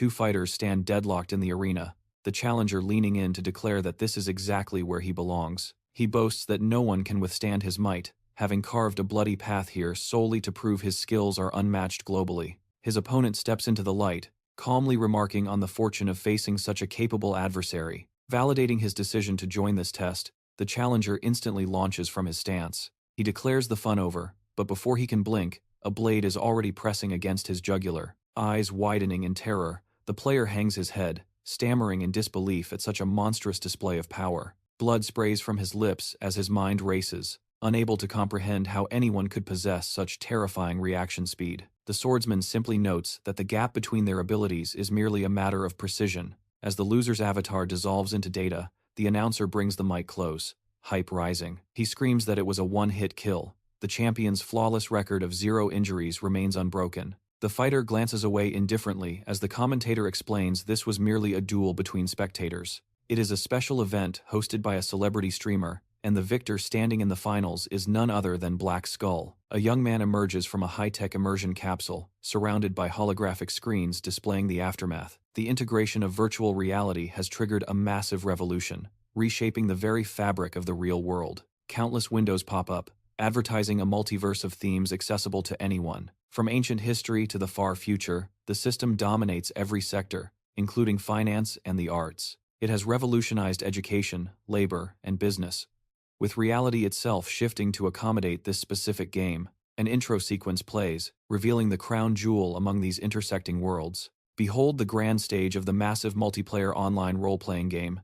Two fighters stand deadlocked in the arena, the challenger leaning in to declare that this is exactly where he belongs. He boasts that no one can withstand his might, having carved a bloody path here solely to prove his skills are unmatched globally. His opponent steps into the light, calmly remarking on the fortune of facing such a capable adversary. Validating his decision to join this test, the challenger instantly launches from his stance. He declares the fun over, but before he can blink, a blade is already pressing against his jugular. Eyes widening in terror, the player hangs his head, stammering in disbelief at such a monstrous display of power. Blood sprays from his lips as his mind races, unable to comprehend how anyone could possess such terrifying reaction speed. The swordsman simply notes that the gap between their abilities is merely a matter of precision. As the loser's avatar dissolves into data, the announcer brings the mic close, hype rising. He screams that it was a one-hit kill. The champion's flawless record of 0 injuries remains unbroken. The fighter glances away indifferently as the commentator explains this was merely a duel between spectators. It is a special event hosted by a celebrity streamer, and the victor standing in the finals is none other than Black Skull. A young man emerges from a high-tech immersion capsule, surrounded by holographic screens displaying the aftermath. The integration of virtual reality has triggered a massive revolution, reshaping the very fabric of the real world. Countless windows pop up, advertising a multiverse of themes accessible to anyone. From ancient history to the far future, the system dominates every sector, including finance and the arts. It has revolutionized education, labor, and business, with reality itself shifting to accommodate this specific game. An intro sequence plays, revealing the crown jewel among these intersecting worlds. Behold the grand stage of the massive multiplayer online role-playing game,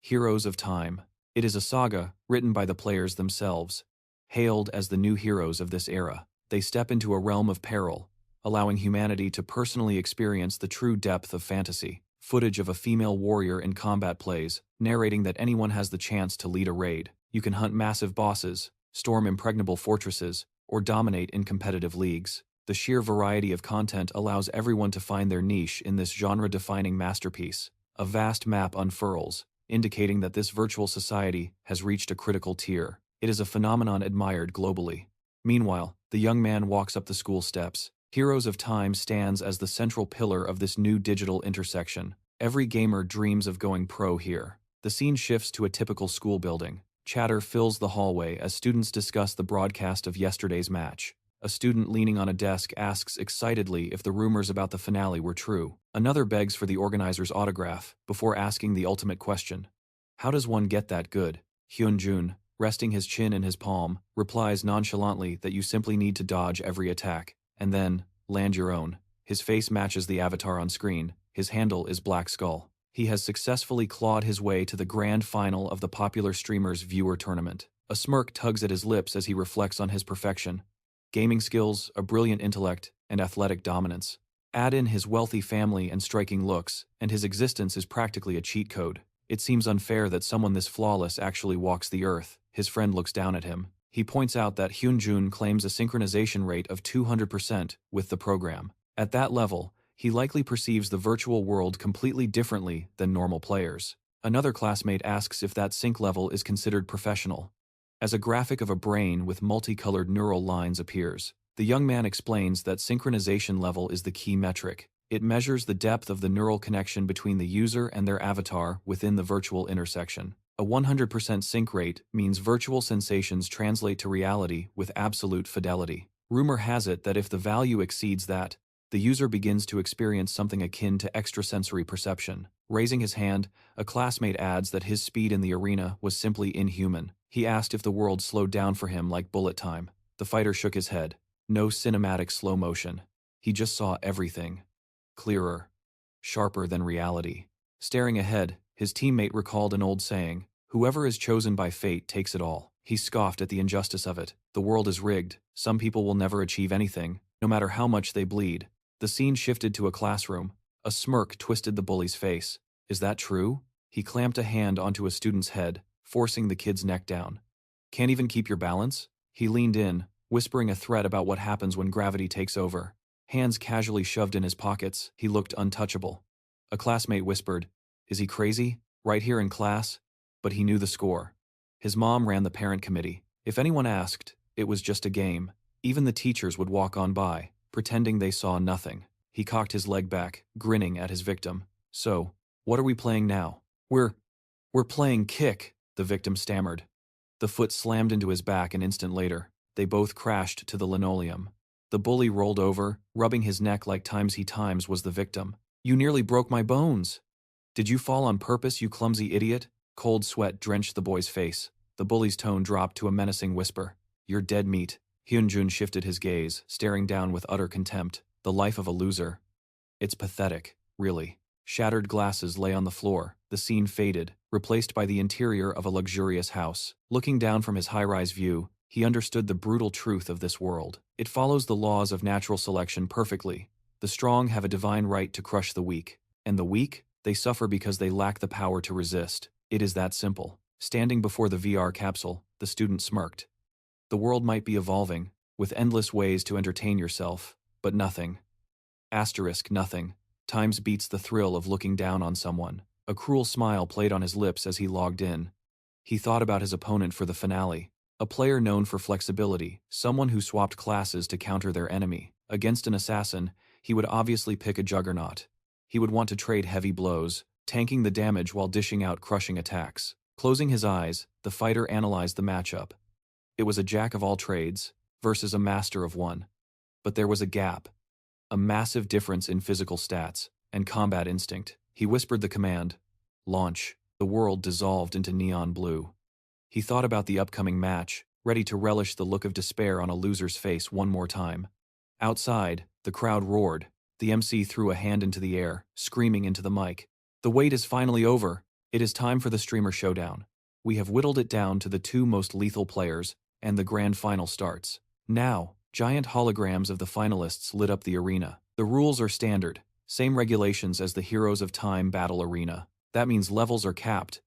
Heroes of Time. It is a saga written by the players themselves. Hailed as the new heroes of this era, they step into a realm of peril, allowing humanity to personally experience the true depth of fantasy. Footage of a female warrior in combat plays, narrating that anyone has the chance to lead a raid. You can hunt massive bosses, storm impregnable fortresses, or dominate in competitive leagues. The sheer variety of content allows everyone to find their niche in this genre-defining masterpiece. A vast map unfurls, indicating that this virtual society has reached a critical tier. It is a phenomenon admired globally. Meanwhile, the young man walks up the school steps. Heroes of Time stands as the central pillar of this new digital intersection. Every gamer dreams of going pro here. The scene shifts to a typical school building. Chatter fills the hallway as students discuss the broadcast of yesterday's match. A student leaning on a desk asks excitedly if the rumors about the finale were true. Another begs for the organizer's autograph, before asking the ultimate question. How does one get that good? Hyun Jun, resting his chin in his palm, replies nonchalantly that you simply need to dodge every attack, and then land your own. His face matches the avatar on screen. His handle is Black Skull. He has successfully clawed his way to the grand final of the popular streamer's viewer tournament. A smirk tugs at his lips as he reflects on his perfection. Gaming skills, a brilliant intellect, and athletic dominance. Add in his wealthy family and striking looks, and his existence is practically a cheat code. It seems unfair that someone this flawless actually walks the earth. His friend looks down at him. He points out that Hyun Jun claims a synchronization rate of 200% with the program. At that level, he likely perceives the virtual world completely differently than normal players. Another classmate asks if that sync level is considered professional. As a graphic of a brain with multicolored neural lines appears, the young man explains that synchronization level is the key metric. It measures the depth of the neural connection between the user and their avatar within the virtual intersection. A 100% sync rate means virtual sensations translate to reality with absolute fidelity. Rumor has it that if the value exceeds that, the user begins to experience something akin to extrasensory perception. Raising his hand, a classmate adds that his speed in the arena was simply inhuman. He asked if the world slowed down for him like bullet time. The fighter shook his head. No cinematic slow motion. He just saw everything. Clearer. Sharper than reality. Staring ahead, his teammate recalled an old saying, "Whoever is chosen by fate takes it all." He scoffed at the injustice of it. The world is rigged. Some people will never achieve anything, no matter how much they bleed. The scene shifted to a classroom. A smirk twisted the bully's face. Is that true? He clamped a hand onto a student's head, forcing the kid's neck down. Can't even keep your balance? He leaned in, whispering a threat about what happens when gravity takes over. Hands casually shoved in his pockets, he looked untouchable. A classmate whispered, "Is he crazy? Right here in class?" But he knew the score. His mom ran the parent committee. If anyone asked, it was just a game. Even the teachers would walk on by, pretending they saw nothing. He cocked his leg back, grinning at his victim. So, what are we playing now? We're playing kick, the victim stammered. The foot slammed into his back an instant later. They both crashed to the linoleum. The bully rolled over, rubbing his neck like he was the victim. You nearly broke my bones. Did you fall on purpose, you clumsy idiot? Cold sweat drenched the boy's face. The bully's tone dropped to a menacing whisper. You're dead meat. Hyun Jun shifted his gaze, staring down with utter contempt. The life of a loser. It's pathetic, really. Shattered glasses lay on the floor. The scene faded, replaced by the interior of a luxurious house. Looking down from his high-rise view, he understood the brutal truth of this world. It follows the laws of natural selection perfectly. The strong have a divine right to crush the weak. And the weak, they suffer because they lack the power to resist. It is that simple. Standing before the VR capsule, the student smirked. The world might be evolving, with endless ways to entertain yourself, but nothing. Nothing. Times beats the thrill of looking down on someone. A cruel smile played on his lips as he logged in. He thought about his opponent for the finale. A player known for flexibility, someone who swapped classes to counter their enemy. Against an assassin, he would obviously pick a juggernaut. He would want to trade heavy blows, tanking the damage while dishing out crushing attacks. Closing his eyes, the fighter analyzed the matchup. It was a jack of all trades versus a master of one. But there was a gap. A massive difference in physical stats and combat instinct. He whispered the command, launch. The world dissolved into neon blue. He thought about the upcoming match, ready to relish the look of despair on a loser's face one more time. Outside, the crowd roared. The MC threw a hand into the air, screaming into the mic. The wait is finally over. It is time for the streamer showdown. We have whittled it down to the two most lethal players, and the grand final starts. Now, giant holograms of the finalists lit up the arena. The rules are standard, same regulations as the Heroes of Time battle arena. That means levels are capped.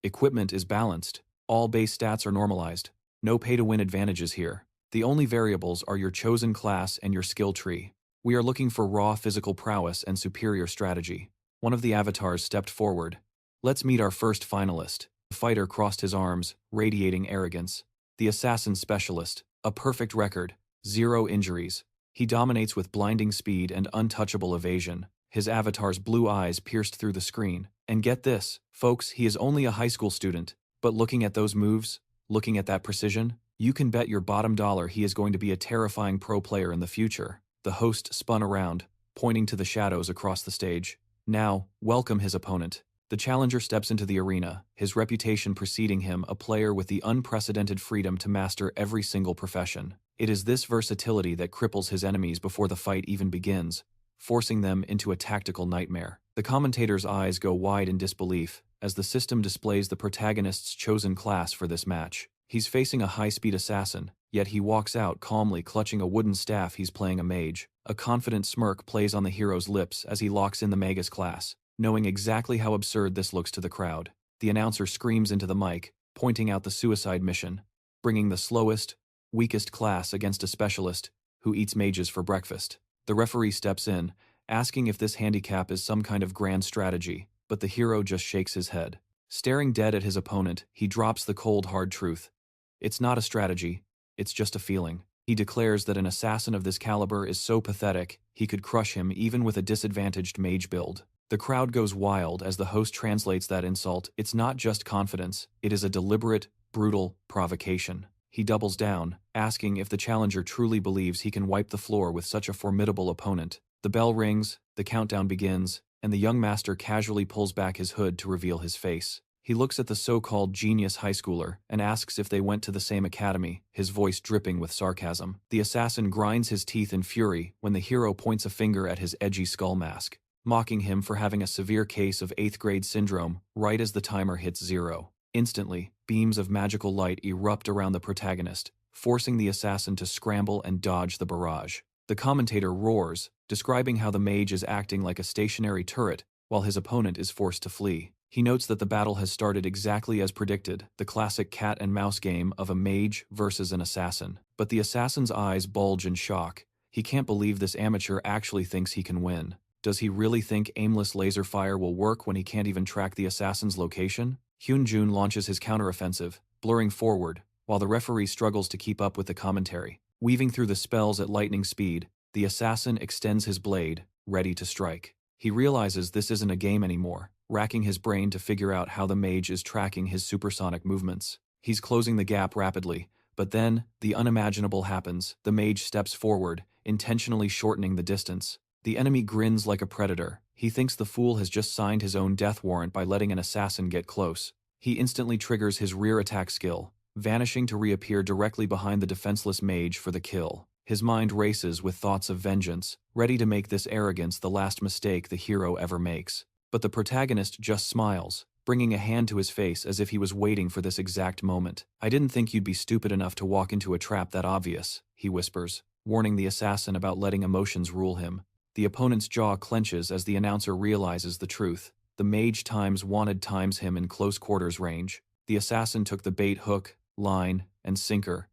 Equipment is balanced. All base stats are normalized. No pay-to-win advantages here. The only variables are your chosen class and your skill tree. We are looking for raw physical prowess and superior strategy. One of the avatars stepped forward. Let's meet our first finalist. The fighter crossed his arms, radiating arrogance. The assassin specialist, a perfect record, 0 injuries. He dominates with blinding speed and untouchable evasion. His avatar's blue eyes pierced through the screen. And get this, folks, he is only a high school student. But looking at those moves, looking at that precision, you can bet your bottom dollar he is going to be a terrifying pro player in the future. The host spun around, pointing to the shadows across the stage. Now, welcome his opponent. The challenger steps into the arena, his reputation preceding him, a player with the unprecedented freedom to master every single profession. It is this versatility that cripples his enemies before the fight even begins, forcing them into a tactical nightmare. The commentator's eyes go wide in disbelief as the system displays the protagonist's chosen class for this match. He's facing a high-speed assassin, yet he walks out calmly clutching a wooden staff. He's playing a mage. A confident smirk plays on the hero's lips as he locks in the Mage's class, knowing exactly how absurd this looks to the crowd. The announcer screams into the mic, pointing out the suicide mission, bringing the slowest, weakest class against a specialist who eats mages for breakfast. The referee steps in, asking if this handicap is some kind of grand strategy, but the hero just shakes his head. Staring dead at his opponent, he drops the cold, hard truth. It's not a strategy, it's just a feeling. He declares that an assassin of this caliber is so pathetic, he could crush him even with a disadvantaged mage build. The crowd goes wild as the host translates that insult. It's not just confidence, it is a deliberate, brutal provocation. He doubles down, asking if the challenger truly believes he can wipe the floor with such a formidable opponent. The bell rings, the countdown begins, and the young master casually pulls back his hood to reveal his face. He looks at the so-called genius high schooler and asks if they went to the same academy, his voice dripping with sarcasm. The assassin grinds his teeth in fury when the hero points a finger at his edgy skull mask, mocking him for having a severe case of 8th grade syndrome right as the timer hits 0. Instantly, beams of magical light erupt around the protagonist, forcing the assassin to scramble and dodge the barrage. The commentator roars, describing how the mage is acting like a stationary turret while his opponent is forced to flee. He notes that the battle has started exactly as predicted, the classic cat and mouse game of a mage versus an assassin. But the assassin's eyes bulge in shock. He can't believe this amateur actually thinks he can win. Does he really think aimless laser fire will work when he can't even track the assassin's location? Hyun Jun launches his counteroffensive, blurring forward, while the referee struggles to keep up with the commentary. Weaving through the spells at lightning speed, the assassin extends his blade, ready to strike. He realizes this isn't a game anymore, racking his brain to figure out how the mage is tracking his supersonic movements. He's closing the gap rapidly, but then, the unimaginable happens. The mage steps forward, intentionally shortening the distance. The enemy grins like a predator. He thinks the fool has just signed his own death warrant by letting an assassin get close. He instantly triggers his rear attack skill, vanishing to reappear directly behind the defenseless mage for the kill. His mind races with thoughts of vengeance, ready to make this arrogance the last mistake the hero ever makes. But the protagonist just smiles, bringing a hand to his face as if he was waiting for this exact moment. "I didn't think you'd be stupid enough to walk into a trap that obvious," he whispers, warning the assassin about letting emotions rule him. The opponent's jaw clenches as the announcer realizes the truth. The mage times wanted times him in close quarters range. The assassin took the bait hook, line, and sinker,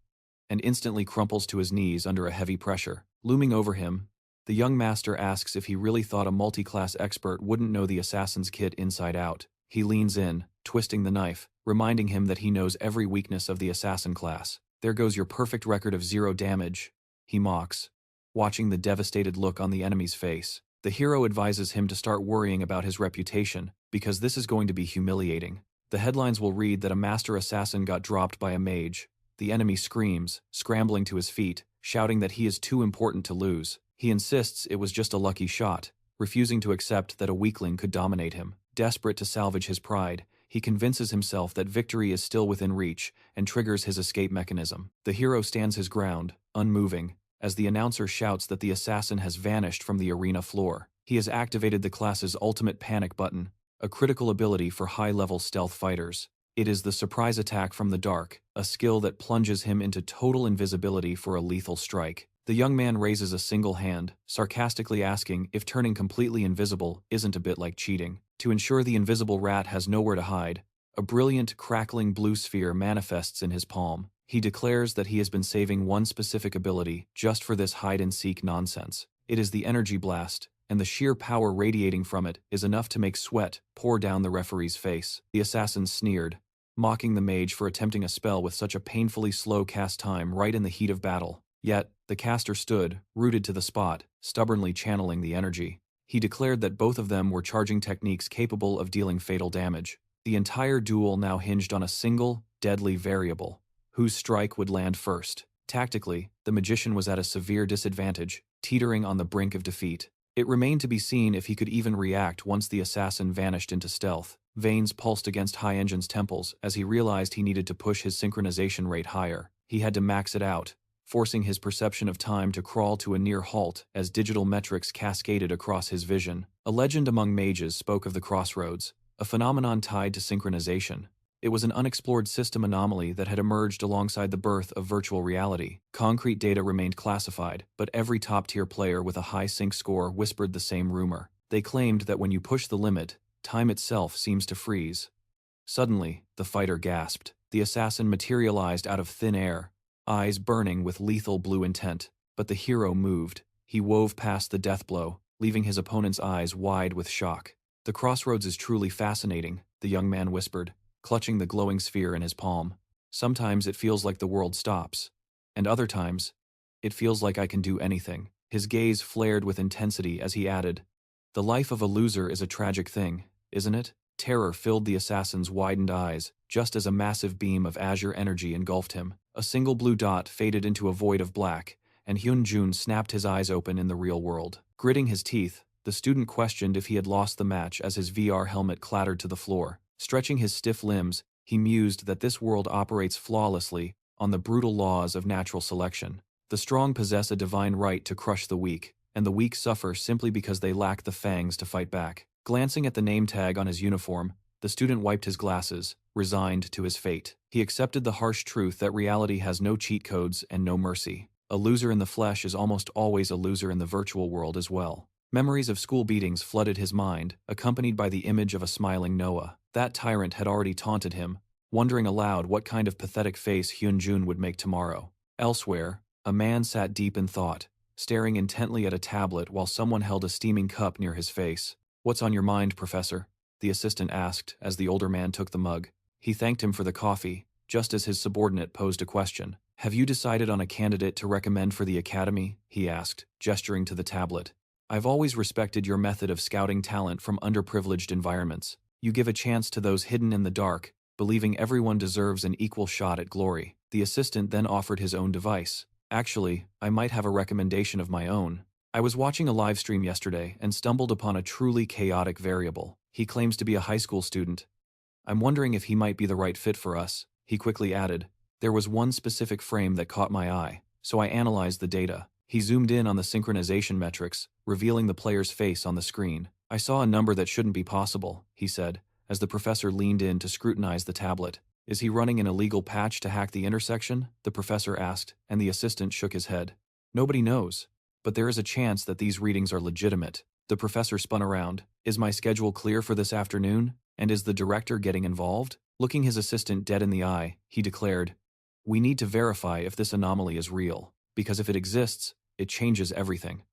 and instantly crumples to his knees under a heavy pressure. Looming over him, the young master asks if he really thought a multi-class expert wouldn't know the assassin's kit inside out. He leans in, twisting the knife, reminding him that he knows every weakness of the assassin class. "There goes your perfect record of 0 damage," he mocks, watching the devastated look on the enemy's face. The hero advises him to start worrying about his reputation, because this is going to be humiliating. The headlines will read that a master assassin got dropped by a mage. The enemy screams, scrambling to his feet, shouting that he is too important to lose. He insists it was just a lucky shot, refusing to accept that a weakling could dominate him. Desperate to salvage his pride, he convinces himself that victory is still within reach and triggers his escape mechanism. The hero stands his ground, unmoving, as the announcer shouts that the assassin has vanished from the arena floor. He has activated the class's ultimate panic button, a critical ability for high-level stealth fighters. It is the surprise attack from the dark, a skill that plunges him into total invisibility for a lethal strike. The young man raises a single hand, sarcastically asking if turning completely invisible isn't a bit like cheating. To ensure the invisible rat has nowhere to hide, a brilliant, crackling blue sphere manifests in his palm. He declares that he has been saving one specific ability just for this hide-and-seek nonsense. It is the energy blast, and the sheer power radiating from it is enough to make sweat pour down the referee's face. The assassin sneered, mocking the mage for attempting a spell with such a painfully slow cast time right in the heat of battle. Yet, the caster stood, rooted to the spot, stubbornly channeling the energy. He declared that both of them were charging techniques capable of dealing fatal damage. The entire duel now hinged on a single, deadly variable: whose strike would land first. Tactically, the magician was at a severe disadvantage, teetering on the brink of defeat. It remained to be seen if he could even react once the assassin vanished into stealth. Veins pulsed against High Engine's temples as he realized he needed to push his synchronization rate higher. He had to max it out, forcing his perception of time to crawl to a near halt as digital metrics cascaded across his vision. A legend among mages spoke of the crossroads, a phenomenon tied to synchronization. It was an unexplored system anomaly that had emerged alongside the birth of virtual reality. Concrete data remained classified, but every top-tier player with a high sync score whispered the same rumor. They claimed that when you push the limit, time itself seems to freeze. Suddenly, the fighter gasped. The assassin materialized out of thin air, eyes burning with lethal blue intent. But the hero moved. He wove past the death blow, leaving his opponent's eyes wide with shock. "The crossroads is truly fascinating," the young man whispered, clutching the glowing sphere in his palm. "Sometimes it feels like the world stops, and other times, it feels like I can do anything." His gaze flared with intensity as he added, "The life of a loser is a tragic thing, isn't it?" Terror filled the assassin's widened eyes, just as a massive beam of azure energy engulfed him. A single blue dot faded into a void of black, and Hyun Jun snapped his eyes open in the real world. Gritting his teeth, the student questioned if he had lost the match as his VR helmet clattered to the floor. Stretching his stiff limbs, he mused that this world operates flawlessly on the brutal laws of natural selection. The strong possess a divine right to crush the weak, and the weak suffer simply because they lack the fangs to fight back. Glancing at the name tag on his uniform, the student wiped his glasses, resigned to his fate. He accepted the harsh truth that reality has no cheat codes and no mercy. A loser in the flesh is almost always a loser in the virtual world as well. Memories of school beatings flooded his mind, accompanied by the image of a smiling Noah. That tyrant had already taunted him, wondering aloud what kind of pathetic face Hyun Jun would make tomorrow. Elsewhere, a man sat deep in thought, staring intently at a tablet while someone held a steaming cup near his face. "What's on your mind, Professor?" the assistant asked as the older man took the mug. He thanked him for the coffee, just as his subordinate posed a question. "Have you decided on a candidate to recommend for the academy?" he asked, gesturing to the tablet. I've always respected your method of scouting talent from underprivileged environments. You give a chance to those hidden in the dark, believing everyone deserves an equal shot at glory. The assistant then offered his own device. Actually, I might have a recommendation of my own. I was watching a live stream yesterday and stumbled upon a truly chaotic variable. He claims to be a high school student. I'm wondering if he might be the right fit for us. He quickly added, there was one specific frame that caught my eye, so I analyzed the data. He zoomed in on the synchronization metrics, revealing the player's face on the screen. I saw a number that shouldn't be possible, he said, as the professor leaned in to scrutinize the tablet. Is he running an illegal patch to hack the intersection? The professor asked, and the assistant shook his head. Nobody knows. But there is a chance that these readings are legitimate. The professor spun around. Is my schedule clear for this afternoon? And is the director getting involved? Looking his assistant dead in the eye, he declared, we need to verify if this anomaly is real, because if it exists, it changes everything.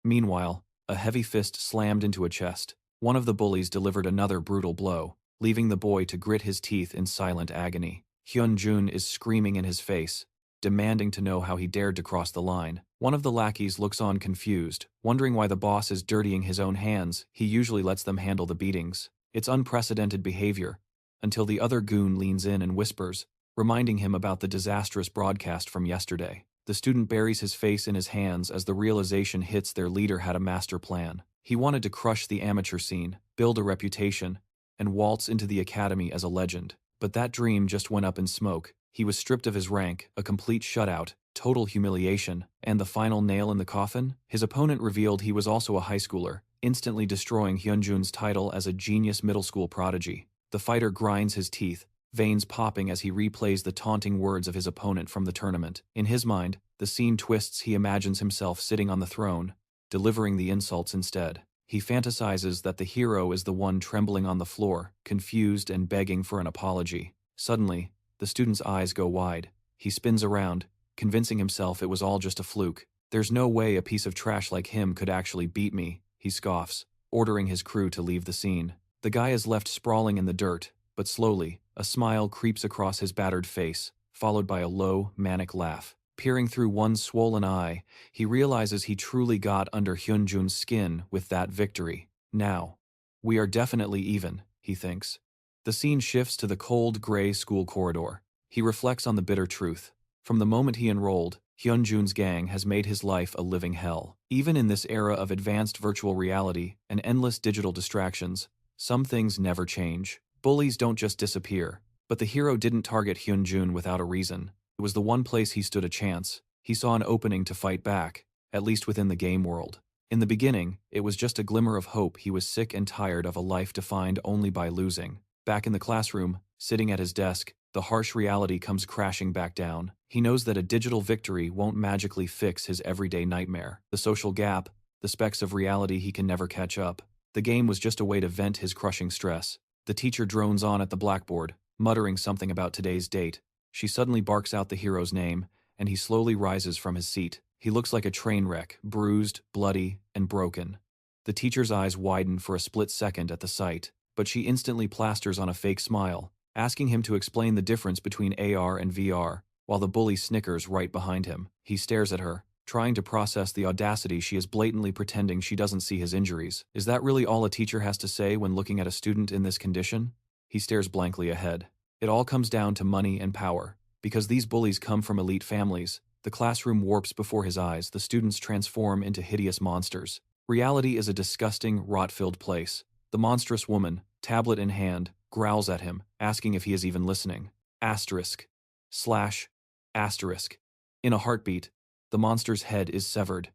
Meanwhile, a heavy fist slammed into a chest. One of the bullies delivered another brutal blow, leaving the boy to grit his teeth in silent agony. Hyun Jun is screaming in his face, demanding to know how he dared to cross the line. One of the lackeys looks on confused, wondering why the boss is dirtying his own hands. He usually lets them handle the beatings. It's unprecedented behavior, until the other goon leans in and whispers, reminding him about the disastrous broadcast from yesterday. The student buries his face in his hands as the realization hits their leader had a master plan. He wanted to crush the amateur scene, build a reputation, and waltz into the academy as a legend. But that dream just went up in smoke. He was stripped of his rank, a complete shutout, total humiliation, and the final nail in the coffin? His opponent revealed he was also a high schooler, instantly destroying Hyun Jun's title as a genius middle school prodigy. The fighter grinds his teeth, veins popping as he replays the taunting words of his opponent from the tournament. In his mind, the scene twists. He imagines himself sitting on the throne, delivering the insults instead. He fantasizes that the hero is the one trembling on the floor, confused and begging for an apology. Suddenly, the student's eyes go wide. He spins around, convincing himself it was all just a fluke. There's no way a piece of trash like him could actually beat me, he scoffs, ordering his crew to leave the scene. The guy is left sprawling in the dirt, but slowly, a smile creeps across his battered face, followed by a low, manic laugh. Peering through one swollen eye, he realizes he truly got under Hyun Jun's skin with that victory. Now, we are definitely even, he thinks. The scene shifts to the cold, gray school corridor. He reflects on the bitter truth. From the moment he enrolled, Hyun Jun's gang has made his life a living hell. Even in this era of advanced virtual reality and endless digital distractions, some things never change. Bullies don't just disappear. But the hero didn't target Hyun Jun without a reason. It was the one place he stood a chance. He saw an opening to fight back, at least within the game world. In the beginning, it was just a glimmer of hope. He was sick and tired of a life defined only by losing. Back in the classroom, sitting at his desk, the harsh reality comes crashing back down. He knows that a digital victory won't magically fix his everyday nightmare. The social gap, the specks of reality he can never catch up. The game was just a way to vent his crushing stress. The teacher drones on at the blackboard, muttering something about today's date. She suddenly barks out the hero's name, and he slowly rises from his seat. He looks like a train wreck, bruised, bloody, and broken. The teacher's eyes widen for a split second at the sight, but she instantly plasters on a fake smile, asking him to explain the difference between AR and VR, while the bully snickers right behind him. He stares at her, trying to process the audacity. She is blatantly pretending she doesn't see his injuries. Is that really all a teacher has to say when looking at a student in this condition? He stares blankly ahead. It all comes down to money and power. Because these bullies come from elite families, the classroom warps before his eyes. The students transform into hideous monsters. Reality is a disgusting, rot-filled place. The monstrous woman, tablet in hand, growls at him, asking if he is even listening. Asterisk. Slash. Asterisk. In a heartbeat, the monster's head is severed.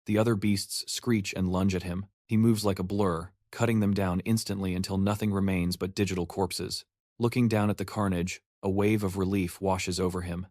The other beasts screech and lunge at him. He moves like a blur, cutting them down instantly until nothing remains but digital corpses. Looking down at the carnage, a wave of relief washes over him.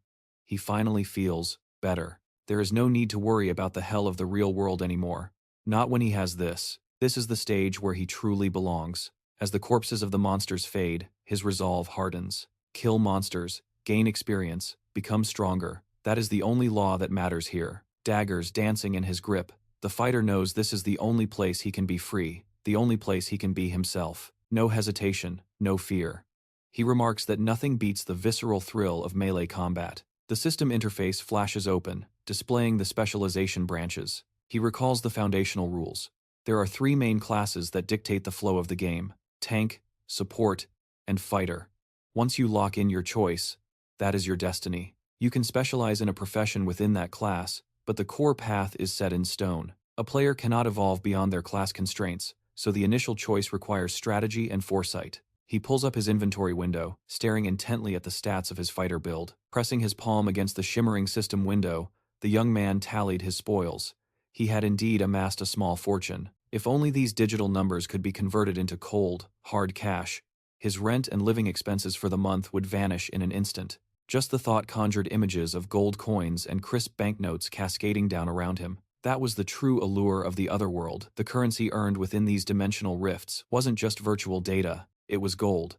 He finally feels better. There is no need to worry about the hell of the real world anymore. Not when he has this. This is the stage where he truly belongs. As the corpses of the monsters fade, his resolve hardens. Kill monsters, gain experience, become stronger. That is the only law that matters here. Daggers dancing in his grip. The fighter knows this is the only place he can be free, the only place he can be himself. No hesitation, no fear. He remarks that nothing beats the visceral thrill of melee combat. The system interface flashes open, displaying the specialization branches. He recalls the foundational rules. There are 3 main classes that dictate the flow of the game: tank, support, and fighter. Once you lock in your choice, that is your destiny. You can specialize in a profession within that class, but the core path is set in stone. A player cannot evolve beyond their class constraints, so the initial choice requires strategy and foresight. He pulls up his inventory window, staring intently at the stats of his fighter build. Pressing his palm against the shimmering system window, the young man tallied his spoils. He had indeed amassed a small fortune. If only these digital numbers could be converted into cold, hard cash, his rent and living expenses for the month would vanish in an instant. Just the thought conjured images of gold coins and crisp banknotes cascading down around him. That was the true allure of the other world. The currency earned within these dimensional rifts wasn't just virtual data, it was gold.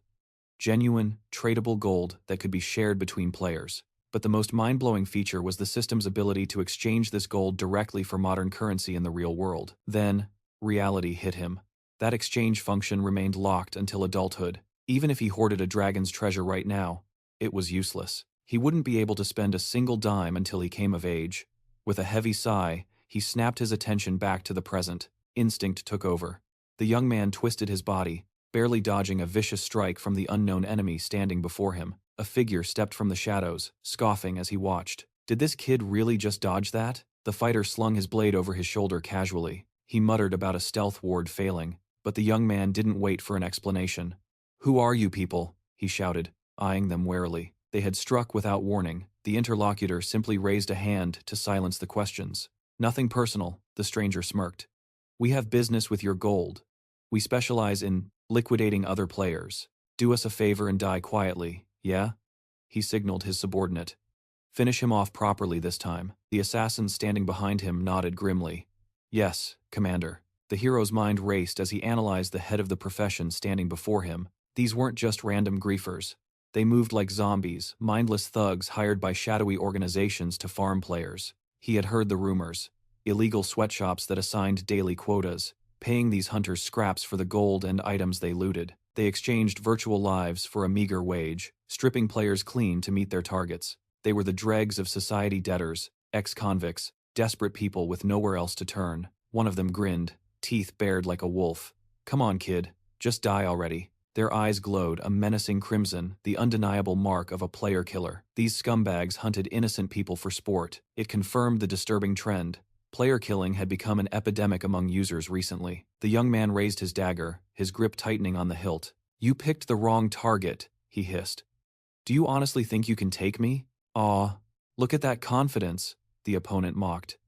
Genuine, tradable gold that could be shared between players. But the most mind-blowing feature was the system's ability to exchange this gold directly for modern currency in the real world. Then, reality hit him. That exchange function remained locked until adulthood. Even if he hoarded a dragon's treasure right now, it was useless. He wouldn't be able to spend a single dime until he came of age. With a heavy sigh, he snapped his attention back to the present. Instinct took over. The young man twisted his body, barely dodging a vicious strike from the unknown enemy standing before him. A figure stepped from the shadows, scoffing as he watched. Did this kid really just dodge that? The fighter slung his blade over his shoulder casually. He muttered about a stealth ward failing, but the young man didn't wait for an explanation. "Who are you people?" he shouted, eyeing them warily. They had struck without warning. The interlocutor simply raised a hand to silence the questions. "Nothing personal," the stranger smirked. "We have business with your gold. We specialize in liquidating other players. Do us a favor and die quietly, yeah?" He signaled his subordinate. "Finish him off properly this time." The assassin standing behind him nodded grimly. "Yes, Commander." The hero's mind raced as he analyzed the head of the profession standing before him. These weren't just random griefers. They moved like zombies, mindless thugs hired by shadowy organizations to farm players. He had heard the rumors. Illegal sweatshops that assigned daily quotas, paying these hunters scraps for the gold and items they looted. They exchanged virtual lives for a meager wage, stripping players clean to meet their targets. They were the dregs of society debtors, ex-convicts, desperate people with nowhere else to turn. One of them grinned, teeth bared like a wolf. "Come on, kid, just die already." Their eyes glowed a menacing crimson, the undeniable mark of a player killer. These scumbags hunted innocent people for sport. It confirmed the disturbing trend. Player killing had become an epidemic among users recently. The young man raised his dagger, his grip tightening on the hilt. "You picked the wrong target," he hissed. "Do you honestly think you can take me?" "Aw, look at that confidence," the opponent mocked.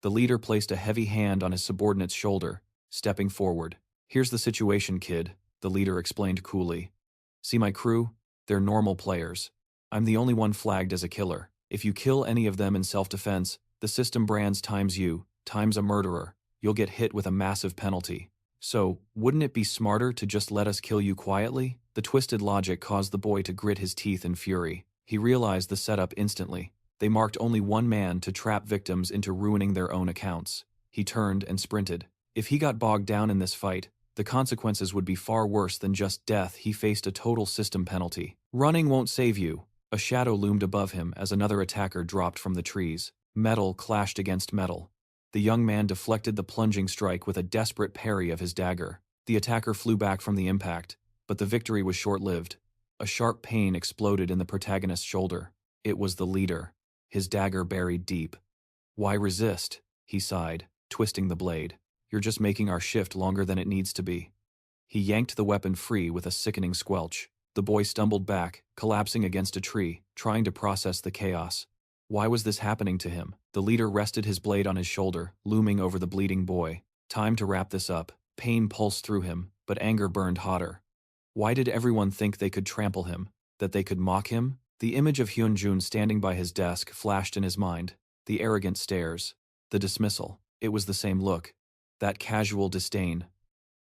The leader placed a heavy hand on his subordinate's shoulder, stepping forward. "Here's the situation, kid," the leader explained coolly. "See my crew? They're normal players. I'm the only one flagged as a killer. If you kill any of them in self-defense, the system brands times you, times a murderer. You'll get hit with a massive penalty. So, wouldn't it be smarter to just let us kill you quietly?" The twisted logic caused the boy to grit his teeth in fury. He realized the setup instantly. They marked only one man to trap victims into ruining their own accounts. He turned and sprinted. If he got bogged down in this fight, the consequences would be far worse than just death. He faced a total system penalty. "Running won't save you." A shadow loomed above him as another attacker dropped from the trees. Metal clashed against metal. The young man deflected the plunging strike with a desperate parry of his dagger. The attacker flew back from the impact, but the victory was short-lived. A sharp pain exploded in the protagonist's shoulder. It was the leader, his dagger buried deep. "Why resist?" he sighed, twisting the blade. "You're just making our shift longer than it needs to be." He yanked the weapon free with a sickening squelch. The boy stumbled back, collapsing against a tree, trying to process the chaos. Why was this happening to him? The leader rested his blade on his shoulder, looming over the bleeding boy. Time to wrap this up. Pain pulsed through him, but anger burned hotter. Why did everyone think they could trample him? That they could mock him? The image of Hyun Jun standing by his desk flashed in his mind. The arrogant stares. The dismissal. It was the same look. That casual disdain.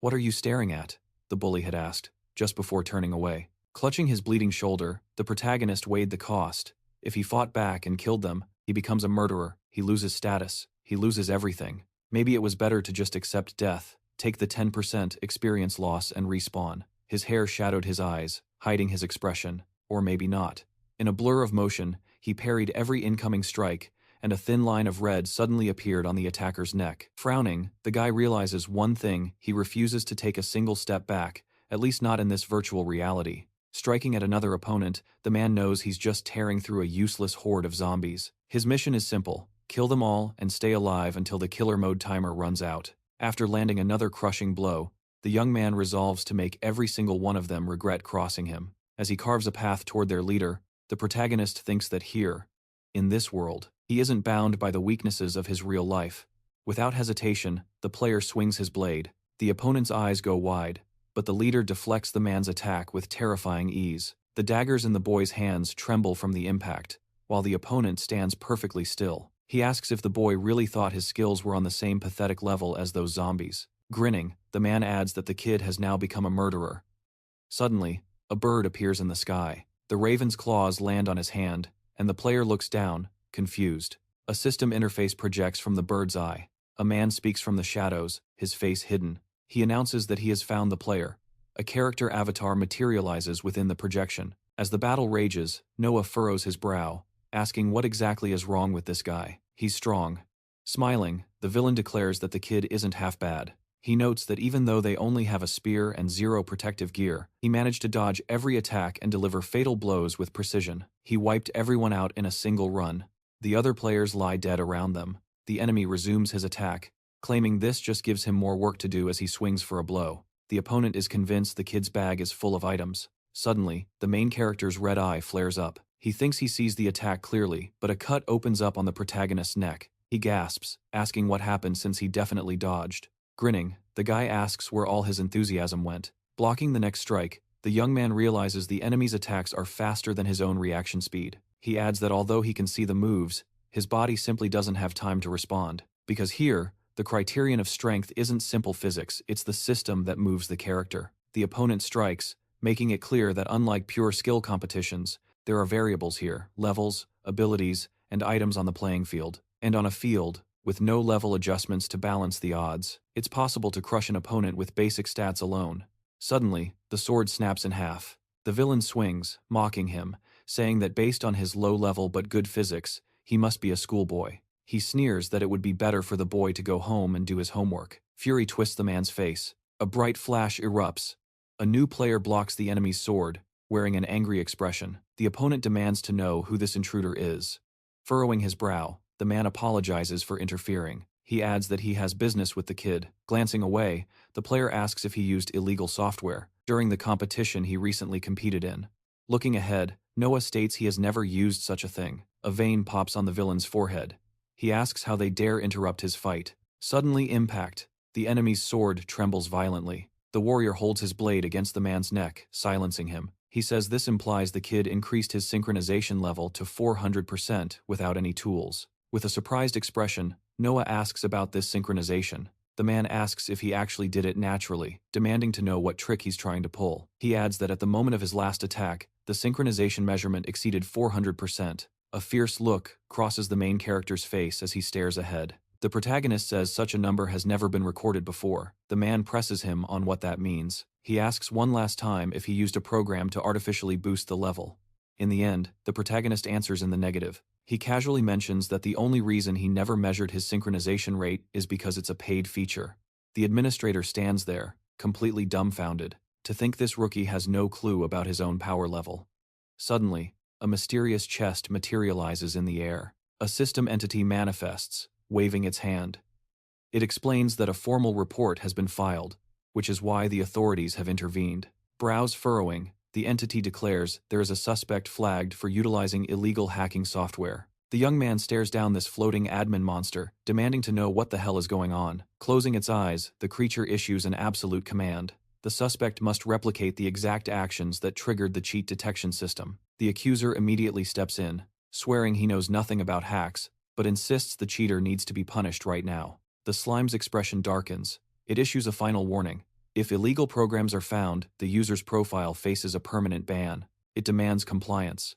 "What are you staring at?" the bully had asked, just before turning away. Clutching his bleeding shoulder, the protagonist weighed the cost. If he fought back and killed them, he becomes a murderer. He loses status. He loses everything. Maybe it was better to just accept death, take the 10% experience loss and respawn. His hair shadowed his eyes, hiding his expression. Or maybe not. In a blur of motion, he parried every incoming strike, and a thin line of red suddenly appeared on the attacker's neck. Frowning, the guy realizes one thing: he refuses to take a single step back, at least not in this virtual reality. Striking at another opponent, the man knows he's just tearing through a useless horde of zombies. His mission is simple: kill them all and stay alive until the killer mode timer runs out. After landing another crushing blow, the young man resolves to make every single one of them regret crossing him. As he carves a path toward their leader, the protagonist thinks that here, in this world, he isn't bound by the weaknesses of his real life. Without hesitation, the player swings his blade. The opponent's eyes go wide, but the leader deflects the man's attack with terrifying ease. The daggers in the boy's hands tremble from the impact, while the opponent stands perfectly still. He asks if the boy really thought his skills were on the same pathetic level as those zombies. Grinning, the man adds that the kid has now become a murderer. Suddenly, a bird appears in the sky. The raven's claws land on his hand, and the player looks down, confused. A system interface projects from the bird's eye. A man speaks from the shadows, his face hidden. He announces that he has found the player. A character avatar materializes within the projection. As the battle rages, Noah furrows his brow, asking what exactly is wrong with this guy. He's strong. Smiling, the villain declares that the kid isn't half bad. He notes that even though they only have a spear and zero protective gear, he managed to dodge every attack and deliver fatal blows with precision. He wiped everyone out in a single run. The other players lie dead around them. The enemy resumes his attack, claiming this just gives him more work to do as he swings for a blow. The opponent is convinced the kid's bag is full of items. Suddenly, the main character's red eye flares up. He thinks he sees the attack clearly, but a cut opens up on the protagonist's neck. He gasps, asking what happened since he definitely dodged. Grinning, the guy asks where all his enthusiasm went. Blocking the next strike, the young man realizes the enemy's attacks are faster than his own reaction speed. He adds that although he can see the moves, his body simply doesn't have time to respond. Because here, the criterion of strength isn't simple physics, it's the system that moves the character. The opponent strikes, making it clear that unlike pure skill competitions, there are variables here: levels, abilities, and items on the playing field. And on a field, with no level adjustments to balance the odds, it's possible to crush an opponent with basic stats alone. Suddenly, the sword snaps in half. The villain swings, mocking him, saying that based on his low level but good physics, he must be a schoolboy. He sneers that it would be better for the boy to go home and do his homework. Fury twists the man's face. A bright flash erupts. A new player blocks the enemy's sword, wearing an angry expression. The opponent demands to know who this intruder is. Furrowing his brow, the man apologizes for interfering. He adds that he has business with the kid. Glancing away, the player asks if he used illegal software during the competition he recently competed in. Looking ahead, Noah states he has never used such a thing. A vein pops on the villain's forehead. He asks how they dare interrupt his fight. Suddenly impact. The enemy's sword trembles violently. The warrior holds his blade against the man's neck, silencing him. He says this implies the kid increased his synchronization level to 400% without any tools. With a surprised expression, Noah asks about this synchronization. The man asks if he actually did it naturally, demanding to know what trick he's trying to pull. He adds that at the moment of his last attack, the synchronization measurement exceeded 400%. A fierce look crosses the main character's face as he stares ahead. The protagonist says such a number has never been recorded before. The man presses him on what that means. He asks one last time if he used a program to artificially boost the level. In the end, the protagonist answers in the negative. He casually mentions that the only reason he never measured his synchronization rate is because it's a paid feature. The administrator stands there, completely dumbfounded, to think this rookie has no clue about his own power level. Suddenly, a mysterious chest materializes in the air. A system entity manifests, waving its hand. It explains that a formal report has been filed, which is why the authorities have intervened. Brows furrowing, the entity declares there is a suspect flagged for utilizing illegal hacking software. The young man stares down this floating admin monster, demanding to know what the hell is going on. Closing its eyes, the creature issues an absolute command. The suspect must replicate the exact actions that triggered the cheat detection system. The accuser immediately steps in, swearing he knows nothing about hacks, but insists the cheater needs to be punished right now. The slime's expression darkens. It issues a final warning. If illegal programs are found, the user's profile faces a permanent ban. It demands compliance.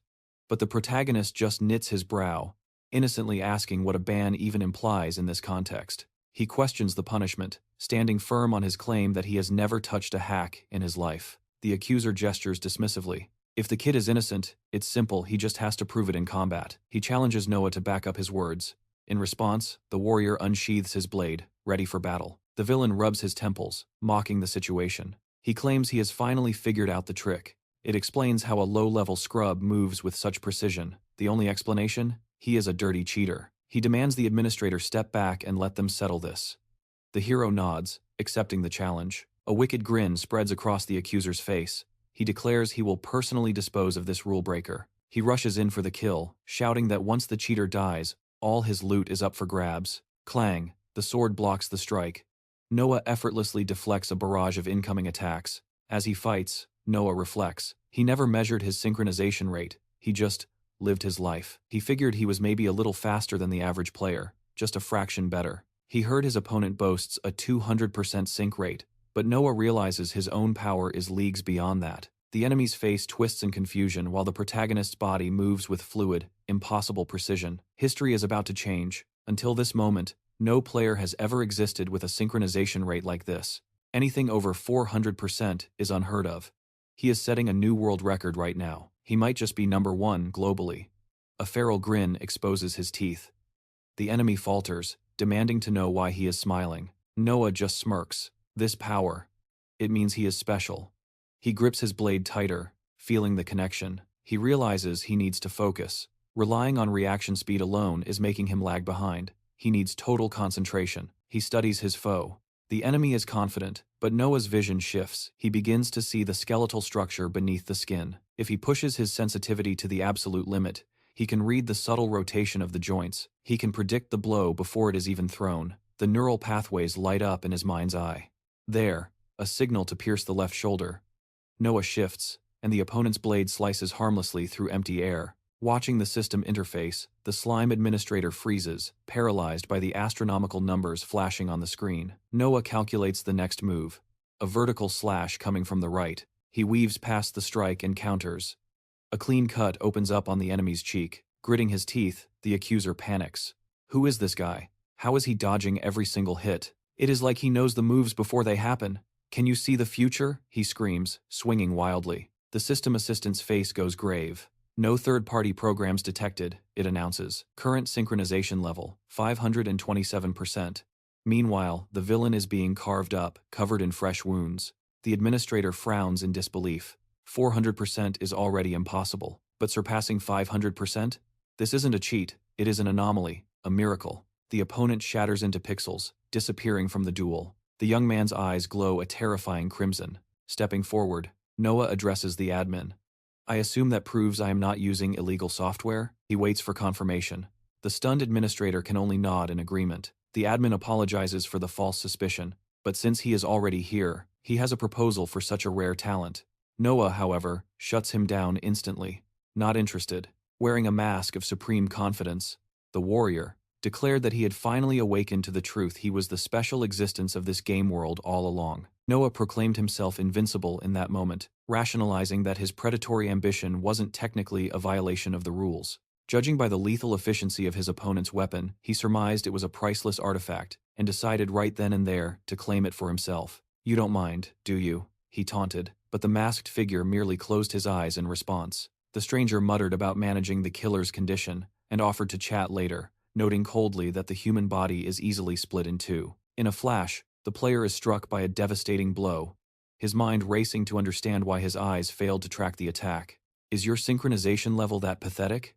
But the protagonist just knits his brow, innocently asking what a ban even implies in this context. He questions the punishment, standing firm on his claim that he has never touched a hack in his life. The accuser gestures dismissively. If the kid is innocent, it's simple, he just has to prove it in combat. He challenges Noah to back up his words. In response, the warrior unsheathes his blade, ready for battle. The villain rubs his temples, mocking the situation. He claims he has finally figured out the trick. It explains how a low-level scrub moves with such precision. The only explanation? He is a dirty cheater. He demands the administrator step back and let them settle this. The hero nods, accepting the challenge. A wicked grin spreads across the accuser's face. He declares he will personally dispose of this rule-breaker. He rushes in for the kill, shouting that once the cheater dies, all his loot is up for grabs. Clang, the sword blocks the strike. Noah effortlessly deflects a barrage of incoming attacks. As he fights, Noah reflects. He never measured his synchronization rate, he just lived his life. He figured he was maybe a little faster than the average player, just a fraction better. He heard his opponent boasts a 200% sync rate, but Noah realizes his own power is leagues beyond that. The enemy's face twists in confusion while the protagonist's body moves with fluid, impossible precision. History is about to change. Until this moment, no player has ever existed with a synchronization rate like this. Anything over 400% is unheard of. He is setting a new world record right now. He might just be #1 globally. A feral grin exposes his teeth. The enemy falters, demanding to know why he is smiling. Noah just smirks. This power. It means he is special. He grips his blade tighter, feeling the connection. He realizes he needs to focus. Relying on reaction speed alone is making him lag behind. He needs total concentration. He studies his foe. The enemy is confident, but Noah's vision shifts. He begins to see the skeletal structure beneath the skin. If he pushes his sensitivity to the absolute limit, he can read the subtle rotation of the joints. He can predict the blow before it is even thrown. The neural pathways light up in his mind's eye. There, a signal to pierce the left shoulder. Noah shifts, and the opponent's blade slices harmlessly through empty air. Watching the system interface, the slime administrator freezes, paralyzed by the astronomical numbers flashing on the screen. Noah calculates the next move. A vertical slash coming from the right. He weaves past the strike and counters. A clean cut opens up on the enemy's cheek. Gritting his teeth, the accuser panics. Who is this guy? How is he dodging every single hit? It is like he knows the moves before they happen. Can you see the future? He screams, swinging wildly. The system assistant's face goes grave. No third-party programs detected, it announces. Current synchronization level, 527%. Meanwhile, the villain is being carved up, covered in fresh wounds. The administrator frowns in disbelief. 400% is already impossible, but surpassing 500%? This isn't a cheat, it is an anomaly, a miracle. The opponent shatters into pixels, disappearing from the duel. The young man's eyes glow a terrifying crimson. Stepping forward, Noah addresses the admin. I assume that proves I am not using illegal software? He waits for confirmation. The stunned administrator can only nod in agreement. The admin apologizes for the false suspicion, but since he is already here, he has a proposal for such a rare talent. Noah, however, shuts him down instantly. Not interested. Wearing a mask of supreme confidence, the warrior declared that he had finally awakened to the truth he was the special existence of this game world all along. Noah proclaimed himself invincible in that moment, rationalizing that his predatory ambition wasn't technically a violation of the rules. Judging by the lethal efficiency of his opponent's weapon, he surmised it was a priceless artifact, and decided right then and there to claim it for himself. You don't mind, do you? He taunted, but the masked figure merely closed his eyes in response. The stranger muttered about managing the killer's condition, and offered to chat later, noting coldly that the human body is easily split in two. In a flash, the player is struck by a devastating blow, his mind racing to understand why his eyes failed to track the attack. Is your synchronization level that pathetic?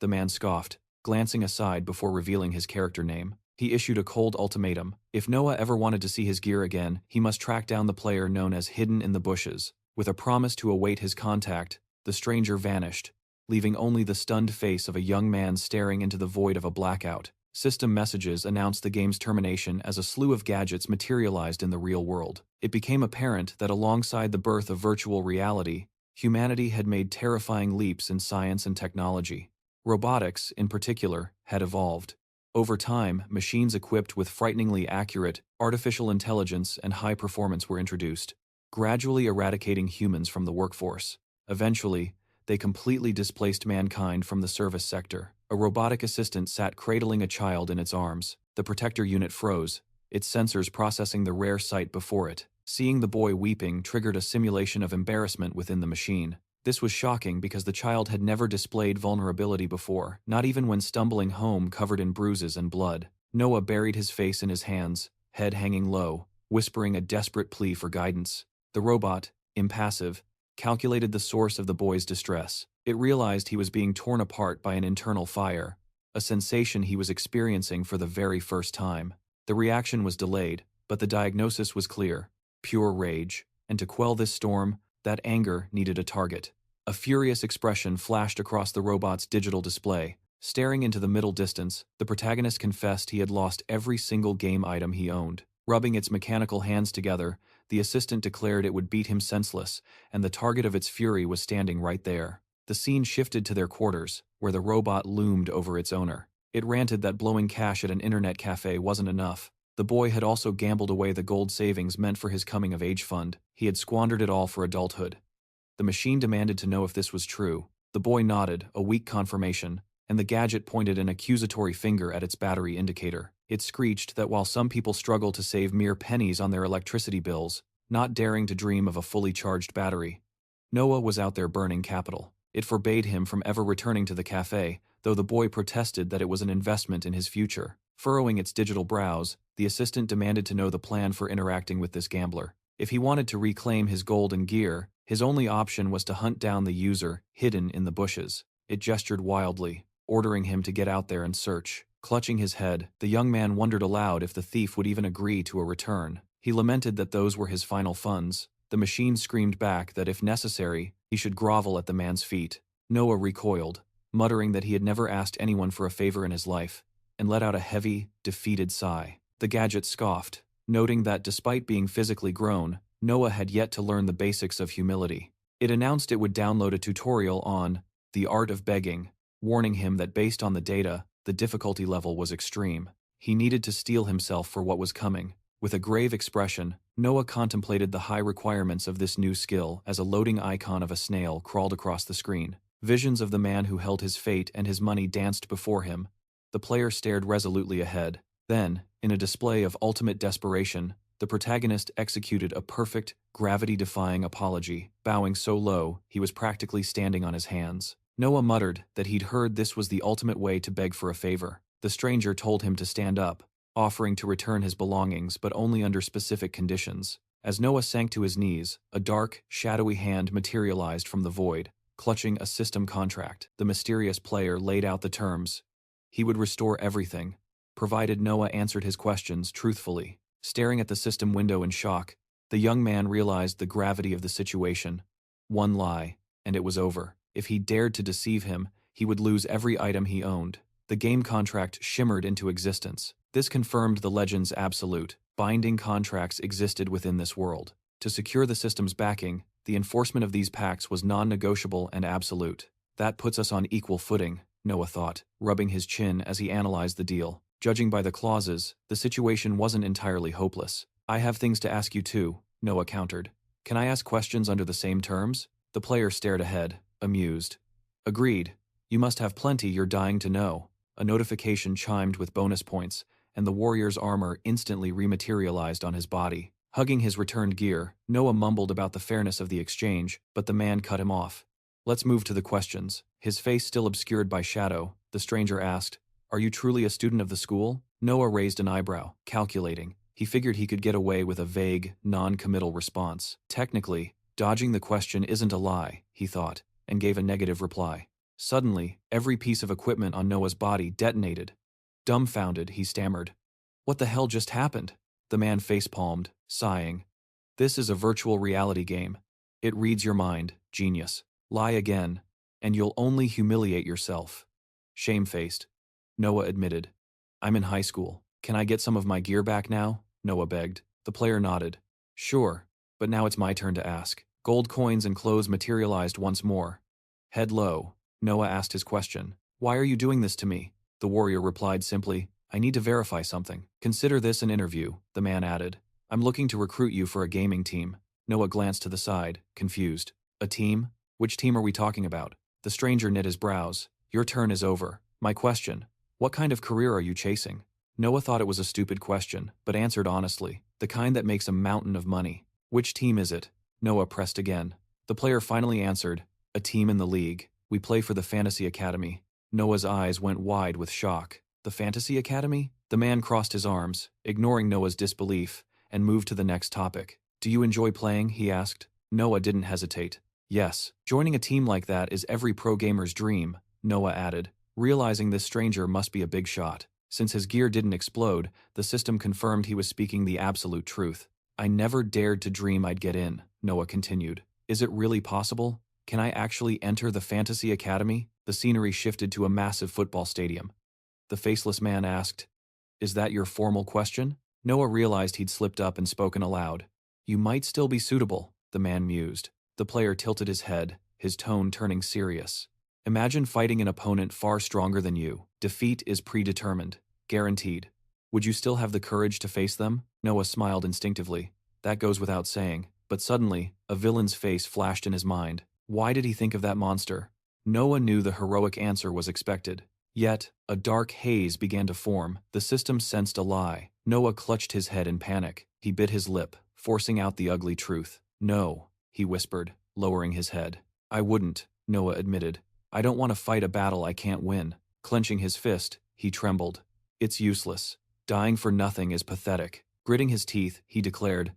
The man scoffed, glancing aside before revealing his character name. He issued a cold ultimatum. If Noah ever wanted to see his gear again, he must track down the player known as Hidden in the Bushes. With a promise to await his contact, the stranger vanished, leaving only the stunned face of a young man staring into the void of a blackout. System messages announced the game's termination as a slew of gadgets materialized in the real world. It became apparent that alongside the birth of virtual reality, humanity had made terrifying leaps in science and technology. Robotics, in particular, had evolved. Over time, machines equipped with frighteningly accurate, artificial intelligence and high performance were introduced, gradually eradicating humans from the workforce. Eventually, they completely displaced mankind from the service sector. A robotic assistant sat cradling a child in its arms. The protector unit froze, its sensors processing the rare sight before it. Seeing the boy weeping triggered a simulation of embarrassment within the machine. This was shocking because the child had never displayed vulnerability before, not even when stumbling home covered in bruises and blood. Noah buried his face in his hands, head hanging low, whispering a desperate plea for guidance. The robot, impassive, calculated the source of the boy's distress. It realized he was being torn apart by an internal fire, a sensation he was experiencing for the very first time. The reaction was delayed, but the diagnosis was clear: pure rage. And to quell this storm, that anger needed a target. A furious expression flashed across the robot's digital display. Staring into the middle distance, the protagonist confessed he had lost every single game item he owned. Rubbing its mechanical hands together, the assistant declared it would beat him senseless, and the target of its fury was standing right there. The scene shifted to their quarters, where the robot loomed over its owner. It ranted that blowing cash at an internet cafe wasn't enough. The boy had also gambled away the gold savings meant for his coming-of-age fund. He had squandered it all for adulthood. The machine demanded to know if this was true. The boy nodded, a weak confirmation, and the gadget pointed an accusatory finger at its battery indicator. It screeched that while some people struggle to save mere pennies on their electricity bills, not daring to dream of a fully charged battery, Noah was out there burning capital. It forbade him from ever returning to the cafe, though the boy protested that it was an investment in his future. Furrowing its digital brows, the assistant demanded to know the plan for interacting with this gambler. If he wanted to reclaim his gold and gear, his only option was to hunt down the user, hidden in the bushes. It gestured wildly, ordering him to get out there and search. Clutching his head, the young man wondered aloud if the thief would even agree to a return. He lamented that those were his final funds. The machine screamed back that if necessary, he should grovel at the man's feet. Noah recoiled, muttering that he had never asked anyone for a favor in his life, and let out a heavy, defeated sigh. The gadget scoffed, noting that despite being physically grown, Noah had yet to learn the basics of humility. It announced it would download a tutorial on the art of begging, warning him that based on the data, the difficulty level was extreme. He needed to steel himself for what was coming. With a grave expression, Noah contemplated the high requirements of this new skill as a loading icon of a snail crawled across the screen. Visions of the man who held his fate and his money danced before him. The player stared resolutely ahead. Then, in a display of ultimate desperation, the protagonist executed a perfect, gravity-defying apology, bowing so low he was practically standing on his hands. Noah muttered that he'd heard this was the ultimate way to beg for a favor. The stranger told him to stand up, offering to return his belongings but only under specific conditions. As Noah sank to his knees, a dark, shadowy hand materialized from the void, clutching a system contract. The mysterious player laid out the terms. He would restore everything, provided Noah answered his questions truthfully. Staring at the system window in shock, the young man realized the gravity of the situation. One lie, and it was over. If he dared to deceive him, he would lose every item he owned. The game contract shimmered into existence. This confirmed the legend's absolute, binding contracts existed within this world. To secure the system's backing, the enforcement of these pacts was non-negotiable and absolute. That puts us on equal footing, Noah thought, rubbing his chin as he analyzed the deal. Judging by the clauses, the situation wasn't entirely hopeless. I have things to ask you too, Noah countered. Can I ask questions under the same terms? The player stared ahead, amused. Agreed. You must have plenty you're dying to know. A notification chimed with bonus points, and the warrior's armor instantly rematerialized on his body. Hugging his returned gear, Noah mumbled about the fairness of the exchange, but the man cut him off. Let's move to the questions. His face still obscured by shadow, the stranger asked, Are you truly a student of the school? Noah raised an eyebrow, calculating. He figured he could get away with a vague, non-committal response. Technically, dodging the question isn't a lie, he thought, and gave a negative reply. Suddenly, every piece of equipment on Noah's body detonated. Dumbfounded, he stammered. What the hell just happened? The man face-palmed, sighing. This is a virtual reality game. It reads your mind, genius. Lie again, and you'll only humiliate yourself. Shamefaced, Noah admitted. I'm in high school. Can I get some of my gear back now? Noah begged. The player nodded. Sure, but now it's my turn to ask. Gold coins and clothes materialized once more. Head low, Noah asked his question. Why are you doing this to me? The warrior replied simply, I need to verify something. Consider this an interview, the man added. I'm looking to recruit you for a gaming team. Noah glanced to the side, confused. A team? Which team are we talking about? The stranger knit his brows. Your turn is over. My question. What kind of career are you chasing? Noah thought it was a stupid question, but answered honestly. The kind that makes a mountain of money. Which team is it? Noah pressed again. The player finally answered, A team in the league. We play for the Fantasy Academy. Noah's eyes went wide with shock. The Fantasy Academy? The man crossed his arms, ignoring Noah's disbelief, and moved to the next topic. Do you enjoy playing? He asked. Noah didn't hesitate. Yes, joining a team like that is every pro gamer's dream, Noah added, realizing this stranger must be a big shot. Since his gear didn't explode, the system confirmed he was speaking the absolute truth. I never dared to dream I'd get in, Noah continued. Is it really possible? Can I actually enter the Fantasy Academy? The scenery shifted to a massive football stadium. The faceless man asked, Is that your formal question? Noah realized he'd slipped up and spoken aloud. You might still be suitable, the man mused. The player tilted his head, his tone turning serious. Imagine fighting an opponent far stronger than you. Defeat is predetermined. Guaranteed. Would you still have the courage to face them? Noah smiled instinctively. That goes without saying. But suddenly, a villain's face flashed in his mind. Why did he think of that monster? Noah knew the heroic answer was expected. Yet, a dark haze began to form. The system sensed a lie. Noah clutched his head in panic. He bit his lip, forcing out the ugly truth. No, he whispered, lowering his head. I wouldn't, Noah admitted. I don't want to fight a battle I can't win. Clenching his fist, he trembled. It's useless. Dying for nothing is pathetic. Gritting his teeth, he declared,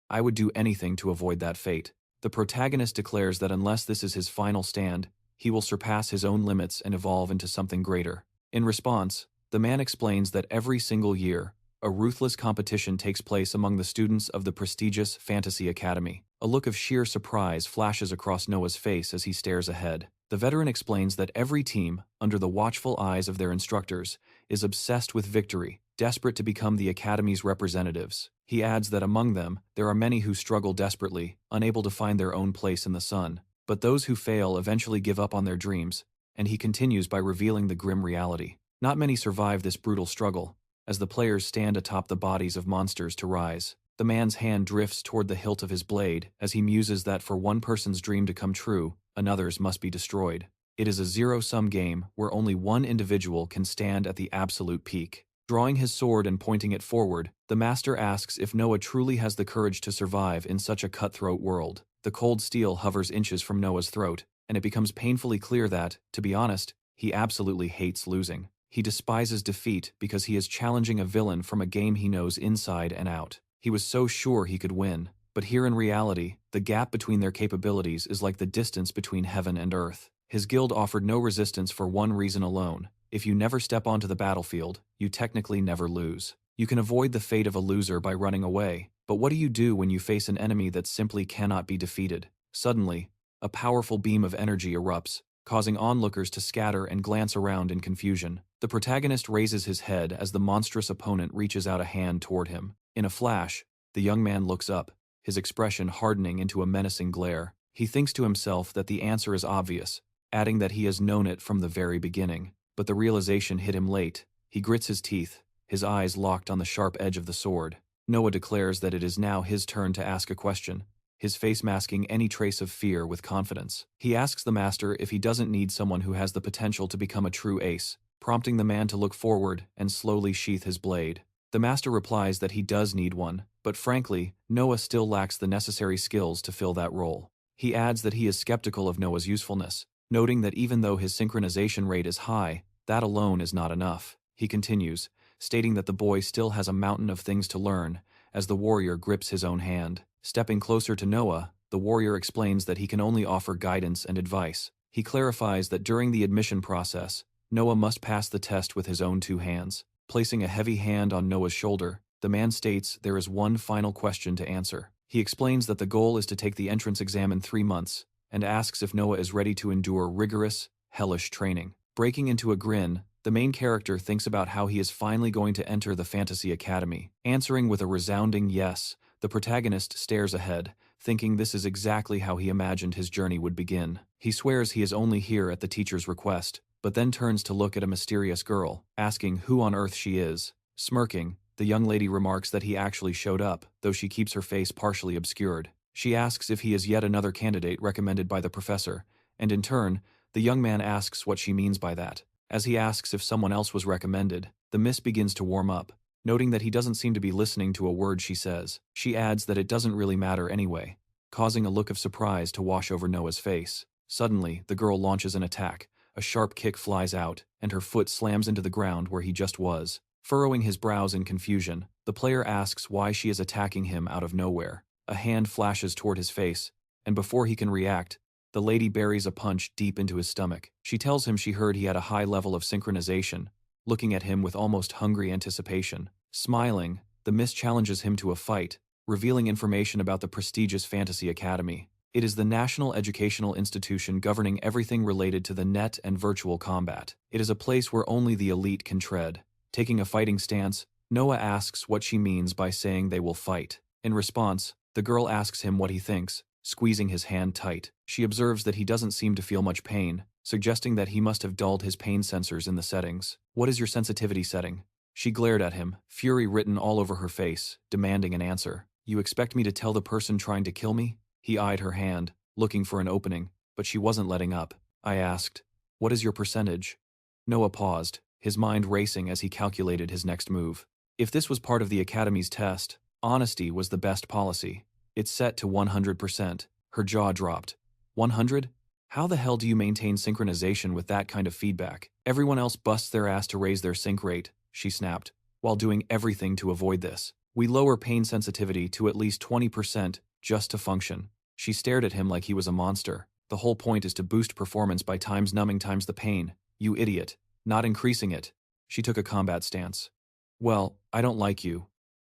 I would do anything to avoid that fate. The protagonist declares that unless this is his final stand, he will surpass his own limits and evolve into something greater. In response, the man explains that every single year, a ruthless competition takes place among the students of the prestigious Fantasy Academy. A look of sheer surprise flashes across Noah's face as he stares ahead. The veteran explains that every team, under the watchful eyes of their instructors, is obsessed with victory, desperate to become the Academy's representatives. He adds that among them, there are many who struggle desperately, unable to find their own place in the sun. But those who fail eventually give up on their dreams, and he continues by revealing the grim reality. Not many survive this brutal struggle, as the players stand atop the bodies of monsters to rise. The man's hand drifts toward the hilt of his blade as he muses that for one person's dream to come true, another's must be destroyed. It is a zero-sum game where only one individual can stand at the absolute peak. Drawing his sword and pointing it forward, the master asks if Noah truly has the courage to survive in such a cutthroat world. The cold steel hovers inches from Noah's throat, and it becomes painfully clear that, to be honest, he absolutely hates losing. He despises defeat because he is challenging a villain from a game he knows inside and out. He was so sure he could win, but here in reality, the gap between their capabilities is like the distance between heaven and earth. His guild offered no resistance for one reason alone. If you never step onto the battlefield, you technically never lose. You can avoid the fate of a loser by running away, but what do you do when you face an enemy that simply cannot be defeated? Suddenly, a powerful beam of energy erupts, causing onlookers to scatter and glance around in confusion. The protagonist raises his head as the monstrous opponent reaches out a hand toward him. In a flash, the young man looks up, his expression hardening into a menacing glare. He thinks to himself that the answer is obvious, adding that he has known it from the very beginning. But the realization hit him late. He grits his teeth, his eyes locked on the sharp edge of the sword. Noah declares that it is now his turn to ask a question, his face masking any trace of fear with confidence. He asks the master if he doesn't need someone who has the potential to become a true ace, prompting the man to look forward and slowly sheath his blade. The master replies that he does need one, but frankly, Noah still lacks the necessary skills to fill that role. He adds that he is skeptical of Noah's usefulness, noting that even though his synchronization rate is high, that alone is not enough. He continues, stating that the boy still has a mountain of things to learn, as the warrior grips his own hand. Stepping closer to Noah, the warrior explains that he can only offer guidance and advice. He clarifies that during the admission process, Noah must pass the test with his own two hands. Placing a heavy hand on Noah's shoulder, the man states there is one final question to answer. He explains that the goal is to take the entrance exam in 3 months, and asks if Noah is ready to endure rigorous, hellish training. Breaking into a grin, the main character thinks about how he is finally going to enter the Fantasy Academy. Answering with a resounding yes, the protagonist stares ahead, thinking this is exactly how he imagined his journey would begin. He swears he is only here at the teacher's request, but then turns to look at a mysterious girl, asking who on earth she is. Smirking, the young lady remarks that he actually showed up, though she keeps her face partially obscured. She asks if he is yet another candidate recommended by the professor, and in turn, the young man asks what she means by that. As he asks if someone else was recommended, the mist begins to warm up, noting that he doesn't seem to be listening to a word she says. She adds that it doesn't really matter anyway, causing a look of surprise to wash over Noah's face. Suddenly, the girl launches an attack. A sharp kick flies out, and her foot slams into the ground where he just was. Furrowing his brows in confusion, the player asks why she is attacking him out of nowhere. A hand flashes toward his face, and before he can react, the lady buries a punch deep into his stomach. She tells him she heard he had a high level of synchronization, looking at him with almost hungry anticipation. Smiling, the miss challenges him to a fight, revealing information about the prestigious Fantasy Academy. It is the national educational institution governing everything related to the net and virtual combat. It is a place where only the elite can tread. Taking a fighting stance, Noah asks what she means by saying they will fight. In response, the girl asks him what he thinks, squeezing his hand tight. She observes that he doesn't seem to feel much pain, suggesting that he must have dulled his pain sensors in the settings. What is your sensitivity setting? She glared at him, fury written all over her face, demanding an answer. You expect me to tell the person trying to kill me? He eyed her hand, looking for an opening, but she wasn't letting up. I asked, what is your percentage? Noah paused, his mind racing as he calculated his next move. If this was part of the Academy's test, honesty was the best policy. It's set to 100%. Her jaw dropped. 100? How the hell do you maintain synchronization with that kind of feedback? Everyone else busts their ass to raise their sync rate, she snapped, while doing everything to avoid this. We lower pain sensitivity to at least 20% just to function. She stared at him like he was a monster. The whole point is to boost performance by times numbing times the pain. You idiot. Not increasing it. She took a combat stance. Well, I don't like you.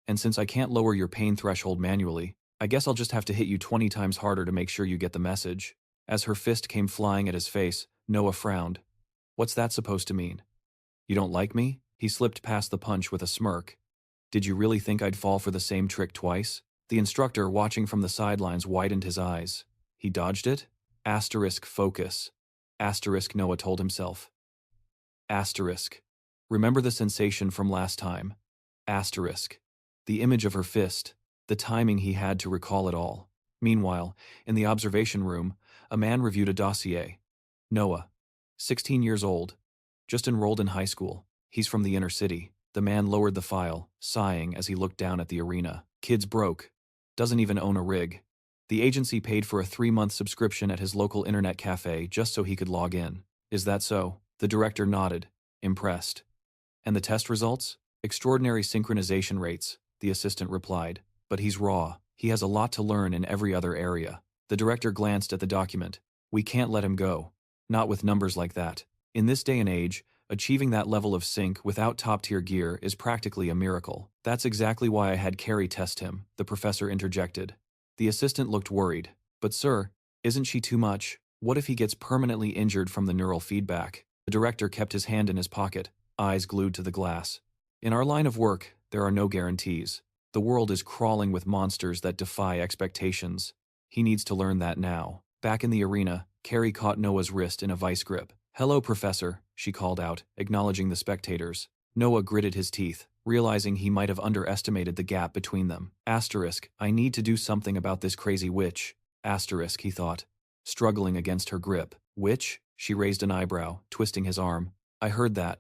And since I can't lower your pain threshold manually, I guess I'll just have to hit you 20 times harder to make sure you get the message. As her fist came flying at his face, Noah frowned. What's that supposed to mean? You don't like me? He slipped past the punch with a smirk. Did you really think I'd fall for the same trick twice? The instructor, watching from the sidelines, widened his eyes. He dodged it? Asterisk focus. Asterisk, Noah told himself. Asterisk. Remember the sensation from last time. Asterisk. The image of her fist. The timing he had to recall it all. Meanwhile, in the observation room, a man reviewed a dossier. Noah. 16 years old. Just enrolled in high school. He's from the inner city. The man lowered the file, sighing as he looked down at the arena. Kid's broke. Doesn't even own a rig. The agency paid for a 3-month subscription at his local internet cafe just so he could log in. Is that so? The director nodded, impressed. And the test results? Extraordinary synchronization rates, the assistant replied. But he's raw. He has a lot to learn in every other area. The director glanced at the document. We can't let him go. Not with numbers like that. In this day and age, achieving that level of sync without top-tier gear is practically a miracle. That's exactly why I had Carrie test him, the professor interjected. The assistant looked worried. But sir, isn't she too much? What if he gets permanently injured from the neural feedback? The director kept his hand in his pocket, eyes glued to the glass. In our line of work, there are no guarantees. The world is crawling with monsters that defy expectations. He needs to learn that now. Back in the arena, Carrie caught Noah's wrist in a vice grip. Hello, Professor, she called out, acknowledging the spectators. Noah gritted his teeth, realizing he might have underestimated the gap between them. Asterisk, I need to do something about this crazy witch. Asterisk, he thought, struggling against her grip. Witch? She raised an eyebrow, twisting his arm. I heard that.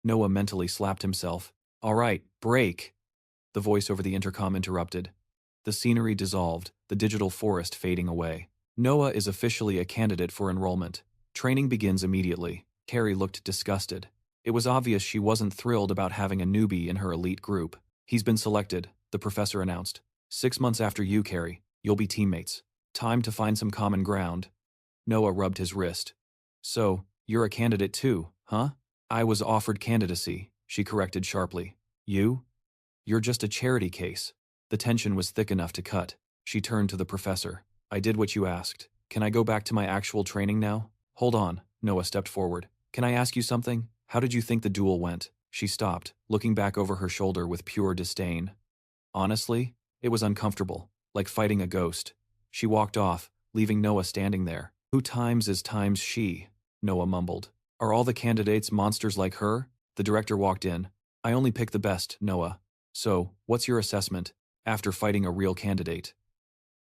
Noah mentally slapped himself. All right, break. The voice over the intercom interrupted. The scenery dissolved, the digital forest fading away. Noah is officially a candidate for enrollment. Training begins immediately. Carrie looked disgusted. It was obvious she wasn't thrilled about having a newbie in her elite group. He's been selected, the professor announced. 6 months after you, Carrie, you'll be teammates. Time to find some common ground. Noah rubbed his wrist. So, you're a candidate too, huh? I was offered candidacy, she corrected sharply. You? You're just a charity case. The tension was thick enough to cut. She turned to the professor. I did what you asked. Can I go back to my actual training now? Hold on, Noah stepped forward. Can I ask you something? How did you think the duel went? She stopped, looking back over her shoulder with pure disdain. Honestly, it was uncomfortable, like fighting a ghost. She walked off, leaving Noah standing there. Who times is times she? Noah mumbled. Are all the candidates monsters like her? The director walked in. I only pick the best, Noah. So, what's your assessment, after fighting a real candidate?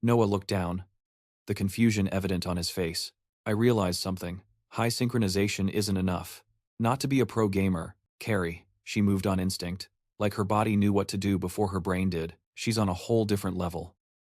Noah looked down, the confusion evident on his face. I realized something. High synchronization isn't enough. Not to be a pro gamer, Carrie, she moved on instinct. Like her body knew what to do before her brain did. She's on a whole different level.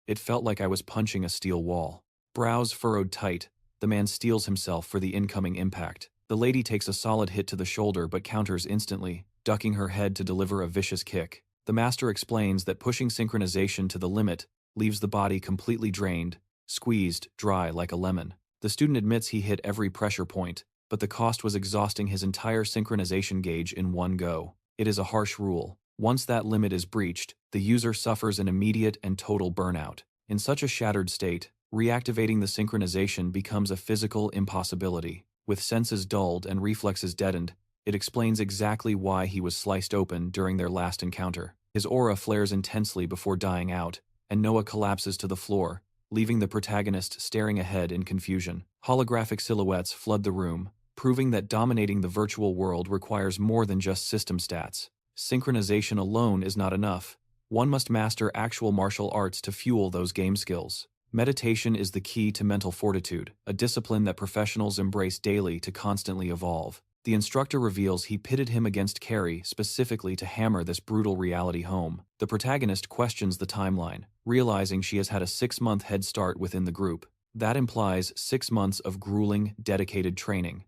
It felt like I was punching a steel wall. Brows furrowed tight, the man steels himself for the incoming impact. The lady takes a solid hit to the shoulder but counters instantly, ducking her head to deliver a vicious kick. The master explains that pushing synchronization to the limit leaves the body completely drained, squeezed dry like a lemon. The student admits he hit every pressure point, but the cost was exhausting his entire synchronization gauge in one go. It is a harsh rule. Once that limit is breached, the user suffers an immediate and total burnout. In such a shattered state, reactivating the synchronization becomes a physical impossibility. With senses dulled and reflexes deadened, it explains exactly why he was sliced open during their last encounter. His aura flares intensely before dying out, and Noah collapses to the floor, leaving the protagonist staring ahead in confusion. Holographic silhouettes flood the room, proving that dominating the virtual world requires more than just system stats. Synchronization alone is not enough. One must master actual martial arts to fuel those game skills. Meditation is the key to mental fortitude, a discipline that professionals embrace daily to constantly evolve. The instructor reveals he pitted him against Carrie specifically to hammer this brutal reality home. The protagonist questions the timeline, realizing she has had a 6-month head start within the group. That implies 6 months of grueling, dedicated training.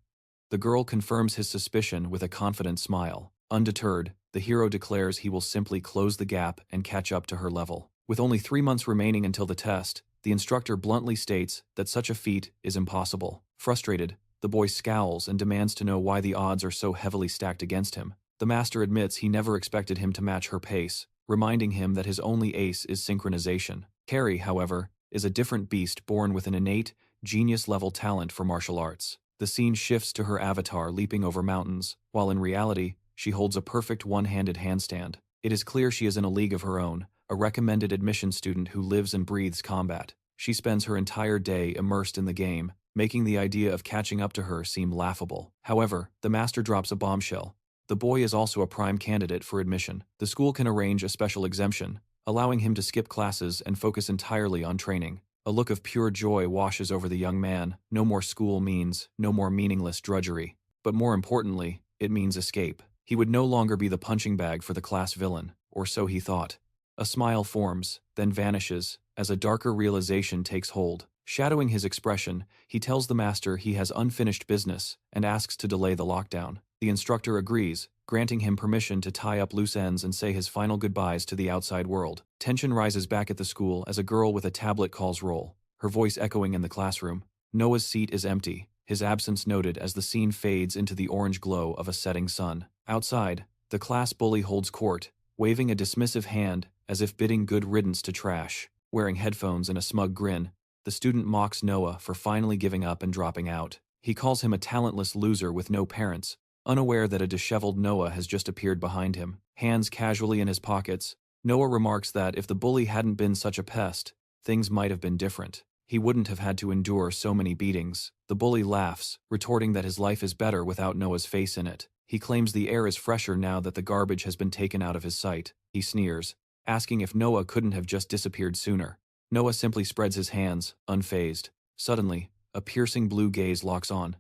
The girl confirms his suspicion with a confident smile. Undeterred, the hero declares he will simply close the gap and catch up to her level. With only 3 months remaining until the test, the instructor bluntly states that such a feat is impossible. Frustrated, the boy scowls and demands to know why the odds are so heavily stacked against him. The master admits he never expected him to match her pace, reminding him that his only ace is synchronization. Carrie, however, is a different beast born with an innate, genius-level talent for martial arts. The scene shifts to her avatar leaping over mountains, while in reality, she holds a perfect one-handed handstand. It is clear she is in a league of her own, a recommended admission student who lives and breathes combat. She spends her entire day immersed in the game, making the idea of catching up to her seem laughable. However, the master drops a bombshell. The boy is also a prime candidate for admission. The school can arrange a special exemption, allowing him to skip classes and focus entirely on training. A look of pure joy washes over the young man. No more school means no more meaningless drudgery. But more importantly, it means escape. He would no longer be the punching bag for the class villain, or so he thought. A smile forms, then vanishes, as a darker realization takes hold. Shadowing his expression, he tells the master he has unfinished business and asks to delay the lockdown. The instructor agrees, granting him permission to tie up loose ends and say his final goodbyes to the outside world. Tension rises back at the school as a girl with a tablet calls roll, her voice echoing in the classroom. Noah's seat is empty, his absence noted as the scene fades into the orange glow of a setting sun. Outside, the class bully holds court, waving a dismissive hand as if bidding good riddance to trash. Wearing headphones and a smug grin, the student mocks Noah for finally giving up and dropping out. He calls him a talentless loser with no parents, unaware that a disheveled Noah has just appeared behind him. Hands casually in his pockets, Noah remarks that if the bully hadn't been such a pest, things might have been different. He wouldn't have had to endure so many beatings. The bully laughs, retorting that his life is better without Noah's face in it. He claims the air is fresher now that the garbage has been taken out of his sight. He sneers, asking if Noah couldn't have just disappeared sooner. Noah simply spreads his hands, unfazed. Suddenly, a piercing blue gaze locks on.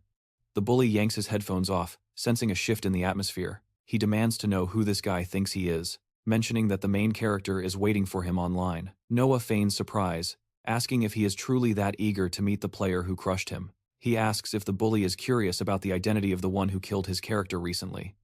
The bully yanks his headphones off, sensing a shift in the atmosphere. He demands to know who this guy thinks he is, mentioning that the main character is waiting for him online. Noah feigns surprise, asking if he is truly that eager to meet the player who crushed him. He asks if the bully is curious about the identity of the one who killed his character recently.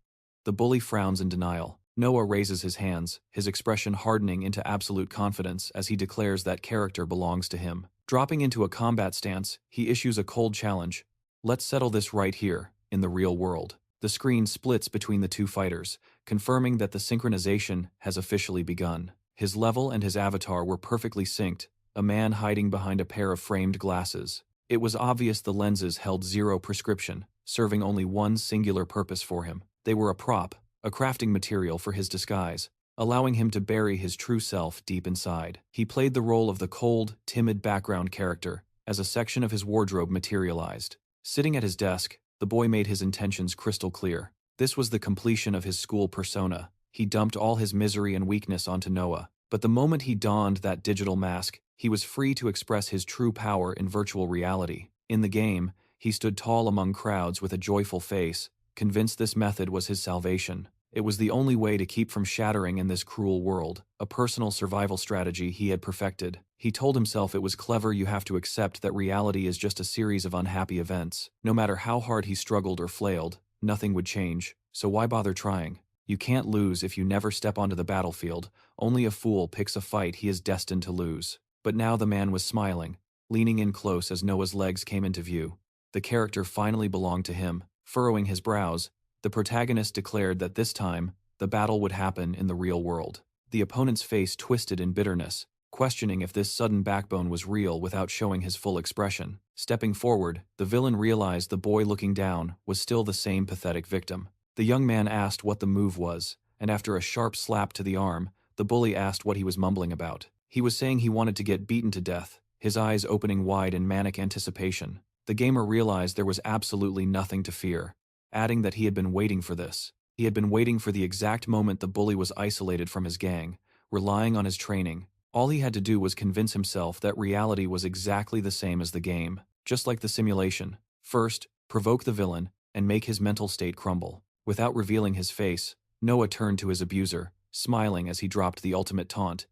The bully frowns in denial. Noah raises his hands, his expression hardening into absolute confidence as he declares that character belongs to him. Dropping into a combat stance, he issues a cold challenge. Let's settle this right here, in the real world. The screen splits between the two fighters, confirming that the synchronization has officially begun. His level and his avatar were perfectly synced, a man hiding behind a pair of framed glasses. It was obvious the lenses held zero prescription, serving only one singular purpose for him. They were a prop, a crafting material for his disguise, allowing him to bury his true self deep inside. He played the role of the cold, timid background character, as a section of his wardrobe materialized. Sitting at his desk, the boy made his intentions crystal clear. This was the completion of his school persona. He dumped all his misery and weakness onto Noah. But the moment he donned that digital mask, he was free to express his true power in virtual reality. In the game, he stood tall among crowds with a joyful face, convinced this method was his salvation. It was the only way to keep from shattering in this cruel world, a personal survival strategy he had perfected. He told himself it was clever. You have to accept that reality is just a series of unhappy events. No matter how hard he struggled or flailed, nothing would change, so why bother trying? You can't lose if you never step onto the battlefield. Only a fool picks a fight he is destined to lose. But now the man was smiling, leaning in close as Noah's legs came into view. The character finally belonged to him. Furrowing his brows, the protagonist declared that this time, the battle would happen in the real world. The opponent's face twisted in bitterness, questioning if this sudden backbone was real without showing his full expression. Stepping forward, the villain realized the boy looking down was still the same pathetic victim. The young man asked what the move was, and after a sharp slap to the arm, the bully asked what he was mumbling about. He was saying he wanted to get beaten to death, his eyes opening wide in manic anticipation. The gamer realized there was absolutely nothing to fear, adding that he had been waiting for this. He had been waiting for the exact moment the bully was isolated from his gang, relying on his training. All he had to do was convince himself that reality was exactly the same as the game, just like the simulation. First, provoke the villain, and make his mental state crumble. Without revealing his face, Noah turned to his abuser, smiling as he dropped the ultimate taunt.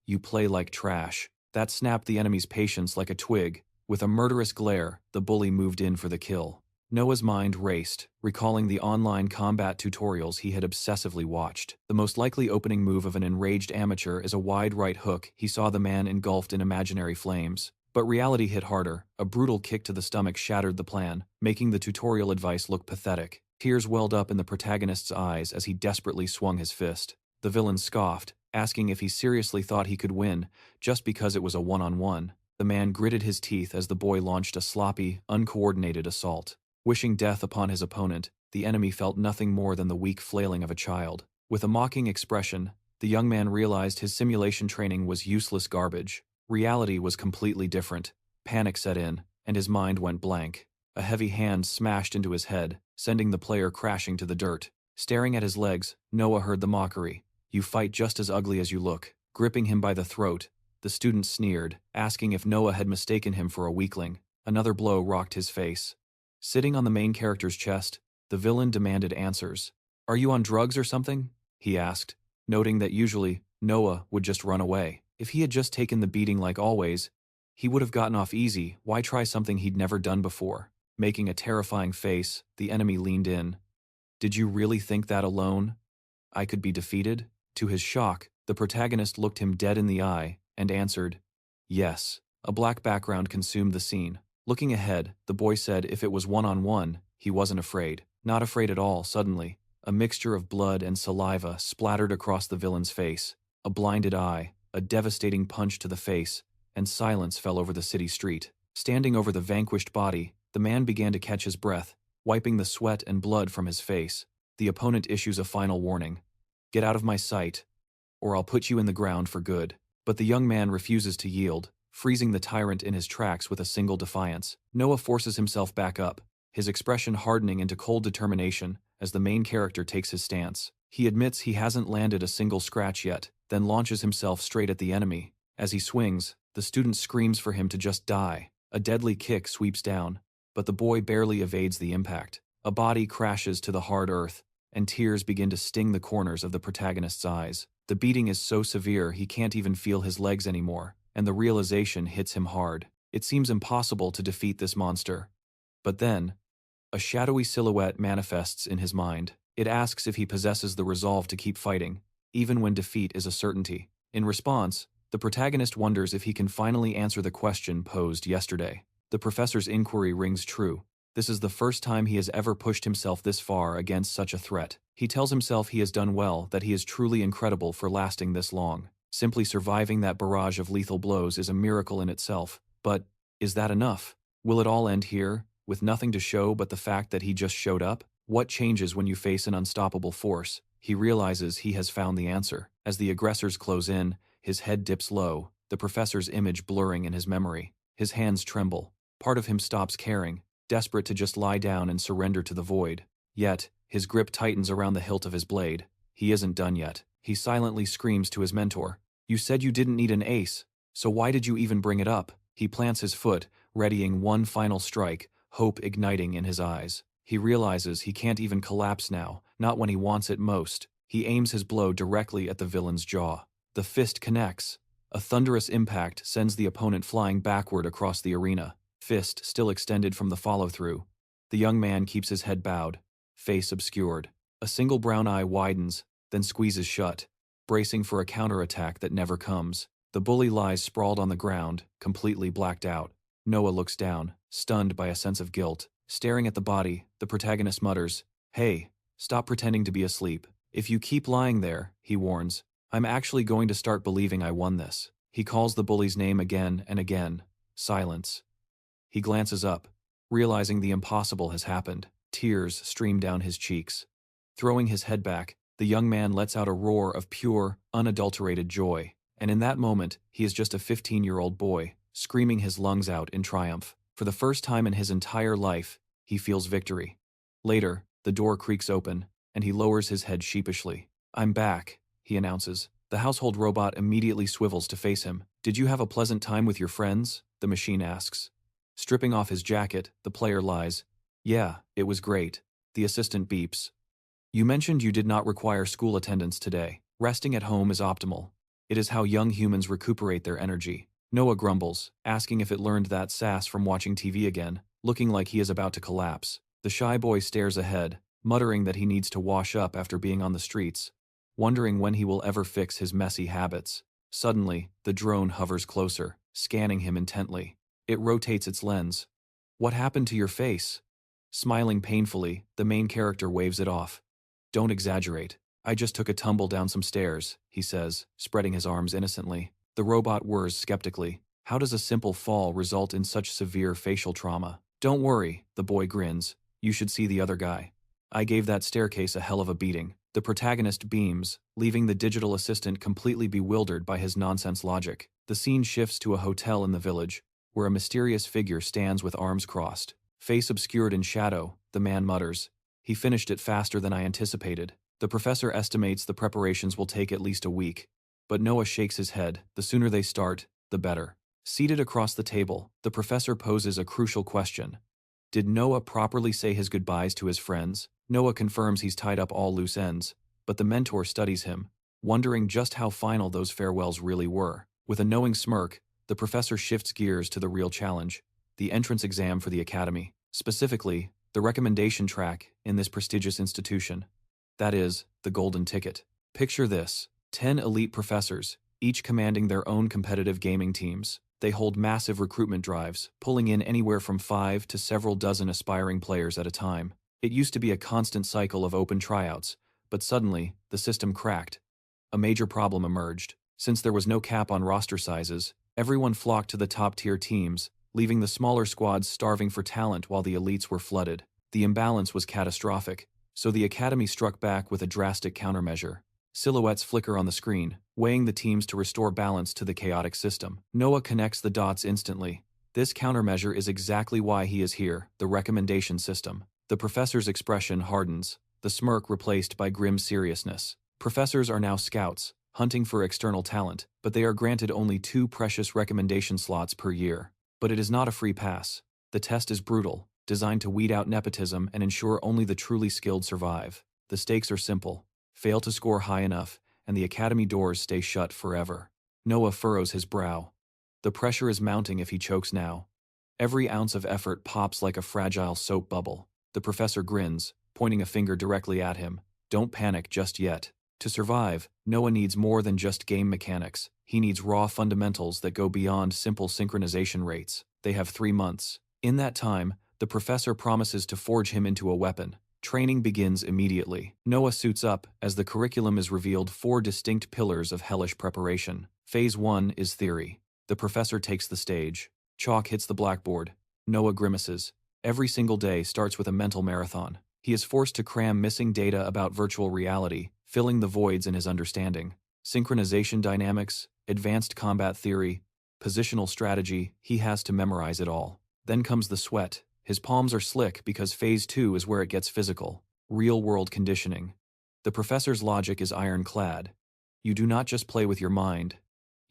"You play like trash." That snapped the enemy's patience like a twig. With a murderous glare, the bully moved in for the kill. Noah's mind raced, recalling the online combat tutorials he had obsessively watched. The most likely opening move of an enraged amateur is a wide right hook. He saw the man engulfed in imaginary flames. But reality hit harder. A brutal kick to the stomach shattered the plan, making the tutorial advice look pathetic. Tears welled up in the protagonist's eyes as he desperately swung his fist. The villain scoffed, asking if he seriously thought he could win, just because it was a one-on-one. The man gritted his teeth as the boy launched a sloppy, uncoordinated assault. Wishing death upon his opponent, the enemy felt nothing more than the weak flailing of a child. With a mocking expression, the young man realized his simulation training was useless garbage. Reality was completely different. Panic set in, and his mind went blank. A heavy hand smashed into his head, sending the player crashing to the dirt. Staring at his legs, Noah heard the mockery. "You fight just as ugly as you look." Gripping him by the throat, the student sneered, asking if Noah had mistaken him for a weakling. Another blow rocked his face. Sitting on the main character's chest, the villain demanded answers. "Are you on drugs or something?" he asked, noting that usually, Noah would just run away. If he had just taken the beating like always, he would have gotten off easy. Why try something he'd never done before? Making a terrifying face, the enemy leaned in. "Did you really think that alone I could be defeated?" To his shock, the protagonist looked him dead in the eye and answered, "Yes." A black background consumed the scene. Looking ahead, the boy said if it was one-on-one, he wasn't afraid. Not afraid at all. Suddenly, a mixture of blood and saliva splattered across the villain's face. A blinded eye, a devastating punch to the face, and silence fell over the city street. Standing over the vanquished body, the man began to catch his breath, wiping the sweat and blood from his face. The opponent issues a final warning. "Get out of my sight, or I'll put you in the ground for good." But the young man refuses to yield, freezing the tyrant in his tracks with a single defiance. Noah forces himself back up, his expression hardening into cold determination as the main character takes his stance. He admits he hasn't landed a single scratch yet, then launches himself straight at the enemy. As he swings, the student screams for him to just die. A deadly kick sweeps down, but the boy barely evades the impact. A body crashes to the hard earth, and tears begin to sting the corners of the protagonist's eyes. The beating is so severe he can't even feel his legs anymore, and the realization hits him hard. It seems impossible to defeat this monster. But then, a shadowy silhouette manifests in his mind. It asks if he possesses the resolve to keep fighting, even when defeat is a certainty. In response, the protagonist wonders if he can finally answer the question posed yesterday. The professor's inquiry rings true. This is the first time he has ever pushed himself this far against such a threat. He tells himself he has done well, that he is truly incredible for lasting this long. Simply surviving that barrage of lethal blows is a miracle in itself. But, is that enough? Will it all end here, with nothing to show but the fact that he just showed up? What changes when you face an unstoppable force? He realizes he has found the answer. As the aggressors close in, his head dips low, the professor's image blurring in his memory. His hands tremble. Part of him stops caring, desperate to just lie down and surrender to the void. Yet, his grip tightens around the hilt of his blade. He isn't done yet. He silently screams to his mentor. "You said you didn't need an ace, so why did you even bring it up?" He plants his foot, readying one final strike, hope igniting in his eyes. He realizes he can't even collapse now, not when he wants it most. He aims his blow directly at the villain's jaw. The fist connects. A thunderous impact sends the opponent flying backward across the arena, fist still extended from the follow-through. The young man keeps his head bowed, face obscured. A single brown eye widens, then squeezes shut, bracing for a counterattack that never comes. The bully lies sprawled on the ground, completely blacked out. Noah looks down, stunned by a sense of guilt. Staring at the body, the protagonist mutters, "Hey, stop pretending to be asleep. If you keep lying there," he warns, "I'm actually going to start believing I won this." He calls the bully's name again and again. Silence. He glances up, realizing the impossible has happened. Tears stream down his cheeks. Throwing his head back, the young man lets out a roar of pure, unadulterated joy. And in that moment, he is just a 15-year-old boy, screaming his lungs out in triumph. For the first time in his entire life, he feels victory. Later, the door creaks open, and he lowers his head sheepishly. "I'm back," he announces. The household robot immediately swivels to face him. "Did you have a pleasant time with your friends?" the machine asks. Stripping off his jacket, the player lies. "Yeah, it was great." The assistant beeps. "You mentioned you did not require school attendance today. Resting at home is optimal. It is how young humans recuperate their energy." Noah grumbles, asking if it learned that sass from watching TV again, looking like he is about to collapse. The shy boy stares ahead, muttering that he needs to wash up after being on the streets, wondering when he will ever fix his messy habits. Suddenly, the drone hovers closer, scanning him intently. It rotates its lens. "What happened to your face?" Smiling painfully, the main character waves it off. "Don't exaggerate. I just took a tumble down some stairs," he says, spreading his arms innocently. The robot whirs skeptically. "How does a simple fall result in such severe facial trauma?" "Don't worry," the boy grins. "You should see the other guy. I gave that staircase a hell of a beating." The protagonist beams, leaving the digital assistant completely bewildered by his nonsense logic. The scene shifts to a hotel in the village, where a mysterious figure stands with arms crossed. Face obscured in shadow, the man mutters, "He finished it faster than I anticipated." The professor estimates the preparations will take at least a week. But Noah shakes his head. The sooner they start, the better. Seated across the table, the professor poses a crucial question. Did Noah properly say his goodbyes to his friends? Noah confirms he's tied up all loose ends, but the mentor studies him, wondering just how final those farewells really were. With a knowing smirk, the professor shifts gears to the real challenge, the entrance exam for the academy, specifically, the recommendation track in this prestigious institution. That is, the golden ticket. Picture this. 10 elite professors, each commanding their own competitive gaming teams. They hold massive recruitment drives, pulling in anywhere from 5 to several dozen aspiring players at a time. It used to be a constant cycle of open tryouts, but suddenly, the system cracked. A major problem emerged. Since there was no cap on roster sizes, everyone flocked to the top-tier teams, leaving the smaller squads starving for talent while the elites were flooded. The imbalance was catastrophic, so the academy struck back with a drastic countermeasure. Silhouettes flicker on the screen, weighing the teams to restore balance to the chaotic system. Noah connects the dots instantly. This countermeasure is exactly why he is here, the recommendation system. The professor's expression hardens, the smirk replaced by grim seriousness. Professors are now scouts, hunting for external talent, but they are granted only 2 precious recommendation slots per year. But it is not a free pass. The test is brutal, designed to weed out nepotism and ensure only the truly skilled survive. The stakes are simple. Fail to score high enough, and the academy doors stay shut forever. Noah furrows his brow. The pressure is mounting if he chokes now. Every ounce of effort pops like a fragile soap bubble. The professor grins, pointing a finger directly at him. Don't panic just yet. To survive, Noah needs more than just game mechanics. He needs raw fundamentals that go beyond simple synchronization rates. They have 3 months. In that time, the professor promises to forge him into a weapon. Training begins immediately. Noah suits up as the curriculum is revealed 4 distinct pillars of hellish preparation. Phase 1 is theory. The professor takes the stage. Chalk hits the blackboard. Noah grimaces. Every single day starts with a mental marathon. He is forced to cram missing data about virtual reality, filling the voids in his understanding. Synchronization dynamics, advanced combat theory, positional strategy, he has to memorize it all. Then comes the sweat. His palms are slick because Phase 2 is where it gets physical. Real-world conditioning. The professor's logic is ironclad. You do not just play with your mind.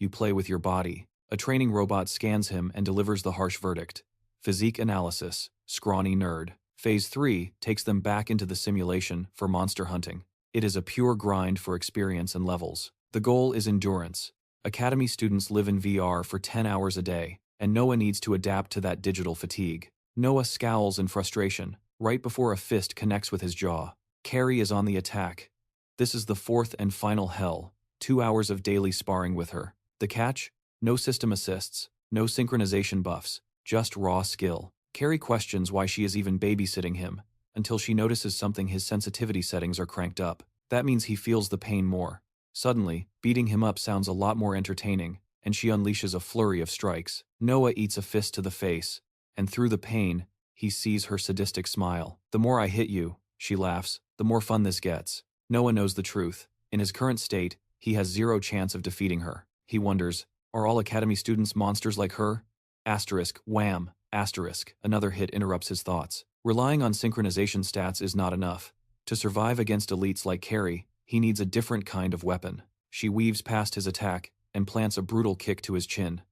You play with your body. A training robot scans him and delivers the harsh verdict. Physique analysis, scrawny nerd. Phase 3 takes them back into the simulation for monster hunting. It is a pure grind for experience and levels. The goal is endurance. Academy students live in VR for 10 hours a day, and Noah needs to adapt to that digital fatigue. Noah scowls in frustration, right before a fist connects with his jaw. Carrie is on the attack. This is the fourth and final hell, 2 hours of daily sparring with her. The catch? No system assists, no synchronization buffs, just raw skill. Carrie questions why she is even babysitting him, until she notices something: his sensitivity settings are cranked up. That means he feels the pain more. Suddenly, beating him up sounds a lot more entertaining, and she unleashes a flurry of strikes. Noah eats a fist to the face, and through the pain, he sees her sadistic smile. "The more I hit you," she laughs, "the more fun this gets." Noah knows the truth. In his current state, he has zero chance of defeating her. He wonders, are all Academy students monsters like her? Asterisk, wham, asterisk. Another hit interrupts his thoughts. Relying on synchronization stats is not enough. To survive against elites like Carrie, he needs a different kind of weapon. She weaves past his attack and plants a brutal kick to his chin.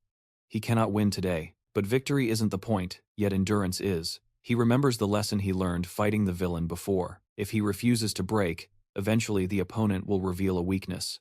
He cannot win today, but victory isn't the point, yet endurance is. He remembers the lesson he learned fighting the villain before. If he refuses to break, eventually the opponent will reveal a weakness.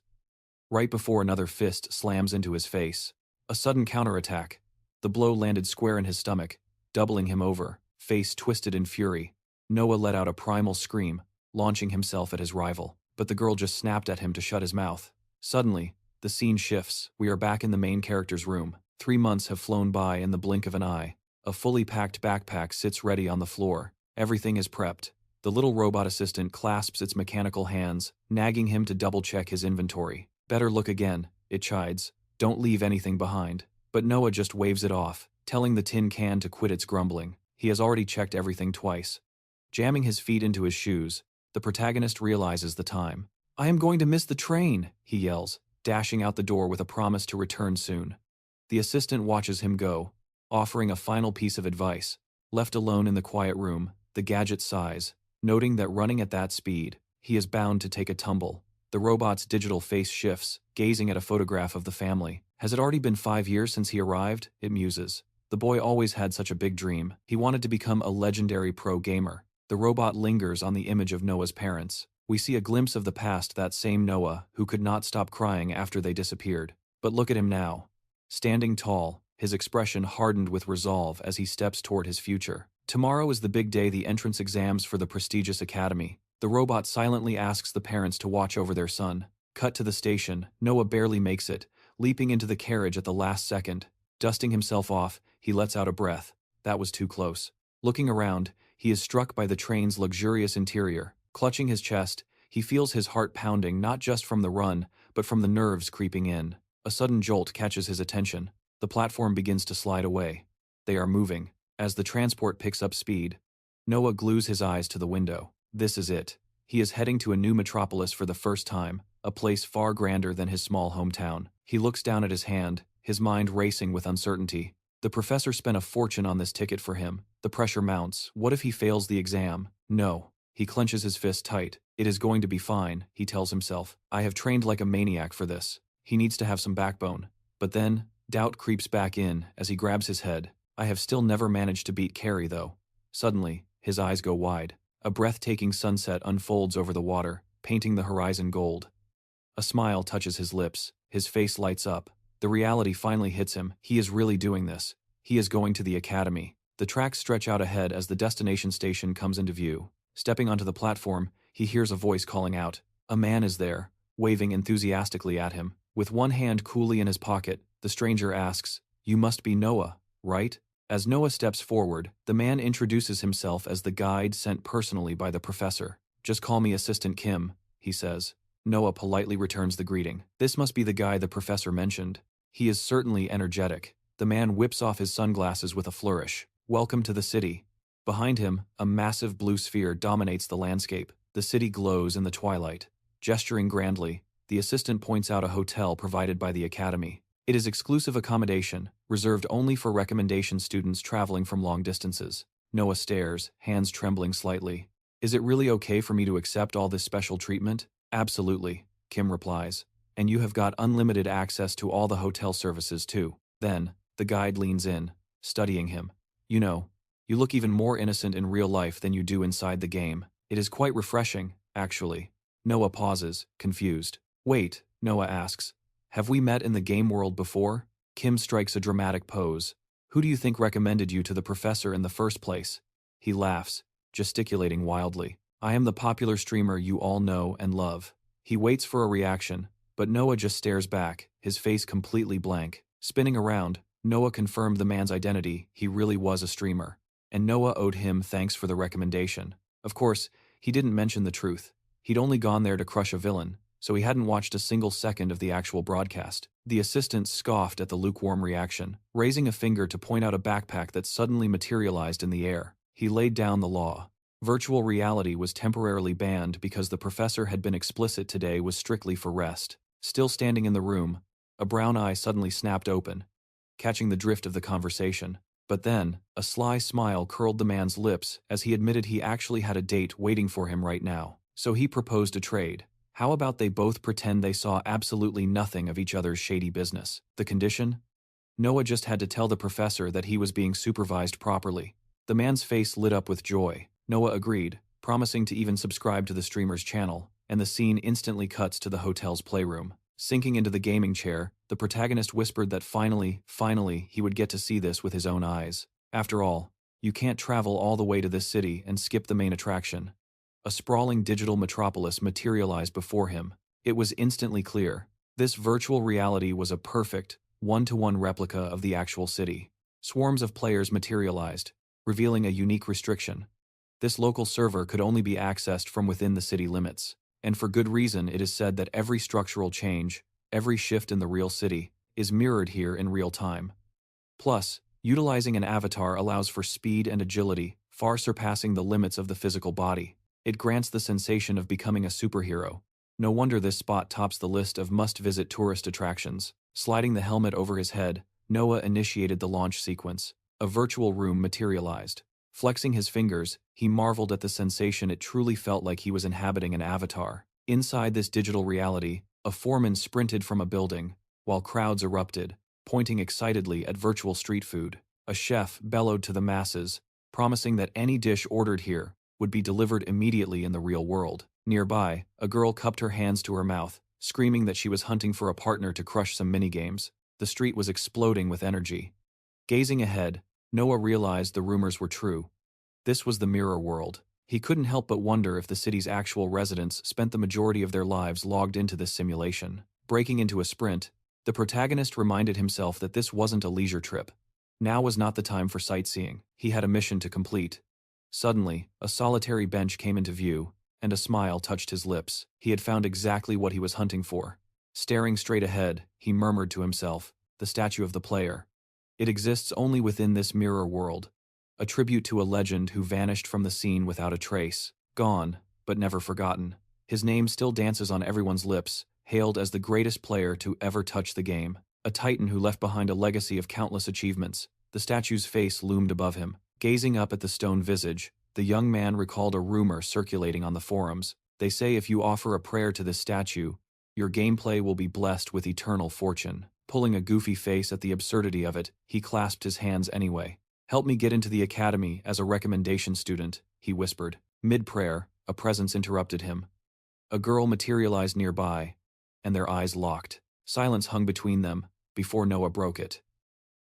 Right before another fist slams into his face, a sudden counterattack. The blow landed square in his stomach, doubling him over, face twisted in fury. Noah let out a primal scream, launching himself at his rival, but the girl just snapped at him to shut his mouth. Suddenly, the scene shifts. We are back in the main character's room. 3 months have flown by in the blink of an eye. A fully packed backpack sits ready on the floor. Everything is prepped. The little robot assistant clasps its mechanical hands, nagging him to double-check his inventory. "Better look again," it chides. "Don't leave anything behind." But Noah just waves it off, telling the tin can to quit its grumbling. He has already checked everything twice. Jamming his feet into his shoes, the protagonist realizes the time. "I am going to miss the train," he yells, dashing out the door with a promise to return soon. The assistant watches him go, offering a final piece of advice. Left alone in the quiet room, the gadget sighs, noting that running at that speed, he is bound to take a tumble. The robot's digital face shifts, gazing at a photograph of the family. Has it already been 5 years since he arrived? It muses. The boy always had such a big dream. He wanted to become a legendary pro gamer. The robot lingers on the image of Noah's parents. We see a glimpse of the past, that same Noah who could not stop crying after they disappeared. But look at him now. Standing tall, his expression hardened with resolve as he steps toward his future. Tomorrow is the big day, the entrance exams for the prestigious academy. The robot silently asks the parents to watch over their son. Cut to the station. Noah barely makes it, leaping into the carriage at the last second. Dusting himself off, he lets out a breath. That was too close. Looking around, he is struck by the train's luxurious interior. Clutching his chest, he feels his heart pounding, not just from the run, but from the nerves creeping in. A sudden jolt catches his attention. The platform begins to slide away. They are moving. As the transport picks up speed, Noah glues his eyes to the window. This is it. He is heading to a new metropolis for the first time, a place far grander than his small hometown. He looks down at his hand, his mind racing with uncertainty. The professor spent a fortune on this ticket for him. The pressure mounts. What if he fails the exam? No. He clenches his fist tight. It is going to be fine, he tells himself. I have trained like a maniac for this. He needs to have some backbone. But then, doubt creeps back in as he grabs his head. I have still never managed to beat Carrie, though. Suddenly, his eyes go wide. A breathtaking sunset unfolds over the water, painting the horizon gold. A smile touches his lips. His face lights up. The reality finally hits him. He is really doing this. He is going to the academy. The tracks stretch out ahead as the destination station comes into view. Stepping onto the platform, he hears a voice calling out. A man is there, waving enthusiastically at him. With one hand coolly in his pocket, the stranger asks, "You must be Noah, right?" As Noah steps forward, the man introduces himself as the guide sent personally by the professor. "Just call me Assistant Kim," he says. Noah politely returns the greeting. This must be the guy the professor mentioned. He is certainly energetic. The man whips off his sunglasses with a flourish. "Welcome to the city." Behind him, a massive blue sphere dominates the landscape. The city glows in the twilight. Gesturing grandly, the assistant points out a hotel provided by the academy. It is exclusive accommodation, reserved only for recommendation students traveling from long distances. Noah stares, hands trembling slightly. "Is it really okay for me to accept all this special treatment?" "Absolutely," Kim replies. "And you have got unlimited access to all the hotel services too." Then, the guide leans in, studying him. You You look even more innocent in real life than you do inside the game. It is quite refreshing, actually. Noah pauses, confused. Wait, Noah asks. Have we met in the game world before? Kim strikes a dramatic pose. Who do you think recommended you to the professor in the first place? He laughs, gesticulating wildly. I am the popular streamer you all know and love. He waits for a reaction, but Noah just stares back, his face completely blank. Spinning around, Noah confirmed the man's identity. He really was a streamer. And Noah owed him thanks for the recommendation. Of course, he didn't mention the truth. He'd only gone there to crush a villain, so he hadn't watched a single second of the actual broadcast. The assistant scoffed at the lukewarm reaction, raising a finger to point out a backpack that suddenly materialized in the air. He laid down the law. Virtual reality was temporarily banned because the professor had been explicit today was strictly for rest. Still standing in the room, a brown eye suddenly snapped open, catching the drift of the conversation. But then, a sly smile curled the man's lips as he admitted he actually had a date waiting for him right now. So he proposed a trade. How about they both pretend they saw absolutely nothing of each other's shady business? The condition? Noah just had to tell the professor that he was being supervised properly. The man's face lit up with joy. Noah agreed, promising to even subscribe to the streamer's channel, and the scene instantly cuts to the hotel's playroom. Sinking into the gaming chair, the protagonist whispered that finally, he would get to see this with his own eyes. After all, you can't travel all the way to this city and skip the main attraction. A sprawling digital metropolis materialized before him. It was instantly clear. This virtual reality was a perfect, one-to-one replica of the actual city. Swarms of players materialized, revealing a unique restriction. This local server could only be accessed from within the city limits. And for good reason, it is said that every structural change, every shift in the real city, is mirrored here in real time. Plus, utilizing an avatar allows for speed and agility, far surpassing the limits of the physical body. It grants the sensation of becoming a superhero. No wonder this spot tops the list of must-visit tourist attractions. Sliding the helmet over his head, Noah initiated the launch sequence. A virtual room materialized. Flexing his fingers, he marveled at the sensation. It truly felt like he was inhabiting an avatar. Inside this digital reality, a foreman sprinted from a building, while crowds erupted, pointing excitedly at virtual street food. A chef bellowed to the masses, promising that any dish ordered here would be delivered immediately in the real world. Nearby, a girl cupped her hands to her mouth, screaming that she was hunting for a partner to crush some minigames. The street was exploding with energy. Gazing ahead, Noah realized the rumors were true. This was the mirror world. He couldn't help but wonder if the city's actual residents spent the majority of their lives logged into this simulation. Breaking into a sprint, the protagonist reminded himself that this wasn't a leisure trip. Now was not the time for sightseeing. He had a mission to complete. Suddenly, a solitary bench came into view, and a smile touched his lips. He had found exactly what he was hunting for. Staring straight ahead, he murmured to himself, the statue of the player. It exists only within this mirror world, a tribute to a legend who vanished from the scene without a trace. Gone, but never forgotten. His name still dances on everyone's lips, hailed as the greatest player to ever touch the game. A titan who left behind a legacy of countless achievements. The statue's face loomed above him. Gazing up at the stone visage, the young man recalled a rumor circulating on the forums. They say if you offer a prayer to this statue, your gameplay will be blessed with eternal fortune. Pulling a goofy face at the absurdity of it, he clasped his hands anyway. Help me get into the academy as a recommendation student, he whispered. Mid-prayer, a presence interrupted him. A girl materialized nearby, and their eyes locked. Silence hung between them, before Noah broke it.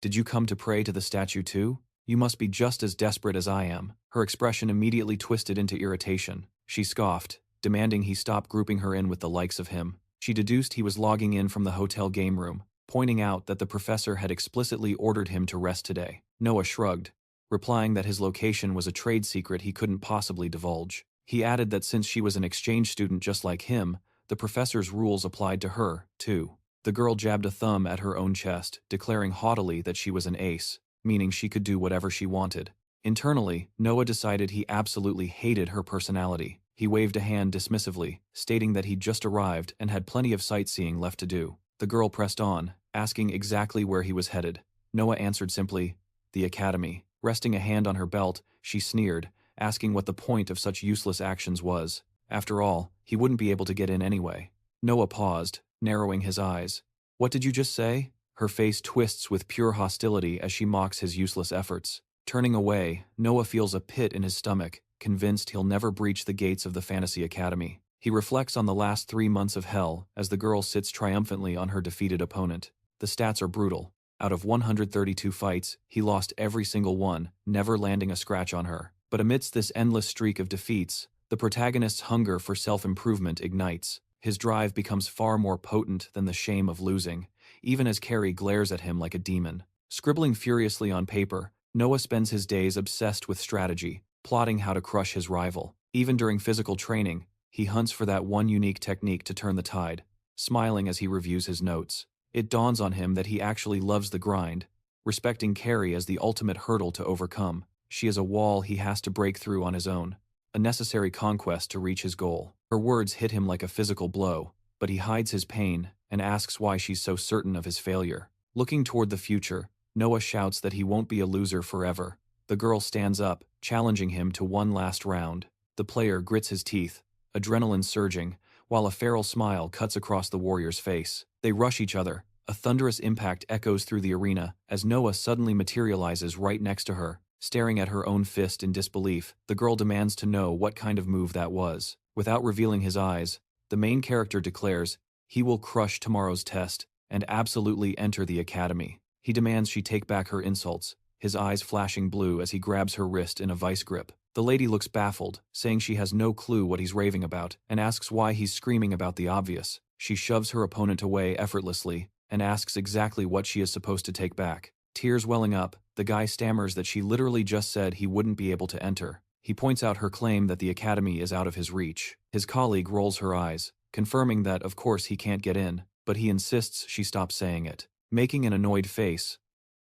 Did you come to pray to the statue too? You must be just as desperate as I am. Her expression immediately twisted into irritation. She scoffed, demanding he stop grouping her in with the likes of him. She deduced he was logging in from the hotel game room, pointing out that the professor had explicitly ordered him to rest today. Noah shrugged, replying that his location was a trade secret he couldn't possibly divulge. He added that since she was an exchange student just like him, the professor's rules applied to her, too. The girl jabbed a thumb at her own chest, declaring haughtily that she was an ace, meaning she could do whatever she wanted. Internally, Noah decided he absolutely hated her personality. He waved a hand dismissively, stating that he'd just arrived and had plenty of sightseeing left to do. The girl pressed on, asking exactly where he was headed. Noah answered simply, the academy. Resting a hand on her belt, she sneered, asking what the point of such useless actions was. After all, he wouldn't be able to get in anyway. Noah paused, narrowing his eyes. What did you just say? Her face twists with pure hostility as she mocks his useless efforts. Turning away, Noah feels a pit in his stomach, convinced he'll never breach the gates of the Fantasy Academy. He reflects on the last 3 months of hell as the girl sits triumphantly on her defeated opponent. The stats are brutal. Out of 132 fights, he lost every single one, never landing a scratch on her. But amidst this endless streak of defeats, the protagonist's hunger for self-improvement ignites. His drive becomes far more potent than the shame of losing, even as Carrie glares at him like a demon. Scribbling furiously on paper, Noah spends his days obsessed with strategy, plotting how to crush his rival. Even during physical training, he hunts for that one unique technique to turn the tide, smiling as he reviews his notes. It dawns on him that he actually loves the grind, respecting Carrie as the ultimate hurdle to overcome. She is a wall he has to break through on his own, a necessary conquest to reach his goal. Her words hit him like a physical blow, but he hides his pain and asks why she's so certain of his failure. Looking toward the future, Noah shouts that he won't be a loser forever. The girl stands up, challenging him to one last round. The player grits his teeth, adrenaline surging, while a feral smile cuts across the warrior's face. They rush each other. A thunderous impact echoes through the arena as Noah suddenly materializes right next to her. Staring at her own fist in disbelief, the girl demands to know what kind of move that was. Without revealing his eyes, the main character declares he will crush tomorrow's test and absolutely enter the academy. He demands she take back her insults, his eyes flashing blue as he grabs her wrist in a vice grip. The lady looks baffled, saying she has no clue what he's raving about, and asks why he's screaming about the obvious. She shoves her opponent away effortlessly and asks exactly what she is supposed to take back. Tears welling up, the guy stammers that she literally just said he wouldn't be able to enter. He points out her claim that the academy is out of his reach. His colleague rolls her eyes, confirming that of course he can't get in, but he insists she stop saying it. Making an annoyed face,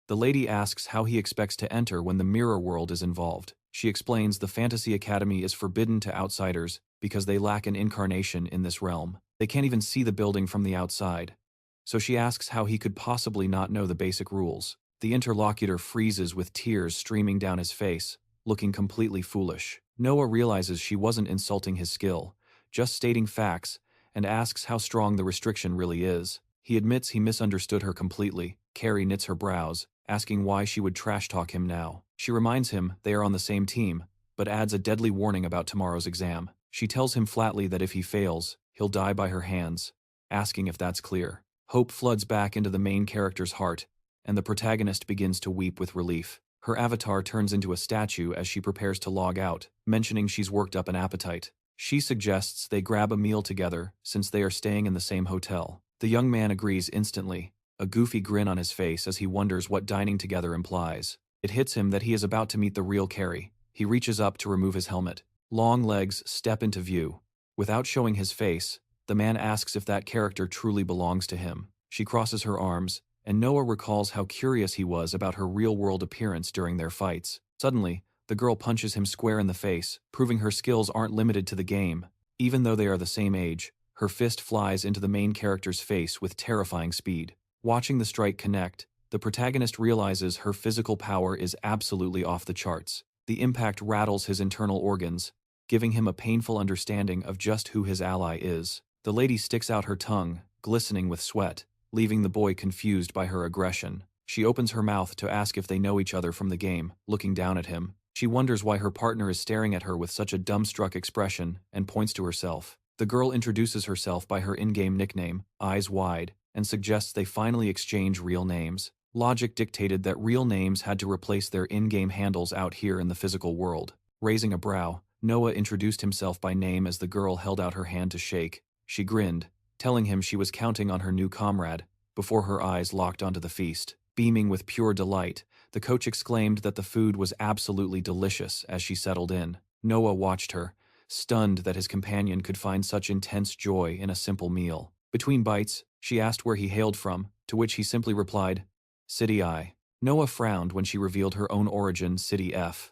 the lady asks how he expects to enter when the mirror world is involved. She explains the Fantasy Academy is forbidden to outsiders because they lack an incarnation in this realm. They can't even see the building from the outside. So she asks how he could possibly not know the basic rules. The interlocutor freezes with tears streaming down his face, looking completely foolish. Noah realizes she wasn't insulting his skill, just stating facts, and asks how strong the restriction really is. He admits he misunderstood her completely. Carrie knits her brows, asking why she would trash-talk him now. She reminds him they are on the same team, but adds a deadly warning about tomorrow's exam. She tells him flatly that if he fails, he'll die by her hands, asking if that's clear. Hope floods back into the main character's heart, and the protagonist begins to weep with relief. Her avatar turns into a statue as she prepares to log out, mentioning she's worked up an appetite. She suggests they grab a meal together since they are staying in the same hotel. The young man agrees instantly, a goofy grin on his face as he wonders what dining together implies. It hits him that he is about to meet the real Carrie. He reaches up to remove his helmet. Long legs step into view. Without showing his face, the man asks if that character truly belongs to him. She crosses her arms, and Noah recalls how curious he was about her real-world appearance during their fights. Suddenly, the girl punches him square in the face, proving her skills aren't limited to the game. Even though they are the same age, her fist flies into the main character's face with terrifying speed. Watching the strike connect, the protagonist realizes her physical power is absolutely off the charts. The impact rattles his internal organs, giving him a painful understanding of just who his ally is. The lady sticks out her tongue, glistening with sweat, leaving the boy confused by her aggression. She opens her mouth to ask if they know each other from the game, looking down at him. She wonders why her partner is staring at her with such a dumbstruck expression and points to herself. The girl introduces herself by her in-game nickname, Eyes Wide, and suggests they finally exchange real names. Logic dictated that real names had to replace their in-game handles out here in the physical world. Raising a brow, Noah introduced himself by name as the girl held out her hand to shake. She grinned, telling him she was counting on her new comrade, before her eyes locked onto the feast. Beaming with pure delight, the coach exclaimed that the food was absolutely delicious as she settled in. Noah watched her, stunned that his companion could find such intense joy in a simple meal. Between bites, she asked where he hailed from, to which he simply replied, City I. Noah frowned when she revealed her own origin, City F.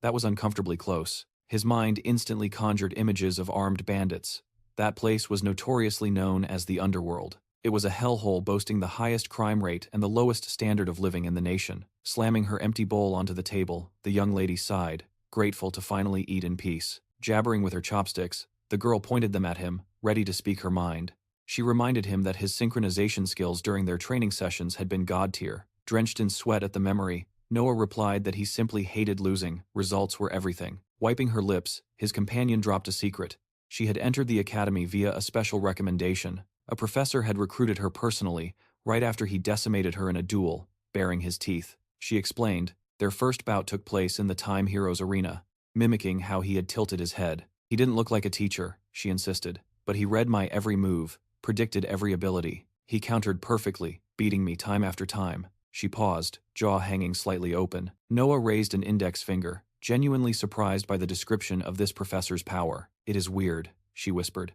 That was uncomfortably close. His mind instantly conjured images of armed bandits. That place was notoriously known as the underworld. It was a hellhole boasting the highest crime rate and the lowest standard of living in the nation. Slamming her empty bowl onto the table, the young lady sighed, grateful to finally eat in peace. Jabbering with her chopsticks, the girl pointed them at him, ready to speak her mind. She reminded him that his synchronization skills during their training sessions had been god tier. Drenched in sweat at the memory, Noah replied that he simply hated losing, results were everything. Wiping her lips, his companion dropped a secret. She had entered the academy via a special recommendation. A professor had recruited her personally, right after he decimated her in a duel, baring his teeth. She explained, their first bout took place in the Time Heroes arena, mimicking how he had tilted his head. He didn't look like a teacher, she insisted, but he read my every move, predicted every ability. He countered perfectly, beating me time after time. She paused, jaw hanging slightly open. Noah raised an index finger, genuinely surprised by the description of this professor's power. It is weird, she whispered.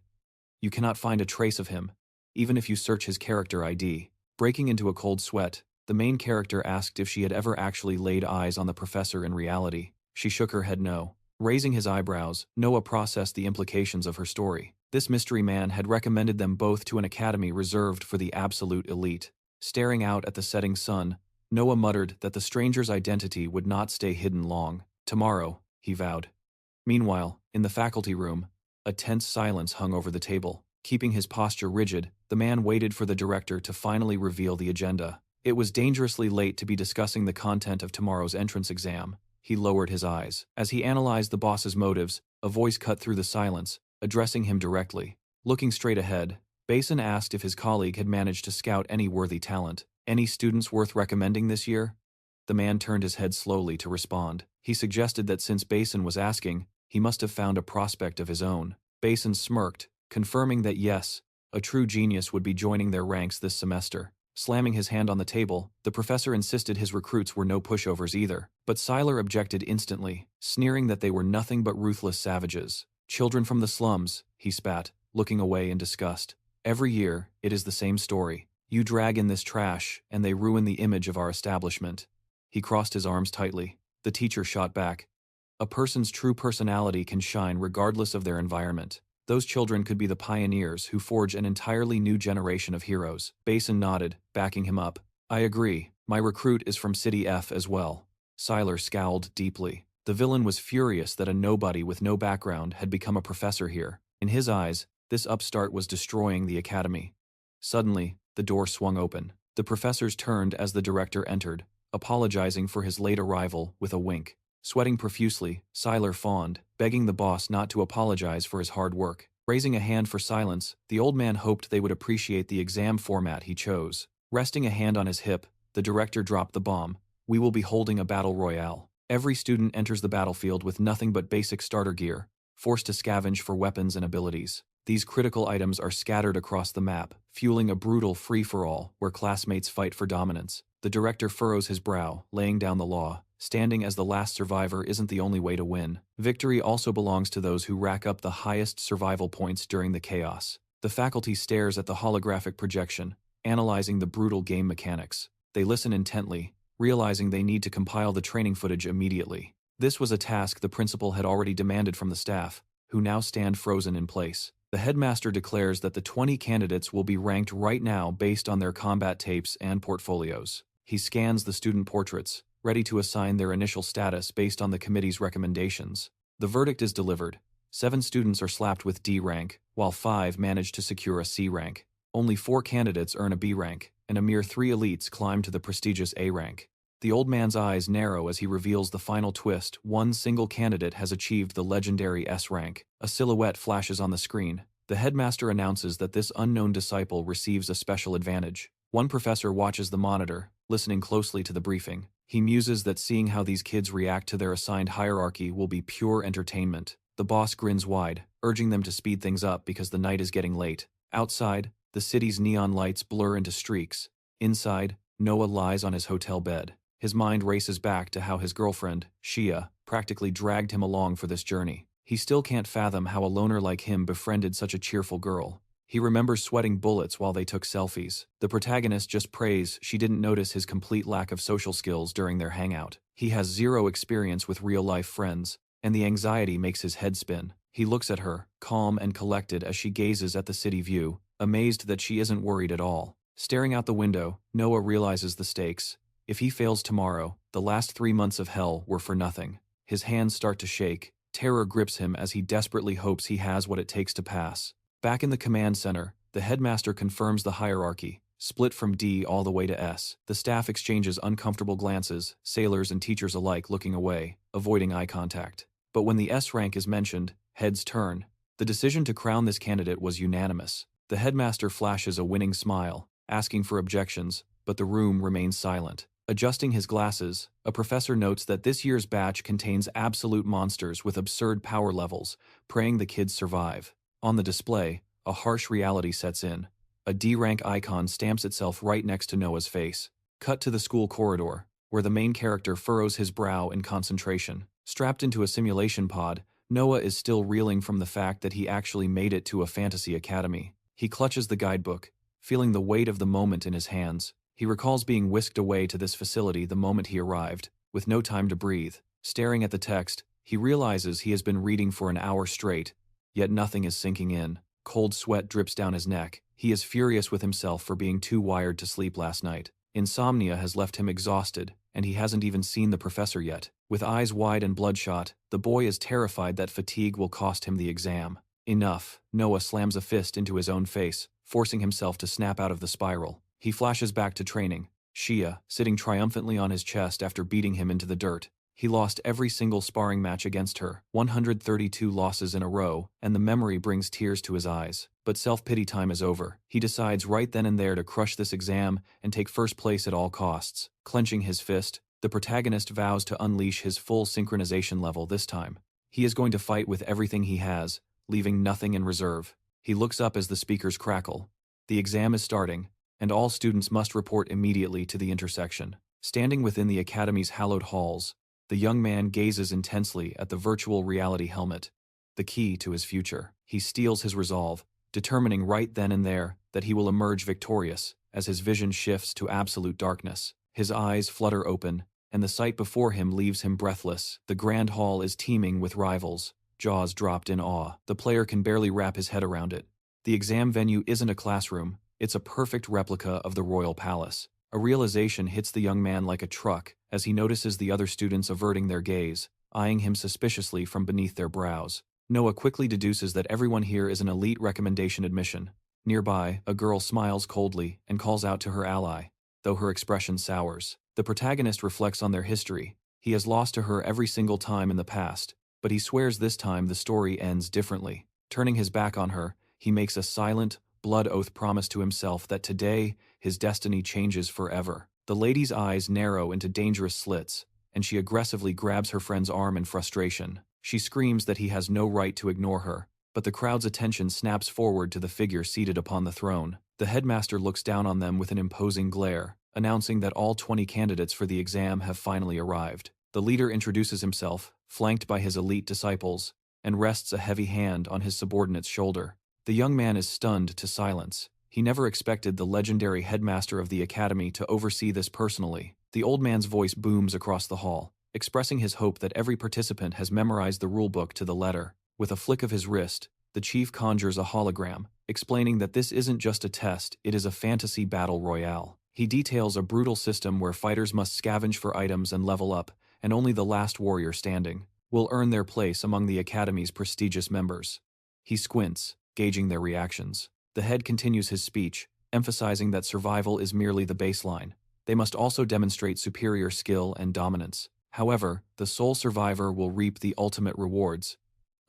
You cannot find a trace of him, even if you search his character ID. Breaking into a cold sweat, the main character asked if she had ever actually laid eyes on the professor in reality. She shook her head no. Raising his eyebrows, Noah processed the implications of her story. This mystery man had recommended them both to an academy reserved for the absolute elite. Staring out at the setting sun, Noah muttered that the stranger's identity would not stay hidden long. Tomorrow, he vowed. Meanwhile, in the faculty room, a tense silence hung over the table. Keeping his posture rigid, the man waited for the director to finally reveal the agenda. It was dangerously late to be discussing the content of tomorrow's entrance exam. He lowered his eyes. As he analyzed the boss's motives, a voice cut through the silence, addressing him directly. Looking straight ahead, Basin asked if his colleague had managed to scout any worthy talent. Any students worth recommending this year? The man turned his head slowly to respond. He suggested that since Basin was asking, he must have found a prospect of his own. Basin smirked, confirming that yes, a true genius would be joining their ranks this semester. Slamming his hand on the table, the professor insisted his recruits were no pushovers either. But Siler objected instantly, sneering that they were nothing but ruthless savages. Children from the slums, he spat, looking away in disgust. Every year, it is the same story. You drag in this trash, and they ruin the image of our establishment. He crossed his arms tightly. The teacher shot back. A person's true personality can shine regardless of their environment. Those children could be the pioneers who forge an entirely new generation of heroes. Basin nodded, backing him up. I agree. My recruit is from City F as well. Siler scowled deeply. The villain was furious that a nobody with no background had become a professor here. In his eyes, this upstart was destroying the academy. Suddenly, the door swung open. The professors turned as the director entered, apologizing for his late arrival with a wink. Sweating profusely, Siler fawned, begging the boss not to apologize for his hard work. Raising a hand for silence, the old man hoped they would appreciate the exam format he chose. Resting a hand on his hip, the director dropped the bomb. We will be holding a battle royale. Every student enters the battlefield with nothing but basic starter gear, forced to scavenge for weapons and abilities. These critical items are scattered across the map, fueling a brutal free-for-all where classmates fight for dominance. The director furrows his brow, laying down the law. Standing as the last survivor isn't the only way to win. Victory also belongs to those who rack up the highest survival points during the chaos. The faculty stares at the holographic projection, analyzing the brutal game mechanics. They listen intently, realizing they need to compile the training footage immediately. This was a task the principal had already demanded from the staff, who now stand frozen in place. The headmaster declares that the 20 candidates will be ranked right now based on their combat tapes and portfolios. He scans the student portraits, ready to assign their initial status based on the committee's recommendations. The verdict is delivered. 7 students are slapped with D rank, while 5 manage to secure a C rank. Only 4 candidates earn a B rank, and a mere 3 elites climb to the prestigious A rank. The old man's eyes narrow as he reveals the final twist. One single candidate has achieved the legendary S rank. A silhouette flashes on the screen. The headmaster announces that this unknown disciple receives a special advantage. One professor watches the monitor, listening closely to the briefing. He muses that seeing how these kids react to their assigned hierarchy will be pure entertainment. The boss grins wide, urging them to speed things up because the night is getting late. Outside, the city's neon lights blur into streaks. Inside, Noah lies on his hotel bed. His mind races back to how his girlfriend, Shia, practically dragged him along for this journey. He still can't fathom how a loner like him befriended such a cheerful girl. He remembers sweating bullets while they took selfies. The protagonist just prays she didn't notice his complete lack of social skills during their hangout. He has zero experience with real-life friends, and the anxiety makes his head spin. He looks at her, calm and collected as she gazes at the city view, amazed that she isn't worried at all. Staring out the window, Noah realizes the stakes. If he fails tomorrow, the last 3 months of hell were for nothing. His hands start to shake. Terror grips him as he desperately hopes he has what it takes to pass. Back in the command center, the headmaster confirms the hierarchy. split from D all the way to S. The staff exchanges uncomfortable glances, sailors and teachers alike looking away, avoiding eye contact. But when the S rank is mentioned, heads turn. The decision to crown this candidate was unanimous. The headmaster flashes a winning smile, asking for objections, but the room remains silent. Adjusting his glasses, a professor notes that this year's batch contains absolute monsters with absurd power levels, praying the kids survive. On the display, a harsh reality sets in. A D-rank icon stamps itself right next to Noah's face. Cut to the school corridor, where the main character furrows his brow in concentration. Strapped into a simulation pod, Noah is still reeling from the fact that he actually made it to a fantasy academy. He clutches the guidebook, feeling the weight of the moment in his hands. He recalls being whisked away to this facility the moment he arrived, with no time to breathe. Staring at the text, he realizes he has been reading for an hour straight, yet nothing is sinking in. Cold sweat drips down his neck. He is furious with himself for being too wired to sleep last night. Insomnia has left him exhausted, and he hasn't even seen the professor yet. With eyes wide and bloodshot, the boy is terrified that fatigue will cost him the exam. Enough. Noah slams a fist into his own face, forcing himself to snap out of the spiral. He flashes back to training. Shia, sitting triumphantly on his chest after beating him into the dirt. He lost every single sparring match against her, 132 losses in a row, and the memory brings tears to his eyes. But self-pity time is over. He decides right then and there to crush this exam and take first place at all costs. Clenching his fist, the protagonist vows to unleash his full synchronization level this time. He is going to fight with everything he has, leaving nothing in reserve. He looks up as the speakers crackle. The exam is starting, and all students must report immediately to the intersection. Standing within the academy's hallowed halls, the young man gazes intensely at the virtual reality helmet, the key to his future. He steels his resolve, determining right then and there that he will emerge victorious as his vision shifts to absolute darkness. His eyes flutter open, and the sight before him leaves him breathless. The grand hall is teeming with rivals, jaws dropped in awe. The player can barely wrap his head around it. The exam venue isn't a classroom, it's a perfect replica of the royal palace. A realization hits the young man like a truck as he notices the other students averting their gaze, eyeing him suspiciously from beneath their brows. Noah quickly deduces that everyone here is an elite recommendation admission. Nearby, a girl smiles coldly and calls out to her ally, though her expression sours. The protagonist reflects on their history. He has lost to her every single time in the past, but he swears this time the story ends differently. Turning his back on her, he makes a silent, blood oath promise to himself that today his destiny changes forever. The lady's eyes narrow into dangerous slits, and she aggressively grabs her friend's arm in frustration. She screams that he has no right to ignore her, but the crowd's attention snaps forward to the figure seated upon the throne. The headmaster looks down on them with an imposing glare, announcing that all 20 candidates for the exam have finally arrived. The leader introduces himself, flanked by his elite disciples, and rests a heavy hand on his subordinate's shoulder. The young man is stunned to silence. He never expected the legendary headmaster of the academy to oversee this personally. The old man's voice booms across the hall, expressing his hope that every participant has memorized the rulebook to the letter. With a flick of his wrist, the chief conjures a hologram, explaining that this isn't just a test, it is a fantasy battle royale. He details a brutal system where fighters must scavenge for items and level up, and only the last warrior standing will earn their place among the academy's prestigious members. He squints, gauging their reactions. The head continues his speech, emphasizing that survival is merely the baseline. They must also demonstrate superior skill and dominance. However, the sole survivor will reap the ultimate rewards.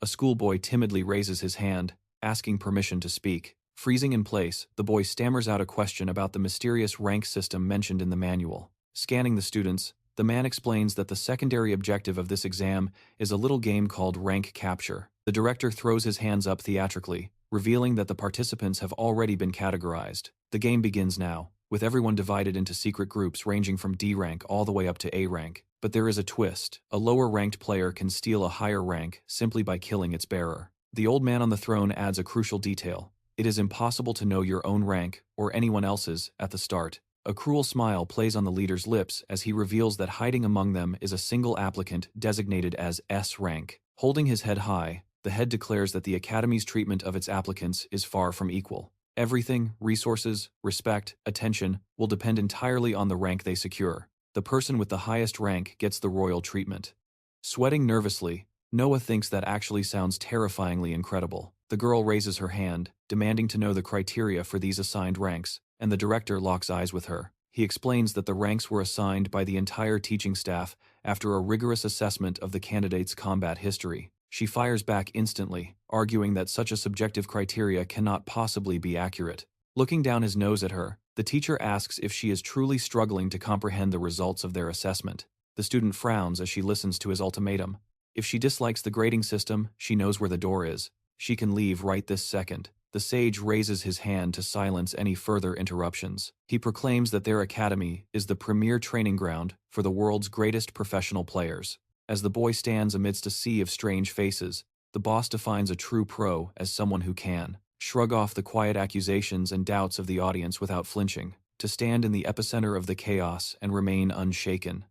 A schoolboy timidly raises his hand, asking permission to speak. Freezing in place, the boy stammers out a question about the mysterious rank system mentioned in the manual. Scanning the students, the man explains that the secondary objective of this exam is a little game called rank capture. The director throws his hands up theatrically, revealing that the participants have already been categorized. The game begins now, with everyone divided into secret groups ranging from D rank all the way up to A rank. But there is a twist. A lower-ranked player can steal a higher rank simply by killing its bearer. The old man on the throne adds a crucial detail. It is impossible to know your own rank, or anyone else's, at the start. A cruel smile plays on the leader's lips as he reveals that hiding among them is a single applicant designated as S rank. Holding his head high, the head declares that the Academy's treatment of its applicants is far from equal. Everything, resources, respect, attention, will depend entirely on the rank they secure. The person with the highest rank gets the royal treatment. Sweating nervously, Noah thinks that actually sounds terrifyingly incredible. The girl raises her hand, demanding to know the criteria for these assigned ranks, and the director locks eyes with her. He explains that the ranks were assigned by the entire teaching staff after a rigorous assessment of the candidate's combat history. She fires back instantly, arguing that such a subjective criteria cannot possibly be accurate. Looking down his nose at her, the teacher asks if she is truly struggling to comprehend the results of their assessment. The student frowns as she listens to his ultimatum. If she dislikes the grading system, she knows where the door is. She can leave right this second. The sage raises his hand to silence any further interruptions. He proclaims that their academy is the premier training ground for the world's greatest professional players. As the boy stands amidst a sea of strange faces, the boss defines a true pro as someone who can shrug off the quiet accusations and doubts of the audience without flinching, to stand in the epicenter of the chaos and remain unshaken.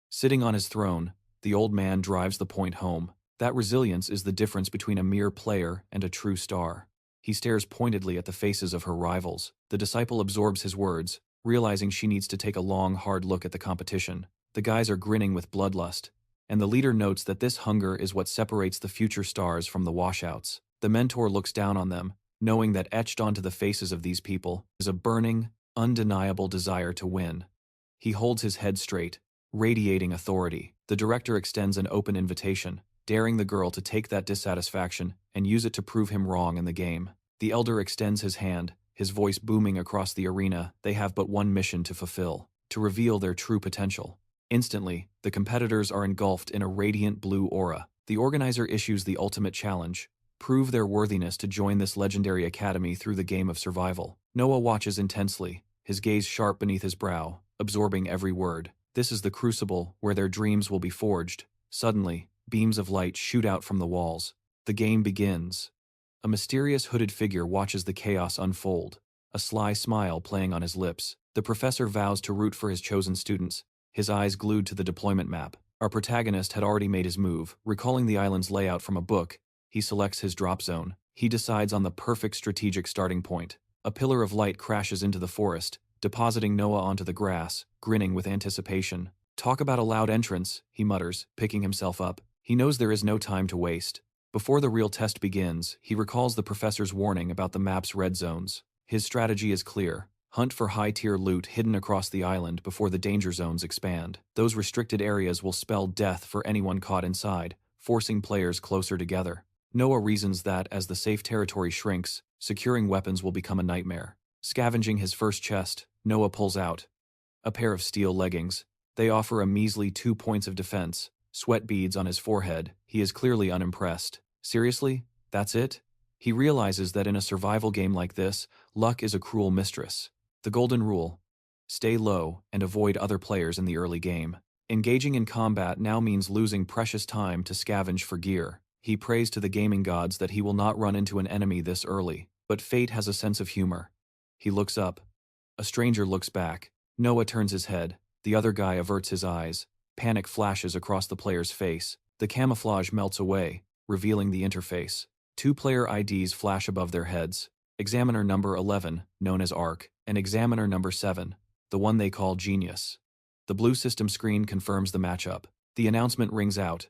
Sitting on his throne, the old man drives the point home. That resilience is the difference between a mere player and a true star. He stares pointedly at the faces of her rivals. The disciple absorbs his words, realizing she needs to take a long, hard look at the competition. The guys are grinning with bloodlust, and the leader notes that this hunger is what separates the future stars from the washouts. The mentor looks down on them, knowing that etched onto the faces of these people is a burning, undeniable desire to win. He holds his head straight, radiating authority. The director extends an open invitation, daring the girl to take that dissatisfaction and use it to prove him wrong in the game. The elder extends his hand, his voice booming across the arena. They have but one mission to fulfill: to reveal their true potential. Instantly, the competitors are engulfed in a radiant blue aura. The organizer issues the ultimate challenge: prove their worthiness to join this legendary academy through the game of survival. Noah watches intensely, his gaze sharp beneath his brow, absorbing every word. This is the crucible where their dreams will be forged. Suddenly, beams of light shoot out from the walls. The game begins. A mysterious hooded figure watches the chaos unfold, a sly smile playing on his lips. The professor vows to root for his chosen students, his eyes glued to the deployment map. Our protagonist had already made his move. Recalling the island's layout from a book, he selects his drop zone. He decides on the perfect strategic starting point. A pillar of light crashes into the forest, depositing Noah onto the grass, grinning with anticipation. Talk about a loud entrance, he mutters, picking himself up. He knows there is no time to waste. Before the real test begins, he recalls the professor's warning about the map's red zones. His strategy is clear: hunt for high-tier loot hidden across the island before the danger zones expand. Those restricted areas will spell death for anyone caught inside, forcing players closer together. Noah reasons that, as the safe territory shrinks, securing weapons will become a nightmare. Scavenging his first chest, Noah pulls out a pair of steel leggings. They offer a measly 2 points of defense. Sweat beads on his forehead. He is clearly unimpressed. Seriously? That's it? He realizes that in a survival game like this, luck is a cruel mistress. The golden rule: stay low and avoid other players in the early game. Engaging in combat now means losing precious time to scavenge for gear. He prays to the gaming gods that he will not run into an enemy this early, but fate has a sense of humor. He looks up. A stranger looks back. Noah turns his head. The other guy averts his eyes. Panic flashes across the player's face. The camouflage melts away, revealing the interface. 2 player IDs flash above their heads. Examiner number 11, known as Arc, and Examiner number 7, the one they call Genius. The blue system screen confirms the matchup. The announcement rings out: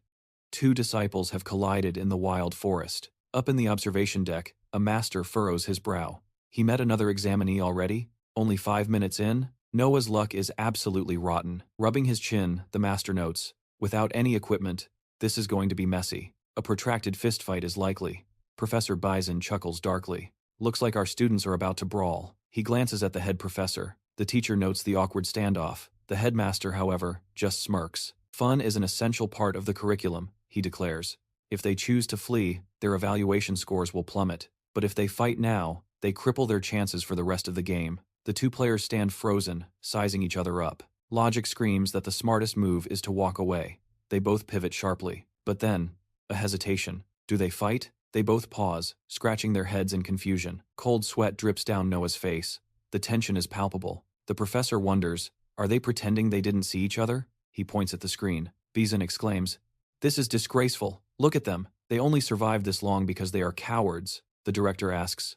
2 disciples have collided in the wild forest. Up in the observation deck, a master furrows his brow. He met another examinee already? Only 5 minutes in? Noah's luck is absolutely rotten. Rubbing his chin, the master notes: without any equipment, this is going to be messy. A protracted fistfight is likely. Professor Bison chuckles darkly. Looks like our students are about to brawl. He glances at the head professor. The teacher notes the awkward standoff. The headmaster, however, just smirks. Fun is an essential part of the curriculum, he declares. If they choose to flee, their evaluation scores will plummet. But if they fight now, they cripple their chances for the rest of the game. The 2 players stand frozen, sizing each other up. Logic screams that the smartest move is to walk away. They both pivot sharply. But then, a hesitation. Do they fight? They both pause, scratching their heads in confusion. Cold sweat drips down Noah's face. The tension is palpable. The professor wonders, are they pretending they didn't see each other? He points at the screen. Bison exclaims, "This is disgraceful. Look at them. They only survived this long because they are cowards." The director asks,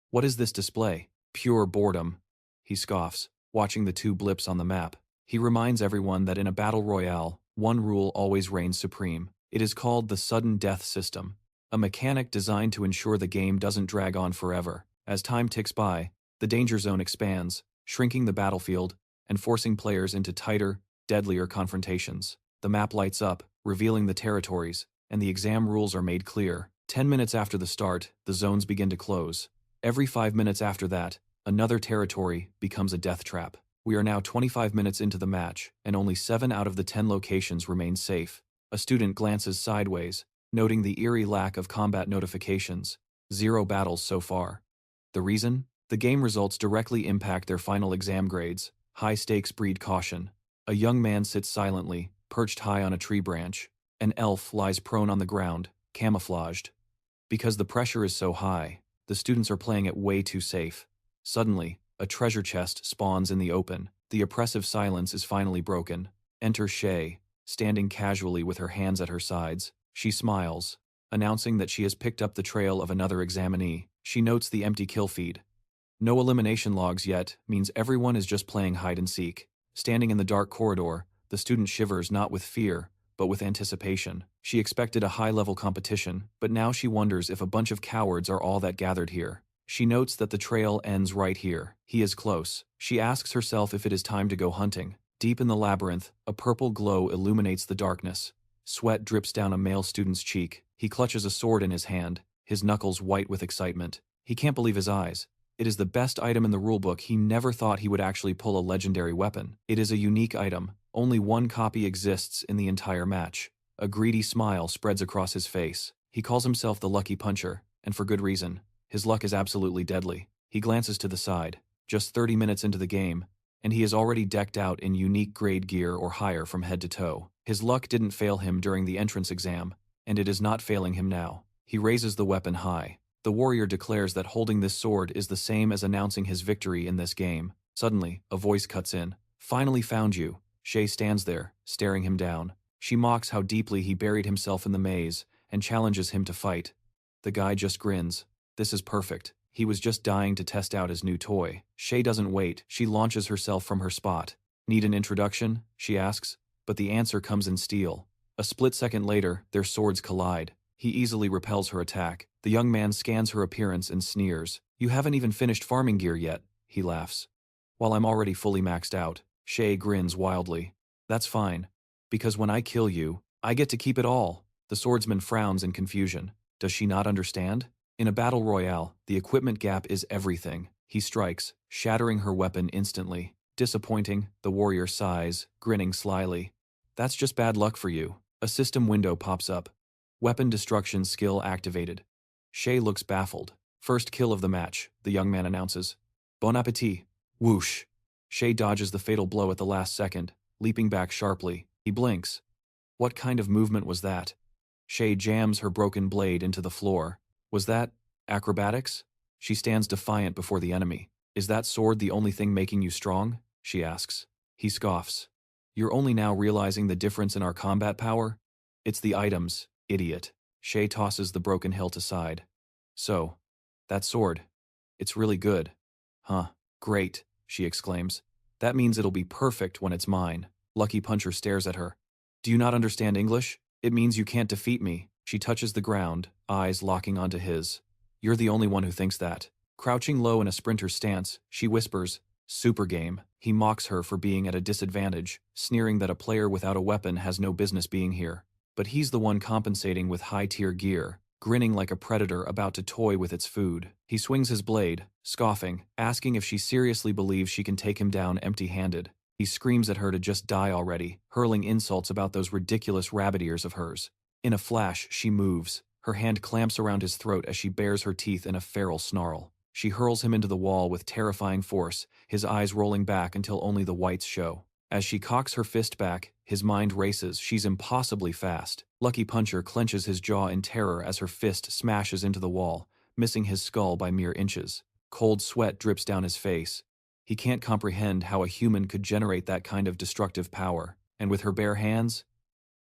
"What is this display?" "Pure boredom." He scoffs, watching the 2 blips on the map. He reminds everyone that in a battle royale, one rule always reigns supreme. It is called the sudden death system, a mechanic designed to ensure the game doesn't drag on forever. As time ticks by, The danger zone expands, shrinking the battlefield and forcing players into tighter, deadlier confrontations. The map lights up, revealing the territories, and the exam rules are made clear. 10 minutes after the start, the zones begin to close. Every 5 minutes after that, another territory becomes a death trap. We are now 25 minutes into the match, and only 7 out of the 10 locations remain safe. A student glances sideways, noting the eerie lack of combat notifications. 0 battles so far. The reason? The game results directly impact their final exam grades. High stakes breed caution. A young man sits silently, perched high on a tree branch. An elf lies prone on the ground, camouflaged. Because the pressure is so high, the students are playing it way too safe. Suddenly, a treasure chest spawns in the open. The oppressive silence is finally broken. Enter Shay, standing casually with her hands at her sides. She smiles, announcing that she has picked up the trail of another examinee. She notes the empty kill feed. No elimination logs yet means everyone is just playing hide and seek. Standing in the dark corridor, the student shivers not with fear, but with anticipation. She expected a high-level competition, but now she wonders if a bunch of cowards are all that gathered here. She notes that the trail ends right here. He is close. She asks herself if it is time to go hunting. Deep in the labyrinth, a purple glow illuminates the darkness. Sweat drips down a male student's cheek. He clutches a sword in his hand, his knuckles white with excitement. He can't believe his eyes. It is the best item in the rulebook. He never thought he would actually pull a legendary weapon. It is a unique item. Only one copy exists in the entire match. A greedy smile spreads across his face. He calls himself the Lucky Puncher, and for good reason. His luck is absolutely deadly. He glances to the side. Just 30 minutes into the game, and he is already decked out in unique grade gear or higher from head to toe. His luck didn't fail him during the entrance exam, and it is not failing him now. He raises the weapon high. The warrior declares that holding this sword is the same as announcing his victory in this game. Suddenly, a voice cuts in. Finally found you. Shay stands there, staring him down. She mocks how deeply he buried himself in the maze, and challenges him to fight. The guy just grins. This is perfect. He was just dying to test out his new toy. Shay doesn't wait. She launches herself from her spot. Need an introduction? She asks, but the answer comes in steel. A split second later, their swords collide. He easily repels her attack. The young man scans her appearance and sneers. You haven't even finished farming gear yet, he laughs. While I'm already fully maxed out, Shay grins wildly. That's fine, because when I kill you, I get to keep it all. The swordsman frowns in confusion. Does she not understand? In a battle royale, the equipment gap is everything. He strikes, shattering her weapon instantly. Disappointing, the warrior sighs, grinning slyly. That's just bad luck for you. A system window pops up. Weapon destruction skill activated. Shay looks baffled. First kill of the match, the young man announces. Bon appétit. Whoosh. Shay dodges the fatal blow at the last second, leaping back sharply. He blinks. What kind of movement was that? Shay jams her broken blade into the floor. Was that acrobatics? She stands defiant before the enemy. Is that sword the only thing making you strong? She asks. He scoffs. You're only now realizing the difference in our combat power? It's the items, idiot. Shay tosses the broken hilt aside. So, that sword. It's really good. Huh, great, she exclaims. That means it'll be perfect when it's mine. Lucky Puncher stares at her. Do you not understand English? It means you can't defeat me. She touches the ground, eyes locking onto his. You're the only one who thinks that. Crouching low in a sprinter's stance, she whispers, Super game. He mocks her for being at a disadvantage, sneering that a player without a weapon has no business being here. But he's the one compensating with high-tier gear, grinning like a predator about to toy with its food. He swings his blade, scoffing, asking if she seriously believes she can take him down empty-handed. He screams at her to just die already, hurling insults about those ridiculous rabbit ears of hers. In a flash, she moves. Her hand clamps around his throat as she bares her teeth in a feral snarl. She hurls him into the wall with terrifying force, his eyes rolling back until only the whites show. As she cocks her fist back, his mind races. She's impossibly fast. Lucky Puncher clenches his jaw in terror as her fist smashes into the wall, missing his skull by mere inches. Cold sweat drips down his face. He can't comprehend how a human could generate that kind of destructive power. And with her bare hands,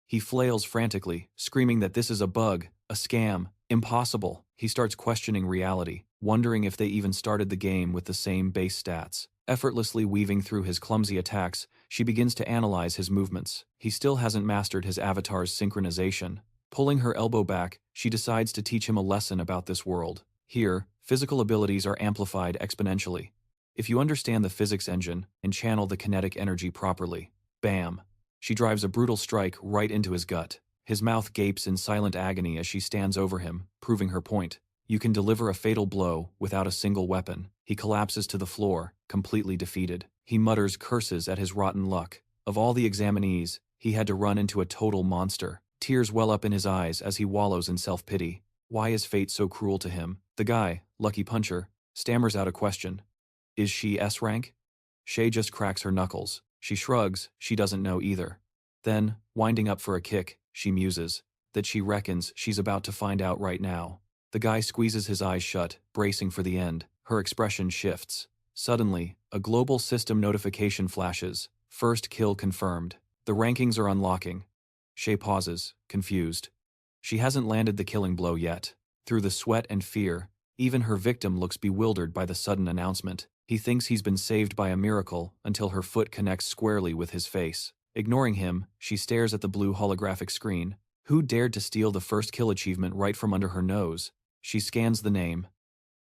he flails frantically, screaming that this is a bug, a scam, impossible. He starts questioning reality, wondering if they even started the game with the same base stats. Effortlessly weaving through his clumsy attacks, she begins to analyze his movements. He still hasn't mastered his avatar's synchronization. Pulling her elbow back, she decides to teach him a lesson about this world. Here, physical abilities are amplified exponentially. If you understand the physics engine and channel the kinetic energy properly, bam! She drives a brutal strike right into his gut. His mouth gapes in silent agony as she stands over him, proving her point. You can deliver a fatal blow without a single weapon. He collapses to the floor, completely defeated. He mutters curses at his rotten luck. Of all the examinees, he had to run into a total monster. Tears well up in his eyes as he wallows in self-pity. Why is fate so cruel to him? The guy, Lucky Puncher, stammers out a question. Is she S-rank? Shay just cracks her knuckles. She shrugs, she doesn't know either. Then, winding up for a kick, she muses that she reckons she's about to find out right now. The guy squeezes his eyes shut, bracing for the end. Her expression shifts. Suddenly, a global system notification flashes. First kill confirmed. The rankings are unlocking. Shay pauses, confused. She hasn't landed the killing blow yet. Through the sweat and fear, even her victim looks bewildered by the sudden announcement. He thinks he's been saved by a miracle until her foot connects squarely with his face. Ignoring him, she stares at the blue holographic screen. Who dared to steal the first kill achievement right from under her nose? She scans the name,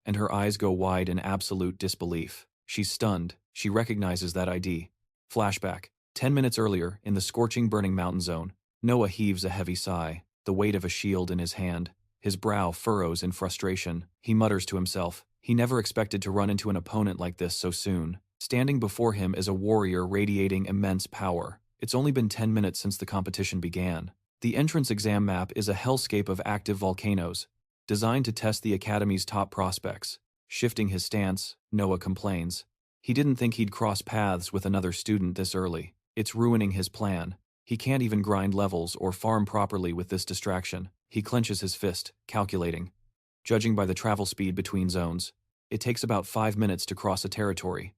and her eyes go wide in absolute disbelief. She's stunned. She recognizes that ID. Flashback. 10 minutes earlier, in the scorching burning mountain zone, Noah heaves a heavy sigh, the weight of a shield in his hand. His brow furrows in frustration. He mutters to himself. He never expected to run into an opponent like this so soon. Standing before him is a warrior radiating immense power. It's only been 10 minutes since the competition began. The entrance exam map is a hellscape of active volcanoes, designed to test the Academy's top prospects. Shifting his stance, Noah complains. He didn't think he'd cross paths with another student this early. It's ruining his plan. He can't even grind levels or farm properly with this distraction. He clenches his fist, calculating. Judging by the travel speed between zones, it takes about 5 minutes to cross a territory.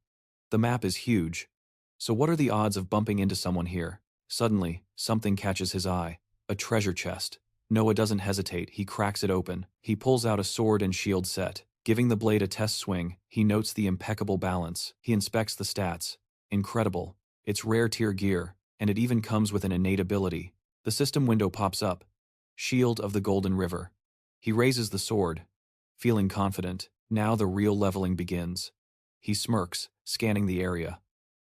The map is huge. So what are the odds of bumping into someone here? Suddenly, something catches his eye. A treasure chest. Noah doesn't hesitate, he cracks it open. He pulls out a sword and shield set. Giving the blade a test swing, he notes the impeccable balance. He inspects the stats. Incredible. It's rare tier gear, and it even comes with an innate ability. The system window pops up. Shield of the Golden River. He raises the sword, feeling confident. Now the real leveling begins. He smirks, scanning the area.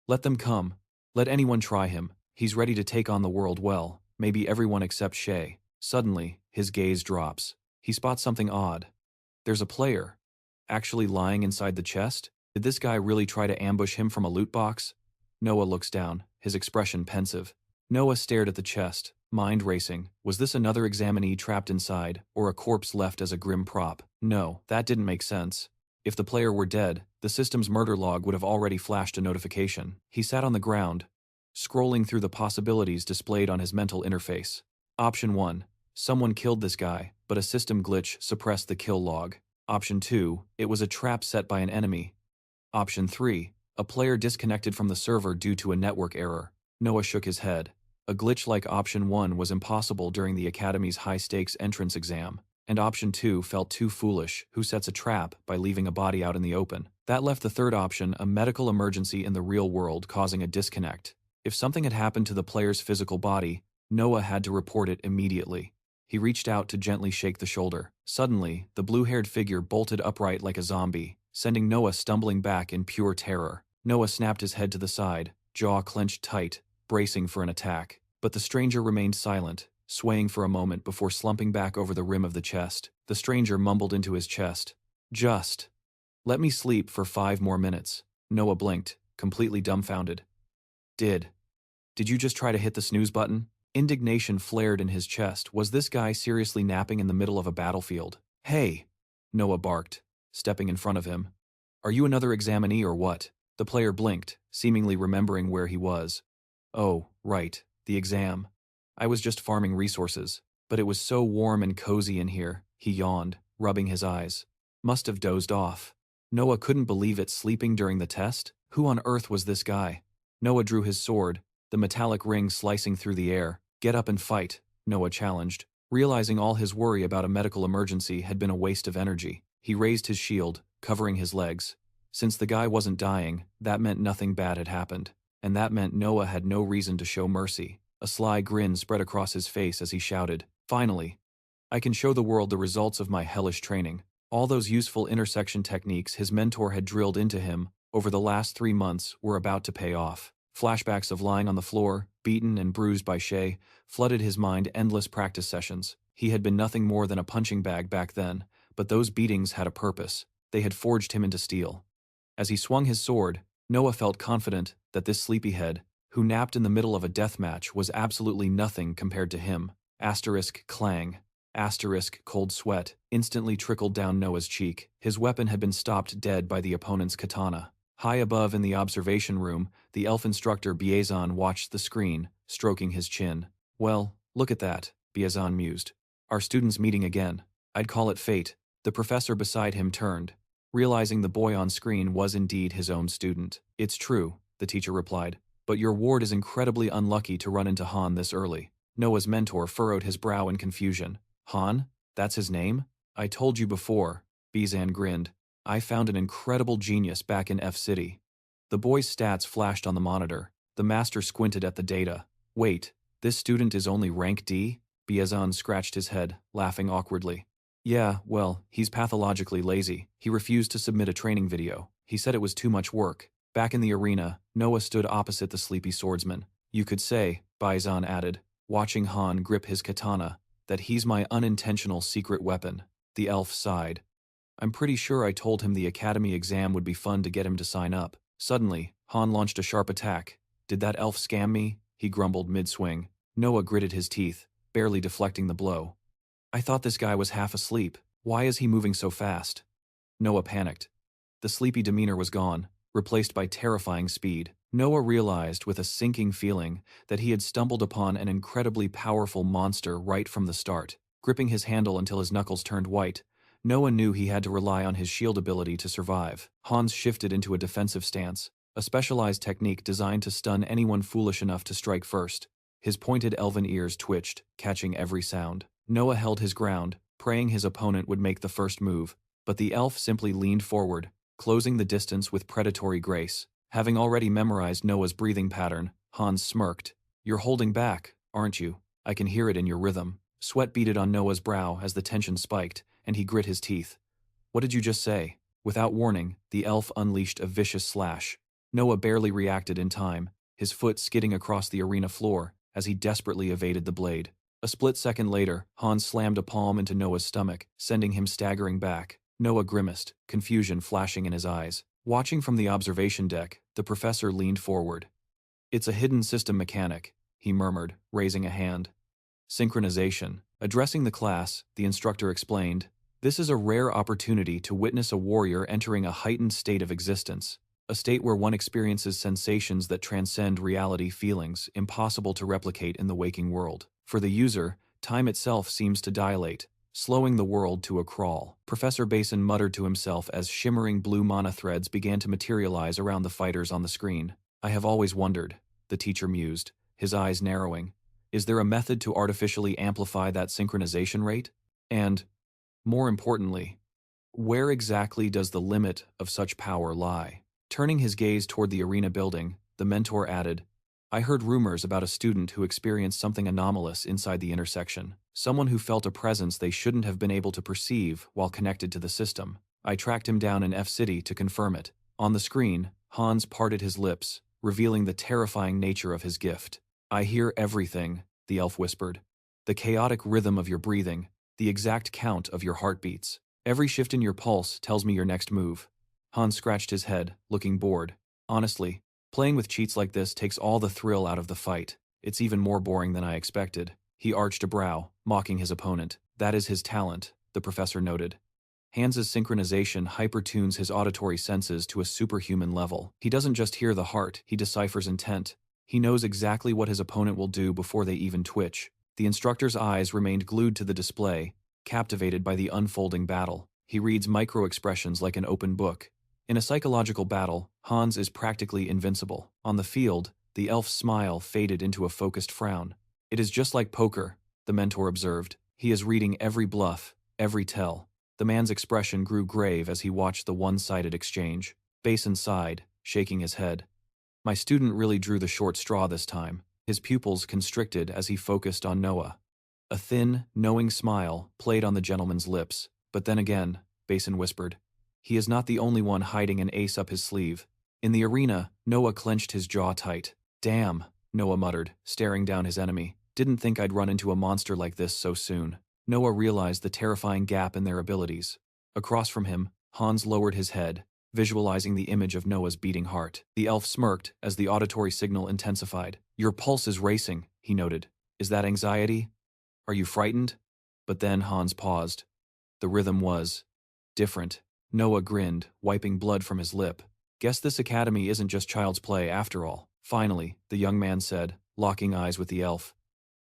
Let them come. Let anyone try him. He's ready to take on the world well, maybe everyone except Shay. Suddenly, his gaze drops. He spots something odd. There's a player. Actually lying inside the chest? Did this guy really try to ambush him from a loot box? Noah looks down, his expression pensive. Noah stared at the chest, mind racing. Was this another examinee trapped inside, or a corpse left as a grim prop? No, that didn't make sense. If the player were dead, the system's murder log would have already flashed a notification. He sat on the ground, scrolling through the possibilities displayed on his mental interface. Option 1. Someone killed this guy, but a system glitch suppressed the kill log. Option 2. It was a trap set by an enemy. Option 3. A player disconnected from the server due to a network error. Noah shook his head. A glitch like Option 1 was impossible during the Academy's high-stakes entrance exam, and Option 2 felt too foolish. Who sets a trap by leaving a body out in the open? That left the third option, a medical emergency in the real world causing a disconnect. If something had happened to the player's physical body, Noah had to report it immediately. He reached out to gently shake the shoulder. Suddenly, the blue-haired figure bolted upright like a zombie, sending Noah stumbling back in pure terror. Noah snapped his head to the side, jaw clenched tight, bracing for an attack. But the stranger remained silent, swaying for a moment before slumping back over the rim of the chest. The stranger mumbled into his chest. Just let me sleep for 5 more minutes. Noah blinked, completely dumbfounded. Did you just try to hit the snooze button? Indignation flared in his chest. Was this guy seriously napping in the middle of a battlefield? Hey! Noah barked, stepping in front of him. Are you another examinee or what? The player blinked, seemingly remembering where he was. Oh, right, the exam. I was just farming resources, but it was so warm and cozy in here, he yawned, rubbing his eyes. Must have dozed off. Noah couldn't believe it, sleeping during the test? Who on earth was this guy? Noah drew his sword, the metallic ring slicing through the air. Get up and fight, Noah challenged. Realizing all his worry about a medical emergency had been a waste of energy, he raised his shield, covering his legs. Since the guy wasn't dying, that meant nothing bad had happened, and that meant Noah had no reason to show mercy. A sly grin spread across his face as he shouted, Finally! I can show the world the results of my hellish training. All those useful intersection techniques his mentor had drilled into him over the last 3 months were about to pay off. Flashbacks of lying on the floor, beaten and bruised by Shay, flooded his mind. Endless practice sessions. He had been nothing more than a punching bag back then, but those beatings had a purpose. They had forged him into steel. As he swung his sword, Noah felt confident that this sleepyhead, who napped in the middle of a death match, was absolutely nothing compared to him. Asterisk clang. Asterisk cold sweat instantly trickled down Noah's cheek. His weapon had been stopped dead by the opponent's katana. High above in the observation room, the elf instructor Biazon watched the screen, stroking his chin. Well, look at that, Biazon mused. Our students meeting again. I'd call it fate. The professor beside him turned, realizing the boy on screen was indeed his own student. It's true, the teacher replied, but your ward is incredibly unlucky to run into Han this early. Noah's mentor furrowed his brow in confusion. Han? That's his name? I told you before, Biazon grinned. I found an incredible genius back in F-City. The boy's stats flashed on the monitor. The master squinted at the data. Wait, this student is only rank D? Biazon scratched his head, laughing awkwardly. Yeah, well, he's pathologically lazy. He refused to submit a training video. He said it was too much work. Back in the arena, Noah stood opposite the sleepy swordsman. You could say, Biazon added, watching Han grip his katana, that he's my unintentional secret weapon. The elf sighed. I'm pretty sure I told him the academy exam would be fun to get him to sign up. Suddenly, Han launched a sharp attack. Did that elf scam me? He grumbled mid-swing. Noah gritted his teeth, barely deflecting the blow. I thought this guy was half asleep. Why is he moving so fast? Noah panicked. The sleepy demeanor was gone, replaced by terrifying speed. Noah realized with a sinking feeling that he had stumbled upon an incredibly powerful monster right from the start. Gripping his handle until his knuckles turned white, Noah knew he had to rely on his shield ability to survive. Hans shifted into a defensive stance, a specialized technique designed to stun anyone foolish enough to strike first. His pointed elven ears twitched, catching every sound. Noah held his ground, praying his opponent would make the first move, but the elf simply leaned forward, closing the distance with predatory grace. Having already memorized Noah's breathing pattern, Hans smirked. You're holding back, aren't you? I can hear it in your rhythm. Sweat beaded on Noah's brow as the tension spiked, and he grit his teeth. What did you just say? Without warning, the elf unleashed a vicious slash. Noah barely reacted in time, his foot skidding across the arena floor as he desperately evaded the blade. A split second later, Hans slammed a palm into Noah's stomach, sending him staggering back. Noah grimaced, confusion flashing in his eyes. Watching from the observation deck, the professor leaned forward. It's a hidden system mechanic, he murmured, raising a hand. Synchronization. Addressing the class, the instructor explained, this is a rare opportunity to witness a warrior entering a heightened state of existence, a state where one experiences sensations that transcend reality, feelings impossible to replicate in the waking world. For the user, time itself seems to dilate, slowing the world to a crawl. Professor Basin muttered to himself as shimmering blue mana threads began to materialize around the fighters on the screen. I have always wondered, the teacher mused, his eyes narrowing. Is there a method to artificially amplify that synchronization rate? And, more importantly, where exactly does the limit of such power lie? Turning his gaze toward the arena building, the mentor added, I heard rumors about a student who experienced something anomalous inside the intersection, someone who felt a presence they shouldn't have been able to perceive while connected to the system. I tracked him down in F-City to confirm it. On the screen, Hans parted his lips, revealing the terrifying nature of his gift. I hear everything, the elf whispered. The chaotic rhythm of your breathing, the exact count of your heartbeats. Every shift in your pulse tells me your next move. Hans scratched his head, looking bored. Honestly, playing with cheats like this takes all the thrill out of the fight. It's even more boring than I expected. He arched a brow, mocking his opponent. That is his talent, the professor noted. Hans's synchronization hypertunes his auditory senses to a superhuman level. He doesn't just hear the heart, he deciphers intent. He knows exactly what his opponent will do before they even twitch. The instructor's eyes remained glued to the display, captivated by the unfolding battle. He reads micro-expressions like an open book. In a psychological battle, Hans is practically invincible. On the field, the elf's smile faded into a focused frown. It is just like poker, the mentor observed. He is reading every bluff, every tell. The man's expression grew grave as he watched the one-sided exchange. Basin sighed, shaking his head. My student really drew the short straw this time. His pupils constricted as he focused on Noah. A thin, knowing smile played on the gentleman's lips. But then again, Basin whispered, he is not the only one hiding an ace up his sleeve. In the arena, Noah clenched his jaw tight. Damn, Noah muttered, staring down his enemy. Didn't think I'd run into a monster like this so soon. Noah realized the terrifying gap in their abilities. Across from him, Hans lowered his head, visualizing the image of Noah's beating heart. The elf smirked as the auditory signal intensified. Your pulse is racing, he noted. Is that anxiety? Are you frightened? But then Hans paused. The rhythm was different. Noah grinned, wiping blood from his lip. Guess this academy isn't just child's play after all. Finally, the young man said, locking eyes with the elf.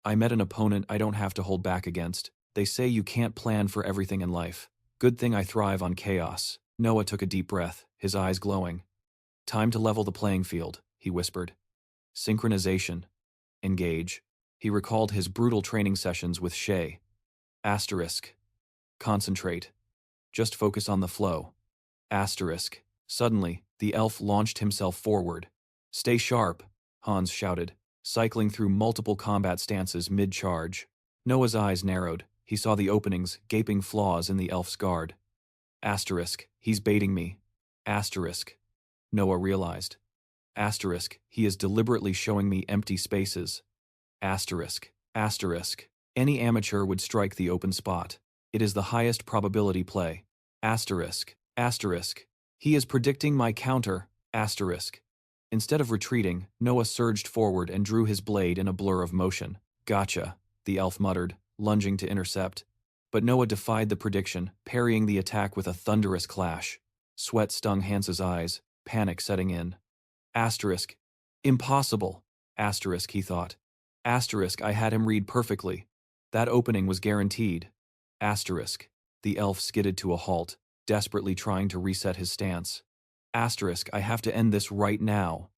I met an opponent I don't have to hold back against. They say you can't plan for everything in life. Good thing I thrive on chaos. Noah took a deep breath, his eyes glowing. Time to level the playing field, he whispered. Synchronization. Engage. He recalled his brutal training sessions with Shay. Asterisk. Concentrate. Just focus on the flow. Asterisk. Suddenly, the elf launched himself forward. Stay sharp, Hans shouted, cycling through multiple combat stances mid-charge. Noah's eyes narrowed. He saw the openings, gaping flaws in the elf's guard. Asterisk. He's baiting me. Asterisk. Noah realized. Asterisk. He is deliberately showing me empty spaces. Asterisk. Asterisk. Any amateur would strike the open spot. It is the highest probability play. Asterisk. Asterisk. He is predicting my counter. Asterisk. Instead of retreating, Noah surged forward and drew his blade in a blur of motion. Gotcha, the elf muttered, lunging to intercept. But Noah defied the prediction, parrying the attack with a thunderous clash. Sweat stung Hans's eyes, panic setting in. Asterisk. Impossible. Asterisk, he thought. Asterisk, I had him read perfectly. That opening was guaranteed. Asterisk. The elf skidded to a halt, desperately trying to reset his stance. Asterisk, I have to end this right now.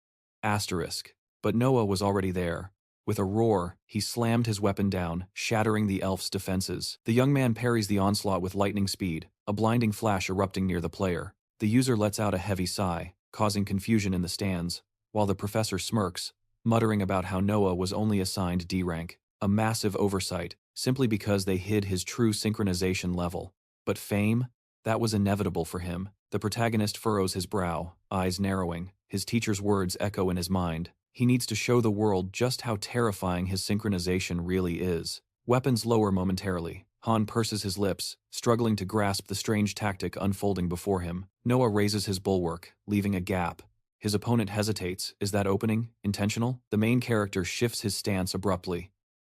Asterisk. But Noah was already there. With a roar, he slammed his weapon down, shattering the elf's defenses. The young man parries the onslaught with lightning speed, a blinding flash erupting near the player. The user lets out a heavy sigh, causing confusion in the stands, while the professor smirks, muttering about how Noah was only assigned D rank, a massive oversight, simply because they hid his true synchronization level. But fame? That was inevitable for him. The protagonist furrows his brow, eyes narrowing, his teacher's words echo in his mind. He needs to show the world just how terrifying his synchronization really is. Weapons lower momentarily. Han purses his lips, struggling to grasp the strange tactic unfolding before him. Noah raises his bulwark, leaving a gap. His opponent hesitates. Is that opening intentional? The main character shifts his stance abruptly.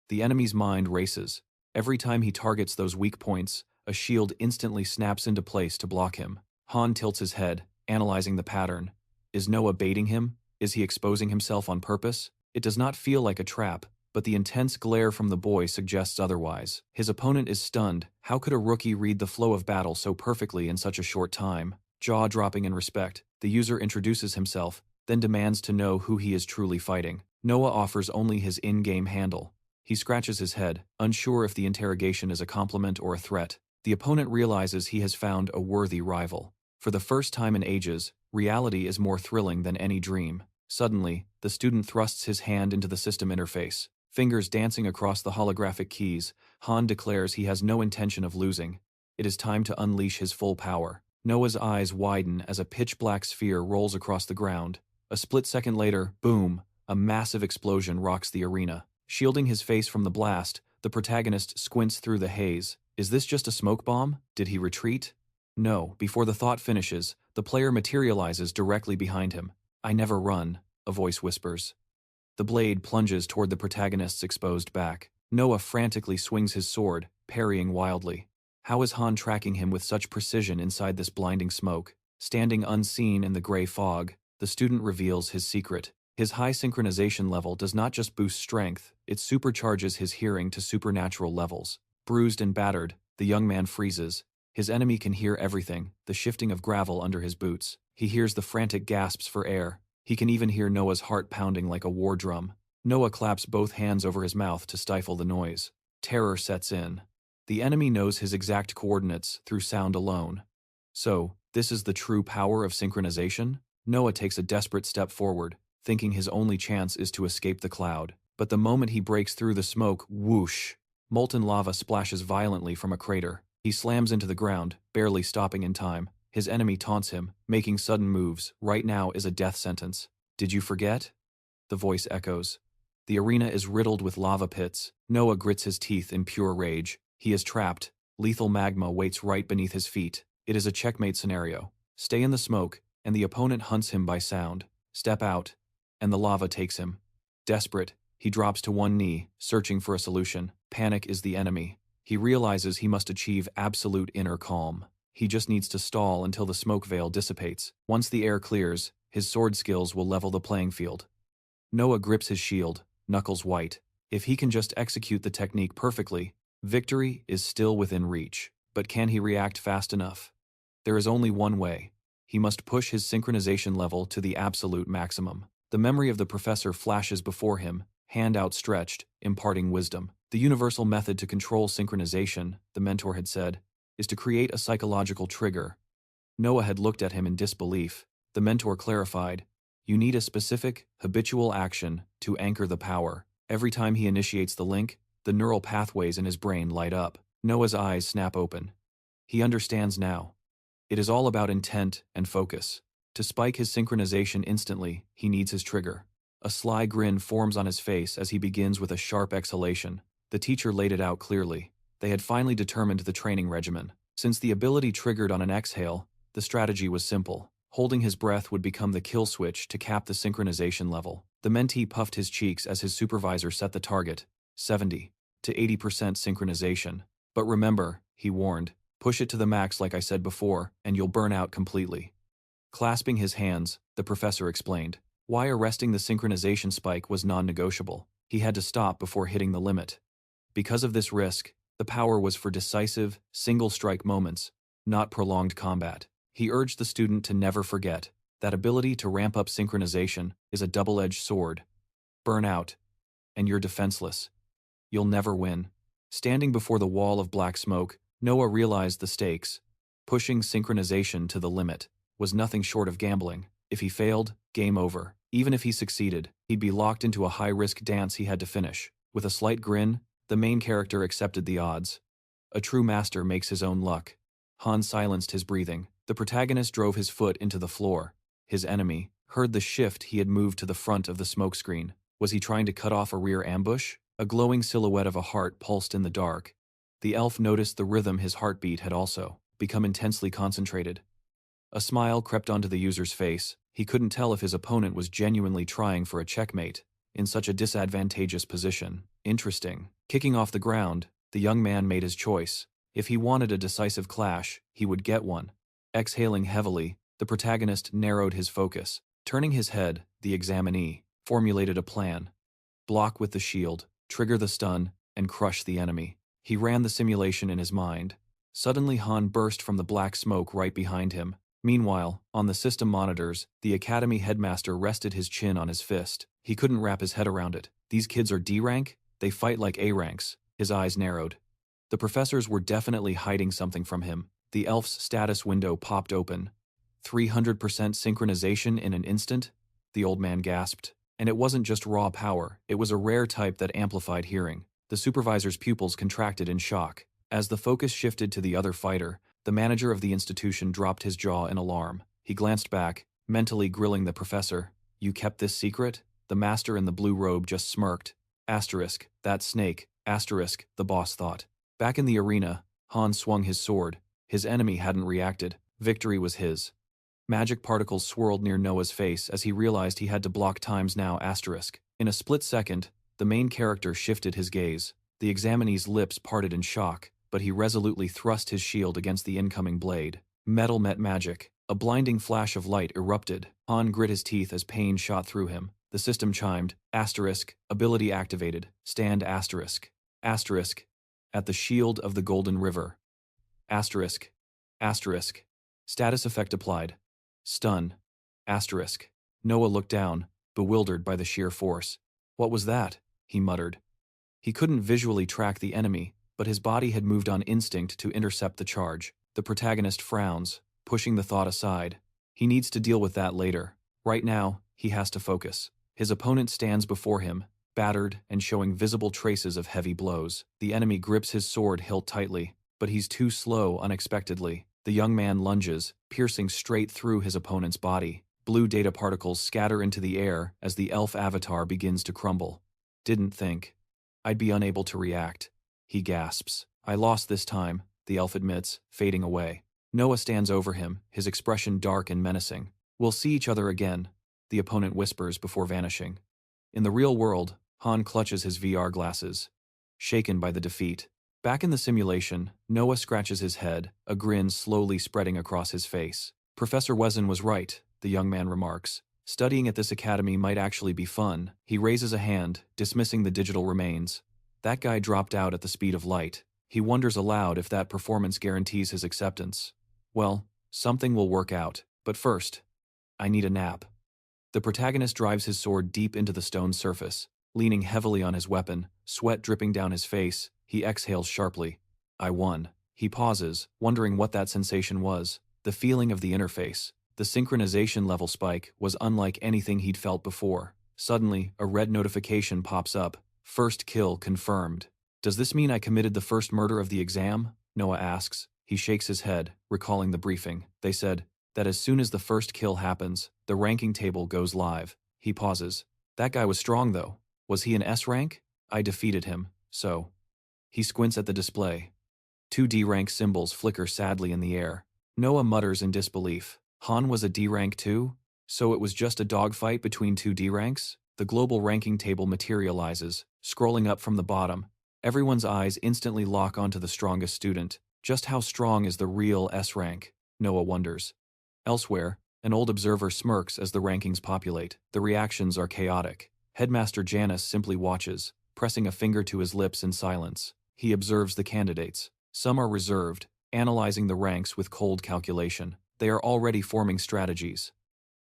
The enemy's mind races. Every time he targets those weak points, a shield instantly snaps into place to block him. Han tilts his head, analyzing the pattern. Is Noah baiting him? Is he exposing himself on purpose? It does not feel like a trap, but the intense glare from the boy suggests otherwise. His opponent is stunned. How could a rookie read the flow of battle so perfectly in such a short time? Jaw dropping in respect, the user introduces himself, then demands to know who he is truly fighting. Noah offers only his in-game handle. He scratches his head, unsure if the interrogation is a compliment or a threat. The opponent realizes he has found a worthy rival. For the first time in ages, reality is more thrilling than any dream. Suddenly, the student thrusts his hand into the system interface. Fingers dancing across the holographic keys, Han declares he has no intention of losing. It is time to unleash his full power. Noah's eyes widen as a pitch-black sphere rolls across the ground. A split second later, boom, a massive explosion rocks the arena. Shielding his face from the blast, the protagonist squints through the haze. Is this just a smoke bomb? Did he retreat? No, before the thought finishes, the player materializes directly behind him. I never run, a voice whispers. The blade plunges toward the protagonist's exposed back. Noah frantically swings his sword, parrying wildly. How is Han tracking him with such precision inside this blinding smoke? Standing unseen in the gray fog, the student reveals his secret. His high synchronization level does not just boost strength, it supercharges his hearing to supernatural levels. Bruised and battered, the young man freezes. His enemy can hear everything, the shifting of gravel under his boots. He hears the frantic gasps for air. He can even hear Noah's heart pounding like a war drum. Noah claps both hands over his mouth to stifle the noise. Terror sets in. The enemy knows his exact coordinates through sound alone. So, this is the true power of synchronization? Noah takes a desperate step forward, thinking his only chance is to escape the cloud. But the moment he breaks through the smoke, whoosh! Molten lava splashes violently from a crater. He slams into the ground, barely stopping in time. His enemy taunts him, making sudden moves. Right now is a death sentence. Did you forget? The voice echoes. The arena is riddled with lava pits. Noah grits his teeth in pure rage. He is trapped. Lethal magma waits right beneath his feet. It is a checkmate scenario. Stay in the smoke, and the opponent hunts him by sound. Step out, and the lava takes him. Desperate, he drops to one knee, searching for a solution. Panic is the enemy. He realizes he must achieve absolute inner calm. He just needs to stall until the smoke veil dissipates. Once the air clears, his sword skills will level the playing field. Noah grips his shield, knuckles white. If he can just execute the technique perfectly, victory is still within reach. But can he react fast enough? There is only one way. He must push his synchronization level to the absolute maximum. The memory of the professor flashes before him, hand outstretched, imparting wisdom. The universal method to control synchronization, the mentor had said, is to create a psychological trigger. Noah had looked at him in disbelief. The mentor clarified, you need a specific, habitual action to anchor the power. Every time he initiates the link, the neural pathways in his brain light up. Noah's eyes snap open. He understands now. It is all about intent and focus. To spike his synchronization instantly, he needs his trigger. A sly grin forms on his face as he begins with a sharp exhalation. The teacher laid it out clearly. They had finally determined the training regimen. Since the ability triggered on an exhale, the strategy was simple. Holding his breath would become the kill switch to cap the synchronization level. The mentee puffed his cheeks as his supervisor set the target, 70 to 80% synchronization. But remember, he warned, push it to the max like I said before, and you'll burn out completely. Clasping his hands, the professor explained why arresting the synchronization spike was non-negotiable. He had to stop before hitting the limit. Because of this risk, the power was for decisive, single-strike moments, not prolonged combat. He urged the student to never forget that ability to ramp up synchronization is a double-edged sword. Burn out, and you're defenseless. You'll never win. Standing before the wall of black smoke, Noah realized the stakes. Pushing synchronization to the limit was nothing short of gambling. If he failed, game over. Even if he succeeded, he'd be locked into a high-risk dance he had to finish. With a slight grin, the main character accepted the odds. A true master makes his own luck. Han silenced his breathing. The protagonist drove his foot into the floor. His enemy heard the shift. He had moved to the front of the smokescreen. Was he trying to cut off a rear ambush? A glowing silhouette of a heart pulsed in the dark. The elf noticed the rhythm. His heartbeat had also become intensely concentrated. A smile crept onto the user's face. He couldn't tell if his opponent was genuinely trying for a checkmate in such a disadvantageous position. Interesting. Kicking off the ground, the young man made his choice. If he wanted a decisive clash, he would get one. Exhaling heavily, the protagonist narrowed his focus. Turning his head, the examinee formulated a plan. Block with the shield, trigger the stun, and crush the enemy. He ran the simulation in his mind. Suddenly Han burst from the black smoke right behind him. Meanwhile, on the system monitors, the academy headmaster rested his chin on his fist. He couldn't wrap his head around it. These kids are D rank? They fight like A ranks. His eyes narrowed. The professors were definitely hiding something from him. The elf's status window popped open. 300% synchronization in an instant? The old man gasped. And it wasn't just raw power, it was a rare type that amplified hearing. The supervisor's pupils contracted in shock. As the focus shifted to the other fighter, the manager of the institution dropped his jaw in alarm. He glanced back, mentally grilling the professor. You kept this secret? The master in the blue robe just smirked. Asterisk, that snake. Asterisk, the boss thought. Back in the arena, Han swung his sword. His enemy hadn't reacted. Victory was his. Magic particles swirled near Noah's face as he realized he had to block times now. Asterisk. In a split second, the main character shifted his gaze. The examinee's lips parted in shock, but he resolutely thrust his shield against the incoming blade. Metal met magic. A blinding flash of light erupted. Han grit his teeth as pain shot through him. The system chimed. Asterisk, ability activated. Stand asterisk. Asterisk. At the shield of the Golden River. Asterisk. Asterisk. Status effect applied. Stun. Asterisk. Noah looked down, bewildered by the sheer force. What was that? He muttered. He couldn't visually track the enemy, but his body had moved on instinct to intercept the charge. The protagonist frowns, pushing the thought aside. He needs to deal with that later. Right now, he has to focus. His opponent stands before him, battered and showing visible traces of heavy blows. The enemy grips his sword hilt tightly, but he's too slow unexpectedly. The young man lunges, piercing straight through his opponent's body. Blue data particles scatter into the air as the elf avatar begins to crumble. Didn't think I'd be unable to react. He gasps. I lost this time, the elf admits, fading away. Noah stands over him, his expression dark and menacing. We'll see each other again, the opponent whispers before vanishing. In the real world, Han clutches his VR glasses, shaken by the defeat. Back in the simulation, Noah scratches his head, a grin slowly spreading across his face. Professor Wesen was right, the young man remarks. Studying at this academy might actually be fun. He raises a hand, dismissing the digital remains. That guy dropped out at the speed of light. He wonders aloud if that performance guarantees his acceptance. Well, something will work out. But first, I need a nap. The protagonist drives his sword deep into the stone surface. Leaning heavily on his weapon, sweat dripping down his face, he exhales sharply. I won. He pauses, wondering what that sensation was. The feeling of the interface. The synchronization level spike was unlike anything he'd felt before. Suddenly, a red notification pops up. First kill confirmed. Does this mean I committed the first murder of the exam? Noah asks. He shakes his head, recalling the briefing. They said that as soon as the first kill happens, the ranking table goes live. He pauses. That guy was strong though. Was he an S rank? I defeated him, so. He squints at the display. 2 D rank symbols flicker sadly in the air. Noah mutters in disbelief. Han was a D rank too? So it was just a dogfight between 2 D ranks? The global ranking table materializes, scrolling up from the bottom. Everyone's eyes instantly lock onto the strongest student. Just how strong is the real S rank? Noah wonders. Elsewhere, an old observer smirks as the rankings populate. The reactions are chaotic. Headmaster Janus simply watches, pressing a finger to his lips in silence. He observes the candidates. Some are reserved, analyzing the ranks with cold calculation. They are already forming strategies.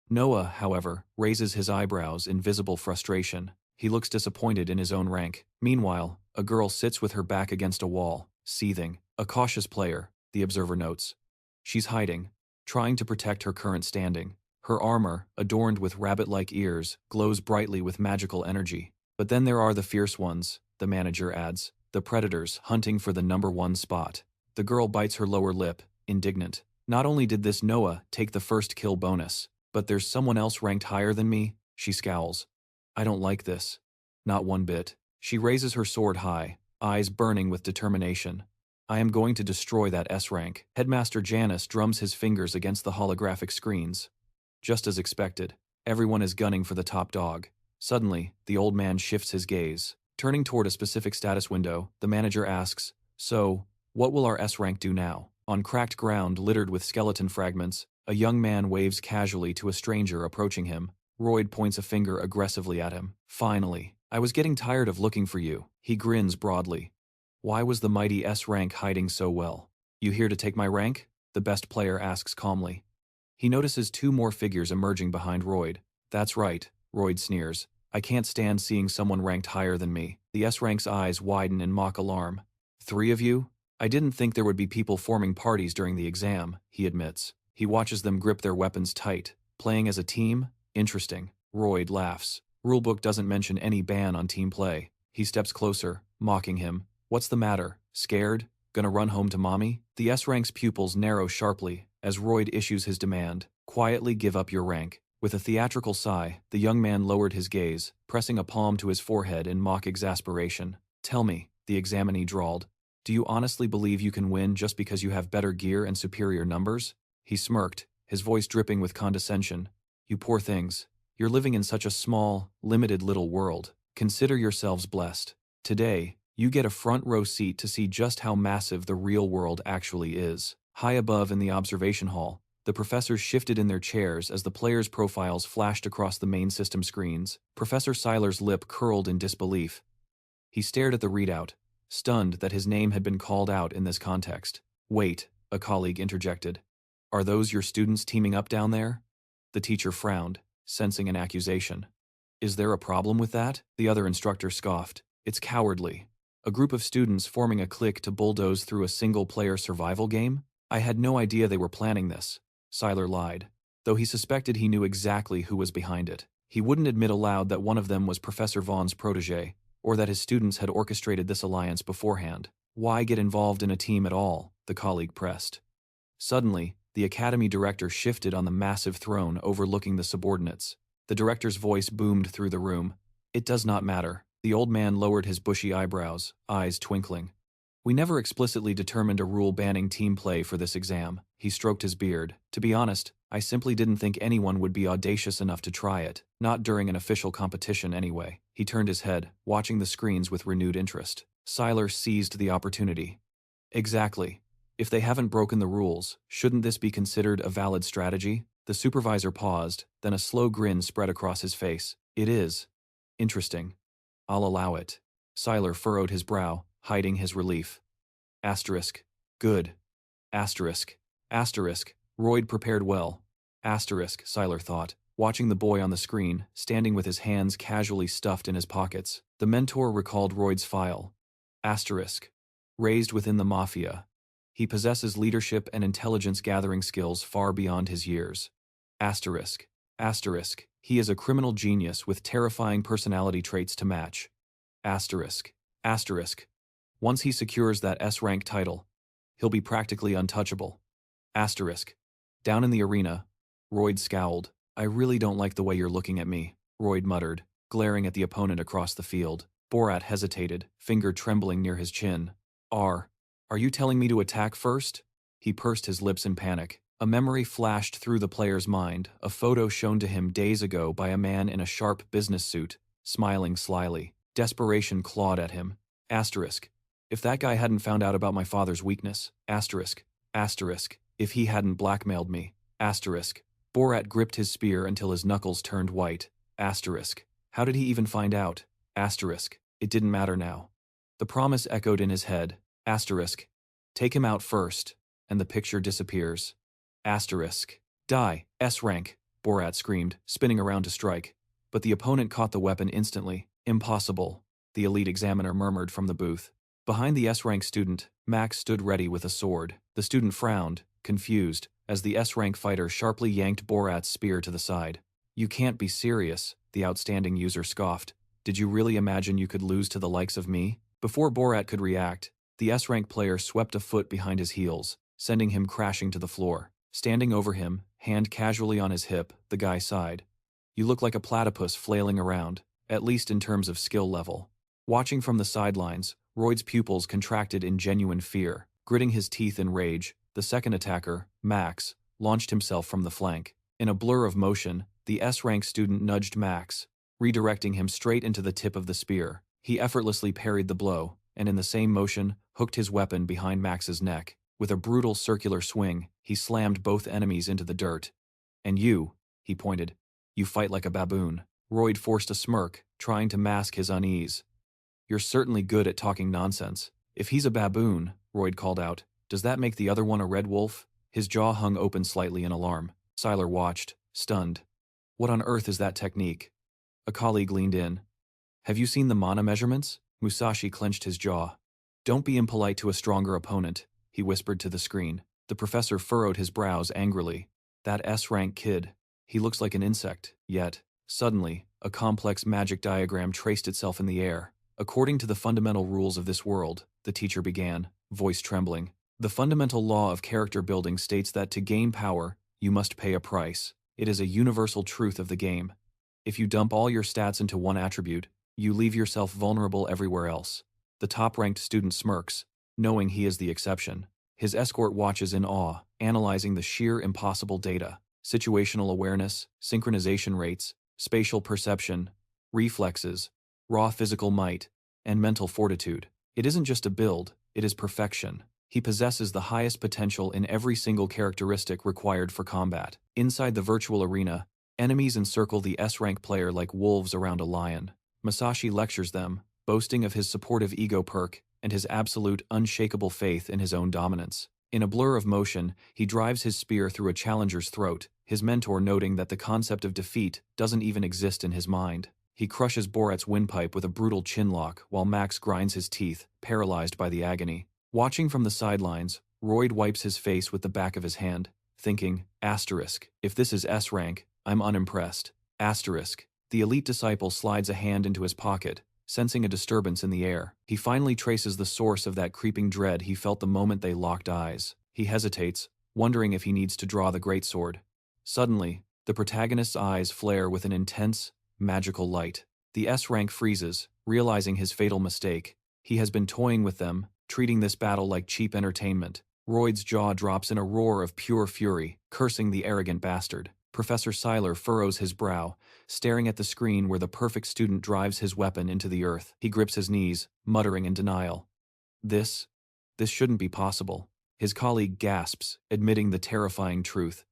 Noah, however, raises his eyebrows in visible frustration. He looks disappointed in his own rank. Meanwhile, a girl sits with her back against a wall, seething. A cautious player, the observer notes. She's hiding, trying to protect her current standing. Her armor, adorned with rabbit-like ears, glows brightly with magical energy. But then there are the fierce ones, the manager adds, the predators hunting for the #1 spot. The girl bites her lower lip, indignant. Not only did this Noah take the first kill bonus, but there's someone else ranked higher than me, she scowls. I don't like this. Not one bit. She raises her sword high, eyes burning with determination. I am going to destroy that S rank. Headmaster Janus drums his fingers against the holographic screens. Just as expected, everyone is gunning for the top dog. Suddenly, the old man shifts his gaze. Turning toward a specific status window, the manager asks, So, what will our S rank do now? On cracked ground littered with skeleton fragments, a young man waves casually to a stranger approaching him. Royd points a finger aggressively at him. Finally, I was getting tired of looking for you. He grins broadly. Why was the mighty S rank hiding so well? You here to take my rank? The best player asks calmly. He notices 2 more figures emerging behind Royd. That's right, Royd sneers. I can't stand seeing someone ranked higher than me. The S rank's eyes widen in mock alarm. 3 of you? I didn't think there would be people forming parties during the exam, he admits. He watches them grip their weapons tight. Playing as a team? Interesting. Royd laughs. Rulebook doesn't mention any ban on team play. He steps closer, mocking him. What's the matter? Scared? Gonna run home to mommy? The S rank's pupils narrow sharply as Royd issues his demand. Quietly give up your rank. With a theatrical sigh, the young man lowered his gaze, pressing a palm to his forehead in mock exasperation. Tell me, the examinee drawled. Do you honestly believe you can win just because you have better gear and superior numbers? He smirked, his voice dripping with condescension. You poor things. You're living in such a small, limited little world. Consider yourselves blessed. Today, you get a front row seat to see just how massive the real world actually is. High above in the observation hall, the professors shifted in their chairs as the players' profiles flashed across the main system screens. Professor Seiler's lip curled in disbelief. He stared at the readout, stunned that his name had been called out in this context. Wait, a colleague interjected. Are those your students teaming up down there? The teacher frowned, sensing an accusation. Is there a problem with that? The other instructor scoffed. It's cowardly. A group of students forming a clique to bulldoze through a single-player survival game? I had no idea they were planning this. Seiler lied, though he suspected he knew exactly who was behind it. He wouldn't admit aloud that one of them was Professor Vaughn's protege, or that his students had orchestrated this alliance beforehand. Why get involved in a team at all? The colleague pressed. Suddenly, the academy director shifted on the massive throne overlooking the subordinates. The director's voice boomed through the room. It does not matter. The old man lowered his bushy eyebrows, eyes twinkling. We never explicitly determined a rule banning team play for this exam. He stroked his beard. To be honest, I simply didn't think anyone would be audacious enough to try it, not during an official competition anyway. He turned his head, watching the screens with renewed interest. Siler seized the opportunity. Exactly. If they haven't broken the rules, shouldn't this be considered a valid strategy? The supervisor paused, then a slow grin spread across his face. It is. Interesting. I'll allow it. Siler furrowed his brow, hiding his relief. Asterisk. Good. Asterisk. Asterisk. Royd prepared well. Asterisk, Siler thought, watching the boy on the screen, standing with his hands casually stuffed in his pockets. The mentor recalled Royd's file. Asterisk. Raised within the mafia. He possesses leadership and intelligence-gathering skills far beyond his years. Asterisk. Asterisk. He is a criminal genius with terrifying personality traits to match. Asterisk. Asterisk. Once he secures that S-rank title, he'll be practically untouchable. Asterisk. Down in the arena, Royd scowled. I really don't like the way you're looking at me, Royd muttered, glaring at the opponent across the field. Borat hesitated, finger trembling near his chin. Are you telling me to attack first? He pursed his lips in panic. A memory flashed through the player's mind, a photo shown to him days ago by a man in a sharp business suit, smiling slyly. Desperation clawed at him. Asterisk. If that guy hadn't found out about my father's weakness. Asterisk. Asterisk. If he hadn't blackmailed me. Asterisk. Borat gripped his spear until his knuckles turned white. Asterisk. How did he even find out? Asterisk. It didn't matter now. The promise echoed in his head. Asterisk. Take him out first, and the picture disappears. Asterisk. Die, S-rank, Borat screamed, spinning around to strike. But the opponent caught the weapon instantly. Impossible, the elite examiner murmured from the booth. Behind the S-rank student, Max stood ready with a sword. The student frowned, confused, as the S-rank fighter sharply yanked Borat's spear to the side. You can't be serious, the outstanding user scoffed. Did you really imagine you could lose to the likes of me? Before Borat could react, the S-rank player swept a foot behind his heels, sending him crashing to the floor. Standing over him, hand casually on his hip, the guy sighed. You look like a platypus flailing around, at least in terms of skill level. Watching from the sidelines, Royd's pupils contracted in genuine fear. Gritting his teeth in rage, the second attacker, Max, launched himself from the flank. In a blur of motion, the S-rank student nudged Max, redirecting him straight into the tip of the spear. He effortlessly parried the blow, and in the same motion, hooked his weapon behind Max's neck. With a brutal circular swing, he slammed both enemies into the dirt. And you, he pointed, you fight like a baboon. Royd forced a smirk, trying to mask his unease. You're certainly good at talking nonsense. If he's a baboon, Royd called out, does that make the other one a red wolf? His jaw hung open slightly in alarm. Siler watched, stunned. What on earth is that technique? A colleague leaned in. Have you seen the mana measurements? Musashi clenched his jaw. Don't be impolite to a stronger opponent, he whispered to the screen. The professor furrowed his brows angrily. That S-rank kid. He looks like an insect, yet, suddenly, a complex magic diagram traced itself in the air. According to the fundamental rules of this world, the teacher began, voice trembling. The fundamental law of character building states that to gain power, you must pay a price. It is a universal truth of the game. If you dump all your stats into one attribute, you leave yourself vulnerable everywhere else. The top-ranked student smirks, knowing he is the exception. His escort watches in awe, analyzing the sheer impossible data. Situational awareness, synchronization rates, spatial perception, reflexes, raw physical might, and mental fortitude. It isn't just a build, it is perfection. He possesses the highest potential in every single characteristic required for combat. Inside the virtual arena, enemies encircle the S-rank player like wolves around a lion. Musashi lectures them, boasting of his supportive ego perk and his absolute, unshakable faith in his own dominance. In a blur of motion, he drives his spear through a challenger's throat, his mentor noting that the concept of defeat doesn't even exist in his mind. He crushes Borat's windpipe with a brutal chinlock while Max grinds his teeth, paralyzed by the agony. Watching from the sidelines, Royd wipes his face with the back of his hand, thinking, asterisk, if this is S-rank, I'm unimpressed. Asterisk. The elite disciple slides a hand into his pocket, sensing a disturbance in the air. He finally traces the source of that creeping dread he felt the moment they locked eyes. He hesitates, wondering if he needs to draw the greatsword. Suddenly, the protagonist's eyes flare with an intense, magical light. The S rank freezes, realizing his fatal mistake. He has been toying with them, treating this battle like cheap entertainment. Royd's jaw drops in a roar of pure fury, cursing the arrogant bastard. Professor Seiler furrows his brow, staring at the screen where the perfect student drives his weapon into the earth. He grips his knees, muttering in denial. This shouldn't be possible. His colleague gasps, admitting the terrifying truth.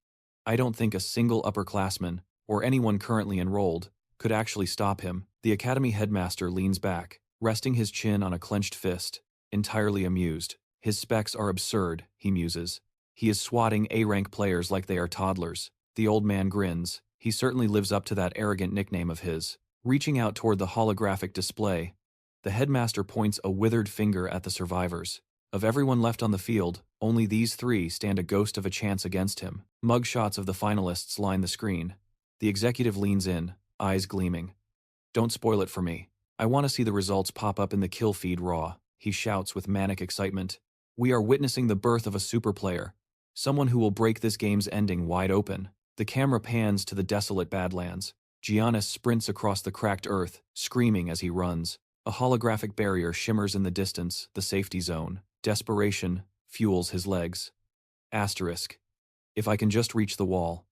I don't think a single upperclassman, or anyone currently enrolled, could actually stop him. The academy headmaster leans back, resting his chin on a clenched fist, entirely amused. His specs are absurd, he muses. He is swatting A-rank players like they are toddlers. The old man grins. He certainly lives up to that arrogant nickname of his. Reaching out toward the holographic display, the headmaster points a withered finger at the survivors. Of everyone left on the field, only these three stand a ghost of a chance against him. Mugshots of the finalists line the screen. The executive leans in, eyes gleaming. Don't spoil it for me. I want to see the results pop up in the kill feed raw, he shouts with manic excitement. We are witnessing the birth of a super player. Someone who will break this game's ending wide open. The camera pans to the desolate Badlands. Giannis sprints across the cracked earth, screaming as he runs. A holographic barrier shimmers in the distance, the safety zone. Desperation fuels his legs. Asterisk. If I can just reach the wall.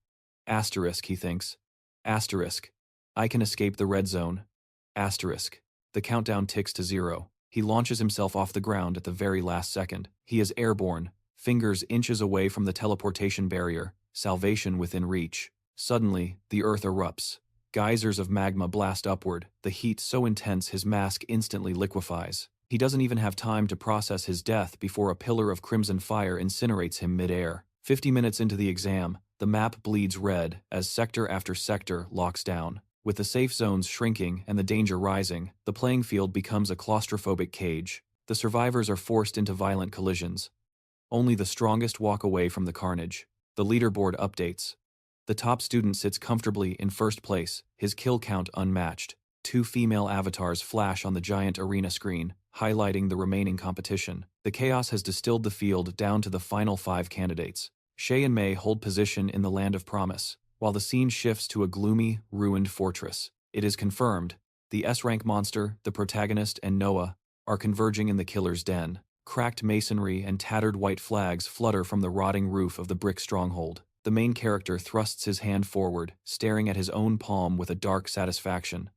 Asterisk, he thinks. Asterisk. I can escape the red zone. Asterisk. The countdown ticks to 0. He launches himself off the ground at the very last second. He is airborne, fingers inches away from the teleportation barrier, salvation within reach. Suddenly, the earth erupts. Geysers of magma blast upward, the heat so intense his mask instantly liquefies. He doesn't even have time to process his death before a pillar of crimson fire incinerates him mid-air. 50 minutes into the exam, the map bleeds red as sector after sector locks down. With the safe zones shrinking and the danger rising, the playing field becomes a claustrophobic cage. The survivors are forced into violent collisions. Only the strongest walk away from the carnage. The leaderboard updates. The top student sits comfortably in first place, his kill count unmatched. 2 female avatars flash on the giant arena screen, highlighting the remaining competition. The chaos has distilled the field down to the final 5 candidates. Shay and Mei hold position in the land of promise, while the scene shifts to a gloomy, ruined fortress. It is confirmed. The S-rank monster, the protagonist, and Noah are converging in the killer's den. Cracked masonry and tattered white flags flutter from the rotting roof of the brick stronghold. The main character thrusts his hand forward, staring at his own palm with a dark satisfaction.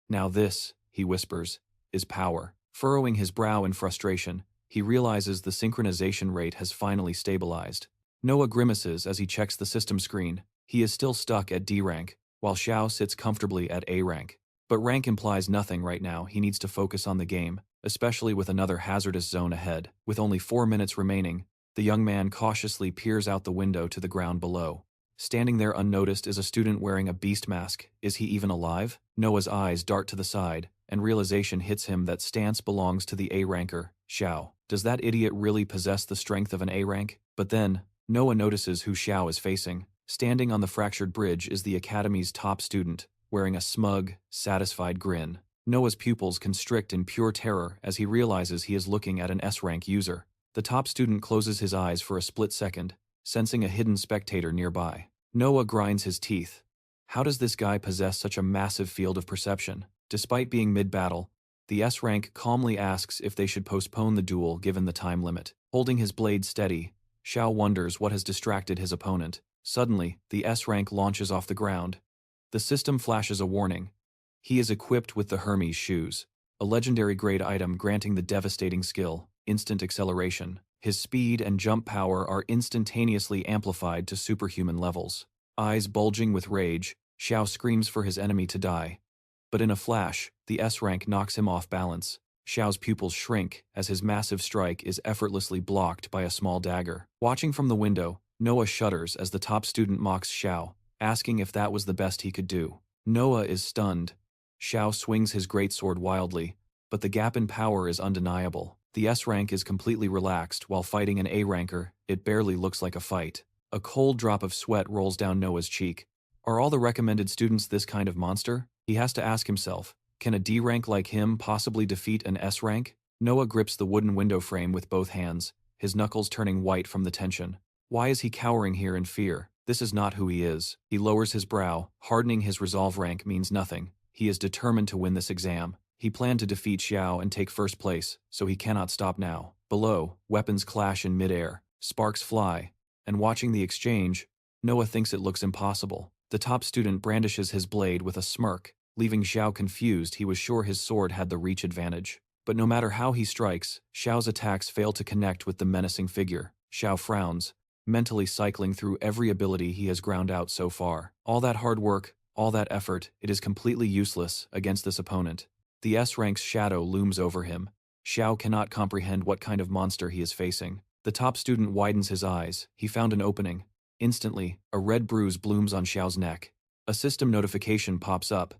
Now this, he whispers, is power. Furrowing his brow in frustration, he realizes the synchronization rate has finally stabilized. Noah grimaces as he checks the system screen. He is still stuck at D rank, while Xiao sits comfortably at A rank. But rank implies nothing right now. He needs to focus on the game, especially with another hazardous zone ahead. With only 4 minutes remaining, the young man cautiously peers out the window to the ground below. Standing there unnoticed is a student wearing a beast mask. Is he even alive? Noah's eyes dart to the side, and realization hits him that stance belongs to the A-ranker, Xiao. Does that idiot really possess the strength of an A-rank? But then, Noah notices who Xiao is facing. Standing on the fractured bridge is the academy's top student, wearing a smug, satisfied grin. Noah's pupils constrict in pure terror as he realizes he is looking at an S-rank user. The top student closes his eyes for a split second, sensing a hidden spectator nearby. Noah grinds his teeth. How does this guy possess such a massive field of perception? Despite being mid-battle, the S-rank calmly asks if they should postpone the duel given the time limit. Holding his blade steady, Xiao wonders what has distracted his opponent. Suddenly, the S-rank launches off the ground. The system flashes a warning. He is equipped with the Hermes shoes, a legendary grade item granting the devastating skill, instant acceleration. His speed and jump power are instantaneously amplified to superhuman levels. Eyes bulging with rage, Xiao screams for his enemy to die. But in a flash, the S-rank knocks him off balance. Xiao's pupils shrink as his massive strike is effortlessly blocked by a small dagger. Watching from the window, Noah shudders as the top student mocks Xiao, asking if that was the best he could do. Noah is stunned. Xiao swings his greatsword wildly, but the gap in power is undeniable. The S-rank is completely relaxed while fighting an A-ranker. It barely looks like a fight. A cold drop of sweat rolls down Noah's cheek. Are all the recommended students this kind of monster? He has to ask himself, can a D-rank like him possibly defeat an S-rank? Noah grips the wooden window frame with both hands, his knuckles turning white from the tension. Why is he cowering here in fear? This is not who he is. He lowers his brow. Hardening his resolve rank means nothing. He is determined to win this exam. He planned to defeat Xiao and take first place, so he cannot stop now. Below, weapons clash in midair. Sparks fly. And watching the exchange, Noah thinks it looks impossible. The top student brandishes his blade with a smirk. Leaving Xiao confused, he was sure his sword had the reach advantage. But no matter how he strikes, Xiao's attacks fail to connect with the menacing figure. Xiao frowns, mentally cycling through every ability he has ground out so far. All that hard work, all that effort, it is completely useless against this opponent. The S-rank's shadow looms over him. Xiao cannot comprehend what kind of monster he is facing. The top student widens his eyes. He found an opening. Instantly, a red bruise blooms on Xiao's neck. A system notification pops up.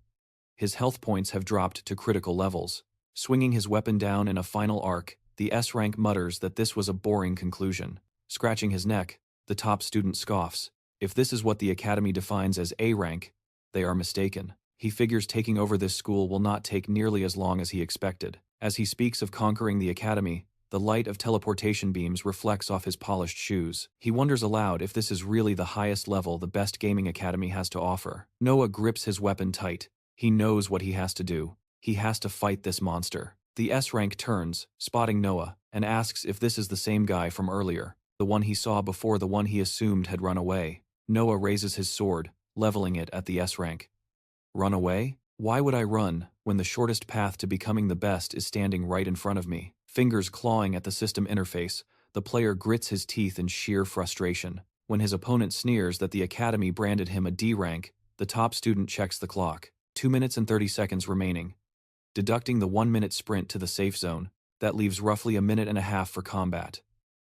His health points have dropped to critical levels. Swinging his weapon down in a final arc, the S-rank mutters that this was a boring conclusion. Scratching his neck, the top student scoffs. If this is what the academy defines as A rank, they are mistaken. He figures taking over this school will not take nearly as long as he expected. As he speaks of conquering the academy, the light of teleportation beams reflects off his polished shoes. He wonders aloud if this is really the highest level the best gaming academy has to offer. Noah grips his weapon tight. He knows what he has to do. He has to fight this monster. The S-rank turns, spotting Noah, and asks if this is the same guy from earlier, the one he saw before the one he assumed had run away. Noah raises his sword, leveling it at the S-rank. Run away? Why would I run, when the shortest path to becoming the best is standing right in front of me? Fingers clawing at the system interface, the player grits his teeth in sheer frustration. When his opponent sneers that the academy branded him a D rank, the top student checks the clock. 2 minutes and 30 seconds remaining. Deducting the 1-minute sprint to the safe zone, that leaves roughly a minute and a half for combat.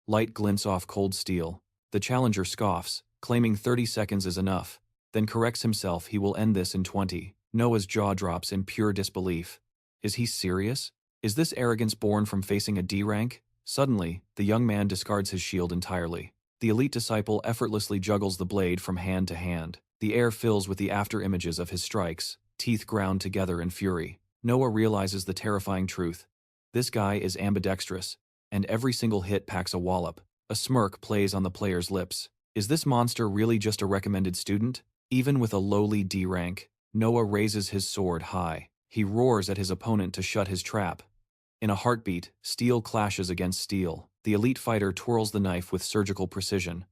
Light glints off cold steel. The challenger scoffs, claiming 30 seconds is enough, then corrects himself he will end this in 20. Noah's jaw drops in pure disbelief. Is he serious? Is this arrogance born from facing a D rank? Suddenly, the young man discards his shield entirely. The elite disciple effortlessly juggles the blade from hand to hand. The air fills with the after-images of his strikes, teeth ground together in fury. Noah realizes the terrifying truth. This guy is ambidextrous, and every single hit packs a wallop. A smirk plays on the player's lips. Is this monster really just a recommended student? Even with a lowly D rank, Noah raises his sword high. He roars at his opponent to shut his trap. In a heartbeat, steel clashes against steel. The elite fighter twirls the knife with surgical precision.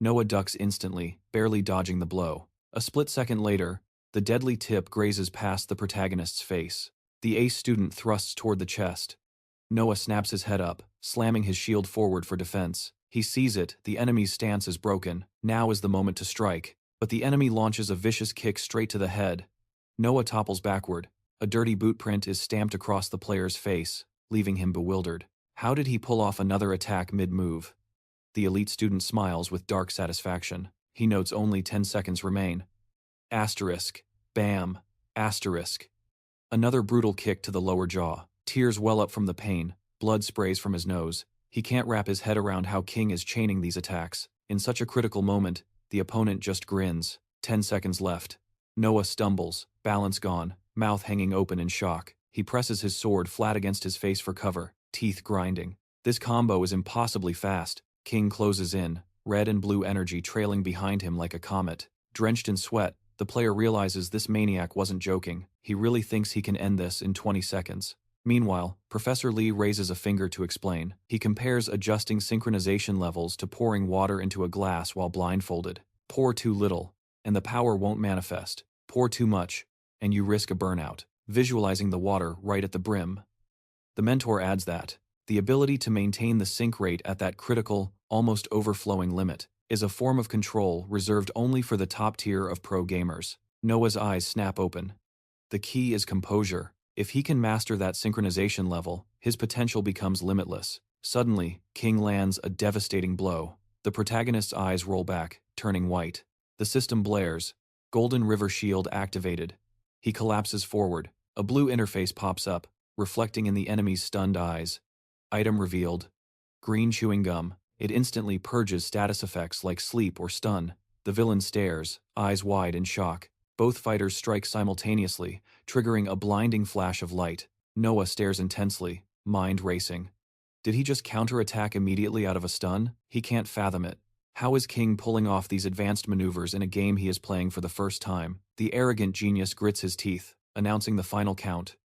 Noah ducks instantly, barely dodging the blow. A split second later, the deadly tip grazes past the protagonist's face. The ace student thrusts toward the chest. Noah snaps his head up, slamming his shield forward for defense. He sees it, the enemy's stance is broken. Now is the moment to strike. But the enemy launches a vicious kick straight to the head. Noah topples backward. A dirty boot print is stamped across the player's face, leaving him bewildered. How did he pull off another attack mid-move? The elite student smiles with dark satisfaction. He notes only 10 seconds remain. Asterisk. Bam. Asterisk. Another brutal kick to the lower jaw. Tears well up from the pain. Blood sprays from his nose. He can't wrap his head around how King is chaining these attacks. In such a critical moment, the opponent just grins. 10 seconds left. Noah stumbles, balance gone, mouth hanging open in shock. He presses his sword flat against his face for cover, teeth grinding. This combo is impossibly fast. King closes in, red and blue energy trailing behind him like a comet. Drenched in sweat, the player realizes this maniac wasn't joking. He really thinks he can end this in 20 seconds. Meanwhile, Professor Lee raises a finger to explain. He compares adjusting synchronization levels to pouring water into a glass while blindfolded. Pour too little, and the power won't manifest. Pour too much, and you risk a burnout. Visualizing the water right at the brim. The mentor adds that the ability to maintain the sync rate at that critical, almost overflowing limit is a form of control reserved only for the top tier of pro gamers. Noah's eyes snap open. The key is composure. If he can master that synchronization level, his potential becomes limitless. Suddenly, King lands a devastating blow. The protagonist's eyes roll back, turning white. The system blares. Golden River Shield activated. He collapses forward. A blue interface pops up, reflecting in the enemy's stunned eyes. Item revealed. Green chewing gum. It instantly purges status effects like sleep or stun. The villain stares, eyes wide in shock. Both fighters strike simultaneously, triggering a blinding flash of light. Noah stares intensely, mind racing. Did he just counterattack immediately out of a stun? He can't fathom it. How is King pulling off these advanced maneuvers in a game he is playing for the first time? The arrogant genius grits his teeth, announcing the final count.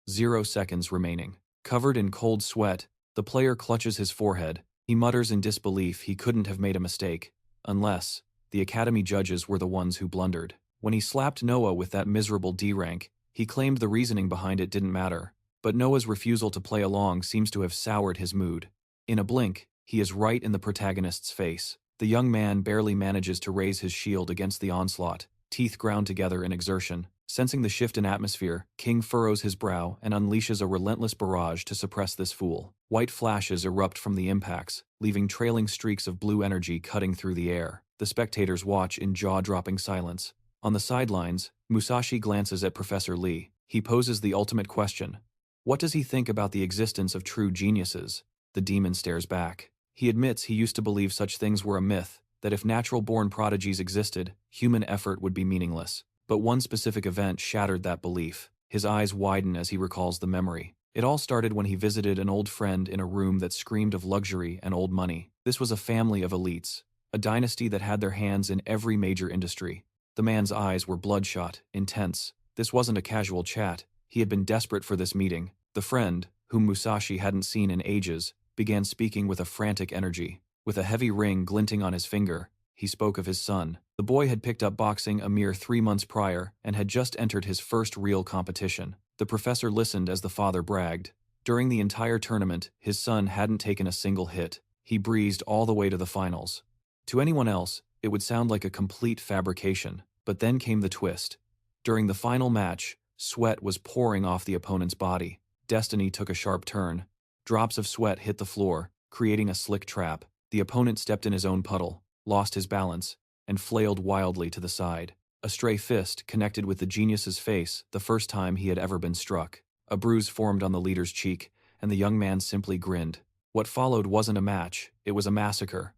0 seconds remaining. Covered in cold sweat, the player clutches his forehead. He mutters in disbelief he couldn't have made a mistake. Unless the Academy judges were the ones who blundered. When he slapped Noah with that miserable D rank, he claimed the reasoning behind it didn't matter. But Noah's refusal to play along seems to have soured his mood. In a blink, he is right in the protagonist's face. The young man barely manages to raise his shield against the onslaught, teeth ground together in exertion. Sensing the shift in atmosphere, King furrows his brow and unleashes a relentless barrage to suppress this fool. White flashes erupt from the impacts, leaving trailing streaks of blue energy cutting through the air. The spectators watch in jaw-dropping silence. On the sidelines, Musashi glances at Professor Lee. He poses the ultimate question. What does he think about the existence of true geniuses? The demon stares back. He admits he used to believe such things were a myth, that if natural-born prodigies existed, human effort would be meaningless. But one specific event shattered that belief. His eyes widen as he recalls the memory. It all started when he visited an old friend in a room that screamed of luxury and old money. This was a family of elites, a dynasty that had their hands in every major industry. The man's eyes were bloodshot, intense. This wasn't a casual chat. He had been desperate for this meeting. The friend, whom Musashi hadn't seen in ages, began speaking with a frantic energy. With a heavy ring glinting on his finger, he spoke of his son. The boy had picked up boxing a mere 3 months prior and had just entered his first real competition. The professor listened as the father bragged. During the entire tournament, his son hadn't taken a single hit. He breezed all the way to the finals. To anyone else, it would sound like a complete fabrication. But then came the twist. During the final match, sweat was pouring off the opponent's body. Destiny took a sharp turn. Drops of sweat hit the floor, creating a slick trap. The opponent stepped in his own puddle, lost his balance, and flailed wildly to the side. A stray fist connected with the genius's face the first time he had ever been struck. A bruise formed on the leader's cheek, and the young man simply grinned. What followed wasn't a match, it was a massacre.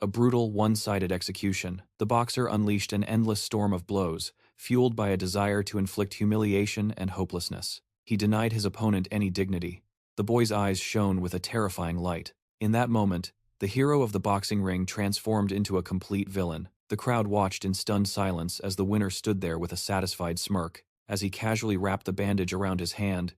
A brutal, one-sided execution. The boxer unleashed an endless storm of blows, fueled by a desire to inflict humiliation and hopelessness. He denied his opponent any dignity. The boy's eyes shone with a terrifying light. In that moment, the hero of the boxing ring transformed into a complete villain. The crowd watched in stunned silence as the winner stood there with a satisfied smirk. As he casually wrapped the bandage around his hand,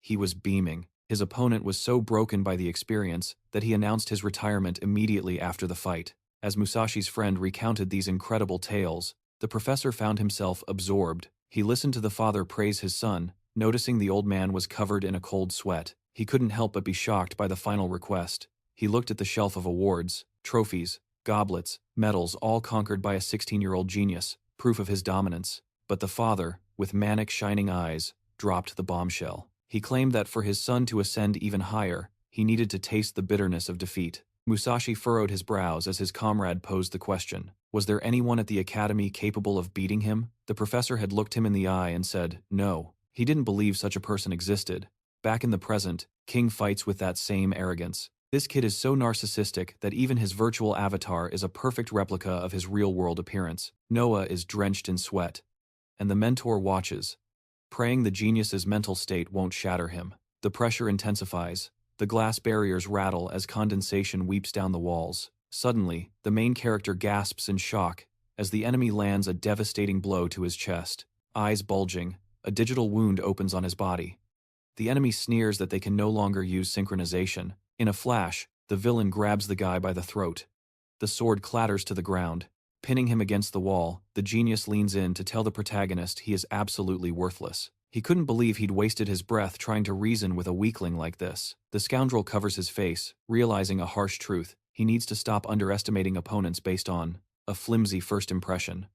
he was beaming. His opponent was so broken by the experience that he announced his retirement immediately after the fight. As Musashi's friend recounted these incredible tales, the professor found himself absorbed. He listened to the father praise his son, noticing the old man was covered in a cold sweat. He couldn't help but be shocked by the final request. He looked at the shelf of awards, trophies, goblets, medals, all conquered by a 16-year-old genius, proof of his dominance. But the father, with manic shining eyes, dropped the bombshell. He claimed that for his son to ascend even higher, he needed to taste the bitterness of defeat. Musashi furrowed his brows as his comrade posed the question. Was there anyone at the academy capable of beating him? The professor had looked him in the eye and said, no. He didn't believe such a person existed. Back in the present, King fights with that same arrogance. This kid is so narcissistic that even his virtual avatar is a perfect replica of his real-world appearance. Noah is drenched in sweat, and the mentor watches, praying the genius's mental state won't shatter him. The pressure intensifies. The glass barriers rattle as condensation weeps down the walls. Suddenly, the main character gasps in shock as the enemy lands a devastating blow to his chest. Eyes bulging, a digital wound opens on his body. The enemy sneers that they can no longer use synchronization. In a flash, the villain grabs the guy by the throat. The sword clatters to the ground. Pinning him against the wall, the genius leans in to tell the protagonist he is absolutely worthless. He couldn't believe he'd wasted his breath trying to reason with a weakling like this. The scoundrel covers his face, realizing a harsh truth. He needs to stop underestimating opponents based on a flimsy first impression.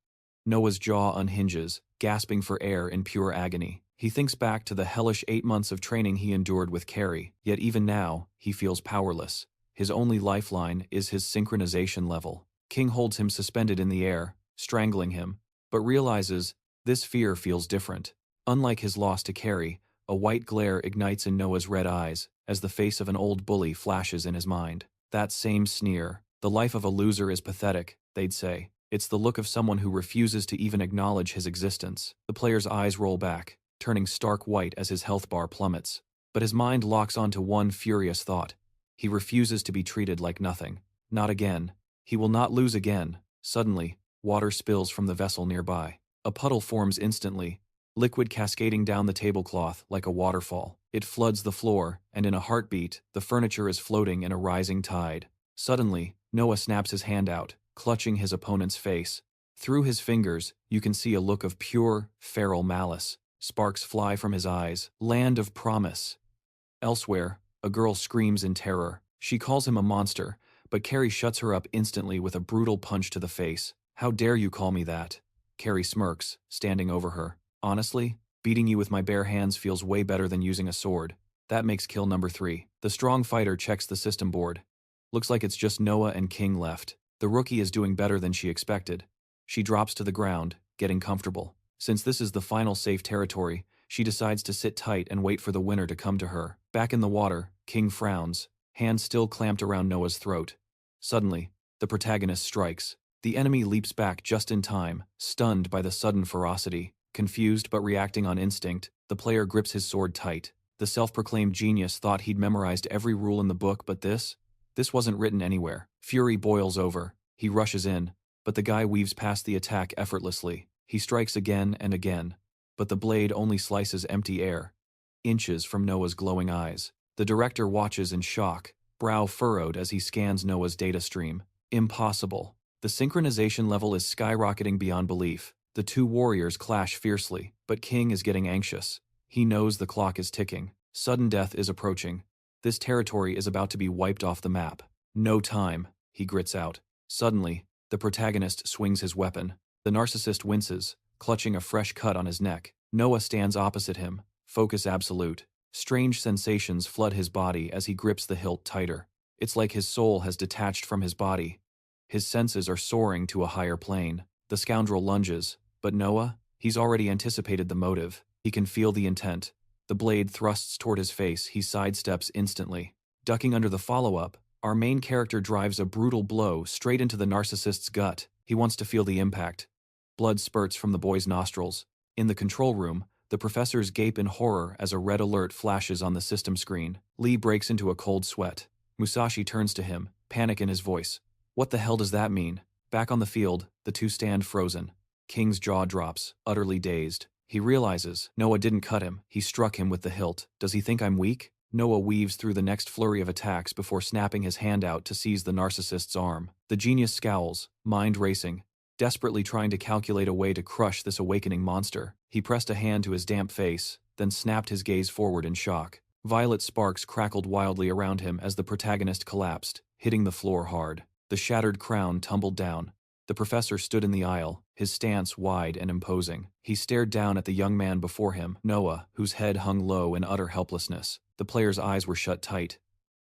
Noah's jaw unhinges, gasping for air in pure agony. He thinks back to the hellish 8 months of training he endured with Carrie, yet even now, he feels powerless. His only lifeline is his synchronization level. King holds him suspended in the air, strangling him, but realizes this fear feels different. Unlike his loss to Carrie, a white glare ignites in Noah's red eyes as the face of an old bully flashes in his mind. That same sneer. The life of a loser is pathetic, they'd say. It's the look of someone who refuses to even acknowledge his existence. The player's eyes roll back, turning stark white as his health bar plummets. But his mind locks onto one furious thought. He refuses to be treated like nothing. Not again. He will not lose again. Suddenly, water spills from the vessel nearby. A puddle forms instantly, liquid cascading down the tablecloth like a waterfall. It floods the floor, and in a heartbeat, the furniture is floating in a rising tide. Suddenly, Noah snaps his hand out, clutching his opponent's face. Through his fingers, you can see a look of pure, feral malice. Sparks fly from his eyes. Land of promise. Elsewhere, a girl screams in terror. She calls him a monster, but Carrie shuts her up instantly with a brutal punch to the face. How dare you call me that? Carrie smirks, standing over her. Honestly, beating you with my bare hands feels way better than using a sword. That makes kill number 3. The strong fighter checks the system board. Looks like it's just Noah and King left. The rookie is doing better than she expected. She drops to the ground, getting comfortable. Since this is the final safe territory, she decides to sit tight and wait for the winner to come to her. Back in the water, King frowns, hand still clamped around Noah's throat. Suddenly, the protagonist strikes. The enemy leaps back just in time, stunned by the sudden ferocity. Confused but reacting on instinct, the player grips his sword tight. The self-proclaimed genius thought he'd memorized every rule in the book, but this wasn't written anywhere. Fury boils over. He rushes in, but the guy weaves past the attack effortlessly. He strikes again and again, but the blade only slices empty air, inches from Noah's glowing eyes. The director watches in shock, brow furrowed as he scans Noah's data stream. Impossible. The synchronization level is skyrocketing beyond belief. The two warriors clash fiercely, but King is getting anxious. He knows the clock is ticking. Sudden death is approaching. This territory is about to be wiped off the map. No time, he grits out. Suddenly, the protagonist swings his weapon. The narcissist winces, clutching a fresh cut on his neck. Noah stands opposite him, focus absolute. Strange sensations flood his body as he grips the hilt tighter. It's like his soul has detached from his body. His senses are soaring to a higher plane. The scoundrel lunges, but Noah? He's already anticipated the motive. He can feel the intent. The blade thrusts toward his face. He sidesteps instantly. Ducking under the follow-up, our main character drives a brutal blow straight into the narcissist's gut. He wants to feel the impact. Blood spurts from the boy's nostrils. In the control room, the professors gape in horror as a red alert flashes on the system screen. Lee breaks into a cold sweat. Musashi turns to him, panic in his voice. What the hell does that mean? Back on the field, the two stand frozen. King's jaw drops, utterly dazed. He realizes Noah didn't cut him, he struck him with the hilt. Does he think I'm weak? Noah weaves through the next flurry of attacks before snapping his hand out to seize the narcissist's arm. The genius scowls, mind racing, desperately trying to calculate a way to crush this awakening monster. He pressed a hand to his damp face, then snapped his gaze forward in shock. Violet sparks crackled wildly around him as the protagonist collapsed, hitting the floor hard. The shattered crown tumbled down. The professor stood in the aisle, his stance wide and imposing. He stared down at the young man before him, Noah, whose head hung low in utter helplessness. The player's eyes were shut tight,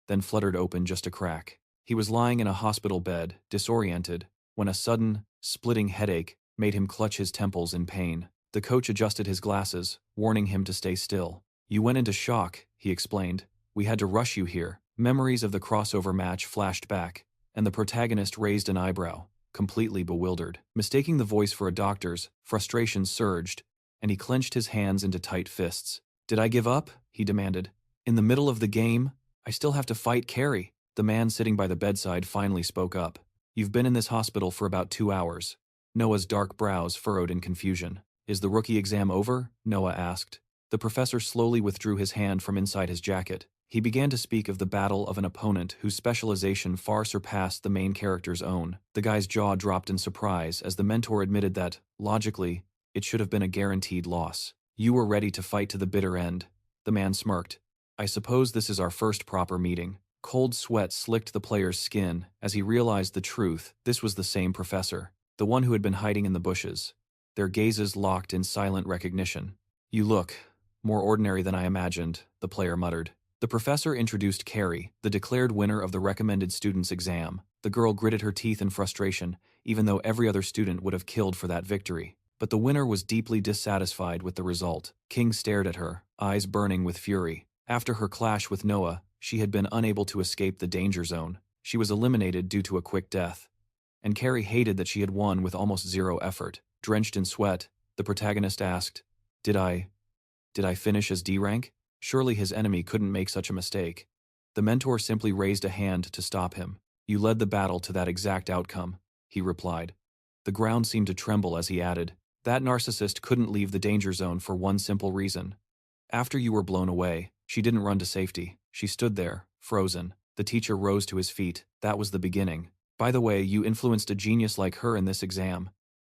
then fluttered open just a crack. He was lying in a hospital bed, disoriented, when a sudden, splitting headache made him clutch his temples in pain. The coach adjusted his glasses, warning him to stay still. You went into shock, he explained. We had to rush you here. Memories of the crossover match flashed back, and the protagonist raised an eyebrow, completely bewildered. Mistaking the voice for a doctor's, frustration surged, and he clenched his hands into tight fists. Did I give up? He demanded. In the middle of the game? I still have to fight Carrie. The man sitting by the bedside finally spoke up. You've been in this hospital for about 2 hours. Noah's dark brows furrowed in confusion. Is the rookie exam over? Noah asked. The professor slowly withdrew his hand from inside his jacket. He began to speak of the battle of an opponent whose specialization far surpassed the main character's own. The guy's jaw dropped in surprise as the mentor admitted that, logically, it should have been a guaranteed loss. You were ready to fight to the bitter end. The man smirked. I suppose this is our first proper meeting. Cold sweat slicked the player's skin as he realized the truth. This was the same professor, the one who had been hiding in the bushes. Their gazes locked in silent recognition. You look more ordinary than I imagined, the player muttered. The professor introduced Carrie, the declared winner of the recommended student's exam. The girl gritted her teeth in frustration, even though every other student would have killed for that victory. But the winner was deeply dissatisfied with the result. King stared at her, eyes burning with fury. After her clash with Noah, she had been unable to escape the danger zone. She was eliminated due to a quick death. And Carrie hated that she had won with almost zero effort. Drenched in sweat, the protagonist asked, Did I finish as D rank? Surely his enemy couldn't make such a mistake. The mentor simply raised a hand to stop him. You led the battle to that exact outcome, he replied. The ground seemed to tremble as he added, that narcissist couldn't leave the danger zone for one simple reason. After you were blown away, she didn't run to safety. She stood there, frozen. The teacher rose to his feet. That was the beginning. By the way, you influenced a genius like her in this exam.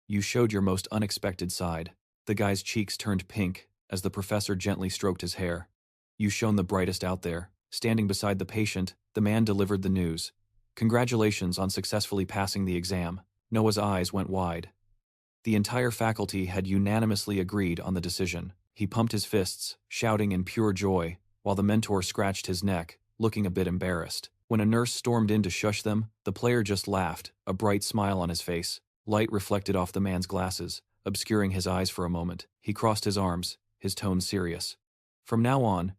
You showed your most unexpected side. The guy's cheeks turned pink as the professor gently stroked his hair. You shone the brightest out there. Standing beside the patient, the man delivered the news. Congratulations on successfully passing the exam. Noah's eyes went wide. The entire faculty had unanimously agreed on the decision. He pumped his fists, shouting in pure joy, while the mentor scratched his neck, looking a bit embarrassed. When a nurse stormed in to shush them, the player just laughed, a bright smile on his face. Light reflected off the man's glasses, obscuring his eyes for a moment. He crossed his arms, his tone serious. From now on,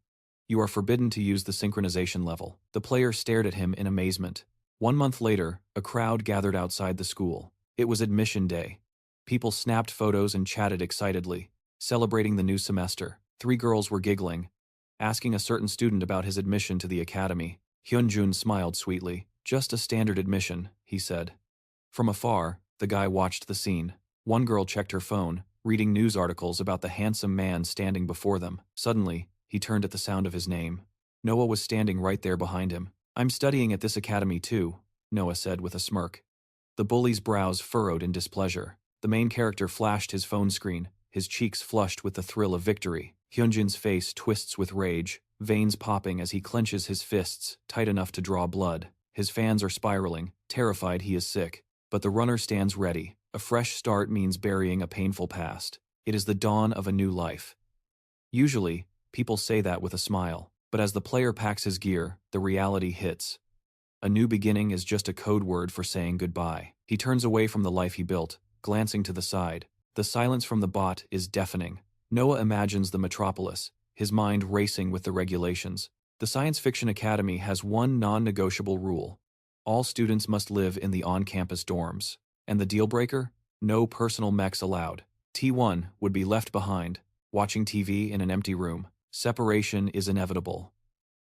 you are forbidden to use the synchronization level. The player stared at him in amazement. 1 month later, a crowd gathered outside the school. It was admission day. People snapped photos and chatted excitedly, celebrating the new semester. 3 girls were giggling, asking a certain student about his admission to the academy. Hyun Jun smiled sweetly. Just a standard admission, he said. From afar, the guy watched the scene. One girl checked her phone, reading news articles about the handsome man standing before them. Suddenly, he turned at the sound of his name. Noah was standing right there behind him. I'm studying at this academy too, Noah said with a smirk. The bully's brows furrowed in displeasure. The main character flashed his phone screen, his cheeks flushed with the thrill of victory. Hyunjin's face twists with rage, veins popping as he clenches his fists, tight enough to draw blood. His fans are spiraling, terrified he is sick. But the runner stands ready. A fresh start means burying a painful past. It is the dawn of a new life. Usually, people say that with a smile, but as the player packs his gear, the reality hits. A new beginning is just a code word for saying goodbye. He turns away from the life he built, glancing to the side. The silence from the bot is deafening. Noah imagines the metropolis, his mind racing with the regulations. The Science Fiction Academy has one non-negotiable rule. All students must live in the on-campus dorms. And the deal breaker? No personal mechs allowed. T1 would be left behind, watching TV in an empty room. Separation is inevitable.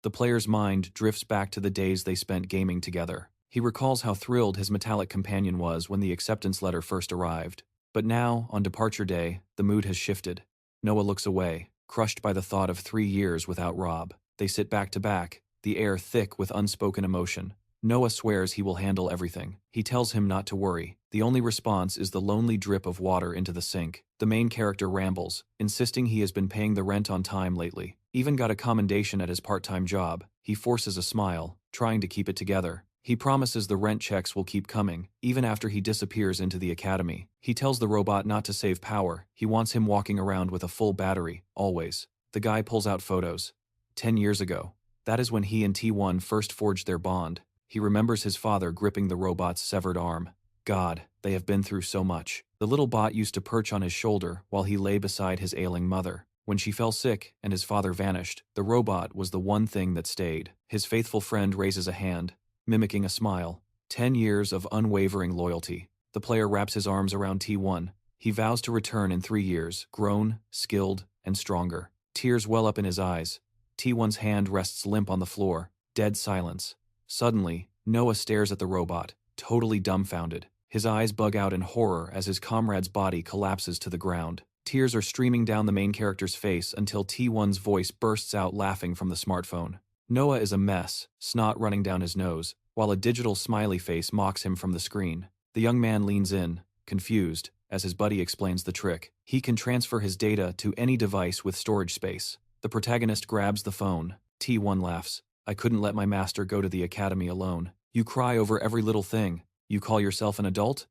The player's mind drifts back to the days they spent gaming together. He recalls how thrilled his metallic companion was when the acceptance letter first arrived. But now, on departure day, the mood has shifted. Noah looks away, crushed by the thought of 3 years without Rob. They sit back to back, the air thick with unspoken emotion. Noah swears he will handle everything. He tells him not to worry. The only response is the lonely drip of water into the sink. The main character rambles, insisting he has been paying the rent on time lately. Even got a commendation at his part-time job. He forces a smile, trying to keep it together. He promises the rent checks will keep coming, even after he disappears into the academy. He tells the robot not to save power. He wants him walking around with a full battery, always. The guy pulls out photos. 10 years ago. That is when he and T1 first forged their bond. He remembers his father gripping the robot's severed arm. God, they have been through so much. The little bot used to perch on his shoulder while he lay beside his ailing mother. When she fell sick and his father vanished, the robot was the one thing that stayed. His faithful friend raises a hand, mimicking a smile. 10 years of unwavering loyalty. The player wraps his arms around T1. He vows to return in 3 years, grown, skilled, and stronger. Tears well up in his eyes. T1's hand rests limp on the floor. Dead silence. Suddenly, Noah stares at the robot, totally dumbfounded. His eyes bug out in horror as his comrade's body collapses to the ground. Tears are streaming down the main character's face until T1's voice bursts out laughing from the smartphone. Noah is a mess, snot running down his nose, while a digital smiley face mocks him from the screen. The young man leans in, confused, as his buddy explains the trick. He can transfer his data to any device with storage space. The protagonist grabs the phone. T1 laughs. I couldn't let my master go to the academy alone. You cry over every little thing. You call yourself an adult?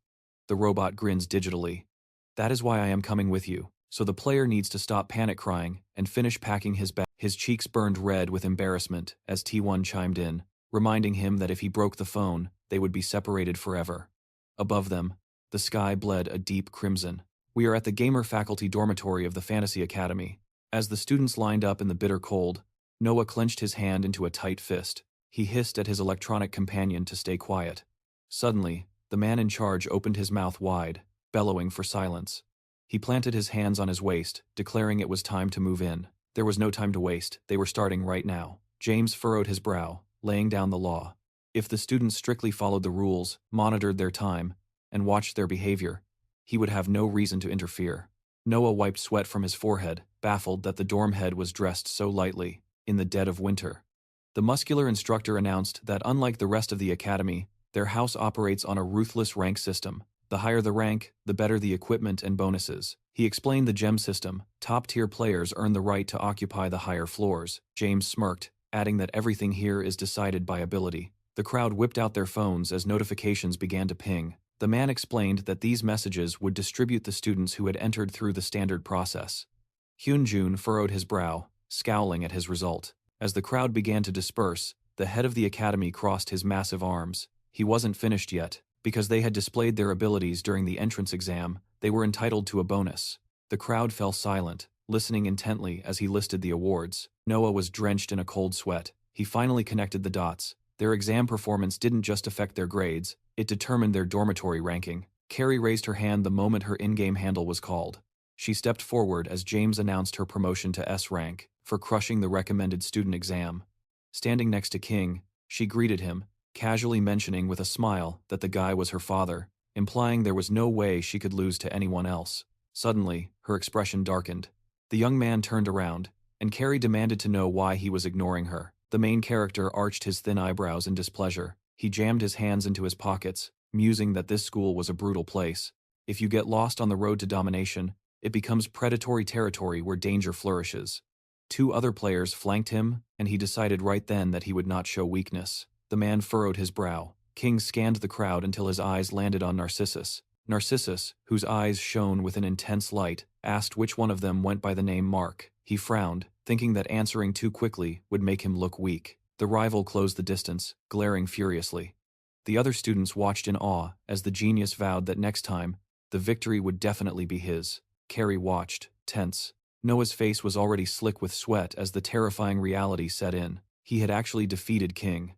The robot grins digitally. That is why I am coming with you. So the player needs to stop panic crying and finish packing his bag. His cheeks burned red with embarrassment as T1 chimed in, reminding him that if he broke the phone, they would be separated forever. Above them, the sky bled a deep crimson. We are at the gamer faculty dormitory of the Fantasy Academy. As the students lined up in the bitter cold, Noah clenched his hand into a tight fist. He hissed at his electronic companion to stay quiet. Suddenly, the man in charge opened his mouth wide, bellowing for silence. He planted his hands on his waist, declaring it was time to move in. There was no time to waste. They were starting right now. James furrowed his brow, laying down the law. If the students strictly followed the rules, monitored their time, and watched their behavior, he would have no reason to interfere. Noah wiped sweat from his forehead, baffled that the dorm head was dressed so lightly, in the dead of winter. The muscular instructor announced that unlike the rest of the academy, their house operates on a ruthless rank system. The higher the rank, the better the equipment and bonuses. He explained the gem system. Top-tier players earn the right to occupy the higher floors. James smirked, adding that everything here is decided by ability. The crowd whipped out their phones as notifications began to ping. The man explained that these messages would distribute the students who had entered through the standard process. Hyun Jun furrowed his brow, scowling at his result. As the crowd began to disperse, the head of the academy crossed his massive arms. He wasn't finished yet. Because they had displayed their abilities during the entrance exam, they were entitled to a bonus. The crowd fell silent, listening intently as he listed the awards. Noah was drenched in a cold sweat. He finally connected the dots. Their exam performance didn't just affect their grades, it determined their dormitory ranking. Carrie raised her hand the moment her in-game handle was called. She stepped forward as James announced her promotion to S rank for crushing the recommended student exam. Standing next to King, she greeted him, casually mentioning with a smile that the guy was her father, implying there was no way she could lose to anyone else. Suddenly, her expression darkened. The young man turned around, and Carrie demanded to know why he was ignoring her. The main character arched his thin eyebrows in displeasure. He jammed his hands into his pockets, musing that this school was a brutal place. If you get lost on the road to domination, it becomes predatory territory where danger flourishes. 2 other players flanked him, and he decided right then that he would not show weakness. The man furrowed his brow. King scanned the crowd until his eyes landed on Narcissus. Narcissus, whose eyes shone with an intense light, asked which one of them went by the name Mark. He frowned, thinking that answering too quickly would make him look weak. The rival closed the distance, glaring furiously. The other students watched in awe as the genius vowed that next time, the victory would definitely be his. Carrie watched, tense. Noah's face was already slick with sweat as the terrifying reality set in. He had actually defeated King.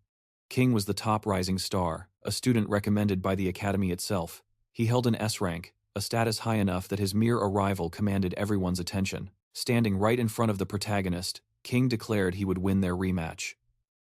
King was the top rising star, a student recommended by the academy itself. He held an S rank, a status high enough that his mere arrival commanded everyone's attention. Standing right in front of the protagonist, King declared he would win their rematch.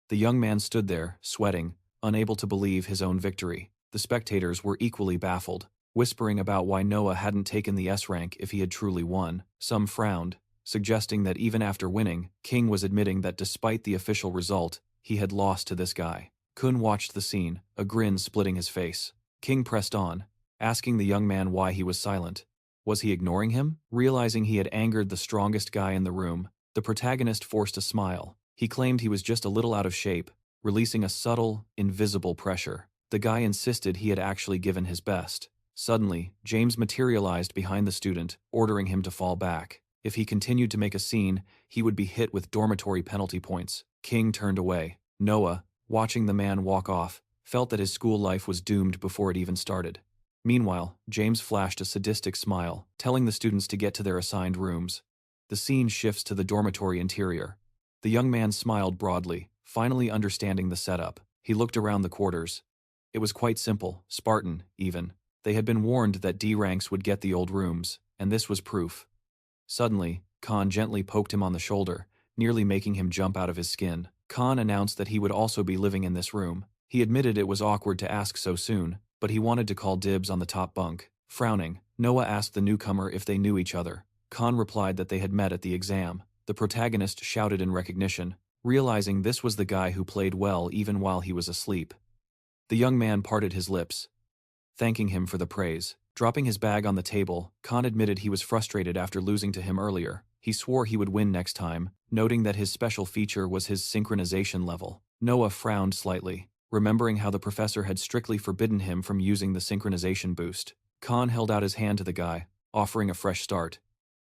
The young man stood there, sweating, unable to believe his own victory. The spectators were equally baffled, whispering about why Noah hadn't taken the S rank if he had truly won. Some frowned, suggesting that even after winning, King was admitting that despite the official result, he had lost to this guy. Kun watched the scene, a grin splitting his face. King pressed on, asking the young man why he was silent. Was he ignoring him? Realizing he had angered the strongest guy in the room, the protagonist forced a smile. He claimed he was just a little out of shape, releasing a subtle, invisible pressure. The guy insisted he had actually given his best. Suddenly, James materialized behind the student, ordering him to fall back. If he continued to make a scene, he would be hit with dormitory penalty points. King turned away. Noah, watching the man walk off, felt that his school life was doomed before it even started. Meanwhile, James flashed a sadistic smile, telling the students to get to their assigned rooms. The scene shifts to the dormitory interior. The young man smiled broadly, finally understanding the setup. He looked around the quarters. It was quite simple, Spartan, even. They had been warned that D ranks would get the old rooms, and this was proof. Suddenly, Khan gently poked him on the shoulder, nearly making him jump out of his skin. Khan announced that he would also be living in this room. He admitted it was awkward to ask so soon, but he wanted to call dibs on the top bunk. Frowning, Noah asked the newcomer if they knew each other. Khan replied that they had met at the exam. The protagonist shouted in recognition, realizing this was the guy who played well even while he was asleep. The young man parted his lips, thanking him for the praise. Dropping his bag on the table, Khan admitted he was frustrated after losing to him earlier. He swore he would win next time, noting that his special feature was his synchronization level. Noah frowned slightly, remembering how the professor had strictly forbidden him from using the synchronization boost. Khan held out his hand to the guy, offering a fresh start.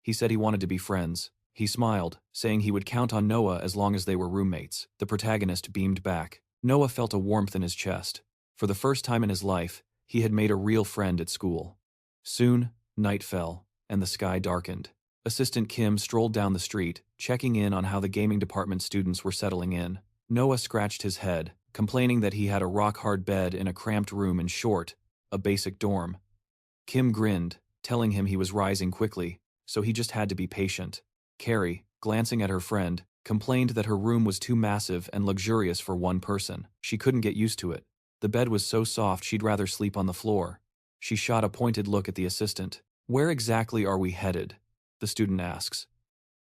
He said he wanted to be friends. He smiled, saying he would count on Noah as long as they were roommates. The protagonist beamed back. Noah felt a warmth in his chest. For the first time in his life, he had made a real friend at school. Soon, night fell, and the sky darkened. Assistant Kim strolled down the street, checking in on how the gaming department students were settling in. Noah scratched his head, complaining that he had a rock-hard bed in a cramped room in short, a basic dorm. Kim grinned, telling him he was rising quickly, so he just had to be patient. Carrie, glancing at her friend, complained that her room was too massive and luxurious for one person. She couldn't get used to it. The bed was so soft she'd rather sleep on the floor. She shot a pointed look at the assistant. "Where exactly are we headed?" the student asks.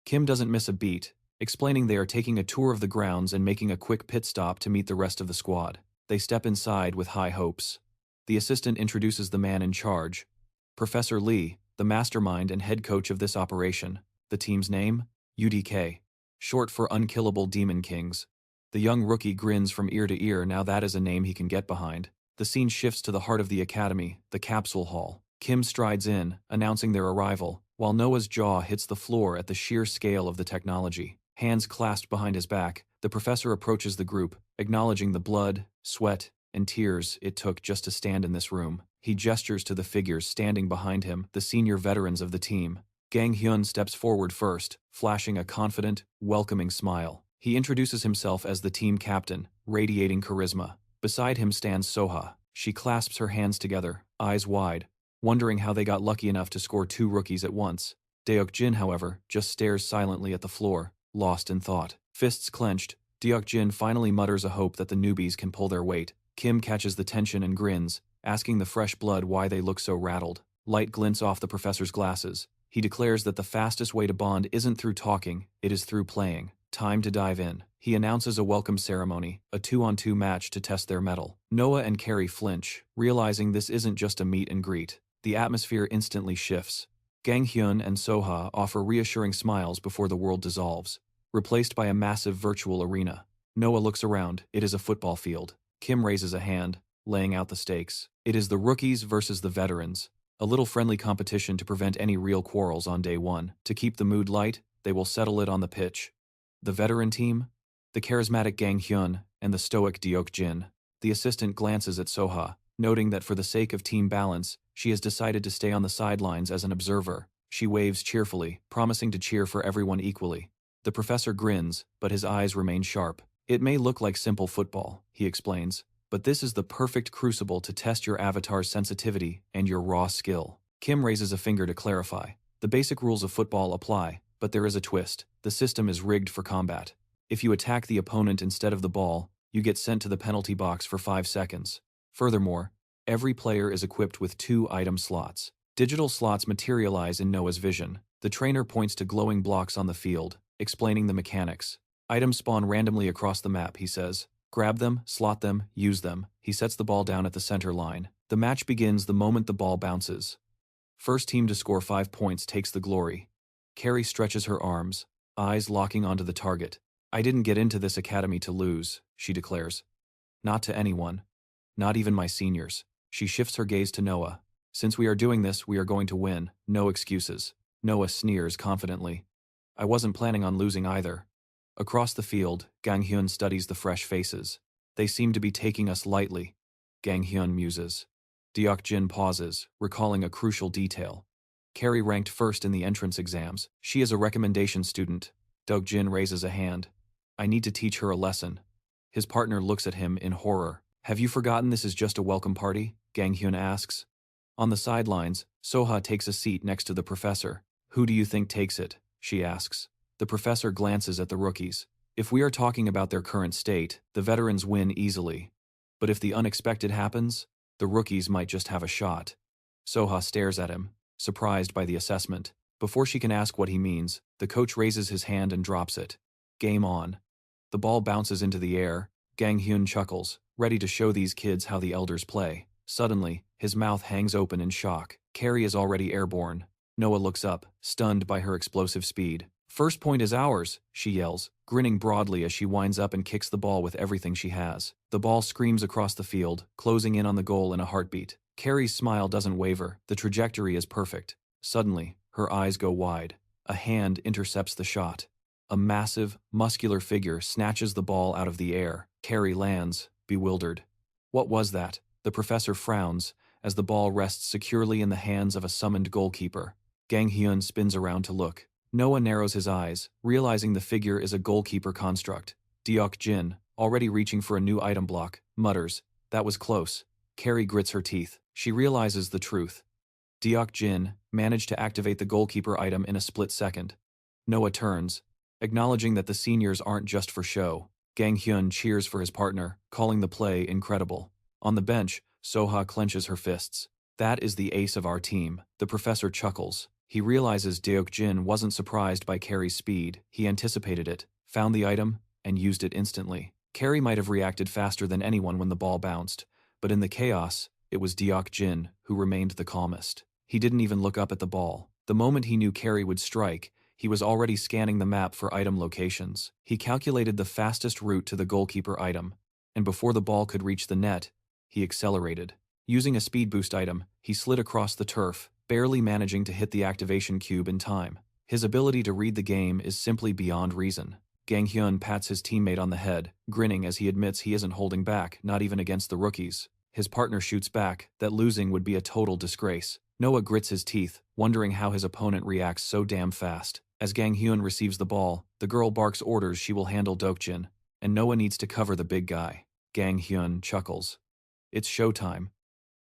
Kim doesn't miss a beat, explaining they are taking a tour of the grounds and making a quick pit stop to meet the rest of the squad. They step inside with high hopes. The assistant introduces the man in charge, Professor Lee, the mastermind and head coach of this operation. The team's name? UDK, short for Unkillable Demon Kings. The young rookie grins from ear to ear. Now that is a name he can get behind. The scene shifts to the heart of the academy, the capsule hall. Kim strides in, announcing their arrival, while Noah's jaw hits the floor at the sheer scale of the technology. Hands clasped behind his back, the professor approaches the group, acknowledging the blood, sweat, and tears it took just to stand in this room. He gestures to the figures standing behind him, the senior veterans of the team. Gang Hyun steps forward first, flashing a confident, welcoming smile. He introduces himself as the team captain, radiating charisma. Beside him stands Soha. She clasps her hands together, eyes wide, wondering how they got lucky enough to score 2 rookies at once. Deok Jin, however, just stares silently at the floor, lost in thought. Fists clenched, Deok Jin finally mutters a hope that the newbies can pull their weight. Kim catches the tension and grins, asking the fresh blood why they look so rattled. Light glints off the professor's glasses. He declares that the fastest way to bond isn't through talking, it is through playing. Time to dive in. He announces a welcome ceremony, a 2-on-2 match to test their mettle. Noah and Carrie flinch, realizing this isn't just a meet and greet. The atmosphere instantly shifts. Gang Hyun and Soha offer reassuring smiles before the world dissolves, replaced by a massive virtual arena. Noah looks around. It is a football field. Kim raises a hand, laying out the stakes. It is the rookies versus the veterans. A little friendly competition to prevent any real quarrels on day one. To keep the mood light, they will settle it on the pitch. The veteran team? The charismatic Gang Hyun and the stoic Deok Jin. The assistant glances at Soha, noting that for the sake of team balance, she has decided to stay on the sidelines as an observer. She waves cheerfully, promising to cheer for everyone equally. The professor grins, but his eyes remain sharp. "It may look like simple football," he explains, "but this is the perfect crucible to test your avatar's sensitivity and your raw skill." Kim raises a finger to clarify. "The basic rules of football apply, but there is a twist. The system is rigged for combat. If you attack the opponent instead of the ball, you get sent to the penalty box for 5 seconds. Furthermore, every player is equipped with 2 item slots. Digital slots materialize in Noah's vision. The trainer points to glowing blocks on the field, explaining the mechanics. Items spawn randomly across the map, he says. Grab them, slot them, use them. He sets the ball down at the center line. The match begins the moment the ball bounces. First team to score 5 points takes the glory. Carrie stretches her arms, eyes locking onto the target. "I didn't get into this academy to lose," she declares. "Not to anyone. Not even my seniors." She shifts her gaze to Noah. "Since we are doing this, we are going to win. No excuses." Noah sneers confidently. "I wasn't planning on losing either." Across the field, Gang Hyun studies the fresh faces. "They seem to be taking us lightly," Gang Hyun muses. Deok Jin pauses, recalling a crucial detail. Carrie ranked first in the entrance exams. She is a recommendation student. Deok Jin raises a hand. "I need to teach her a lesson." His partner looks at him in horror. "Have you forgotten this is just a welcome party?" Gang Hyun asks. On the sidelines, Soha takes a seat next to the professor. "Who do you think takes it?" she asks. The professor glances at the rookies. "If we are talking about their current state, the veterans win easily. But if the unexpected happens, the rookies might just have a shot." Soha stares at him, surprised by the assessment. Before she can ask what he means, the coach raises his hand and drops it. Game on. The ball bounces into the air. Gang Hyun chuckles, ready to show these kids how the elders play. Suddenly, his mouth hangs open in shock. Carrie is already airborne. Noah looks up, stunned by her explosive speed. "First point is ours," she yells, grinning broadly as she winds up and kicks the ball with everything she has. The ball screams across the field, closing in on the goal in a heartbeat. Carrie's smile doesn't waver. The trajectory is perfect. Suddenly, her eyes go wide. A hand intercepts the shot. A massive, muscular figure snatches the ball out of the air. Carrie lands, bewildered. What was that? The professor frowns, as the ball rests securely in the hands of a summoned goalkeeper. Gang Hyun spins around to look. Noah narrows his eyes, realizing the figure is a goalkeeper construct. Deok Jin, already reaching for a new item block, mutters, "That was close." Carrie grits her teeth. She realizes the truth. Deok Jin managed to activate the goalkeeper item in a split second. Noah turns, Acknowledging that the seniors aren't just for show, Gang Hyun cheers for his partner, calling the play incredible. On the bench, Soha clenches her fists. That is the ace of our team. The professor chuckles. He realizes Deok Jin wasn't surprised by Carrie's speed. He anticipated it, found the item, and used it instantly. Carrie might have reacted faster than anyone when the ball bounced, but in the chaos, it was Deok Jin who remained the calmest. He didn't even look up at the ball. The moment he knew Carrie would strike, he was already scanning the map for item locations. He calculated the fastest route to the goalkeeper item, and before the ball could reach the net, he accelerated. Using a speed boost item, he slid across the turf, barely managing to hit the activation cube in time. His ability to read the game is simply beyond reason. Gang Hyun pats his teammate on the head, grinning as he admits he isn't holding back, not even against the rookies. His partner shoots back that losing would be a total disgrace. Noah grits his teeth, wondering how his opponent reacts so damn fast. As Gang Hyun receives the ball, the girl barks orders she will handle Dokjin, and Noah needs to cover the big guy. Gang Hyun chuckles. It's showtime.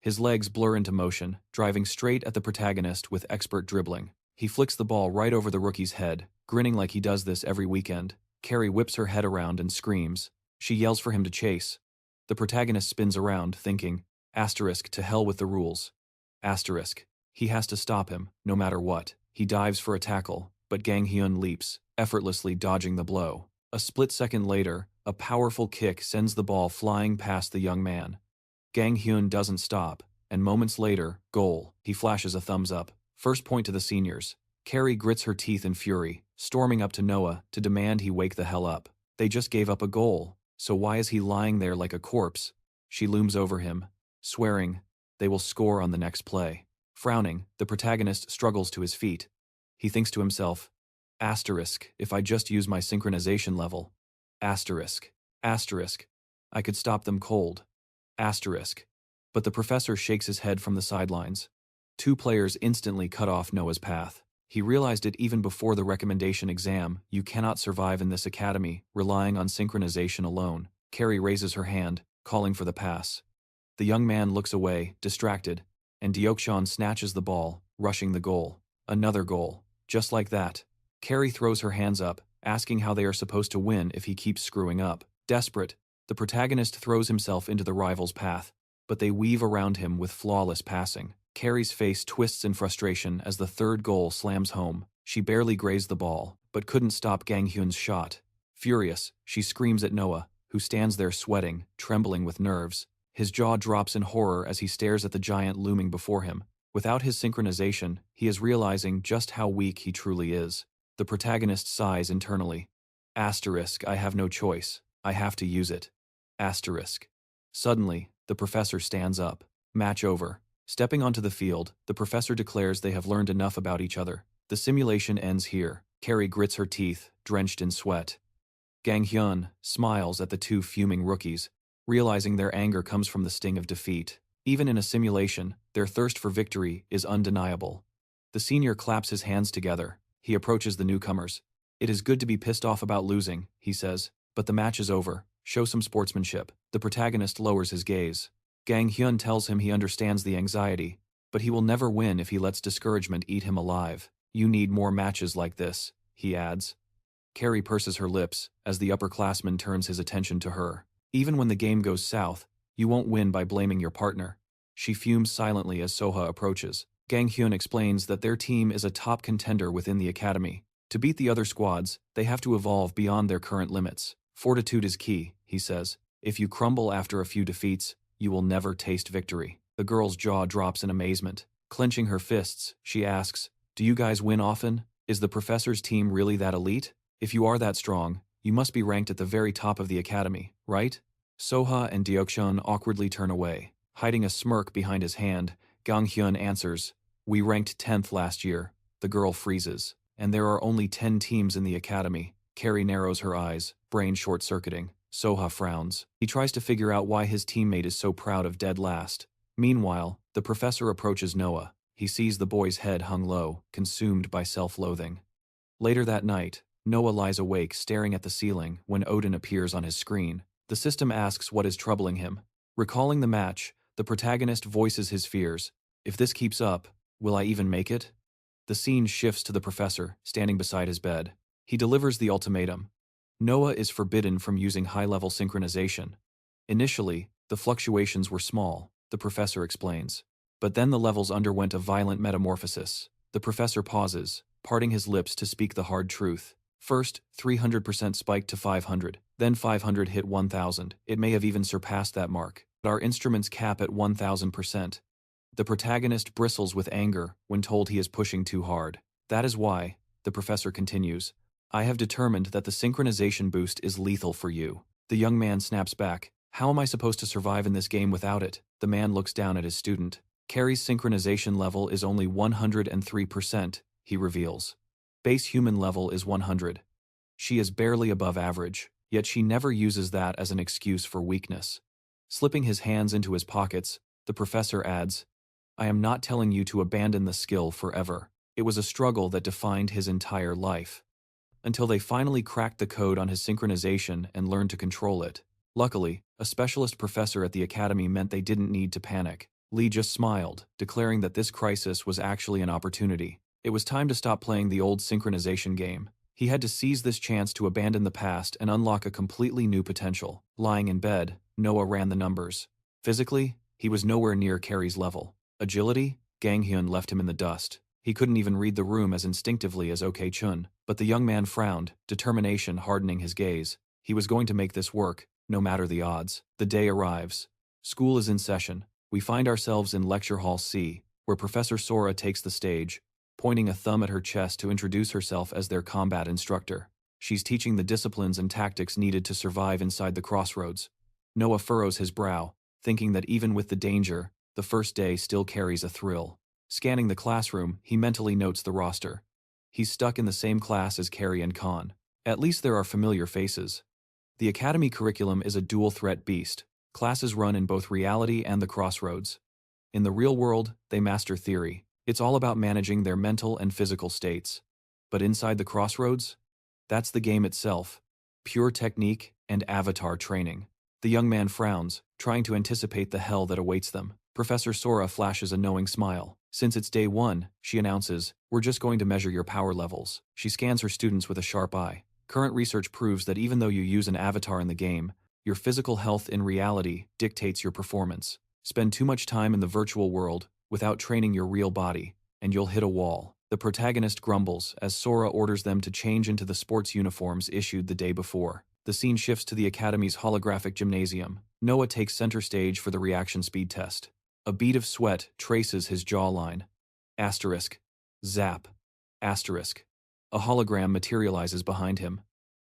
His legs blur into motion, driving straight at the protagonist with expert dribbling. He flicks the ball right over the rookie's head, grinning like he does this every weekend. Carrie whips her head around and screams. She yells for him to chase. The protagonist spins around, thinking, to hell with the rules. He has to stop him, no matter what. He dives for a tackle, but Gang Hyun leaps, effortlessly dodging the blow. A split second later, a powerful kick sends the ball flying past the young man. Gang Hyun doesn't stop, and moments later, goal. He flashes a thumbs up. First point to the seniors. Carrie grits her teeth in fury, storming up to Noah to demand he wake the hell up. They just gave up a goal, so why is he lying there like a corpse? She looms over him, swearing they will score on the next play. Frowning, the protagonist struggles to his feet. He thinks to himself, if I just use my synchronization level. I could stop them cold. But the professor shakes his head from the sidelines. Two players instantly cut off Noah's path. He realized it even before the recommendation exam. You cannot survive in this academy, relying on synchronization alone. Carrie raises her hand, calling for the pass. The young man looks away, distracted, and Deokjeon snatches the ball, rushing the goal. Another goal. Just like that. Carrie throws her hands up, asking how they are supposed to win if he keeps screwing up. Desperate, the protagonist throws himself into the rival's path, but they weave around him with flawless passing. Carrie's face twists in frustration as the third goal slams home. She barely grazed the ball, but couldn't stop Gang Hyun's shot. Furious, she screams at Noah, who stands there sweating, trembling with nerves. His jaw drops in horror as he stares at the giant looming before him. Without his synchronization, he is realizing just how weak he truly is. The protagonist sighs internally. I have no choice. I have to use it. Suddenly, the professor stands up. Match over. Stepping onto the field, the professor declares they have learned enough about each other. The simulation ends here. Carrie grits her teeth, drenched in sweat. Gang Hyun smiles at the two fuming rookies, realizing their anger comes from the sting of defeat. Even in a simulation, their thirst for victory is undeniable. The senior claps his hands together. He approaches the newcomers. It is good to be pissed off about losing, he says, but the match is over. Show some sportsmanship. The protagonist lowers his gaze. Gang Hyun tells him he understands the anxiety, but he will never win if he lets discouragement eat him alive. You need more matches like this, he adds. Carrie purses her lips as the upperclassman turns his attention to her. Even when the game goes south, you won't win by blaming your partner. She fumes silently as Soha approaches. Gang Hyun explains that their team is a top contender within the academy. To beat the other squads, they have to evolve beyond their current limits. Fortitude is key, he says. If you crumble after a few defeats, you will never taste victory. The girl's jaw drops in amazement. Clenching her fists, she asks, do you guys win often? Is the professor's team really that elite? If you are that strong, you must be ranked at the very top of the academy, right? Soha and Deokjeon awkwardly turn away. Hiding a smirk behind his hand, Gang Hyun answers, we ranked 10th last year. The girl freezes. And there are only 10 teams in the academy. Carrie narrows her eyes, brain short-circuiting. Soha frowns. He tries to figure out why his teammate is so proud of dead last. Meanwhile, the professor approaches Noah. He sees the boy's head hung low, consumed by self-loathing. Later that night, Noah lies awake staring at the ceiling when Odin appears on his screen. The system asks what is troubling him. Recalling the match, the protagonist voices his fears. If this keeps up, will I even make it? The scene shifts to the professor, standing beside his bed. He delivers the ultimatum. Noah is forbidden from using high-level synchronization. Initially, the fluctuations were small, the professor explains. But then the levels underwent a violent metamorphosis. The professor pauses, parting his lips to speak the hard truth. First, 300% spiked to 500, then 500 hit 1000. It may have even surpassed that mark. But our instruments cap at 1000%. The protagonist bristles with anger when told he is pushing too hard. That is why, the professor continues, I have determined that the synchronization boost is lethal for you. The young man snaps back. How am I supposed to survive in this game without it? The man looks down at his student. Carrie's synchronization level is only 103%, he reveals. Base human level is 100. She is barely above average, yet she never uses that as an excuse for weakness. Slipping his hands into his pockets, the professor adds, I am not telling you to abandon the skill forever. It was a struggle that defined his entire life. Until they finally cracked the code on his synchronization and learned to control it. Luckily, a specialist professor at the academy meant they didn't need to panic. Lee just smiled, declaring that this crisis was actually an opportunity. It was time to stop playing the old synchronization game. He had to seize this chance to abandon the past and unlock a completely new potential. Lying in bed, Noah ran the numbers. Physically, he was nowhere near Carrie's level. Agility, Gang Hyun left him in the dust. He couldn't even read the room as instinctively as OK Chun. But the young man frowned, determination hardening his gaze. He was going to make this work, no matter the odds. The day arrives. School is in session. We find ourselves in Lecture Hall C, where Professor Sora takes the stage, pointing a thumb at her chest to introduce herself as their combat instructor. She's teaching the disciplines and tactics needed to survive inside the crossroads. Noah furrows his brow, thinking that even with the danger, the first day still carries a thrill. Scanning the classroom, he mentally notes the roster. He's stuck in the same class as Carrie and Khan. At least there are familiar faces. The academy curriculum is a dual-threat beast. Classes run in both reality and the crossroads. In the real world, they master theory. It's all about managing their mental and physical states. But inside the crossroads? That's the game itself. Pure technique and avatar training. The young man frowns, trying to anticipate the hell that awaits them. Professor Sora flashes a knowing smile. Since it's day one, she announces, we're just going to measure your power levels. She scans her students with a sharp eye. Current research proves that even though you use an avatar in the game, your physical health in reality dictates your performance. Spend too much time in the virtual world without training your real body, and you'll hit a wall. The protagonist grumbles as Sora orders them to change into the sports uniforms issued the day before. The scene shifts to the academy's holographic gymnasium. Noah takes center stage for the reaction speed test. A bead of sweat traces his jawline. Asterisk. Zap. Asterisk. A hologram materializes behind him.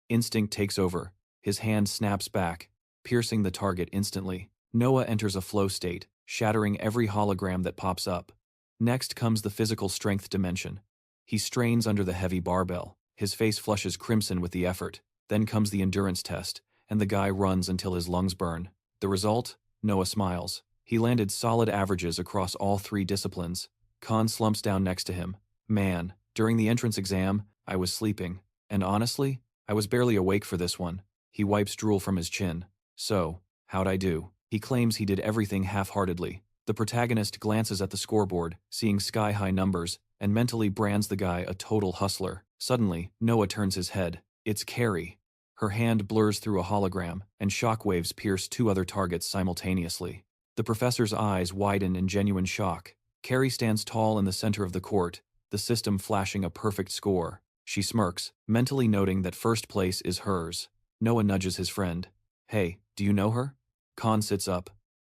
Instinct takes over. His hand snaps back, piercing the target instantly. Noah enters a flow state, shattering every hologram that pops up. Next comes the physical strength dimension. He strains under the heavy barbell. His face flushes crimson with the effort. Then comes the endurance test, and the guy runs until his lungs burn. The result? Noah smiles. He landed solid averages across all three disciplines. Khan slumps down next to him. Man, during the entrance exam, I was sleeping. And honestly, I was barely awake for this one. He wipes drool from his chin. So, how'd I do? He claims he did everything half-heartedly. The protagonist glances at the scoreboard, seeing sky-high numbers, and mentally brands the guy a total hustler. Suddenly, Noah turns his head. It's Carrie. Her hand blurs through a hologram, and shockwaves pierce two other targets simultaneously. The professor's eyes widen in genuine shock. Carrie stands tall in the center of the court, the system flashing a perfect score. She smirks, mentally noting that first place is hers. Noah nudges his friend. Hey, do you know her? Khan sits up.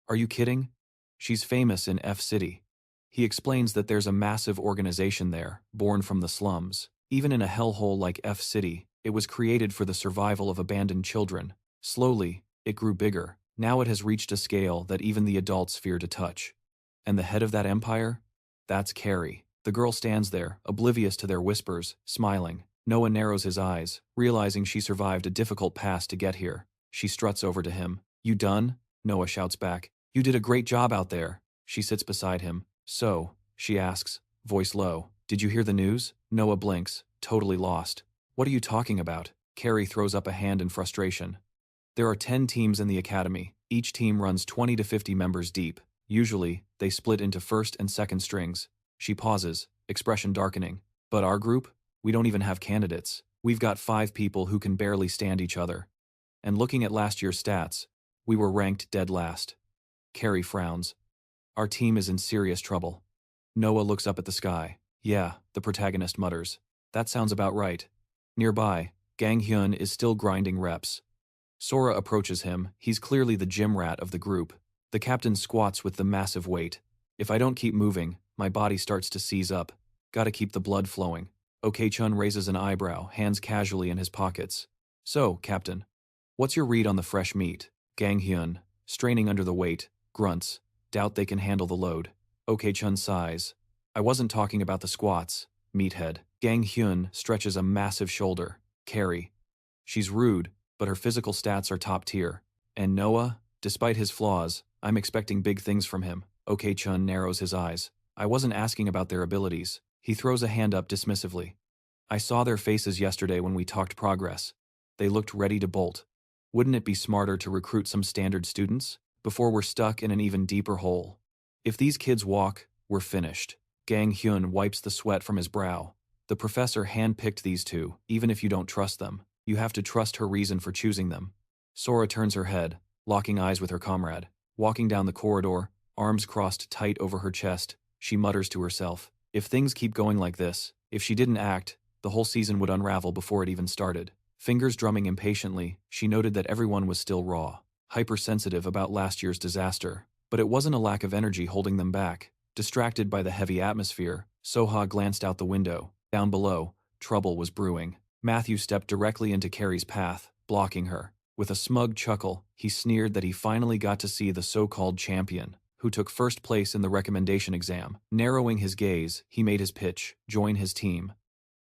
Are you kidding? She's famous in F City. He explains that there's a massive organization there, born from the slums. Even in a hellhole like F City, it was created for the survival of abandoned children. Slowly, it grew bigger. Now it has reached a scale that even the adults fear to touch. And the head of that empire? That's Carrie. The girl stands there, oblivious to their whispers, smiling. Noah narrows his eyes, realizing she survived a difficult pass to get here. She struts over to him. You done? Noah shouts back. You did a great job out there. She sits beside him. So, she asks, voice low. Did you hear the news? Noah blinks, totally lost. What are you talking about? Carrie throws up a hand in frustration. There are 10 teams in the academy. Each team runs 20 to 50 members deep. Usually, they split into first and second strings. She pauses, expression darkening. But our group? We don't even have candidates. We've got 5 people who can barely stand each other. And looking at last year's stats, we were ranked dead last. Carrie frowns. Our team is in serious trouble. Noah looks up at the sky. Yeah, the protagonist mutters. That sounds about right. Nearby, Gang Hyun is still grinding reps. Sora approaches him. He's clearly the gym rat of the group. The captain squats with the massive weight. If I don't keep moving, my body starts to seize up. Gotta keep the blood flowing. OK-chun raises an eyebrow, hands casually in his pockets. So, Captain, what's your read on the fresh meat? Gang Hyun, straining under the weight, grunts. Doubt they can handle the load. OK-chun sighs. I wasn't talking about the squats, meathead. Gang Hyun stretches a massive shoulder. Carrie. She's rude, but her physical stats are top tier. And Noah, despite his flaws, I'm expecting big things from him. OK-chun narrows his eyes. I wasn't asking about their abilities. He throws a hand up dismissively. I saw their faces yesterday when we talked progress. They looked ready to bolt. Wouldn't it be smarter to recruit some standard students before we're stuck in an even deeper hole? If these kids walk, we're finished. Gang Hyun wipes the sweat from his brow. The professor handpicked these two, even if you don't trust them. You have to trust her reason for choosing them. Sora turns her head, locking eyes with her comrade. Walking down the corridor, arms crossed tight over her chest, she mutters to herself. If things keep going like this, if she didn't act, the whole season would unravel before it even started. Fingers drumming impatiently, she noted that everyone was still raw, hypersensitive about last year's disaster. But it wasn't a lack of energy holding them back. Distracted by the heavy atmosphere, Soha glanced out the window. Down below, trouble was brewing. Matthew stepped directly into Carrie's path, blocking her. With a smug chuckle, he sneered that he finally got to see the so-called champion, who took first place in the recommendation exam. Narrowing his gaze, he made his pitch, join his team.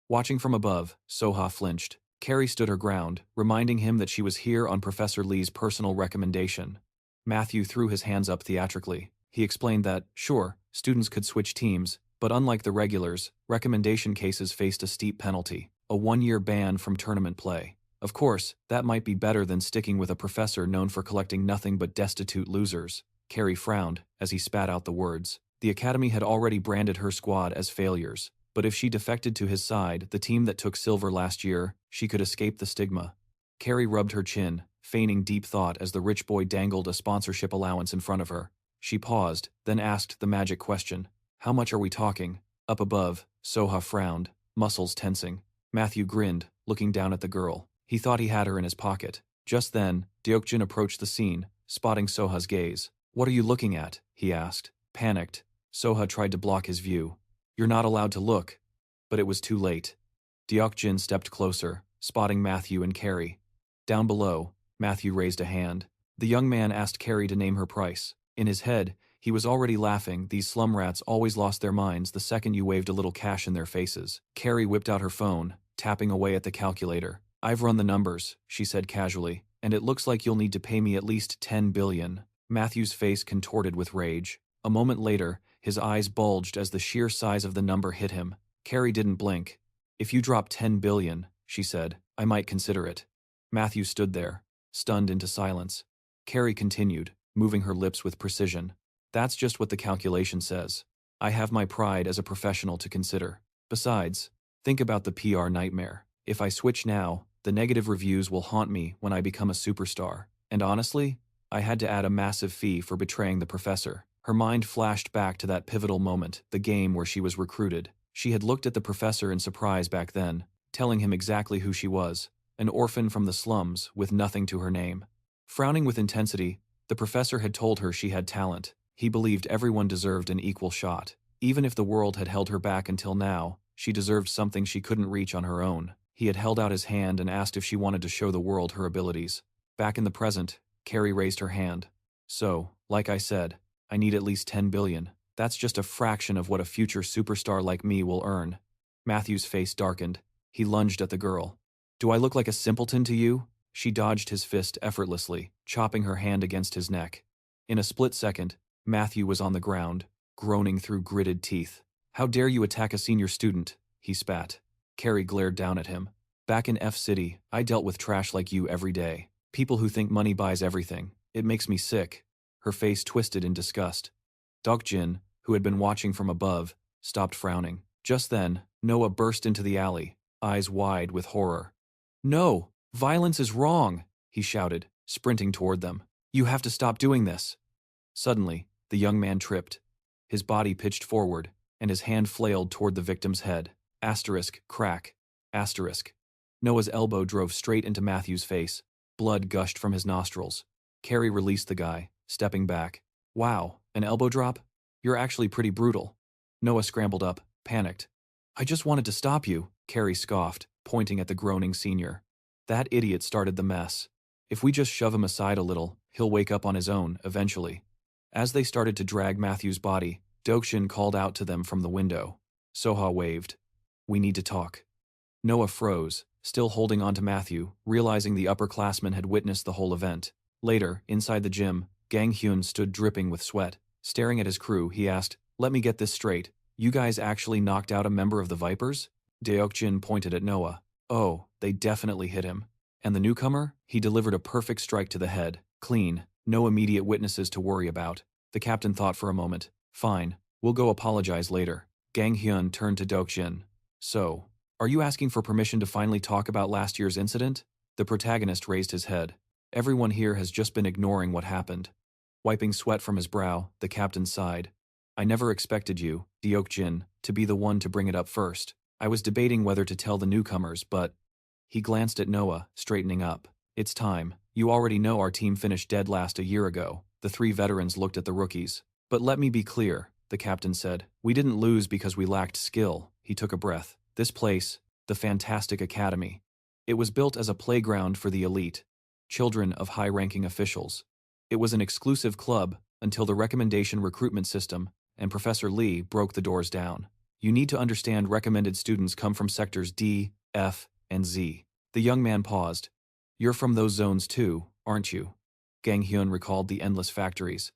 Watching from above, Soha flinched. Carrie stood her ground, reminding him that she was here on Professor Lee's personal recommendation. Matthew threw his hands up theatrically. He explained that, sure, students could switch teams, but unlike the regulars, recommendation cases faced a steep penalty, a 1-year ban from tournament play. Of course, that might be better than sticking with a professor known for collecting nothing but destitute losers. Carrie frowned as he spat out the words. The academy had already branded her squad as failures, but if she defected to his side, the team that took silver last year, she could escape the stigma. Carrie rubbed her chin, feigning deep thought as the rich boy dangled a sponsorship allowance in front of her. She paused, then asked the magic question. How much are we talking? Up above, Soha frowned, muscles tensing. Matthew grinned, looking down at the girl. He thought he had her in his pocket. Just then, Deokjin approached the scene, spotting Soha's gaze. What are you looking at? He asked. Panicked, Soha tried to block his view. You're not allowed to look. But it was too late. Deokjin stepped closer, spotting Matthew and Carrie. Down below, Matthew raised a hand. The young man asked Carrie to name her price. In his head, he was already laughing. These slum rats always lost their minds the second you waved a little cash in their faces. Carrie whipped out her phone, tapping away at the calculator. I've run the numbers, she said casually, and it looks like you'll need to pay me at least 10 billion. Matthew's face contorted with rage. A moment later, his eyes bulged as the sheer size of the number hit him. Carrie didn't blink. If you drop 10 billion, she said, I might consider it. Matthew stood there, stunned into silence. Carrie continued, moving her lips with precision. That's just what the calculation says. I have my pride as a professional to consider. Besides, think about the PR nightmare. If I switch now, the negative reviews will haunt me when I become a superstar. And honestly, I had to add a massive fee for betraying the professor. Her mind flashed back to that pivotal moment, the game where she was recruited. She had looked at the professor in surprise back then, telling him exactly who she was, an orphan from the slums with nothing to her name. Frowning with intensity, the professor had told her she had talent. He believed everyone deserved an equal shot. Even if the world had held her back until now, she deserved something she couldn't reach on her own. He had held out his hand and asked if she wanted to show the world her abilities. Back in the present, Carrie raised her hand. So, like I said, I need at least 10 billion. That's just a fraction of what a future superstar like me will earn. Matthew's face darkened. He lunged at the girl. Do I look like a simpleton to you? She dodged his fist effortlessly, chopping her hand against his neck. In a split second, Matthew was on the ground, groaning through gritted teeth. How dare you attack a senior student? He spat. Carrie glared down at him. Back in F-City, I dealt with trash like you every day. People who think money buys everything. It makes me sick. Her face twisted in disgust. Deokjin, who had been watching from above, stopped frowning. Just then, Noah burst into the alley, eyes wide with horror. "No! Violence is wrong!" he shouted, sprinting toward them. "You have to stop doing this!" Suddenly, the young man tripped. His body pitched forward, and his hand flailed toward the victim's head. Asterisk, crack. Asterisk. Noah's elbow drove straight into Matthew's face. Blood gushed from his nostrils. Carrie released the guy, stepping back. "Wow, an elbow drop? You're actually pretty brutal." Noah scrambled up, panicked. "I just wanted to stop you," Carrie scoffed, pointing at the groaning senior. "That idiot started the mess. If we just shove him aside a little, he'll wake up on his own, eventually." As they started to drag Matthew's body, Dokjin called out to them from the window. Soha waved. "We need to talk." Noah froze, still holding on to Matthew, realizing the upperclassmen had witnessed the whole event. Later, inside the gym, Gang Hyun stood dripping with sweat. Staring at his crew, he asked, "Let me get this straight. You guys actually knocked out a member of the Vipers?" Deokjin pointed at Noah. "Oh, they definitely hit him. And the newcomer? He delivered a perfect strike to the head. Clean. No immediate witnesses to worry about." The captain thought for a moment. "Fine. We'll go apologize later." Gang Hyun turned to Dokjin. "So, are you asking for permission to finally talk about last year's incident?" The protagonist raised his head. "Everyone here has just been ignoring what happened." Wiping sweat from his brow, the captain sighed. "I never expected you, Deokjin, to be the one to bring it up first. I was debating whether to tell the newcomers, but—" He glanced at Noah, straightening up. "It's time. You already know our team finished dead last a year ago." The three veterans looked at the rookies. "But let me be clear," the captain said. "We didn't lose because we lacked skill." He took a breath. "This place, the Fantastic Academy. It was built as a playground for the elite, children of high-ranking officials. It was an exclusive club until the recommendation recruitment system and Professor Lee broke the doors down. You need to understand recommended students come from sectors D, F, and Z." The young man paused. "You're from those zones too, aren't you?" Gang Hyun recalled the endless factories.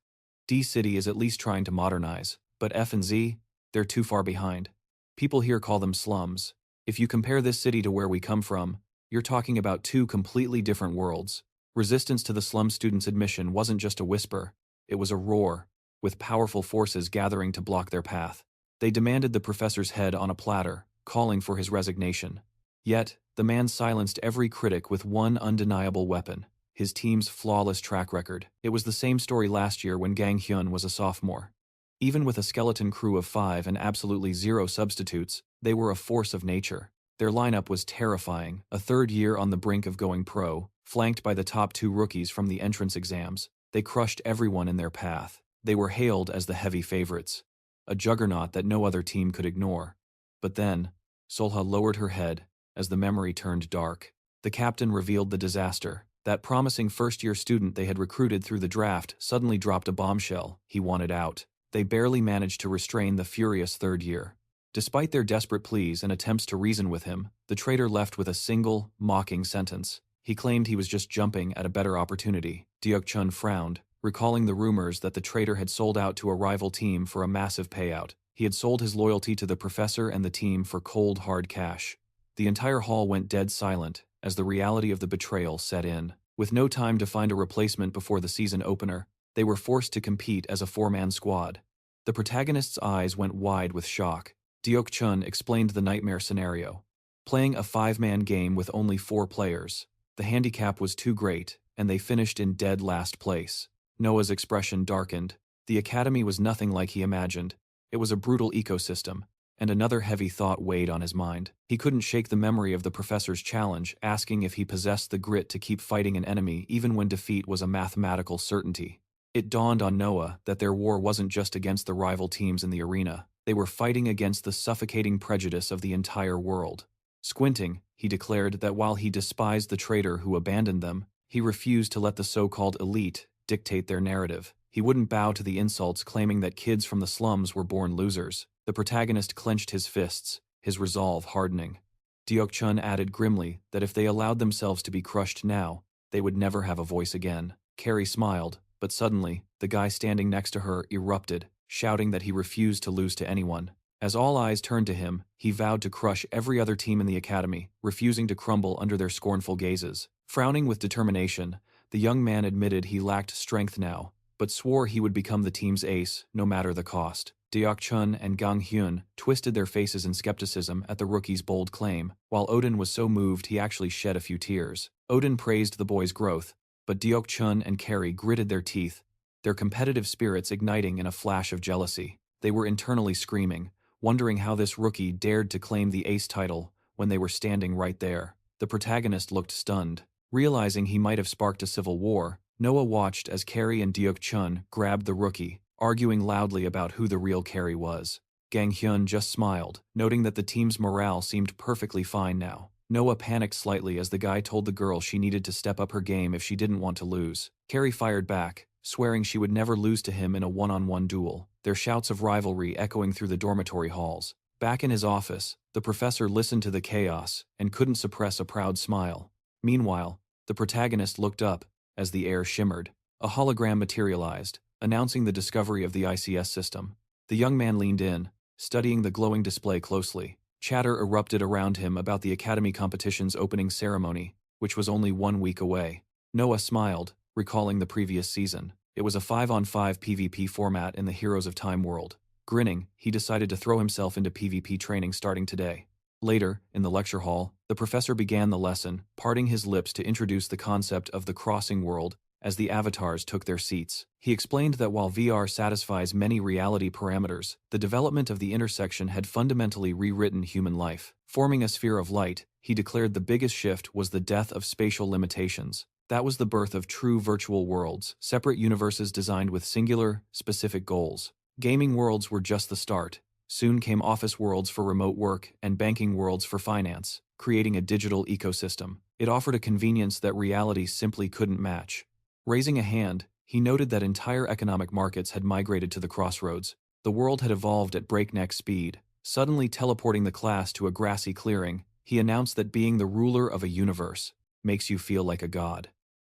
"D City is at least trying to modernize, but F and Z, they're too far behind. People here call them slums. If you compare this city to where we come from, you're talking about two completely different worlds." Resistance to the slum students' admission wasn't just a whisper, it was a roar, with powerful forces gathering to block their path. They demanded the professor's head on a platter, calling for his resignation. Yet, the man silenced every critic with one undeniable weapon: his team's flawless track record. It was the same story last year when Gang Hyun was a sophomore. Even with a skeleton crew of 5 and absolutely 0 substitutes, they were a force of nature. Their lineup was terrifying, a third year on the brink of going pro, flanked by the top 2 rookies from the entrance exams. They crushed everyone in their path. They were hailed as the heavy favorites, a juggernaut that no other team could ignore. But then, Solha lowered her head as the memory turned dark. The captain revealed the disaster. That promising first-year student they had recruited through the draft suddenly dropped a bombshell. He wanted out. They barely managed to restrain the furious third year. Despite their desperate pleas and attempts to reason with him, the traitor left with a single, mocking sentence. He claimed he was just jumping at a better opportunity. Deokjun frowned, recalling the rumors that the traitor had sold out to a rival team for a massive payout. He had sold his loyalty to the professor and the team for cold, hard cash. The entire hall went dead silent as the reality of the betrayal set in. With no time to find a replacement before the season opener, they were forced to compete as a 4-man squad. The protagonist's eyes went wide with shock. Deokjun explained the nightmare scenario. Playing a 5-man game with only 4 players. The handicap was too great, and they finished in dead last place. Noah's expression darkened. The academy was nothing like he imagined. It was a brutal ecosystem, and another heavy thought weighed on his mind. He couldn't shake the memory of the professor's challenge, asking if he possessed the grit to keep fighting an enemy even when defeat was a mathematical certainty. It dawned on Noah that their war wasn't just against the rival teams in the arena. They were fighting against the suffocating prejudice of the entire world. Squinting, he declared that while he despised the traitor who abandoned them, he refused to let the so-called elite dictate their narrative. He wouldn't bow to the insults claiming that kids from the slums were born losers. The protagonist clenched his fists, his resolve hardening. Deokjun added grimly that if they allowed themselves to be crushed now, they would never have a voice again. Carrie smiled, but suddenly, the guy standing next to her erupted, shouting that he refused to lose to anyone. As all eyes turned to him, he vowed to crush every other team in the academy, refusing to crumble under their scornful gazes. Frowning with determination, the young man admitted he lacked strength now, but swore he would become the team's ace, no matter the cost. Deok-chun and Gang-hyun twisted their faces in skepticism at the rookie's bold claim, while Odin was so moved he actually shed a few tears. Odin praised the boy's growth, but Deok-chun and Carrie gritted their teeth, their competitive spirits igniting in a flash of jealousy. They were internally screaming, wondering how this rookie dared to claim the ace title when they were standing right there. The protagonist looked stunned. Realizing he might have sparked a civil war, Noah watched as Carrie and Deok-chun grabbed the rookie, arguing loudly about who the real Carrie was. Gang-hyun just smiled, noting that the team's morale seemed perfectly fine now. Noah panicked slightly as the guy told the girl she needed to step up her game if she didn't want to lose. Carrie fired back, swearing she would never lose to him in a one-on-one duel, their shouts of rivalry echoing through the dormitory halls. Back in his office, the professor listened to the chaos and couldn't suppress a proud smile. Meanwhile, the protagonist looked up as the air shimmered. A hologram materialized, announcing the discovery of the ICS system. The young man leaned in, studying the glowing display closely. Chatter erupted around him about the Academy competition's opening ceremony, which was only 1 week away. Noah smiled, recalling the previous season. It was a 5-on-5 PvP format in the Heroes of Time world. Grinning, he decided to throw himself into PvP training starting today. Later, in the lecture hall, the professor began the lesson, parting his lips to introduce the concept of the crossing world as the avatars took their seats. He explained that while VR satisfies many reality parameters, the development of the intersection had fundamentally rewritten human life. Forming a sphere of light, he declared the biggest shift was the death of spatial limitations. That was the birth of true virtual worlds, separate universes designed with singular, specific goals. Gaming worlds were just the start. Soon came office worlds for remote work and banking worlds for finance, creating a digital ecosystem. It offered a convenience that reality simply couldn't match. Raising a hand, he noted that entire economic markets had migrated to the crossroads. The world had evolved at breakneck speed. Suddenly teleporting the class to a grassy clearing, he announced that being the ruler of a universe makes you feel like a god.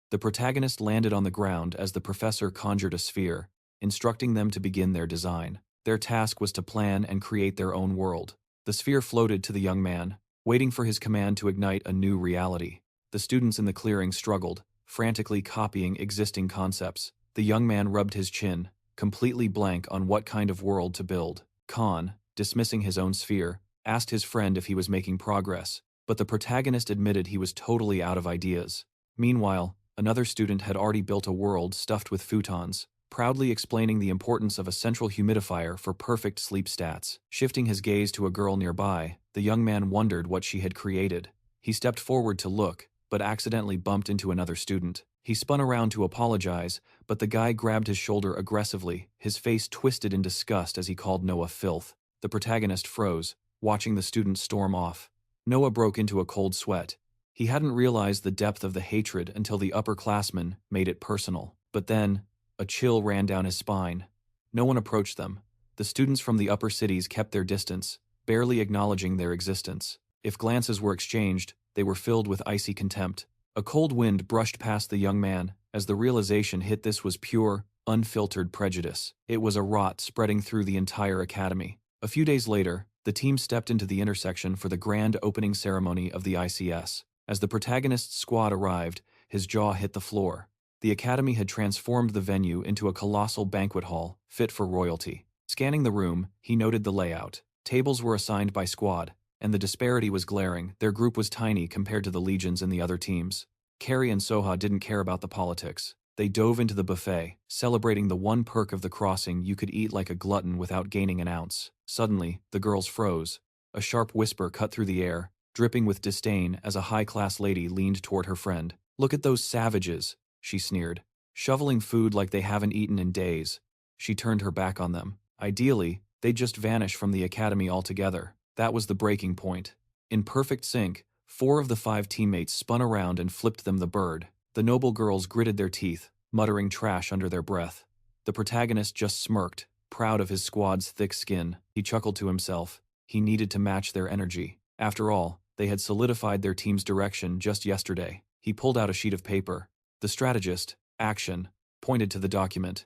The protagonist landed on the ground as the professor conjured a sphere, instructing them to begin their design. Their task was to plan and create their own world. The sphere floated to the young man, waiting for his command to ignite a new reality. The students in the clearing struggled, frantically copying existing concepts. The young man rubbed his chin, completely blank on what kind of world to build. Khan, dismissing his own sphere, asked his friend if he was making progress, but the protagonist admitted he was totally out of ideas. Meanwhile, another student had already built a world stuffed with futons, proudly explaining the importance of a central humidifier for perfect sleep stats. Shifting his gaze to a girl nearby, the young man wondered what she had created. He stepped forward to look, but accidentally bumped into another student. He spun around to apologize, but the guy grabbed his shoulder aggressively, his face twisted in disgust as he called Noah filth. The protagonist froze, watching the student storm off. Noah broke into a cold sweat. He hadn't realized the depth of the hatred until the upperclassmen made it personal. But then, a chill ran down his spine. No one approached them. The students from the upper cities kept their distance, barely acknowledging their existence. If glances were exchanged, they were filled with icy contempt. A cold wind brushed past the young man as the realization hit this was pure, unfiltered prejudice. It was a rot spreading through the entire academy. A few days later, the team stepped into the intersection for the grand opening ceremony of the ICS. As the protagonist's squad arrived, his jaw hit the floor. The academy had transformed the venue into a colossal banquet hall, fit for royalty. Scanning the room, he noted the layout. Tables were assigned by squad, and the disparity was glaring. Their group was tiny compared to the legions in the other teams. Carrie and Soha didn't care about the politics. They dove into the buffet, celebrating the one perk of the crossing: you could eat like a glutton without gaining an ounce. Suddenly, the girls froze. A sharp whisper cut through the air, dripping with disdain as a high-class lady leaned toward her friend. "Look at those savages," she sneered. "Shoveling food like they haven't eaten in days." She turned her back on them. Ideally, they'd just vanish from the academy altogether. That was the breaking point. In perfect sync, 4 of the 5 teammates spun around and flipped them the bird. The noble girls gritted their teeth, muttering trash under their breath. The protagonist just smirked, proud of his squad's thick skin. He chuckled to himself. He needed to match their energy. After all, they had solidified their team's direction just yesterday. He pulled out a sheet of paper. The strategist, Action, pointed to the document.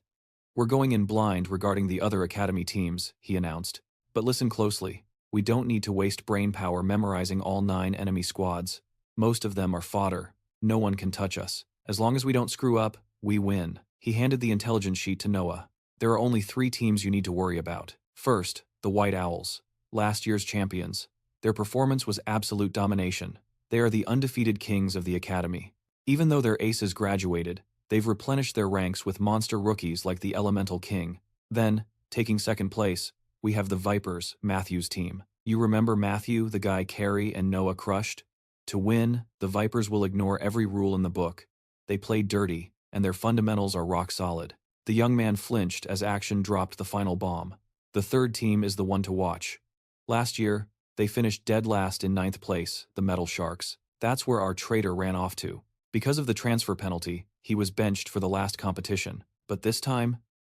"We're going in blind regarding the other academy teams," he announced. "But listen closely. We don't need to waste brainpower memorizing all 9 enemy squads. Most of them are fodder. No one can touch us. As long as we don't screw up, we win." He handed the intelligence sheet to Noah. "There are only 3 teams you need to worry about. First, the White Owls, last year's champions. Their performance was absolute domination. They are the undefeated kings of the academy. Even though their aces graduated, they've replenished their ranks with monster rookies like the Elemental King. Then, taking second place, we have the Vipers, Matthew's team. You remember Matthew, the guy Carrie and Noah crushed? To win, the Vipers will ignore every rule in the book. They play dirty, and their fundamentals are rock solid. The young man flinched as Action dropped the final bomb. The third team is the one to watch. Last year, they finished dead last in 9th place, the Metal Sharks. That's where our traitor ran off to. Because of the transfer penalty, he was benched for the last competition. But this time,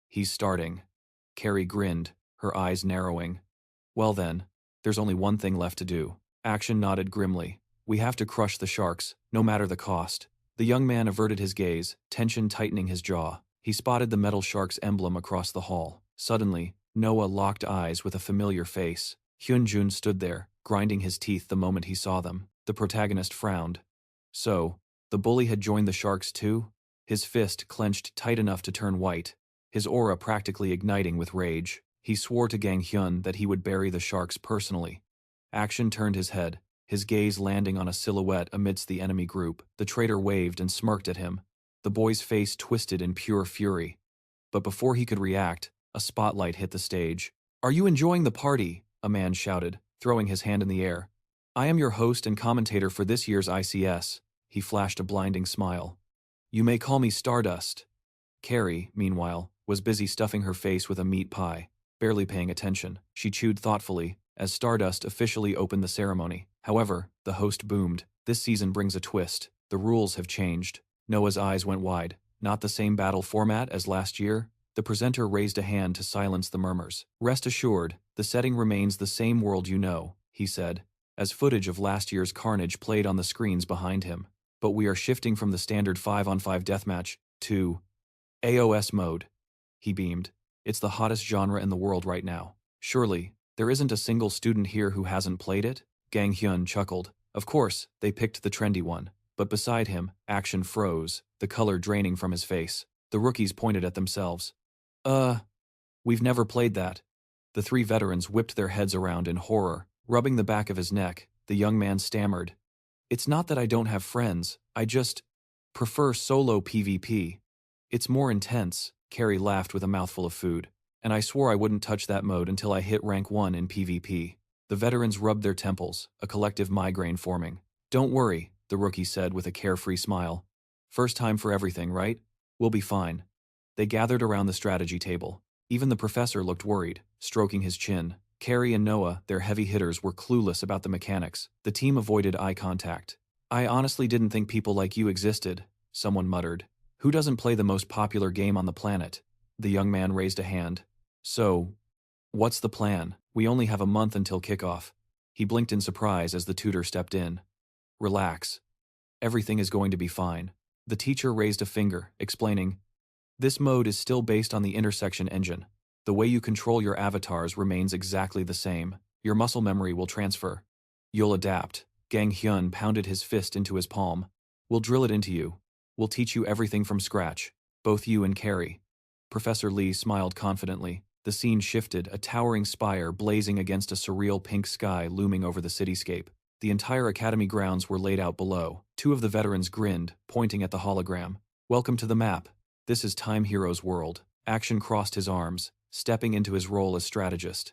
he's starting. Carrie grinned, her eyes narrowing. Well then, there's only one thing left to do. Action nodded grimly. We have to crush the Sharks, no matter the cost. The young man averted his gaze, tension tightening his jaw. He spotted the Metal Sharks emblem across the hall. Suddenly, Noah locked eyes with a familiar face. Hyun Jun stood there, grinding his teeth the moment he saw them. The protagonist frowned. So, the bully had joined the Sharks too? His fist clenched tight enough to turn white, his aura practically igniting with rage. He swore to Gang Hyun that he would bury the Sharks personally. Action turned his head, his gaze landing on a silhouette amidst the enemy group. The traitor waved and smirked at him. The boy's face twisted in pure fury. But before he could react, a spotlight hit the stage. "Are you enjoying the party?" a man shouted, throwing his hand in the air. "I am your host and commentator for this year's ICS." He flashed a blinding smile. "You may call me Stardust." Carrie, meanwhile, was busy stuffing her face with a meat pie, barely paying attention. She chewed thoughtfully as Stardust officially opened the ceremony. However, the host boomed. "This season brings a twist. The rules have changed." Noah's eyes went wide. "Not the same battle format as last year?" The presenter raised a hand to silence the murmurs. "Rest assured, the setting remains the same world you know," he said, as footage of last year's carnage played on the screens behind him. "But we are shifting from the standard 5-on-5 deathmatch to AOS mode." He beamed. "It's the hottest genre in the world right now. Surely, there isn't a single student here who hasn't played it?" Gang Hyun chuckled. Of course, they picked the trendy one. But beside him, Action froze, the color draining from his face. The rookies pointed at themselves. We've never played that." The three veterans whipped their heads around in horror, rubbing the back of his neck. The young man stammered. "It's not that I don't have friends, I just prefer solo PvP. It's more intense." Carrie laughed with a mouthful of food. "And I swore I wouldn't touch that mode until I hit rank 1 in PvP." The veterans rubbed their temples, a collective migraine forming. "Don't worry," the rookie said with a carefree smile. "First time for everything, right? We'll be fine." They gathered around the strategy table. Even the professor looked worried, stroking his chin. Carrie and Noah, their heavy hitters, were clueless about the mechanics. The team avoided eye contact. "I honestly didn't think people like you existed," someone muttered. "Who doesn't play the most popular game on the planet?" The young man raised a hand. "So, what's the plan? We only have a month until kickoff." He blinked in surprise as the tutor stepped in. "Relax. Everything is going to be fine." The teacher raised a finger, explaining, "This mode is still based on the intersection engine. The way you control your avatars remains exactly the same. Your muscle memory will transfer. You'll adapt." Gang Hyun pounded his fist into his palm. "We'll drill it into you. We'll teach you everything from scratch. Both you and Carrie." Professor Lee smiled confidently. The scene shifted, a towering spire blazing against a surreal pink sky looming over the cityscape. The entire academy grounds were laid out below. Two of the veterans grinned, pointing at the hologram. "Welcome to the map. This is Time Heroes' world." Action crossed his arms, stepping into his role as strategist.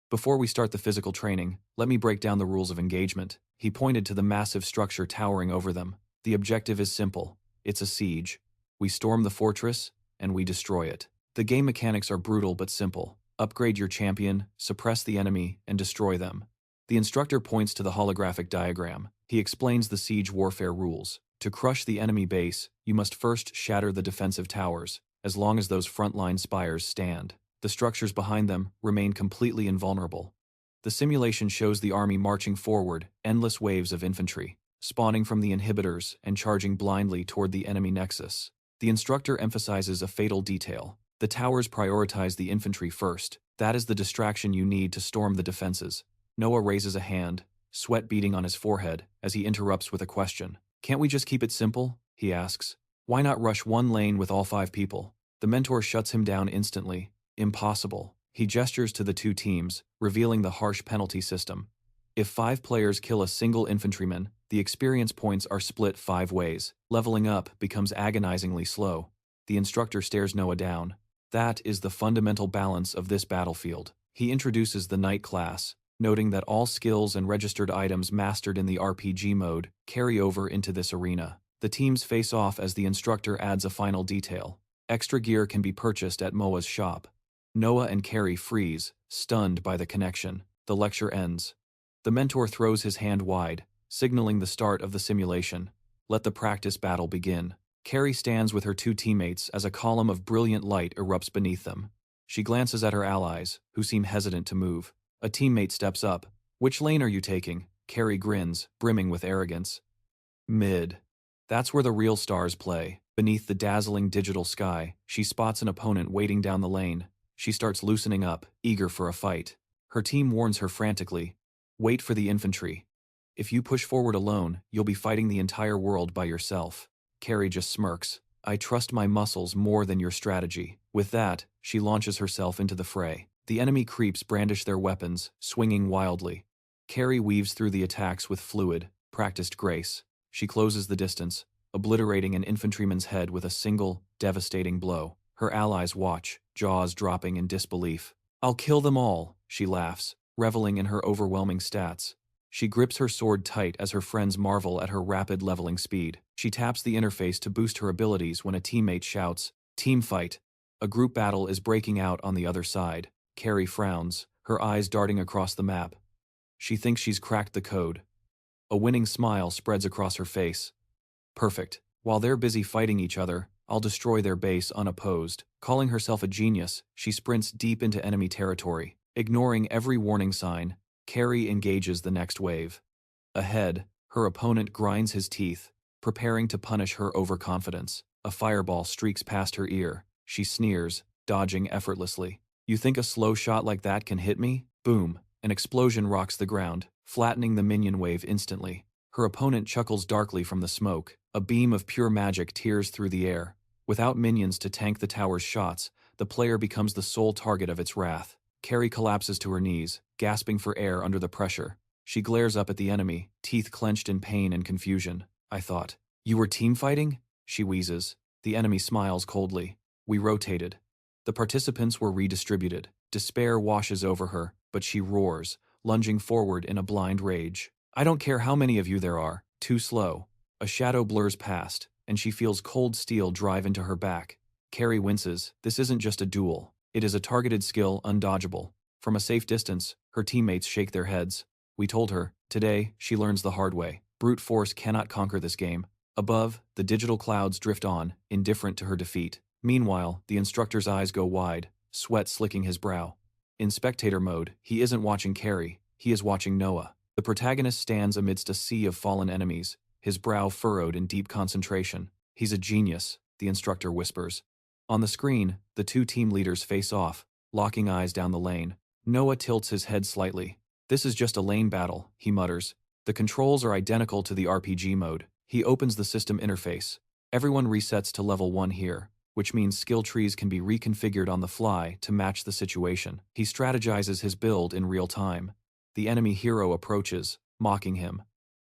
"Before we start the physical training, let me break down the rules of engagement." He pointed to the massive structure towering over them. "The objective is simple. It's a siege. We storm the fortress, and we destroy it. The game mechanics are brutal but simple. Upgrade your champion, suppress the enemy, and destroy them." The instructor points to the holographic diagram. He explains the siege warfare rules. To crush the enemy base, you must first shatter the defensive towers. As long as those frontline spires stand, the structures behind them remain completely invulnerable. The simulation shows the army marching forward, endless waves of infantry, spawning from the inhibitors and charging blindly toward the enemy nexus. The instructor emphasizes a fatal detail. The towers prioritize the infantry first. That is the distraction you need to storm the defenses. Noah raises a hand, sweat beading on his forehead, as he interrupts with a question. "Can't we just keep it simple?" he asks. "Why not rush one lane with all 5 people?" The mentor shuts him down instantly. "Impossible." He gestures to the two teams, revealing the harsh penalty system. If 5 players kill a single infantryman, the experience points are split 5 ways. Leveling up becomes agonizingly slow. The instructor stares Noah down. That is the fundamental balance of this battlefield. He introduces the Knight class, noting that all skills and registered items mastered in the RPG mode carry over into this arena. The teams face off as the instructor adds a final detail. Extra gear can be purchased at Moa's shop. Noah and Carrie freeze, stunned by the connection. The lecture ends. The mentor throws his hand wide, signaling the start of the simulation. Let the practice battle begin. Carrie stands with her 2 teammates as a column of brilliant light erupts beneath them. She glances at her allies, who seem hesitant to move. A teammate steps up. "Which lane are you taking?" Carrie grins, brimming with arrogance. "Mid." That's where the real stars play. Beneath the dazzling digital sky, she spots an opponent waiting down the lane. She starts loosening up, eager for a fight. Her team warns her frantically. "Wait for the infantry. If you push forward alone, you'll be fighting the entire world by yourself." Carrie just smirks. "I trust my muscles more than your strategy." With that, she launches herself into the fray. The enemy creeps brandish their weapons, swinging wildly. Carrie weaves through the attacks with fluid, practiced grace. She closes the distance, obliterating an infantryman's head with a single, devastating blow. Her allies watch, jaws dropping in disbelief. "I'll kill them all," she laughs, reveling in her overwhelming stats. She grips her sword tight as her friends marvel at her rapid leveling speed. She taps the interface to boost her abilities when a teammate shouts, "Team fight!" A group battle is breaking out on the other side. Carrie frowns, her eyes darting across the map. She thinks she's cracked the code. A winning smile spreads across her face. "Perfect. While they're busy fighting each other, I'll destroy their base unopposed." Calling herself a genius, she sprints deep into enemy territory. Ignoring every warning sign, Carrie engages the next wave. Ahead, her opponent grinds his teeth, preparing to punish her overconfidence. A fireball streaks past her ear. She sneers, dodging effortlessly. "You think a slow shot like that can hit me?" Boom! An explosion rocks the ground, flattening the minion wave instantly. Her opponent chuckles darkly from the smoke. A beam of pure magic tears through the air. Without minions to tank the tower's shots, the player becomes the sole target of its wrath. Carrie collapses to her knees, gasping for air under the pressure. She glares up at the enemy, teeth clenched in pain and confusion. "I thought, you were team fighting?" She wheezes. The enemy smiles coldly. "We rotated." The participants were redistributed. Despair washes over her, but she roars, lunging forward in a blind rage. "I don't care how many of you there are. Too slow." A shadow blurs past, and she feels cold steel drive into her back. Carrie winces. This isn't just a duel. It is a targeted skill undodgeable. From a safe distance, her teammates shake their heads. "We told her." Today, she learns the hard way. Brute force cannot conquer this game. Above, the digital clouds drift on, indifferent to her defeat. Meanwhile, the instructor's eyes go wide, sweat slicking his brow. In spectator mode, he isn't watching Carrie, he is watching Noah. The protagonist stands amidst a sea of fallen enemies, his brow furrowed in deep concentration. "He's a genius," the instructor whispers. On the screen, the 2 team leaders face off, locking eyes down the lane. Noah tilts his head slightly. "This is just a lane battle," he mutters. The controls are identical to the RPG mode. He opens the system interface. Everyone resets to level 1 here, which means skill trees can be reconfigured on the fly to match the situation. He strategizes his build in real time. The enemy hero approaches, mocking him.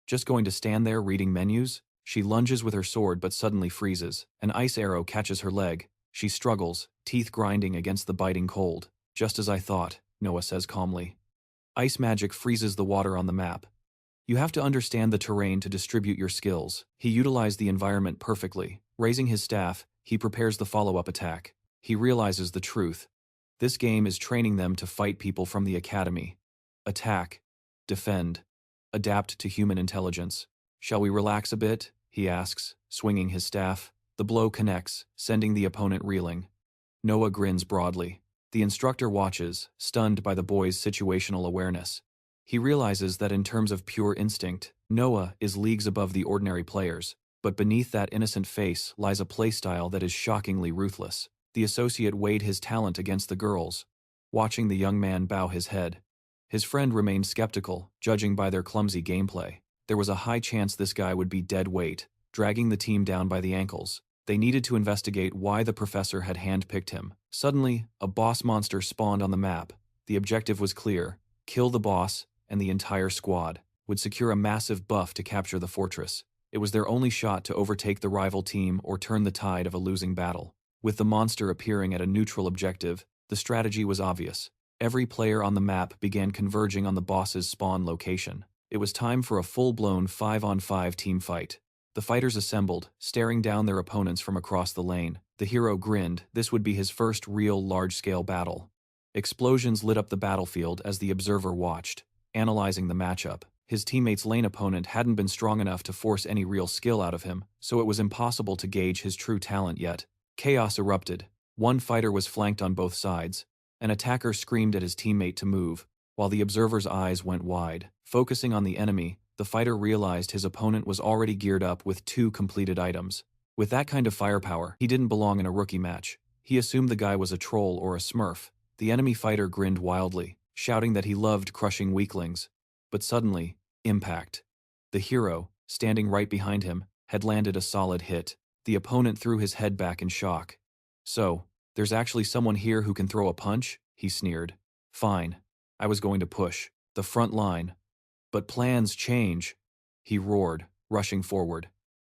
"Just going to stand there reading menus?" She lunges with her sword but suddenly freezes. An ice arrow catches her leg. She struggles, teeth grinding against the biting cold. "Just as I thought," Noah says calmly. Ice magic freezes the water on the map. You have to understand the terrain to distribute your skills. He utilized the environment perfectly. Raising his staff, he prepares the follow-up attack. He realizes the truth. This game is training them to fight people from the academy. Attack. Defend. Adapt to human intelligence. "Shall we relax a bit?" he asks, swinging his staff. The blow connects, sending the opponent reeling. Noah grins broadly. The instructor watches, stunned by the boy's situational awareness. He realizes that in terms of pure instinct, Noah is leagues above the ordinary players, but beneath that innocent face lies a playstyle that is shockingly ruthless. The associate weighed his talent against the girls, watching the young man bow his head. His friend remained skeptical, judging by their clumsy gameplay. There was a high chance this guy would be dead weight, dragging the team down by the ankles. They needed to investigate why the professor had handpicked him. Suddenly, a boss monster spawned on the map. The objective was clear: kill the boss, and the entire squad would secure a massive buff to capture the fortress. It was their only shot to overtake the rival team or turn the tide of a losing battle. With the monster appearing at a neutral objective, the strategy was obvious. Every player on the map began converging on the boss's spawn location. It was time for a full-blown 5-on-5 team fight. The fighters assembled, staring down their opponents from across the lane. The hero grinned. This would be his first real large-scale battle. Explosions lit up the battlefield as the observer watched, analyzing the matchup. His teammate's lane opponent hadn't been strong enough to force any real skill out of him, so it was impossible to gauge his true talent yet. Chaos erupted. One fighter was flanked on both sides. An attacker screamed at his teammate to move, while the observer's eyes went wide. Focusing on the enemy, the fighter realized his opponent was already geared up with 2 completed items. With that kind of firepower, he didn't belong in a rookie match. He assumed the guy was a troll or a smurf. The enemy fighter grinned wildly, shouting that he loved crushing weaklings. But suddenly, impact. The hero, standing right behind him, had landed a solid hit. The opponent threw his head back in shock. "So, there's actually someone here who can throw a punch?" he sneered. "Fine. I was going to push the front line. But plans change," he roared, rushing forward.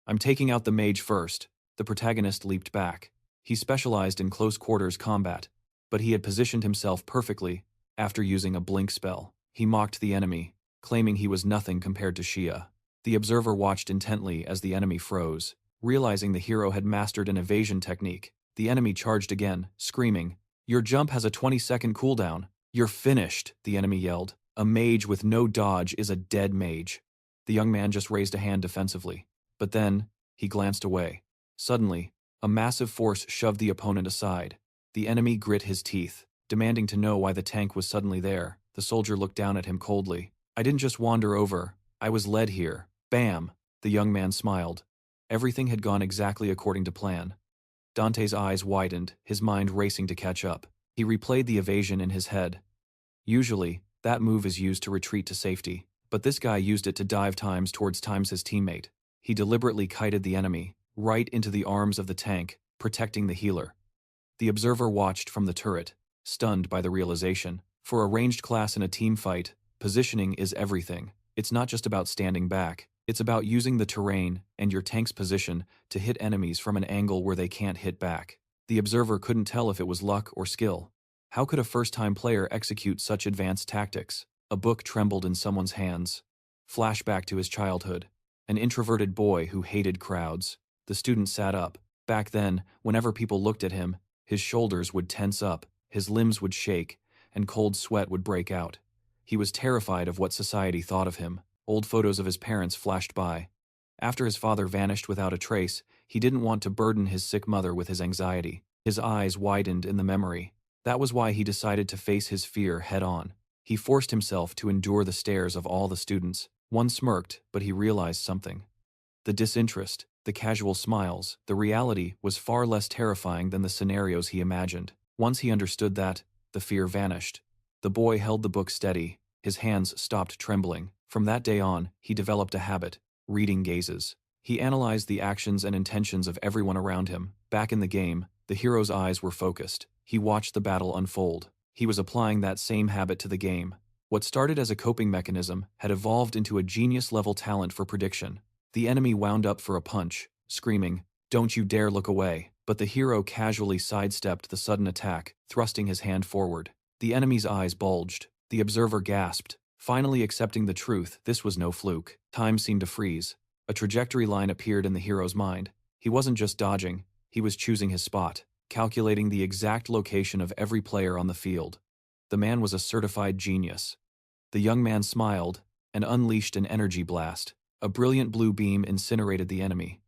"I'm taking out the mage first." The protagonist leaped back. He specialized in close-quarters combat, but he had positioned himself perfectly. After using a blink spell, he mocked the enemy, claiming he was nothing compared to Shia. The observer watched intently as the enemy froze. Realizing the hero had mastered an evasion technique, the enemy charged again, screaming, "Your jump has a 20-second cooldown. You're finished," the enemy yelled. "A mage with no dodge is a dead mage." The young man just raised a hand defensively. But then, he glanced away. Suddenly, a massive force shoved the opponent aside. The enemy grit his teeth, demanding to know why the tank was suddenly there. The soldier looked down at him coldly. "I didn't just wander over. I was led here." Bam! The young man smiled. Everything had gone exactly according to plan. Dante's eyes widened, his mind racing to catch up. He replayed the evasion in his head. Usually, that move is used to retreat to safety, but this guy used it to dive towards his teammate. He deliberately kited the enemy, right into the arms of the tank, protecting the healer. The observer watched from the turret, stunned by the realization. For a ranged class in a team fight, positioning is everything. It's not just about standing back. It's about using the terrain and your tank's position to hit enemies from an angle where they can't hit back. The observer couldn't tell if it was luck or skill. How could a first-time player execute such advanced tactics? A book trembled in someone's hands. Flashback to his childhood. An introverted boy who hated crowds. The student sat up. Back then, whenever people looked at him, his shoulders would tense up, his limbs would shake, and cold sweat would break out. He was terrified of what society thought of him. Old photos of his parents flashed by. After his father vanished without a trace, he didn't want to burden his sick mother with his anxiety. His eyes widened in the memory. That was why he decided to face his fear head-on. He forced himself to endure the stares of all the students. One smirked, but he realized something. The disinterest, the casual smiles, the reality was far less terrifying than the scenarios he imagined. Once he understood that, the fear vanished. The boy held the book steady. His hands stopped trembling. From that day on, he developed a habit: reading gazes. He analyzed the actions and intentions of everyone around him. Back in the game, the hero's eyes were focused. He watched the battle unfold. He was applying that same habit to the game. What started as a coping mechanism had evolved into a genius-level talent for prediction. The enemy wound up for a punch, screaming, "Don't you dare look away!" But the hero casually sidestepped the sudden attack, thrusting his hand forward. The enemy's eyes bulged. The observer gasped, finally accepting the truth. This was no fluke. Time seemed to freeze. A trajectory line appeared in the hero's mind. He wasn't just dodging, he was choosing his spot, calculating the exact location of every player on the field. The man was a certified genius. The young man smiled and unleashed an energy blast. A brilliant blue beam incinerated the enemy.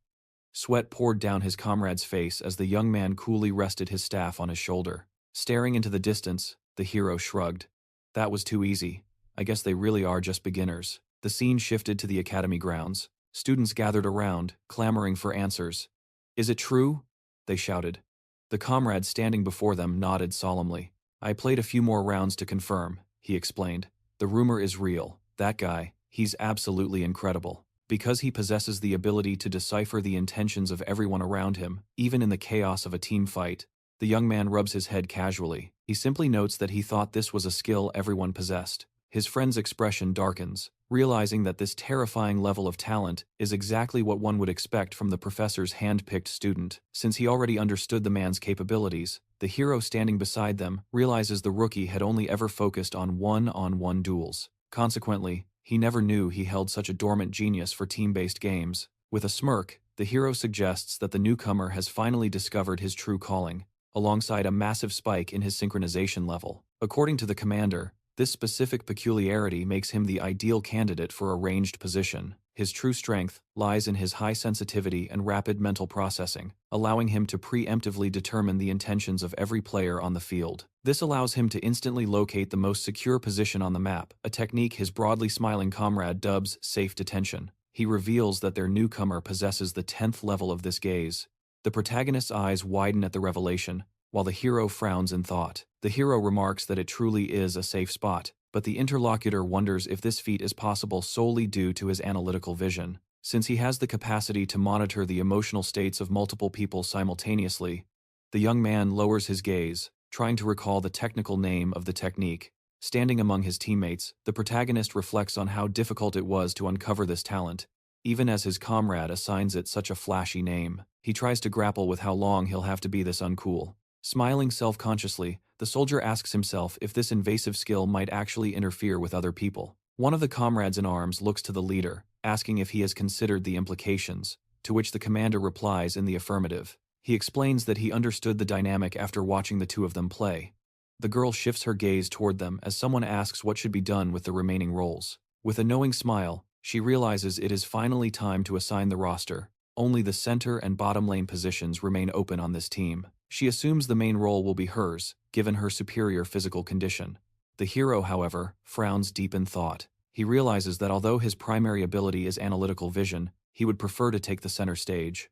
Sweat poured down his comrade's face as the young man coolly rested his staff on his shoulder. Staring into the distance, the hero shrugged. That was too easy. I guess they really are just beginners. The scene shifted to the academy grounds. Students gathered around, clamoring for answers. "Is it true?" they shouted. The comrade standing before them nodded solemnly. "I played a few more rounds to confirm," he explained. "The rumor is real. That guy, he's absolutely incredible." Because he possesses the ability to decipher the intentions of everyone around him, even in the chaos of a team fight, the young man rubs his head casually. He simply notes that he thought this was a skill everyone possessed. His friend's expression darkens, realizing that this terrifying level of talent is exactly what one would expect from the professor's hand-picked student. Since he already understood the man's capabilities, the hero standing beside them realizes the rookie had only ever focused on one-on-one duels. Consequently, he never knew he held such a dormant genius for team-based games. With a smirk, the hero suggests that the newcomer has finally discovered his true calling, alongside a massive spike in his synchronization level. According to the commander, this specific peculiarity makes him the ideal candidate for a ranged position. His true strength lies in his high sensitivity and rapid mental processing, allowing him to preemptively determine the intentions of every player on the field. This allows him to instantly locate the most secure position on the map, a technique his broadly smiling comrade dubs safe detention. He reveals that their newcomer possesses the 10th level of this gaze. The protagonist's eyes widen at the revelation, while the hero frowns in thought. The hero remarks that it truly is a safe spot, but the interlocutor wonders if this feat is possible solely due to his analytical vision. Since he has the capacity to monitor the emotional states of multiple people simultaneously, the young man lowers his gaze, trying to recall the technical name of the technique. Standing among his teammates, the protagonist reflects on how difficult it was to uncover this talent, even as his comrade assigns it such a flashy name. He tries to grapple with how long he'll have to be this uncool. Smiling self-consciously, the soldier asks himself if this invasive skill might actually interfere with other people. One of the comrades in arms looks to the leader, asking if he has considered the implications, to which the commander replies in the affirmative. He explains that he understood the dynamic after watching the two of them play. The girl shifts her gaze toward them as someone asks what should be done with the remaining roles. With a knowing smile, she realizes it is finally time to assign the roster. Only the center and bottom lane positions remain open on this team. She assumes the main role will be hers, given her superior physical condition. The hero, however, frowns deep in thought. He realizes that although his primary ability is analytical vision, he would prefer to take the center stage.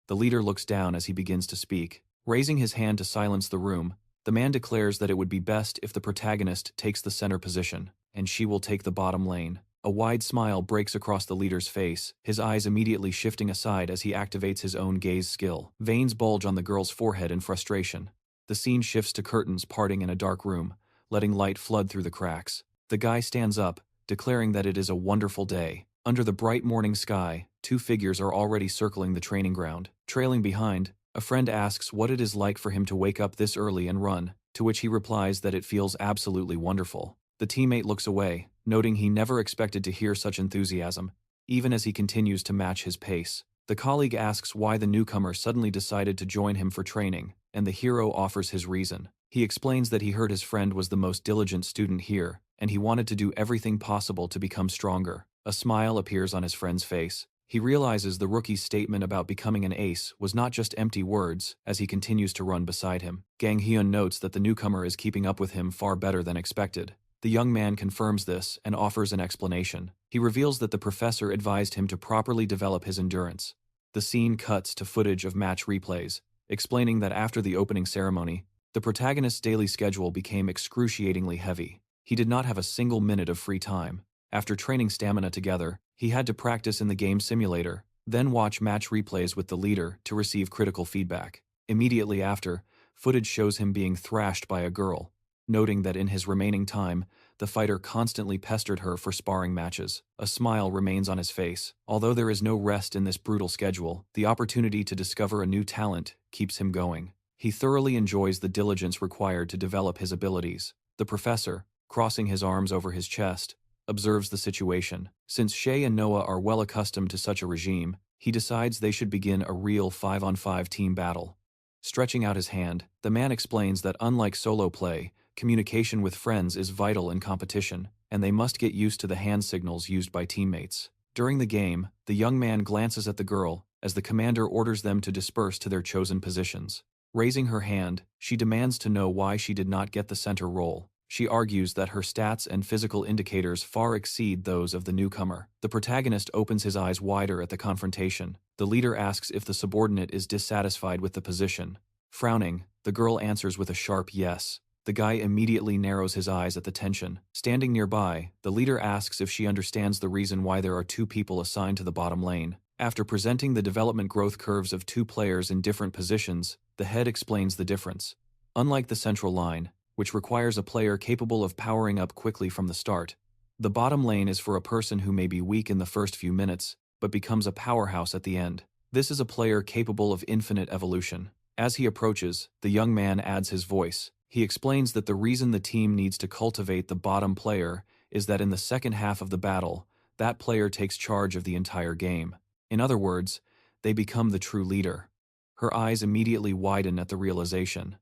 The leader looks down as he begins to speak. Raising his hand to silence the room, the man declares that it would be best if the protagonist takes the center position, and she will take the bottom lane. A wide smile breaks across the leader's face, his eyes immediately shifting aside as he activates his own gaze skill. Veins bulge on the girl's forehead in frustration. The scene shifts to curtains parting in a dark room, letting light flood through the cracks. The guy stands up, declaring that it is a wonderful day. Under the bright morning sky, two figures are already circling the training ground. Trailing behind, a friend asks what it is like for him to wake up this early and run, to which he replies that it feels absolutely wonderful. The teammate looks away, noting he never expected to hear such enthusiasm, even as he continues to match his pace. The colleague asks why the newcomer suddenly decided to join him for training, and the hero offers his reason. He explains that he heard his friend was the most diligent student here, and he wanted to do everything possible to become stronger. A smile appears on his friend's face. He realizes the rookie's statement about becoming an ace was not just empty words as he continues to run beside him. Hyun notes that the newcomer is keeping up with him far better than expected. The young man confirms this and offers an explanation. He reveals that the professor advised him to properly develop his endurance. The scene cuts to footage of match replays, explaining that after the opening ceremony, the protagonist's daily schedule became excruciatingly heavy. He did not have a single minute of free time. After training stamina together, he had to practice in the game simulator, then watch match replays with the leader to receive critical feedback. Immediately after, footage shows him being thrashed by a girl, noting that in his remaining time, the fighter constantly pestered her for sparring matches. A smile remains on his face. Although there is no rest in this brutal schedule, the opportunity to discover a new talent keeps him going. He thoroughly enjoys the diligence required to develop his abilities. The professor, crossing his arms over his chest, observes the situation. Since Shay and Noah are well accustomed to such a regime, he decides they should begin a real 5-on-5 team battle. Stretching out his hand, the man explains that unlike solo play, communication with friends is vital in competition, and they must get used to the hand signals used by teammates. During the game, the young man glances at the girl as the commander orders them to disperse to their chosen positions. Raising her hand, she demands to know why she did not get the center role. She argues that her stats and physical indicators far exceed those of the newcomer. The protagonist opens his eyes wider at the confrontation. The leader asks if the subordinate is dissatisfied with the position. Frowning, the girl answers with a sharp yes. The guy immediately narrows his eyes at the tension. Standing nearby, the leader asks if she understands the reason why there are two people assigned to the bottom lane. After presenting the development growth curves of two players in different positions, the head explains the difference. Unlike the central line, which requires a player capable of powering up quickly from the start, the bottom lane is for a person who may be weak in the first few minutes, but becomes a powerhouse at the end. This is a player capable of infinite evolution. As he approaches, the young man adds his voice. He explains that the reason the team needs to cultivate the bottom player is that in the second half of the battle, that player takes charge of the entire game. In other words, they become the true leader. Her eyes immediately widen at the realization.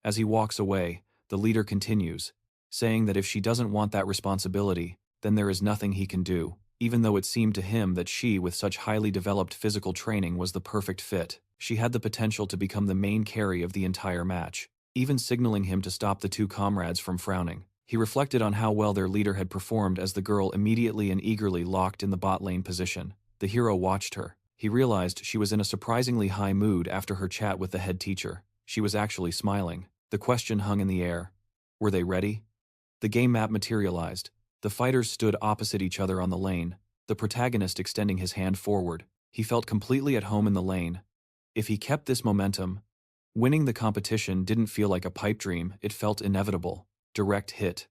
As he walks away, the leader continues, saying that if she doesn't want that responsibility, then there is nothing he can do, even though it seemed to him that she, with such highly developed physical training, was the perfect fit. She had the potential to become the main carry of the entire match, even signaling him to stop the two comrades from frowning. He reflected on how well their leader had performed as the girl immediately and eagerly locked in the bot lane position. The hero watched her. He realized she was in a surprisingly high mood after her chat with the head teacher. She was actually smiling. The question hung in the air. Were they ready? The game map materialized. The fighters stood opposite each other on the lane, the protagonist extending his hand forward. He felt completely at home in the lane. If he kept this momentum, winning the competition didn't feel like a pipe dream, it felt inevitable. Direct hit.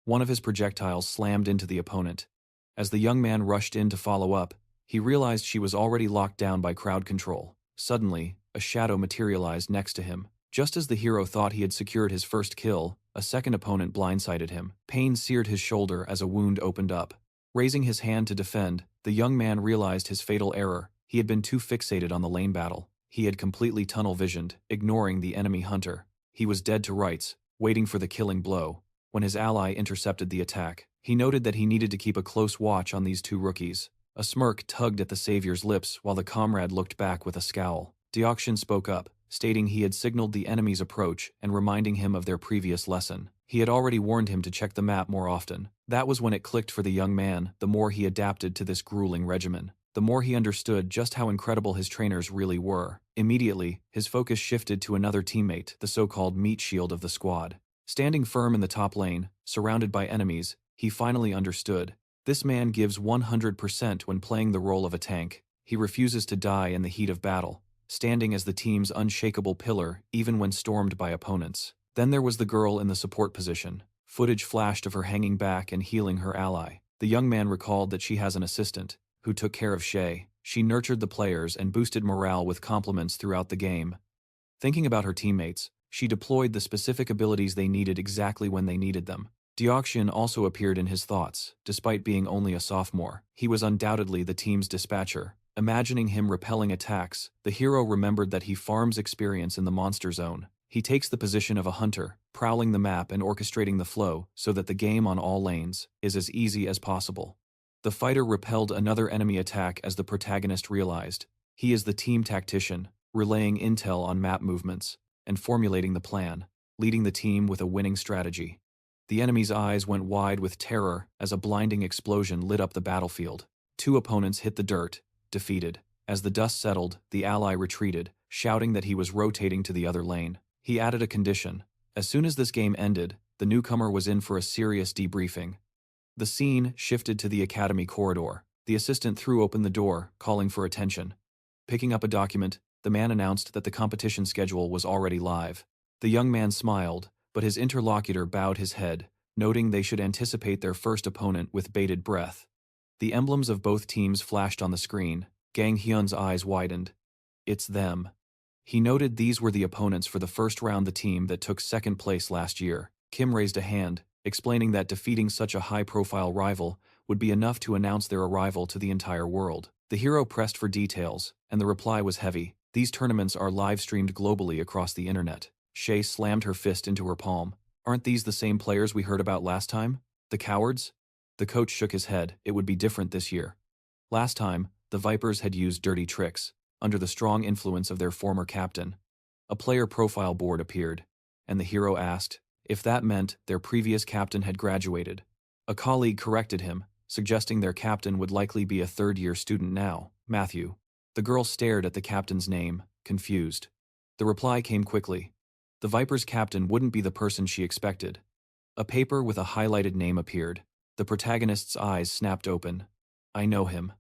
One of his projectiles slammed into the opponent. As the young man rushed in to follow up, he realized she was already locked down by crowd control. Suddenly, a shadow materialized next to him. Just as the hero thought he had secured his first kill, a second opponent blindsided him. Pain seared his shoulder as a wound opened up. Raising his hand to defend, the young man realized his fatal error. He had been too fixated on the lane battle. He had completely tunnel-visioned, ignoring the enemy hunter. He was dead to rights, waiting for the killing blow. When his ally intercepted the attack, he noted that he needed to keep a close watch on these two rookies. A smirk tugged at the savior's lips while the comrade looked back with a scowl. Deoxin spoke up, stating he had signaled the enemy's approach and reminding him of their previous lesson. He had already warned him to check the map more often. That was when it clicked for the young man. The more he adapted to this grueling regimen, the more he understood just how incredible his trainers really were. Immediately, his focus shifted to another teammate, the so-called meat shield of the squad. Standing firm in the top lane, surrounded by enemies, he finally understood. This man gives 100% when playing the role of a tank. He refuses to die in the heat of battle, standing as the team's unshakable pillar even when stormed by opponents. Then there was the girl in the support position. Footage flashed of her hanging back and healing her ally. The young man recalled that she has an assistant, who took care of Shay. She nurtured the players and boosted morale with compliments throughout the game. Thinking about her teammates, she deployed the specific abilities they needed exactly when they needed them. Deoxin also appeared in his thoughts, despite being only a sophomore. He was undoubtedly the team's dispatcher. Imagining him repelling attacks, the hero remembered that he farms experience in the monster zone. He takes the position of a hunter, prowling the map and orchestrating the flow so that the game on all lanes is as easy as possible. The fighter repelled another enemy attack as the protagonist realized. He is the team tactician, relaying intel on map movements and formulating the plan, leading the team with a winning strategy. The enemy's eyes went wide with terror as a blinding explosion lit up the battlefield. Two opponents hit the dirt, defeated. As the dust settled, the ally retreated, shouting that he was rotating to the other lane. He added a condition. As soon as this game ended, the newcomer was in for a serious debriefing. The scene shifted to the academy corridor. The assistant threw open the door, calling for attention. Picking up a document, the man announced that the competition schedule was already live. The young man smiled, but his interlocutor bowed his head, noting they should anticipate their first opponent with bated breath. The emblems of both teams flashed on the screen. Gang Hyun's eyes widened. It's them. He noted these were the opponents for the first round, the team that took second place last year. Kim raised a hand, explaining that defeating such a high-profile rival would be enough to announce their arrival to the entire world. The hero pressed for details, and the reply was heavy. These tournaments are live-streamed globally across the internet. Shay slammed her fist into her palm. Aren't these the same players we heard about last time? The cowards? The coach shook his head. It would be different this year. Last time, the Vipers had used dirty tricks, under the strong influence of their former captain. A player profile board appeared, and the hero asked if that meant their previous captain had graduated. A colleague corrected him, suggesting their captain would likely be a third-year student now, Matthew. The girl stared at the captain's name, confused. The reply came quickly. The Viper's captain wouldn't be the person she expected. A paper with a highlighted name appeared. The protagonist's eyes snapped open. I know him.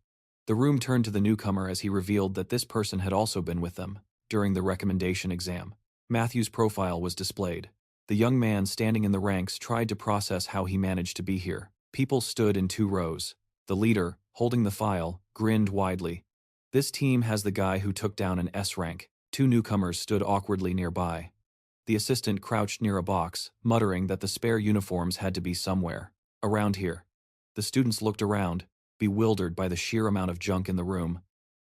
The room turned to the newcomer as he revealed that this person had also been with them during the recommendation exam. Matthew's profile was displayed. The young man standing in the ranks tried to process how he managed to be here. People stood in 2 rows. The leader, holding the file, grinned widely. This team has the guy who took down an S rank. 2 newcomers stood awkwardly nearby. The assistant crouched near a box, muttering that the spare uniforms had to be somewhere. Around here. The students looked around, bewildered by the sheer amount of junk in the room.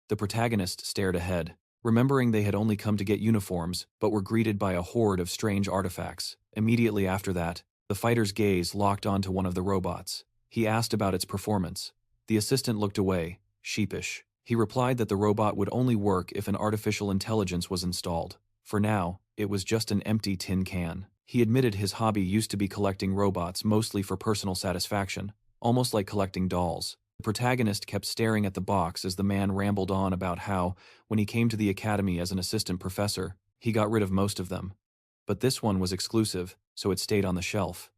The protagonist stared ahead, remembering they had only come to get uniforms, but were greeted by a horde of strange artifacts. Immediately after that, the fighter's gaze locked onto one of the robots. He asked about its performance. The assistant looked away, sheepish. He replied that the robot would only work if an artificial intelligence was installed. For now, it was just an empty tin can. He admitted his hobby used to be collecting robots mostly for personal satisfaction, almost like collecting dolls. The protagonist kept staring at the box as the man rambled on about how, when he came to the academy as an assistant professor, he got rid of most of them. But this one was exclusive, so it stayed on the shelf.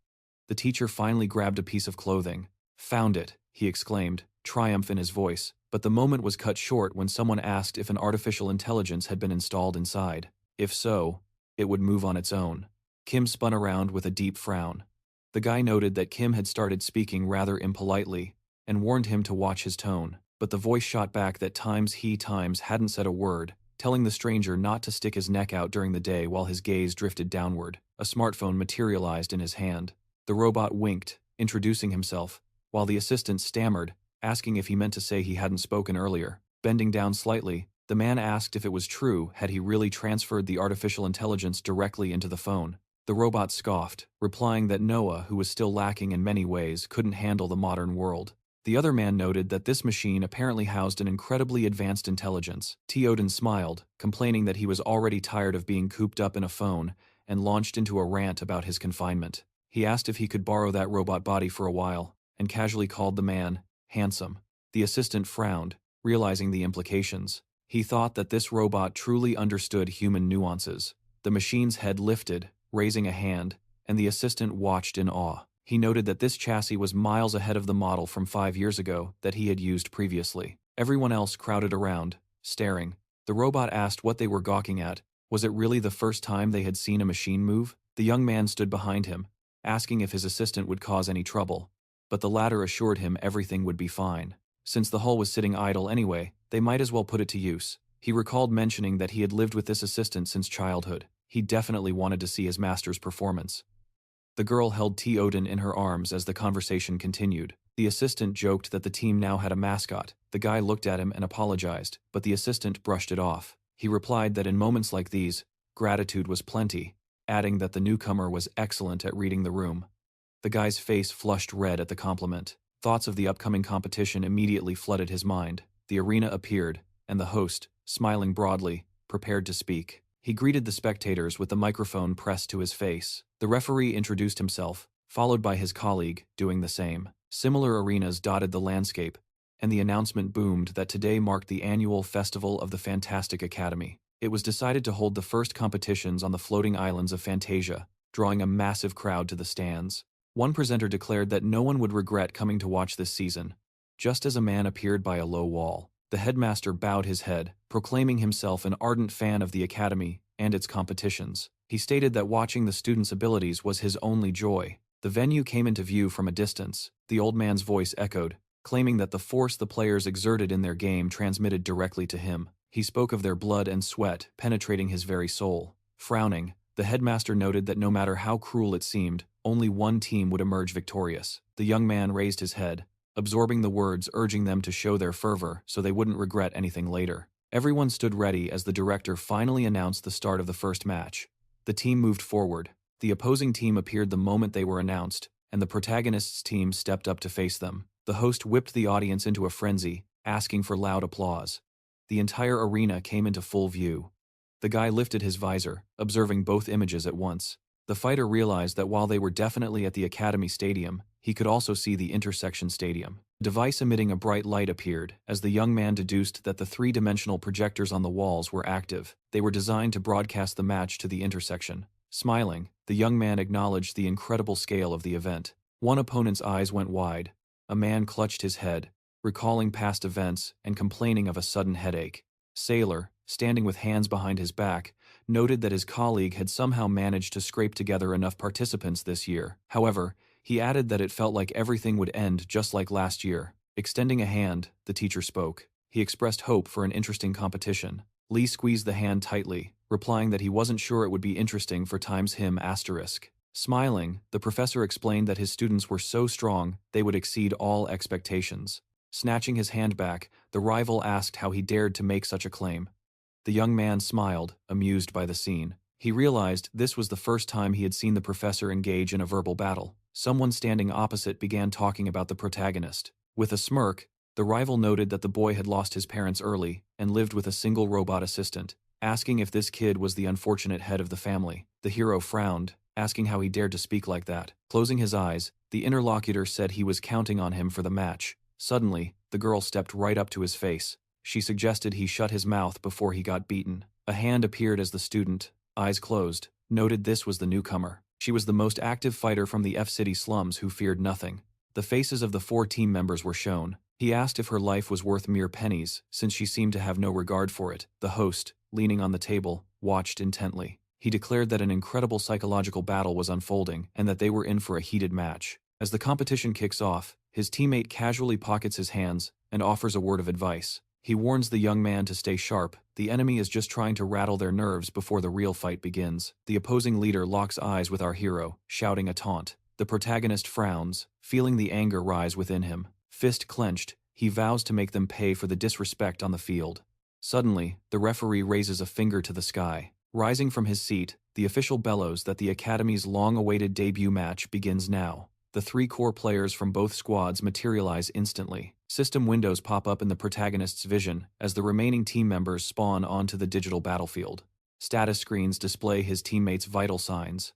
The teacher finally grabbed a piece of clothing. Found it, he exclaimed, triumph in his voice, but the moment was cut short when someone asked if an artificial intelligence had been installed inside. If so, it would move on its own. Kim spun around with a deep frown. The guy noted that Kim had started speaking rather impolitely, and warned him to watch his tone, but the voice shot back that he hadn't said a word, telling the stranger not to stick his neck out during the day while his gaze drifted downward. A smartphone materialized in his hand. The robot winked, introducing himself, while the assistant stammered, asking if he meant to say he hadn't spoken earlier. Bending down slightly, the man asked if it was true had he really transferred the artificial intelligence directly into the phone. The robot scoffed, replying that Noah, who was still lacking in many ways, couldn't handle the modern world. The other man noted that this machine apparently housed an incredibly advanced intelligence. Teoden smiled, complaining that he was already tired of being cooped up in a phone, and launched into a rant about his confinement. He asked if he could borrow that robot body for a while, and casually called the man handsome. The assistant frowned, realizing the implications. He thought that this robot truly understood human nuances. The machine's head lifted, raising a hand, and the assistant watched in awe. He noted that this chassis was miles ahead of the model from 5 years ago that he had used previously. Everyone else crowded around, staring. The robot asked what they were gawking at. Was it really the first time they had seen a machine move? The young man stood behind him, asking if his assistant would cause any trouble, but the latter assured him everything would be fine. Since the hull was sitting idle anyway, they might as well put it to use. He recalled mentioning that he had lived with this assistant since childhood. He definitely wanted to see his master's performance. The girl held Teoden in her arms as the conversation continued. The assistant joked that the team now had a mascot. The guy looked at him and apologized, but the assistant brushed it off. He replied that in moments like these, gratitude was plenty, adding that the newcomer was excellent at reading the room. The guy's face flushed red at the compliment. Thoughts of the upcoming competition immediately flooded his mind. The arena appeared, and the host, smiling broadly, prepared to speak. He greeted the spectators with the microphone pressed to his face. The referee introduced himself, followed by his colleague, doing the same. Similar arenas dotted the landscape, and the announcement boomed that today marked the annual Festival of the Fantastic Academy. It was decided to hold the first competitions on the floating islands of Fantasia, drawing a massive crowd to the stands. One presenter declared that no one would regret coming to watch this season, just as a man appeared by a low wall. The headmaster bowed his head, proclaiming himself an ardent fan of the academy and its competitions. He stated that watching the students' abilities was his only joy. The venue came into view from a distance. The old man's voice echoed, claiming that the force the players exerted in their game transmitted directly to him. He spoke of their blood and sweat penetrating his very soul. Frowning, the headmaster noted that no matter how cruel it seemed, only one team would emerge victorious. The young man raised his head, absorbing the words, urging them to show their fervor so they wouldn't regret anything later. Everyone stood ready as the director finally announced the start of the first match. The team moved forward. The opposing team appeared the moment they were announced, and the protagonist's team stepped up to face them. The host whipped the audience into a frenzy, asking for loud applause. The entire arena came into full view. The guy lifted his visor, observing both images at once. The fighter realized that while they were definitely at the Academy Stadium, he could also see the intersection stadium. A device emitting a bright light appeared, as the young man deduced that the three-dimensional projectors on the walls were active. They were designed to broadcast the match to the intersection. Smiling, the young man acknowledged the incredible scale of the event. One opponent's eyes went wide. A man clutched his head, recalling past events and complaining of a sudden headache. Sailor, standing with hands behind his back, noted that his colleague had somehow managed to scrape together enough participants this year. However, he added that it felt like everything would end just like last year. Extending a hand, the teacher spoke. He expressed hope for an interesting competition. Lee squeezed the hand tightly, replying that he wasn't sure it would be interesting for times him asterisk. Smiling, the professor explained that his students were so strong they would exceed all expectations. Snatching his hand back, the rival asked how he dared to make such a claim. The young man smiled, amused by the scene. He realized this was the first time he had seen the professor engage in a verbal battle. Someone standing opposite began talking about the protagonist. With a smirk, the rival noted that the boy had lost his parents early and lived with a single robot assistant. Asking if this kid was the unfortunate head of the family, the hero frowned, asking how he dared to speak like that. Closing his eyes, the interlocutor said he was counting on him for the match. Suddenly, the girl stepped right up to his face. She suggested he shut his mouth before he got beaten. A hand appeared as the student, eyes closed, noted this was the newcomer. She was the most active fighter from the F-City slums who feared nothing. The faces of the 4 team members were shown. He asked if her life was worth mere pennies, since she seemed to have no regard for it. The host, leaning on the table, watched intently. He declared that an incredible psychological battle was unfolding and that they were in for a heated match. As the competition kicks off, his teammate casually pockets his hands and offers a word of advice. He warns the young man to stay sharp. The enemy is just trying to rattle their nerves before the real fight begins. The opposing leader locks eyes with our hero, shouting a taunt. The protagonist frowns, feeling the anger rise within him. Fist clenched, he vows to make them pay for the disrespect on the field. Suddenly, the referee raises a finger to the sky. Rising from his seat, the official bellows that the Academy's long-awaited debut match begins now. The 3 core players from both squads materialize instantly. System windows pop up in the protagonist's vision as the remaining team members spawn onto the digital battlefield. Status screens display his teammates' vital signs.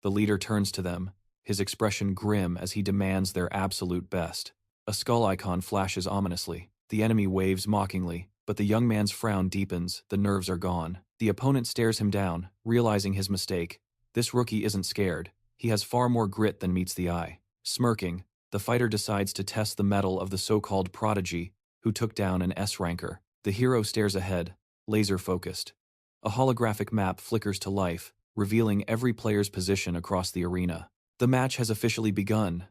The leader turns to them, his expression grim as he demands their absolute best. A skull icon flashes ominously. The enemy waves mockingly, but the young man's frown deepens, the nerves are gone. The opponent stares him down, realizing his mistake. This rookie isn't scared. He has far more grit than meets the eye. Smirking, the fighter decides to test the mettle of the so-called prodigy, who took down an S-ranker. The hero stares ahead, laser-focused. A holographic map flickers to life, revealing every player's position across the arena. The match has officially begun,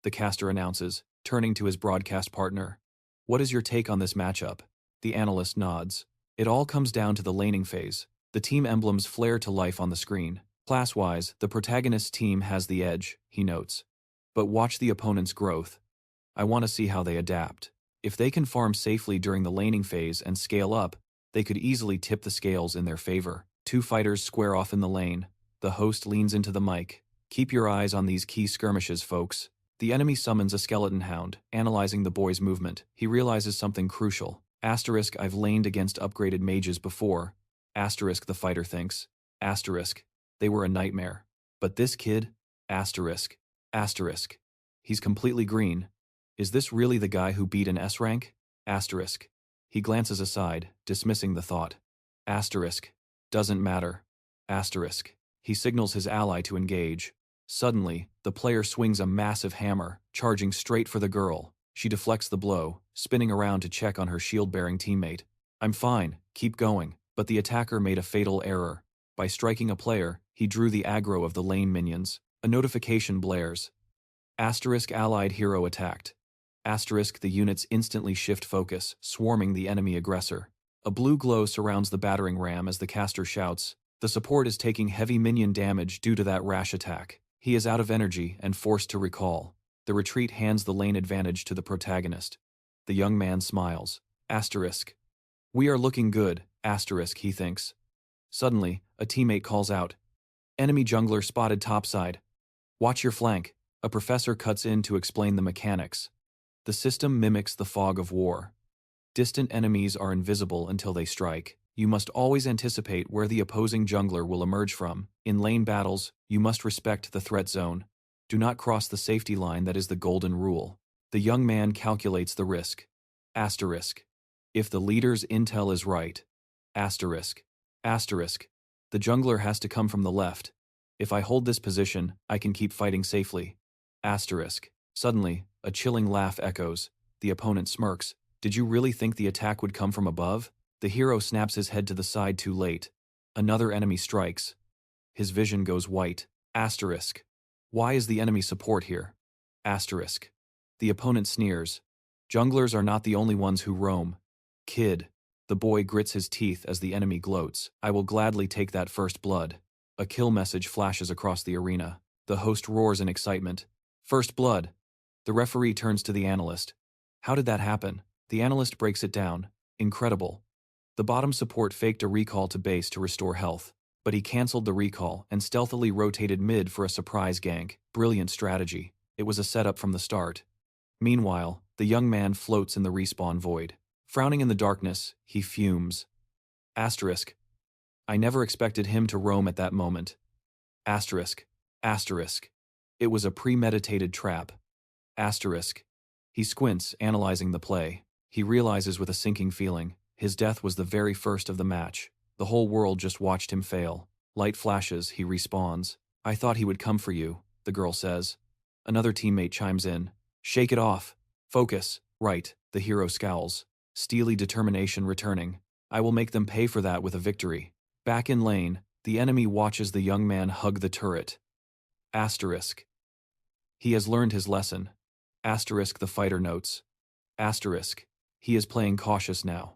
the caster announces, turning to his broadcast partner. What is your take on this matchup? The analyst nods. It all comes down to the laning phase. The team emblems flare to life on the screen. Class-wise, the protagonist's team has the edge, he notes. But watch the opponent's growth. I want to see how they adapt. If they can farm safely during the laning phase and scale up, they could easily tip the scales in their favor. 2 fighters square off in the lane. The host leans into the mic. Keep your eyes on these key skirmishes, folks. The enemy summons a skeleton hound, analyzing the boy's movement. He realizes something crucial. Asterisk, I've laned against upgraded mages before. Asterisk, the fighter thinks. Asterisk, they were a nightmare. But this kid? Asterisk. Asterisk. He's completely green. Is this really the guy who beat an S rank? Asterisk. He glances aside, dismissing the thought. Asterisk. Doesn't matter. Asterisk. He signals his ally to engage. Suddenly, the player swings a massive hammer, charging straight for the girl. She deflects the blow, spinning around to check on her shield-bearing teammate. I'm fine, keep going. But the attacker made a fatal error. By striking a player, he drew the aggro of the lane minions. A notification blares. Asterisk, allied hero attacked. Asterisk, the units instantly shift focus, swarming the enemy aggressor. A blue glow surrounds the battering ram as the caster shouts. The support is taking heavy minion damage due to that rash attack. He is out of energy and forced to recall. The retreat hands the lane advantage to the protagonist. The young man smiles. Asterisk. We are looking good, asterisk, he thinks. Suddenly, a teammate calls out. Enemy jungler spotted topside. Watch your flank. A professor cuts in to explain the mechanics. The system mimics the fog of war. Distant enemies are invisible until they strike. You must always anticipate where the opposing jungler will emerge from. In lane battles, you must respect the threat zone. Do not cross the safety line that is the golden rule. The young man calculates the risk. Asterisk. If the leader's intel is right. Asterisk. Asterisk. The jungler has to come from the left. If I hold this position, I can keep fighting safely. Asterisk. Suddenly, a chilling laugh echoes. The opponent smirks. Did you really think the attack would come from above? The hero snaps his head to the side too late. Another enemy strikes. His vision goes white. Asterisk. Why is the enemy support here? Asterisk. The opponent sneers. Junglers are not the only ones who roam. Kid. The boy grits his teeth as the enemy gloats. I will gladly take that first blood. A kill message flashes across the arena. The host roars in excitement. First blood. The referee turns to the analyst. How did that happen? The analyst breaks it down. Incredible. The bottom support faked a recall to base to restore health. But he cancelled the recall and stealthily rotated mid for a surprise gank. Brilliant strategy. It was a setup from the start. Meanwhile, the young man floats in the respawn void. Frowning in the darkness, he fumes. Asterisk. I never expected him to roam at that moment. Asterisk. Asterisk. It was a premeditated trap. Asterisk. He squints, analyzing the play. He realizes with a sinking feeling, his death was the very first of the match. The whole world just watched him fail. Light flashes, he respawns. I thought he would come for you, the girl says. Another teammate chimes in. Shake it off. Focus. Right, the hero scowls. Steely determination returning. I will make them pay for that with a victory. Back in lane, the enemy watches the young man hug the turret. Asterisk. He has learned his lesson. Asterisk, the fighter notes. Asterisk. He is playing cautious now.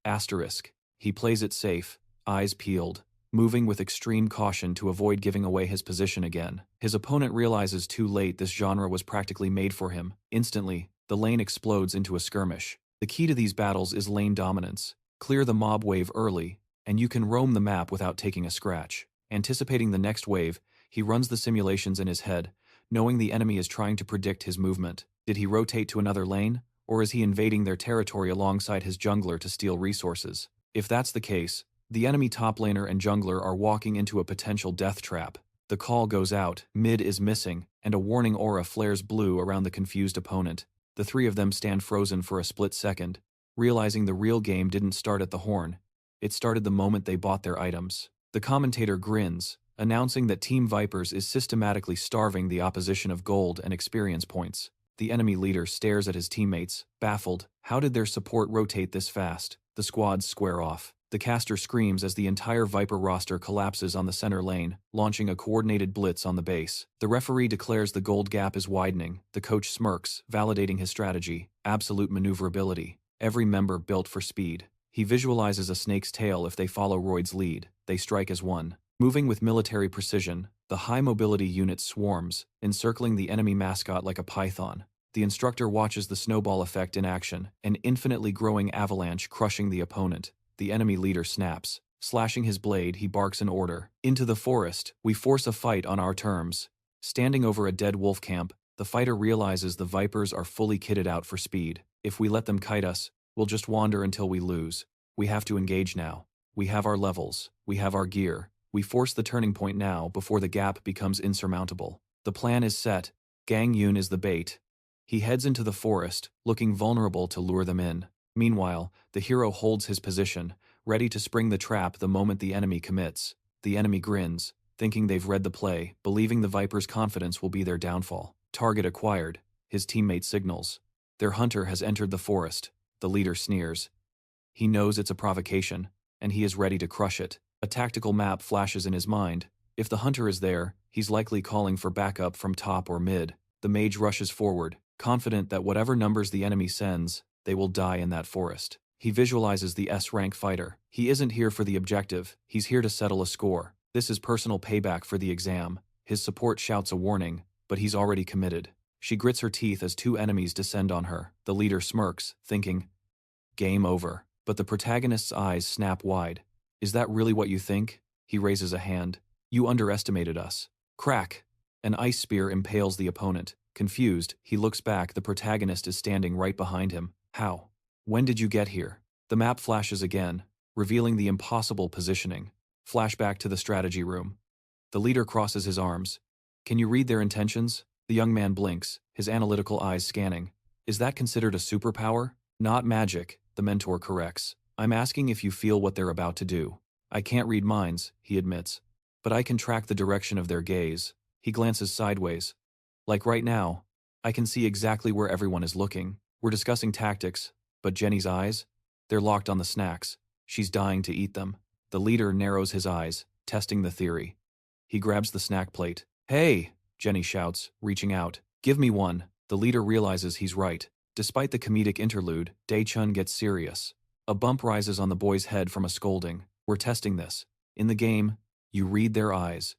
Asterisk. He plays it safe, eyes peeled, moving with extreme caution to avoid giving away his position again. His opponent realizes too late this genre was practically made for him. Instantly, the lane explodes into a skirmish. The key to these battles is lane dominance. Clear the mob wave early, and you can roam the map without taking a scratch. Anticipating the next wave, he runs the simulations in his head, knowing the enemy is trying to predict his movement. Did he rotate to another lane, or is he invading their territory alongside his jungler to steal resources? If that's the case, the enemy top laner and jungler are walking into a potential death trap. The call goes out, mid is missing, and a warning aura flares blue around the confused opponent. The three of them stand frozen for a split second, realizing the real game didn't start at the horn. It started the moment they bought their items. The commentator grins, announcing that Team Vipers is systematically starving the opposition of gold and experience points. The enemy leader stares at his teammates, baffled. How did their support rotate this fast? The squads square off. The caster screams as the entire Viper roster collapses on the center lane, launching a coordinated blitz on the base. The referee declares the gold gap is widening. The coach smirks, validating his strategy. Absolute maneuverability. Every member built for speed. He visualizes a snake's tail if they follow Royd's lead. They strike as one. Moving with military precision, the high-mobility unit swarms, encircling the enemy mascot like a python. The instructor watches the snowball effect in action, an infinitely growing avalanche crushing the opponent. The enemy leader snaps. Slashing his blade, he barks an order. Into the forest, we force a fight on our terms. Standing over a dead wolf camp, the fighter realizes the Vipers are fully kitted out for speed. If we let them kite us, we'll just wander until we lose. We have to engage now. We have our levels. We have our gear. We force the turning point now before the gap becomes insurmountable. The plan is set. Gang Yun is the bait. He heads into the forest, looking vulnerable to lure them in. Meanwhile, the hero holds his position, ready to spring the trap the moment the enemy commits. The enemy grins, thinking they've read the play, believing the Viper's confidence will be their downfall. Target acquired. His teammate signals. Their hunter has entered the forest. The leader sneers. He knows it's a provocation, and he is ready to crush it. A tactical map flashes in his mind. If the hunter is there, he's likely calling for backup from top or mid. The mage rushes forward, confident that whatever numbers the enemy sends, they will die in that forest. He visualizes the S-rank fighter. He isn't here for the objective, he's here to settle a score. This is personal payback for the exam. His support shouts a warning, but he's already committed. She grits her teeth as two enemies descend on her. The leader smirks, thinking, game over. But the protagonist's eyes snap wide. Is that really what you think? He raises a hand. You underestimated us. Crack! An ice spear impales the opponent. Confused, he looks back. The protagonist is standing right behind him. How? When did you get here? The map flashes again, revealing the impossible positioning. Flashback to the strategy room. The leader crosses his arms. Can you read their intentions? The young man blinks, his analytical eyes scanning. Is that considered a superpower? Not magic, the mentor corrects. I'm asking if you feel what they're about to do. I can't read minds, he admits. But I can track the direction of their gaze. He glances sideways. Like right now, I can see exactly where everyone is looking. We're discussing tactics, but Jenny's eyes? They're locked on the snacks. She's dying to eat them. The leader narrows his eyes, testing the theory. He grabs the snack plate. Hey, Jenny shouts, reaching out. Give me one. The leader realizes he's right. Despite the comedic interlude, Dae-chun gets serious. A bump rises on the boy's head from a scolding. We're testing this. In the game, you read their eyes.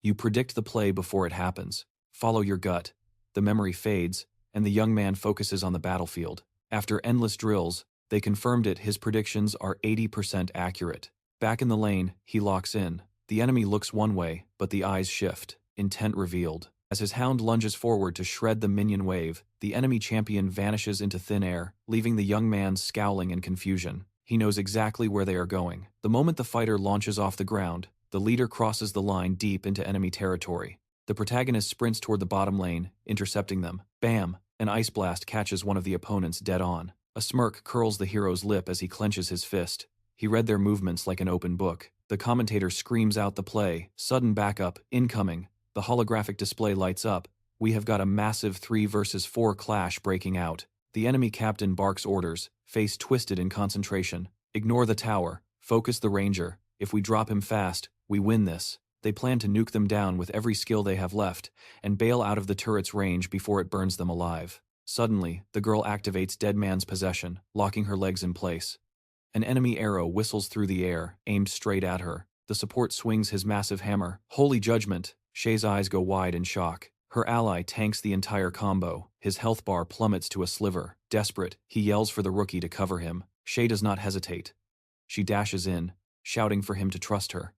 You predict the play before it happens. Follow your gut. The memory fades, and the young man focuses on the battlefield. After endless drills, they confirmed it. His predictions are 80% accurate. Back in the lane, he locks in. The enemy looks one way, but the eyes shift. Intent revealed. As his hound lunges forward to shred the minion wave, the enemy champion vanishes into thin air, leaving the young man scowling in confusion. He knows exactly where they are going. The moment the fighter launches off the ground, the leader crosses the line deep into enemy territory. The protagonist sprints toward the bottom lane, intercepting them. Bam! An ice blast catches one of the opponents dead on. A smirk curls the hero's lip as he clenches his fist. He read their movements like an open book. The commentator screams out the play. Sudden backup, incoming. The holographic display lights up. We have got a massive 3 versus 4 clash breaking out. The enemy captain barks orders, face twisted in concentration. Ignore the tower. Focus the ranger. If we drop him fast, we win this. They plan to nuke them down with every skill they have left, and bail out of the turret's range before it burns them alive. Suddenly, the girl activates Dead Man's possession, locking her legs in place. An enemy arrow whistles through the air, aimed straight at her. The support swings his massive hammer. Holy judgment! Shay's eyes go wide in shock. Her ally tanks the entire combo. His health bar plummets to a sliver. Desperate, he yells for the rookie to cover him. Shay does not hesitate. She dashes in, shouting for him to trust her.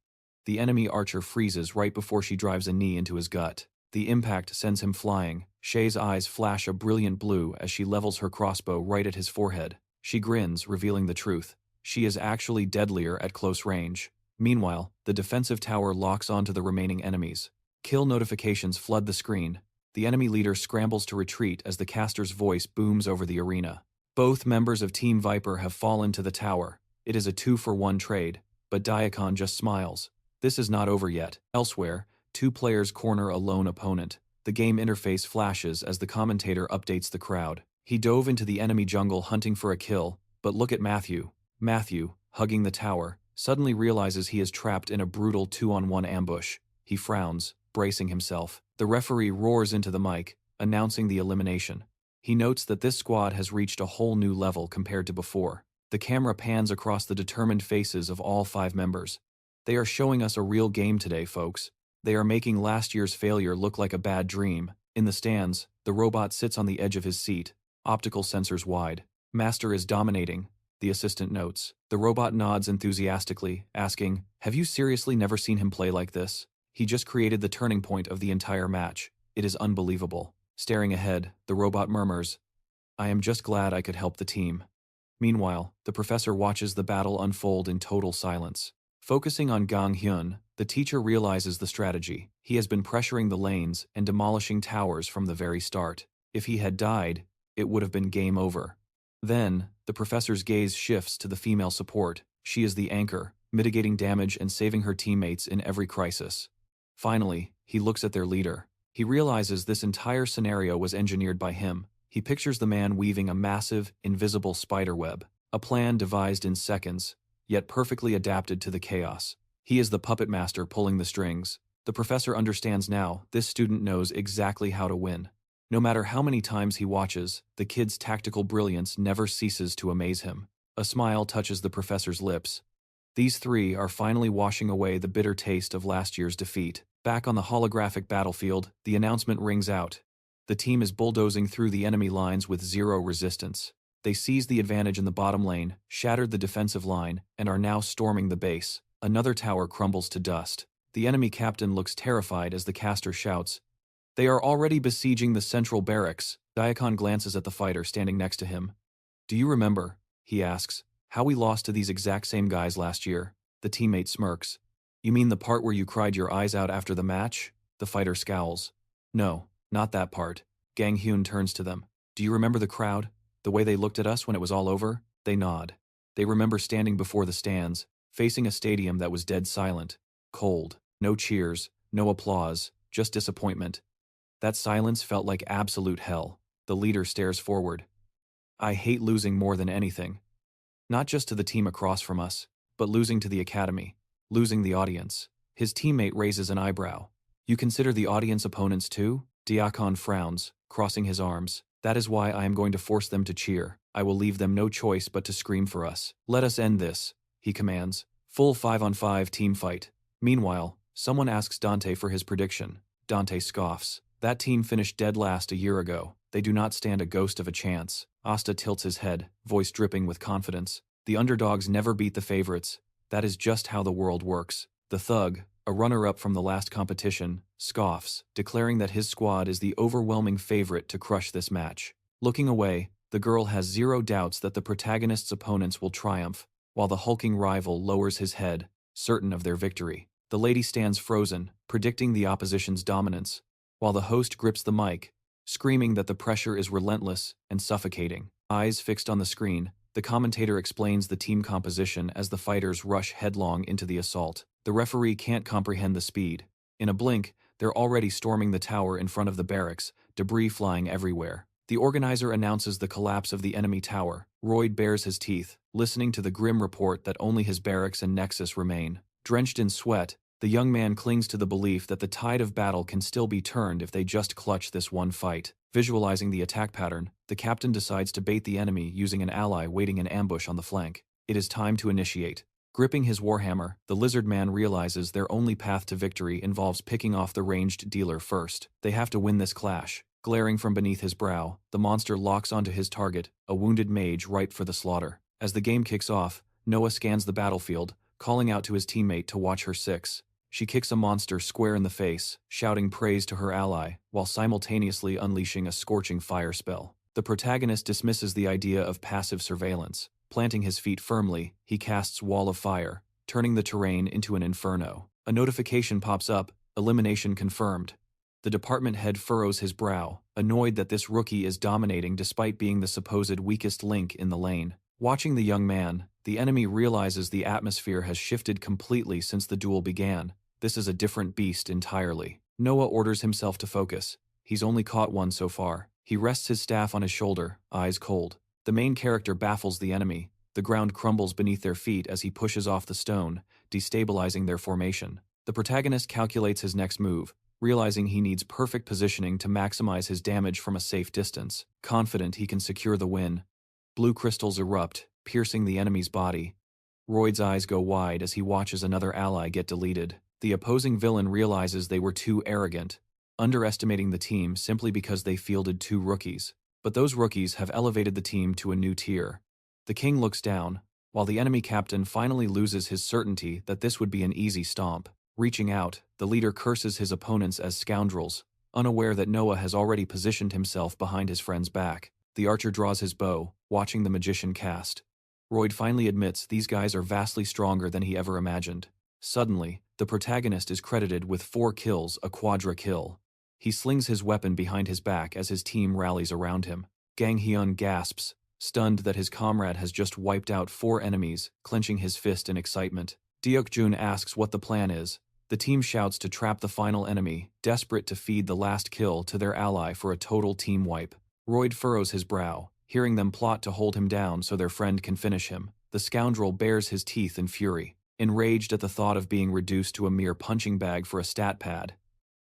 The enemy archer freezes right before she drives a knee into his gut. The impact sends him flying. Shay's eyes flash a brilliant blue as she levels her crossbow right at his forehead. She grins, revealing the truth. She is actually deadlier at close range. Meanwhile, the defensive tower locks onto the remaining enemies. Kill notifications flood the screen. The enemy leader scrambles to retreat as the caster's voice booms over the arena. Both members of Team Viper have fallen to the tower. It is a 2-for-1 trade, but Daikon just smiles. This is not over yet. Elsewhere, 2 players corner a lone opponent. The game interface flashes as the commentator updates the crowd. He dove into the enemy jungle hunting for a kill, but look at Matthew. Matthew, hugging the tower, suddenly realizes he is trapped in a brutal 2-on-1 ambush. He frowns, bracing himself. The referee roars into the mic, announcing the elimination. He notes that this squad has reached a whole new level compared to before. The camera pans across the determined faces of all 5 members. They are showing us a real game today, folks. They are making last year's failure look like a bad dream. In the stands, the robot sits on the edge of his seat, optical sensors wide. Master is dominating, the assistant notes. The robot nods enthusiastically, asking, "Have you seriously never seen him play like this? He just created the turning point of the entire match. It is unbelievable." Staring ahead, the robot murmurs, "I am just glad I could help the team." Meanwhile, the professor watches the battle unfold in total silence. Focusing on Gang Hyun, the teacher realizes the strategy. He has been pressuring the lanes and demolishing towers from the very start. If he had died, it would have been game over. Then, the professor's gaze shifts to the female support. She is the anchor, mitigating damage and saving her teammates in every crisis. Finally, he looks at their leader. He realizes this entire scenario was engineered by him. He pictures the man weaving a massive, invisible spiderweb, a plan devised in seconds, yet perfectly adapted to the chaos. He is the puppet master pulling the strings. The professor understands now, this student knows exactly how to win. No matter how many times he watches, the kid's tactical brilliance never ceases to amaze him. A smile touches the professor's lips. These 3 are finally washing away the bitter taste of last year's defeat. Back on the holographic battlefield, the announcement rings out. The team is bulldozing through the enemy lines with 0 resistance. They seized the advantage in the bottom lane, shattered the defensive line, and are now storming the base. Another tower crumbles to dust. The enemy captain looks terrified as the caster shouts, "They are already besieging the central barracks." Daikon glances at the fighter standing next to him. "Do you remember," he asks, "how we lost to these exact same guys last year?" The teammate smirks. "You mean the part where you cried your eyes out after the match?" The fighter scowls. "No, not that part." Gang Hyun turns to them. "Do you remember the crowd? The way they looked at us when it was all over?" They nod. They remember standing before the stands, facing a stadium that was dead silent, cold, no cheers, no applause, just disappointment. That silence felt like absolute hell. The leader stares forward. I hate losing more than anything. Not just to the team across from us, but losing to the academy, losing the audience. His teammate raises an eyebrow. You consider the audience opponents too? Diakon frowns, crossing his arms. That is why I am going to force them to cheer. I will leave them no choice but to scream for us. Let us end this, he commands. Full 5-on-5 team fight. Meanwhile, someone asks Dante for his prediction. Dante scoffs. That team finished dead last a year ago. They do not stand a ghost of a chance. Asta tilts his head, voice dripping with confidence. The underdogs never beat the favorites. That is just how the world works. The thug, a runner-up from the last competition, scoffs, declaring that his squad is the overwhelming favorite to crush this match. Looking away, the girl has zero doubts that the protagonist's opponents will triumph, while the hulking rival lowers his head, certain of their victory. The lady stands frozen, predicting the opposition's dominance, while the host grips the mic, screaming that the pressure is relentless and suffocating. Eyes fixed on the screen, the commentator explains the team composition as the fighters rush headlong into the assault. The referee can't comprehend the speed. In a blink, they're already storming the tower in front of the barracks, debris flying everywhere. The organizer announces the collapse of the enemy tower. Royd bares his teeth, listening to the grim report that only his barracks and nexus remain. Drenched in sweat, the young man clings to the belief that the tide of battle can still be turned if they just clutch this one fight. Visualizing the attack pattern, the captain decides to bait the enemy using an ally waiting in ambush on the flank. It is time to initiate. Gripping his warhammer, the lizard man realizes their only path to victory involves picking off the ranged dealer first. They have to win this clash. Glaring from beneath his brow, the monster locks onto his target, a wounded mage ripe for the slaughter. As the game kicks off, Noah scans the battlefield, calling out to his teammate to watch her six. She kicks a monster square in the face, shouting praise to her ally, while simultaneously unleashing a scorching fire spell. The protagonist dismisses the idea of passive surveillance. Planting his feet firmly, he casts Wall of Fire, turning the terrain into an inferno. A notification pops up, elimination confirmed. The department head furrows his brow, annoyed that this rookie is dominating despite being the supposed weakest link in the lane. Watching the young man, the enemy realizes the atmosphere has shifted completely since the duel began. This is a different beast entirely. Noah orders himself to focus. He's only caught one so far. He rests his staff on his shoulder, eyes cold. The main character baffles the enemy. The ground crumbles beneath their feet as he pushes off the stone, destabilizing their formation. The protagonist calculates his next move, realizing he needs perfect positioning to maximize his damage from a safe distance. Confident he can secure the win, blue crystals erupt, piercing the enemy's body. Royd's eyes go wide as he watches another ally get deleted. The opposing villain realizes they were too arrogant, underestimating the team simply because they fielded two rookies. But those rookies have elevated the team to a new tier. The king looks down, while the enemy captain finally loses his certainty that this would be an easy stomp. Reaching out, the leader curses his opponents as scoundrels, unaware that Noah has already positioned himself behind his friend's back. The archer draws his bow, watching the magician cast. Royd finally admits these guys are vastly stronger than he ever imagined. Suddenly, the protagonist is credited with 4 kills, a quadra kill. He slings his weapon behind his back as his team rallies around him. Gang Hyun gasps, stunned that his comrade has just wiped out 4 enemies, clenching his fist in excitement. Hyun Jun asks what the plan is. The team shouts to trap the final enemy, desperate to feed the last kill to their ally for a total team wipe. Royd furrows his brow, hearing them plot to hold him down so their friend can finish him. The scoundrel bares his teeth in fury. Enraged at the thought of being reduced to a mere punching bag for a stat pad,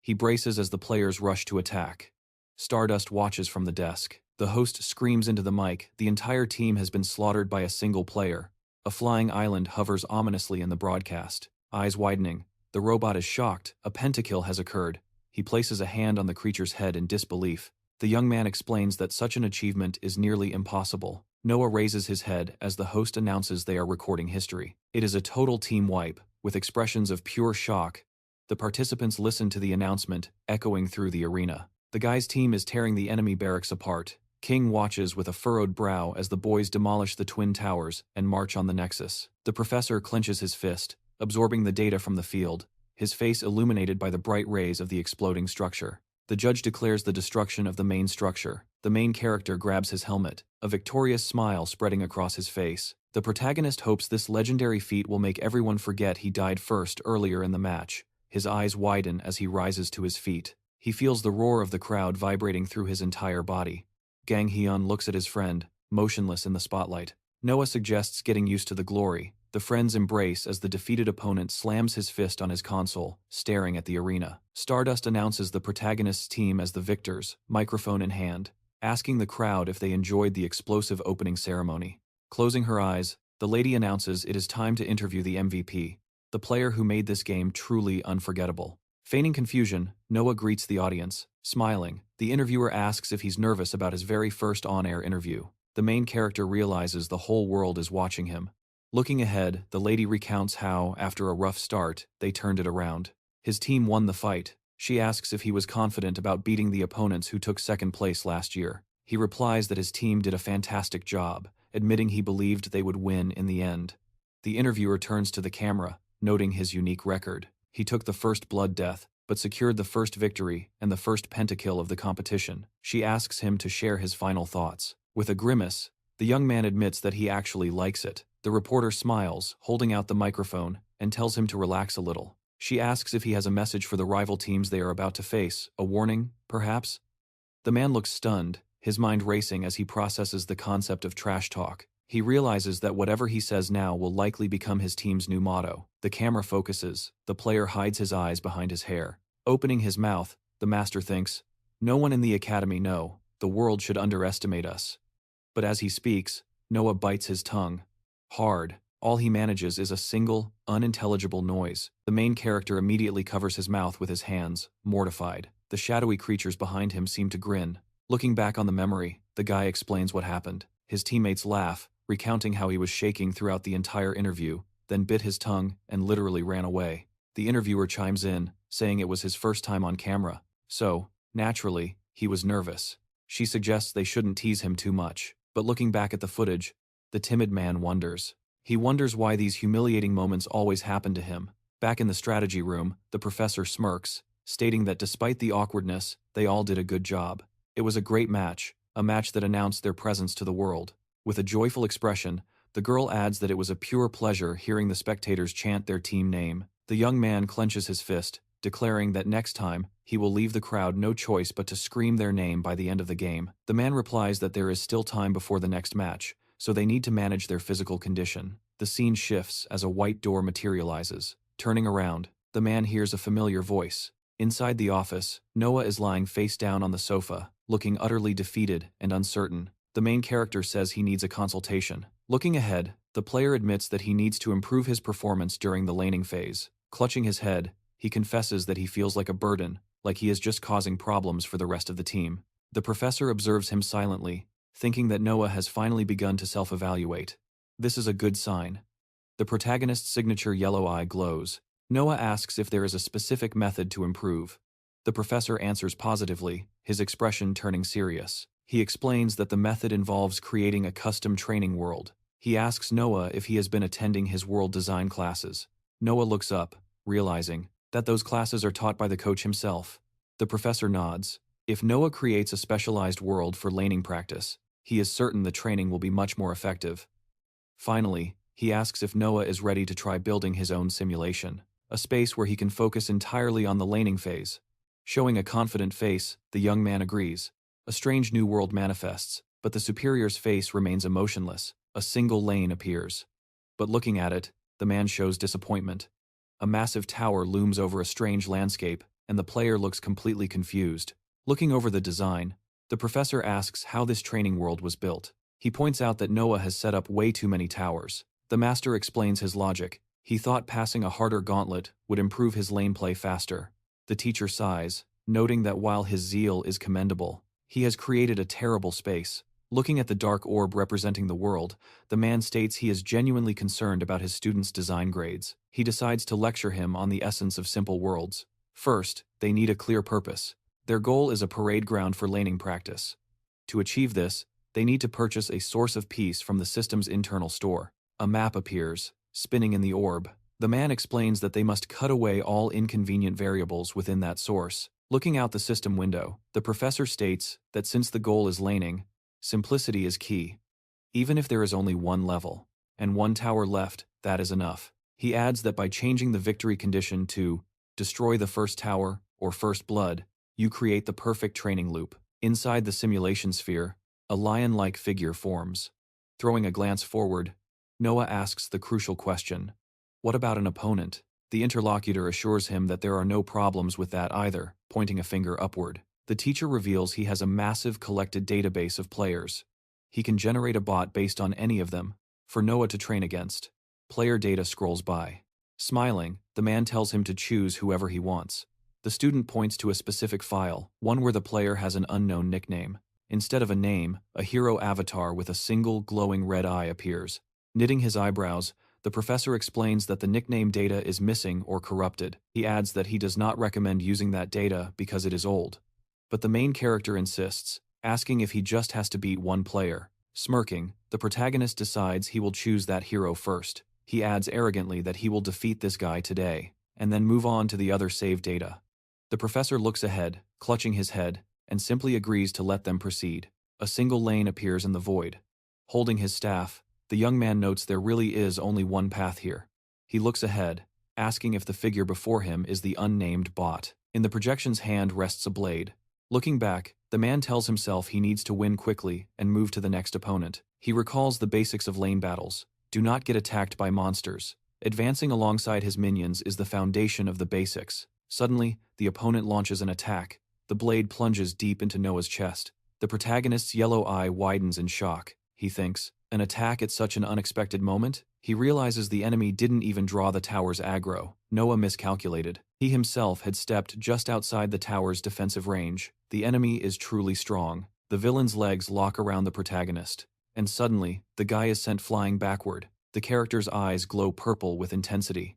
he braces as the players rush to attack. Stardust watches from the desk. The host screams into the mic, the entire team has been slaughtered by a single player. A flying island hovers ominously in the broadcast. Eyes widening, the robot is shocked, a pentakill has occurred. He places a hand on the creature's head in disbelief. The young man explains that such an achievement is nearly impossible. Noah raises his head as the host announces they are recording history. It is a total team wipe, with expressions of pure shock. The participants listen to the announcement, echoing through the arena. The guy's team is tearing the enemy barracks apart. King watches with a furrowed brow as the boys demolish the twin towers and march on the nexus. The professor clenches his fist, absorbing the data from the field, his face illuminated by the bright rays of the exploding structure. The judge declares the destruction of the main structure. The main character grabs his helmet, a victorious smile spreading across his face. The protagonist hopes this legendary feat will make everyone forget he died first earlier in the match. His eyes widen as he rises to his feet. He feels the roar of the crowd vibrating through his entire body. Gang Hyun looks at his friend, motionless in the spotlight. Noah suggests getting used to the glory. The friends embrace as the defeated opponent slams his fist on his console, staring at the arena. Stardust announces the protagonist's team as the victors, microphone in hand, asking the crowd if they enjoyed the explosive opening ceremony. Closing her eyes, the lady announces it is time to interview the MVP, the player who made this game truly unforgettable. Feigning confusion, Noah greets the audience, smiling. The interviewer asks if he's nervous about his very first on-air interview. The main character realizes the whole world is watching him. Looking ahead, the lady recounts how, after a rough start, they turned it around. His team won the fight. She asks if he was confident about beating the opponents who took second place last year. He replies that his team did a fantastic job, admitting he believed they would win in the end. The interviewer turns to the camera, noting his unique record. He took the first blood death, but secured the first victory and the first pentakill of the competition. She asks him to share his final thoughts. With a grimace, the young man admits that he actually likes it. The reporter smiles, holding out the microphone, and tells him to relax a little. She asks if he has a message for the rival teams they are about to face, a warning, perhaps? The man looks stunned, his mind racing as he processes the concept of trash talk. He realizes that whatever he says now will likely become his team's new motto. The camera focuses, the player hides his eyes behind his hair. Opening his mouth, the master thinks, "No one in the academy know, the world should underestimate us." But as he speaks, Noah bites his tongue. Hard. All he manages is a single, unintelligible noise. The main character immediately covers his mouth with his hands, mortified. The shadowy creatures behind him seem to grin. Looking back on the memory, the guy explains what happened. His teammates laugh, recounting how he was shaking throughout the entire interview, then bit his tongue and literally ran away. The interviewer chimes in, saying it was his first time on camera, so, naturally, he was nervous. She suggests they shouldn't tease him too much, but looking back at the footage, the timid man wonders. He wonders why these humiliating moments always happen to him. Back in the strategy room, the professor smirks, stating that despite the awkwardness, they all did a good job. It was a great match, a match that announced their presence to the world. With a joyful expression, the girl adds that it was a pure pleasure hearing the spectators chant their team name. The young man clenches his fist, declaring that next time, he will leave the crowd no choice but to scream their name by the end of the game. The man replies that there is still time before the next match, so they need to manage their physical condition. The scene shifts as a white door materializes. Turning around, the man hears a familiar voice. Inside the office, Noah is lying face down on the sofa, looking utterly defeated and uncertain. The main character says he needs a consultation. Looking ahead, the player admits that he needs to improve his performance during the laning phase. Clutching his head, he confesses that he feels like a burden, like he is just causing problems for the rest of the team. The professor observes him silently, thinking that Noah has finally begun to self-evaluate. This is a good sign. The protagonist's signature yellow eye glows. Noah asks if there is a specific method to improve. The professor answers positively, his expression turning serious. He explains that the method involves creating a custom training world. He asks Noah if he has been attending his world design classes. Noah looks up, realizing that those classes are taught by the coach himself. The professor nods. If Noah creates a specialized world for laning practice, he is certain the training will be much more effective. Finally, he asks if Noah is ready to try building his own simulation, a space where he can focus entirely on the laning phase. Showing a confident face, the young man agrees. A strange new world manifests, but the superior's face remains emotionless. A single lane appears. But looking at it, the man shows disappointment. A massive tower looms over a strange landscape, and the player looks completely confused. Looking over the design, the professor asks how this training world was built. He points out that Noah has set up way too many towers. The master explains his logic. He thought passing a harder gauntlet would improve his lane play faster. The teacher sighs, noting that while his zeal is commendable, he has created a terrible space. Looking at the dark orb representing the world, the man states he is genuinely concerned about his students' design grades. He decides to lecture him on the essence of simple worlds. First, they need a clear purpose. Their goal is a parade ground for laning practice. To achieve this, they need to purchase a source of peace from the system's internal store. A map appears, spinning in the orb. The man explains that they must cut away all inconvenient variables within that source. Looking out the system window, the professor states that since the goal is laning, simplicity is key. Even if there is only one level and one tower left, that is enough. He adds that by changing the victory condition to destroy the first tower or first blood, you create the perfect training loop. Inside the simulation sphere, a lion-like figure forms. Throwing a glance forward, Noah asks the crucial question, "What about an opponent?" The interlocutor assures him that there are no problems with that either, pointing a finger upward. The teacher reveals he has a massive collected database of players. He can generate a bot based on any of them, for Noah to train against. Player data scrolls by. Smiling, the man tells him to choose whoever he wants. The student points to a specific file, one where the player has an unknown nickname. Instead of a name, a hero avatar with a single glowing red eye appears. Knitting his eyebrows, the professor explains that the nickname data is missing or corrupted. He adds that he does not recommend using that data because it is old. But the main character insists, asking if he just has to beat one player. Smirking, the protagonist decides he will choose that hero first. He adds arrogantly that he will defeat this guy today, and then move on to the other save data. The professor looks ahead, clutching his head, and simply agrees to let them proceed. A single lane appears in the void. Holding his staff, the young man notes there really is only one path here. He looks ahead, asking if the figure before him is the unnamed bot. In the projection's hand rests a blade. Looking back, the man tells himself he needs to win quickly and move to the next opponent. He recalls the basics of lane battles. Do not get attacked by monsters. Advancing alongside his minions is the foundation of the basics. Suddenly, the opponent launches an attack. The blade plunges deep into Noah's chest. The protagonist's yellow eye widens in shock. He thinks, an attack at such an unexpected moment? He realizes the enemy didn't even draw the tower's aggro. Noah miscalculated. He himself had stepped just outside the tower's defensive range. The enemy is truly strong. The villain's legs lock around the protagonist. And suddenly, the guy is sent flying backward. The character's eyes glow purple with intensity.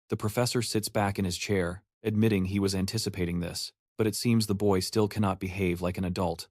The professor sits back in his chair, admitting he was anticipating this, but it seems the boy still cannot behave like an adult.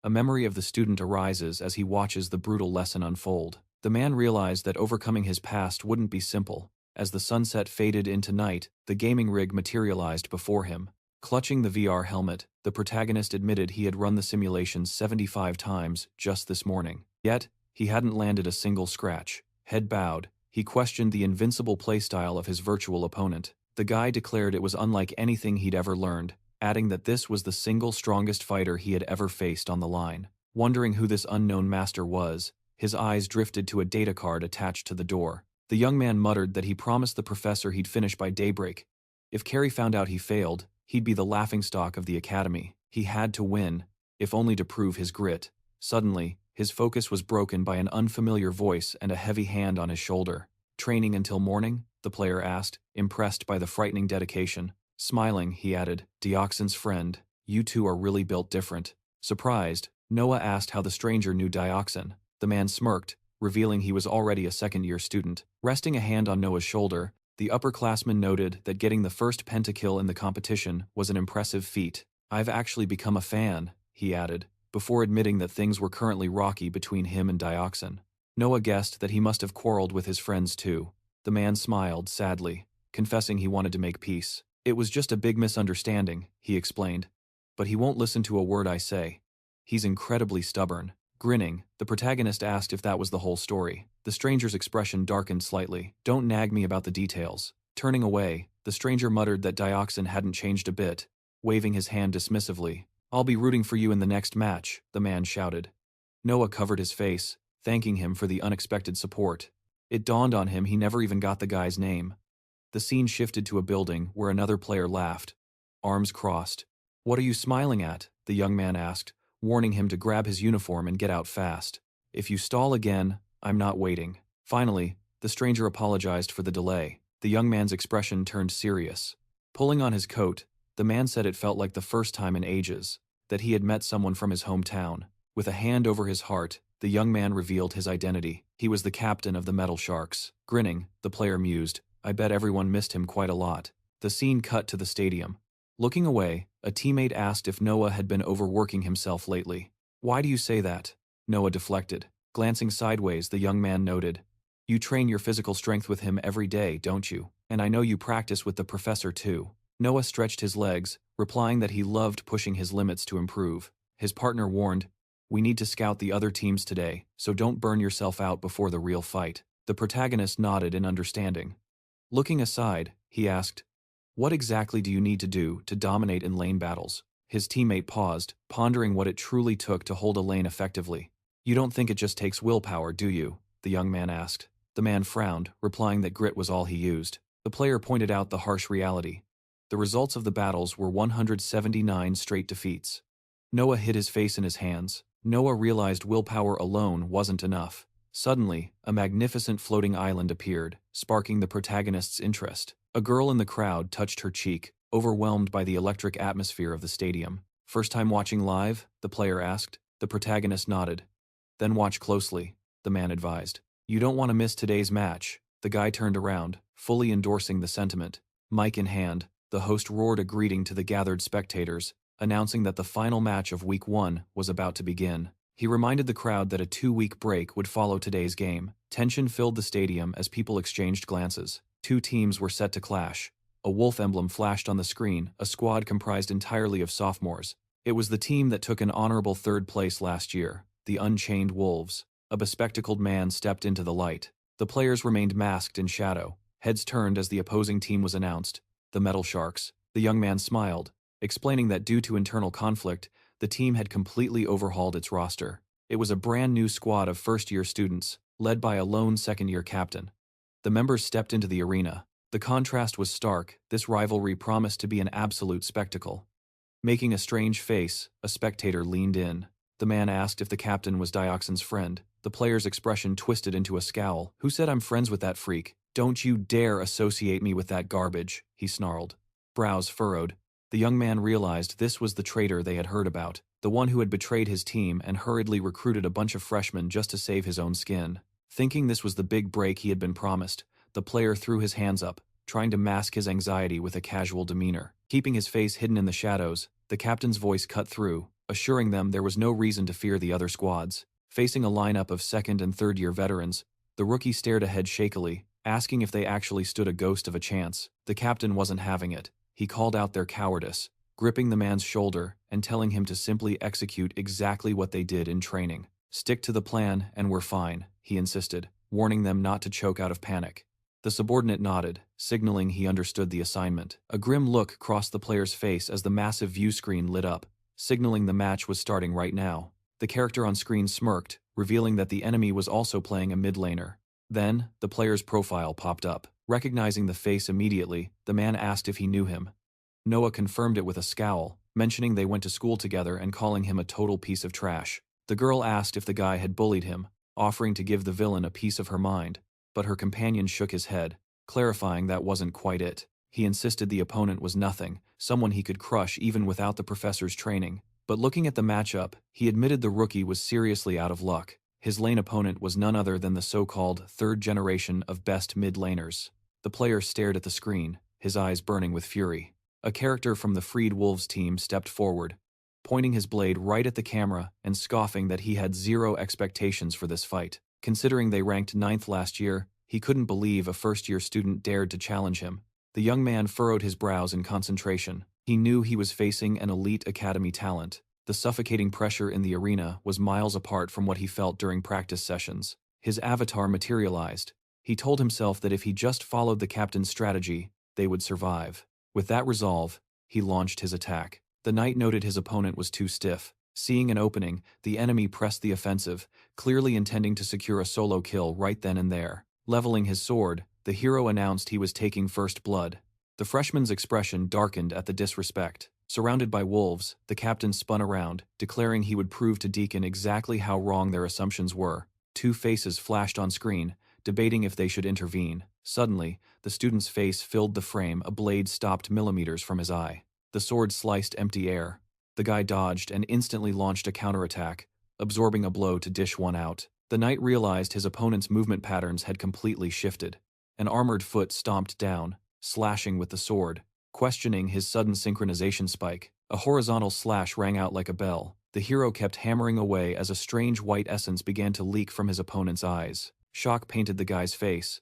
A memory of the student arises as he watches the brutal lesson unfold. The man realized that overcoming his past wouldn't be simple. As the sunset faded into night, the gaming rig materialized before him. Clutching the VR helmet, the protagonist admitted he had run the simulation 75 times just this morning. Yet, he hadn't landed a single scratch. Head bowed, he questioned the invincible playstyle of his virtual opponent. The guy declared it was unlike anything he'd ever learned, adding that this was the single strongest fighter he had ever faced on the line. Wondering who this unknown master was, his eyes drifted to a data card attached to the door. The young man muttered that he promised the professor he'd finish by daybreak. If Carrie found out he failed, he'd be the laughingstock of the academy. He had to win, if only to prove his grit. Suddenly, his focus was broken by an unfamiliar voice and a heavy hand on his shoulder. "Training until morning?" the player asked, impressed by the frightening dedication. Smiling, he added, "Dioxin's friend, you two are really built different." Surprised, Noah asked how the stranger knew Dioxin. The man smirked, revealing he was already a second-year student. Resting a hand on Noah's shoulder, the upperclassman noted that getting the first pentakill in the competition was an impressive feat. "I've actually become a fan," he added, before admitting that things were currently rocky between him and Dioxin. Noah guessed that he must have quarreled with his friends too. The man smiled sadly, confessing he wanted to make peace. "It was just a big misunderstanding," he explained. "But he won't listen to a word I say. He's incredibly stubborn." Grinning, the protagonist asked if that was the whole story. The stranger's expression darkened slightly. "Don't nag me about the details." Turning away, the stranger muttered that Dioxin hadn't changed a bit, waving his hand dismissively. "I'll be rooting for you in the next match," the man shouted. Noah covered his face, thanking him for the unexpected support. It dawned on him he never even got the guy's name. The scene shifted to a building where another player laughed, arms crossed. "What are you smiling at?" the young man asked, warning him to grab his uniform and get out fast. "If you stall again, I'm not waiting." Finally, the stranger apologized for the delay. The young man's expression turned serious. Pulling on his coat, the man said it felt like the first time in ages that he had met someone from his hometown. With a hand over his heart, the young man revealed his identity. He was the captain of the Metal Sharks. Grinning, the player mused, "I bet everyone missed him quite a lot." The scene cut to the stadium. Looking away, a teammate asked if Noah had been overworking himself lately. "Why do you say that?" Noah deflected. Glancing sideways, the young man noted, "You train your physical strength with him every day, don't you? And I know you practice with the professor too." Noah stretched his legs, replying that he loved pushing his limits to improve. His partner warned, "We need to scout the other teams today, so don't burn yourself out before the real fight." The protagonist nodded in understanding. Looking aside, he asked, "What exactly do you need to do to dominate in lane battles?" His teammate paused, pondering what it truly took to hold a lane effectively. "You don't think it just takes willpower, do you?" the young man asked. The man frowned, replying that grit was all he used. The player pointed out the harsh reality. The results of the battles were 179 straight defeats. Noah hid his face in his hands. Noah realized willpower alone wasn't enough. Suddenly, a magnificent floating island appeared, sparking the protagonist's interest. A girl in the crowd touched her cheek, overwhelmed by the electric atmosphere of the stadium. "First time watching live?" the player asked. The protagonist nodded. "Then watch closely," the man advised. "You don't want to miss today's match." The guy turned around, fully endorsing the sentiment. Mic in hand, the host roared a greeting to the gathered spectators, announcing that the final match of Week 1 was about to begin. He reminded the crowd that a 2-week break would follow today's game. Tension filled the stadium as people exchanged glances. Two teams were set to clash. A wolf emblem flashed on the screen, a squad comprised entirely of sophomores. It was the team that took an honorable third place last year, the Unchained Wolves. A bespectacled man stepped into the light. The players remained masked in shadow. Heads turned as the opposing team was announced, the Metal Sharks. The young man smiled, explaining that due to internal conflict, the team had completely overhauled its roster. It was a brand new squad of first-year students, led by a lone second-year captain. The members stepped into the arena. The contrast was stark. This rivalry promised to be an absolute spectacle. Making a strange face, a spectator leaned in. The man asked if the captain was Dioxin's friend. The player's expression twisted into a scowl. "Who said I'm friends with that freak? Don't you dare associate me with that garbage," he snarled. Brows furrowed. The young man realized this was the traitor they had heard about, the one who had betrayed his team and hurriedly recruited a bunch of freshmen just to save his own skin. Thinking this was the big break he had been promised, the player threw his hands up, trying to mask his anxiety with a casual demeanor. Keeping his face hidden in the shadows, the captain's voice cut through, assuring them there was no reason to fear the other squads. Facing a lineup of second- and third-year veterans, the rookie stared ahead shakily, asking if they actually stood a ghost of a chance. The captain wasn't having it. He called out their cowardice, gripping the man's shoulder and telling him to simply execute exactly what they did in training. "Stick to the plan and we're fine," he insisted, warning them not to choke out of panic. The subordinate nodded, signaling he understood the assignment. A grim look crossed the player's face as the massive view screen lit up, signaling the match was starting right now. The character on screen smirked, revealing that the enemy was also playing a mid laner. Then, the player's profile popped up. Recognizing the face immediately, the man asked if he knew him. Noah confirmed it with a scowl, mentioning they went to school together and calling him a total piece of trash. The girl asked if the guy had bullied him, offering to give the villain a piece of her mind, but her companion shook his head, clarifying that wasn't quite it. He insisted the opponent was nothing, someone he could crush even without the professor's training. But looking at the matchup, he admitted the rookie was seriously out of luck. His lane opponent was none other than the so-called third generation of best mid-laners. The player stared at the screen, his eyes burning with fury. A character from the Freed Wolves team stepped forward, pointing his blade right at the camera and scoffing that he had zero expectations for this fight. Considering they ranked 9th last year, he couldn't believe a first-year student dared to challenge him. The young man furrowed his brows in concentration. He knew he was facing an elite academy talent. The suffocating pressure in the arena was miles apart from what he felt during practice sessions. His avatar materialized. He told himself that if he just followed the captain's strategy, they would survive. With that resolve, he launched his attack. The knight noted his opponent was too stiff. Seeing an opening, the enemy pressed the offensive, clearly intending to secure a solo kill right then and there. Leveling his sword, the hero announced he was taking first blood. The freshman's expression darkened at the disrespect. Surrounded by wolves, the captain spun around, declaring he would prove to Deacon exactly how wrong their assumptions were. Two faces flashed on screen, debating if they should intervene. Suddenly, the student's face filled the frame, a blade stopped millimeters from his eye. The sword sliced empty air. The guy dodged and instantly launched a counterattack, absorbing a blow to dish one out. The knight realized his opponent's movement patterns had completely shifted. An armored foot stomped down, slashing with the sword, questioning his sudden synchronization spike. A horizontal slash rang out like a bell. The hero kept hammering away as a strange white essence began to leak from his opponent's eyes. Shock painted the guy's face.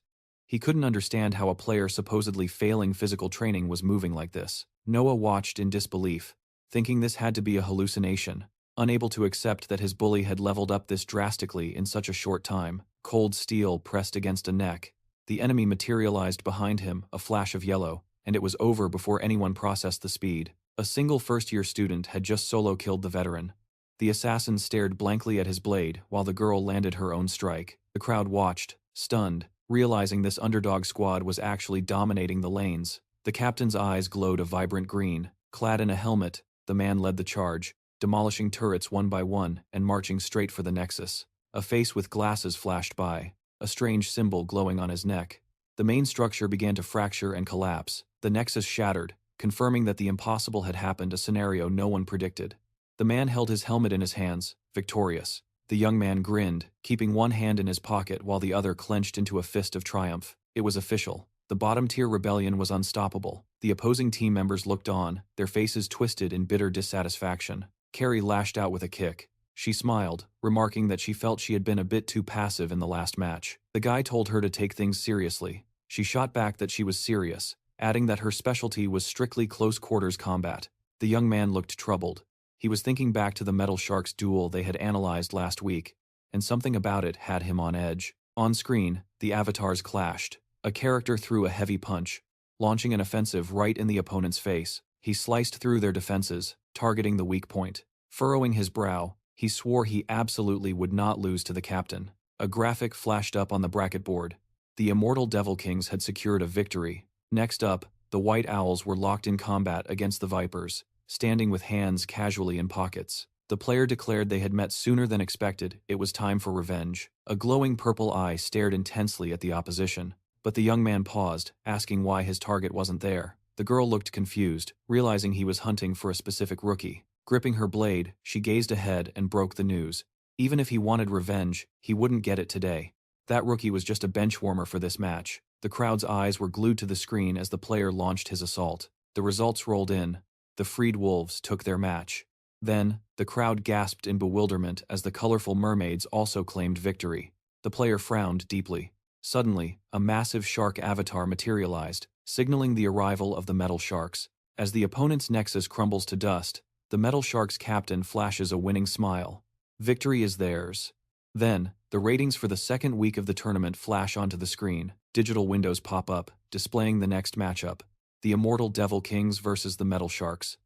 He couldn't understand how a player supposedly failing physical training was moving like this. Noah watched in disbelief, thinking this had to be a hallucination, unable to accept that his bully had leveled up this drastically in such a short time. Cold steel pressed against a neck. The enemy materialized behind him, a flash of yellow, and it was over before anyone processed the speed. A single first-year student had just solo-killed the veteran. The assassin stared blankly at his blade while the girl landed her own strike. The crowd watched, stunned, realizing this underdog squad was actually dominating the lanes. The captain's eyes glowed a vibrant green. Clad in a helmet, the man led the charge, demolishing turrets one by one and marching straight for the Nexus. A face with glasses flashed by, a strange symbol glowing on his neck. The main structure began to fracture and collapse. The Nexus shattered, confirming that the impossible had happened, a scenario no one predicted. The man held his helmet in his hands, victorious. The young man grinned, keeping one hand in his pocket while the other clenched into a fist of triumph. It was official. The bottom-tier rebellion was unstoppable. The opposing team members looked on, their faces twisted in bitter dissatisfaction. Carrie lashed out with a kick. She smiled, remarking that she felt she had been a bit too passive in the last match. The guy told her to take things seriously. She shot back that she was serious, adding that her specialty was strictly close-quarters combat. The young man looked troubled. He was thinking back to the Metal Sharks duel they had analyzed last week, and something about it had him on edge. On screen, the avatars clashed. A character threw a heavy punch, launching an offensive right in the opponent's face. He sliced through their defenses, targeting the weak point. Furrowing his brow, he swore he absolutely would not lose to the captain. A graphic flashed up on the bracket board. The immortal Devil Kings had secured a victory. Next up, the White Owls were locked in combat against the Vipers, standing with hands casually in pockets. The player declared they had met sooner than expected. It was time for revenge. A glowing purple eye stared intensely at the opposition, but the young man paused, asking why his target wasn't there. The girl looked confused, realizing he was hunting for a specific rookie. Gripping her blade, she gazed ahead and broke the news. Even if he wanted revenge, he wouldn't get it today. That rookie was just a benchwarmer for this match. The crowd's eyes were glued to the screen as the player launched his assault. The results rolled in. The Freed Wolves took their match. Then, the crowd gasped in bewilderment as the colorful mermaids also claimed victory. The player frowned deeply. Suddenly, a massive shark avatar materialized, signaling the arrival of the Metal Sharks. As the opponent's nexus crumbles to dust, the Metal Sharks captain flashes a winning smile. Victory is theirs. Then, the ratings for the second week of the tournament flash onto the screen. Digital windows pop up, displaying the next matchup. The Immortal Devil Kings versus the Metal Sharks.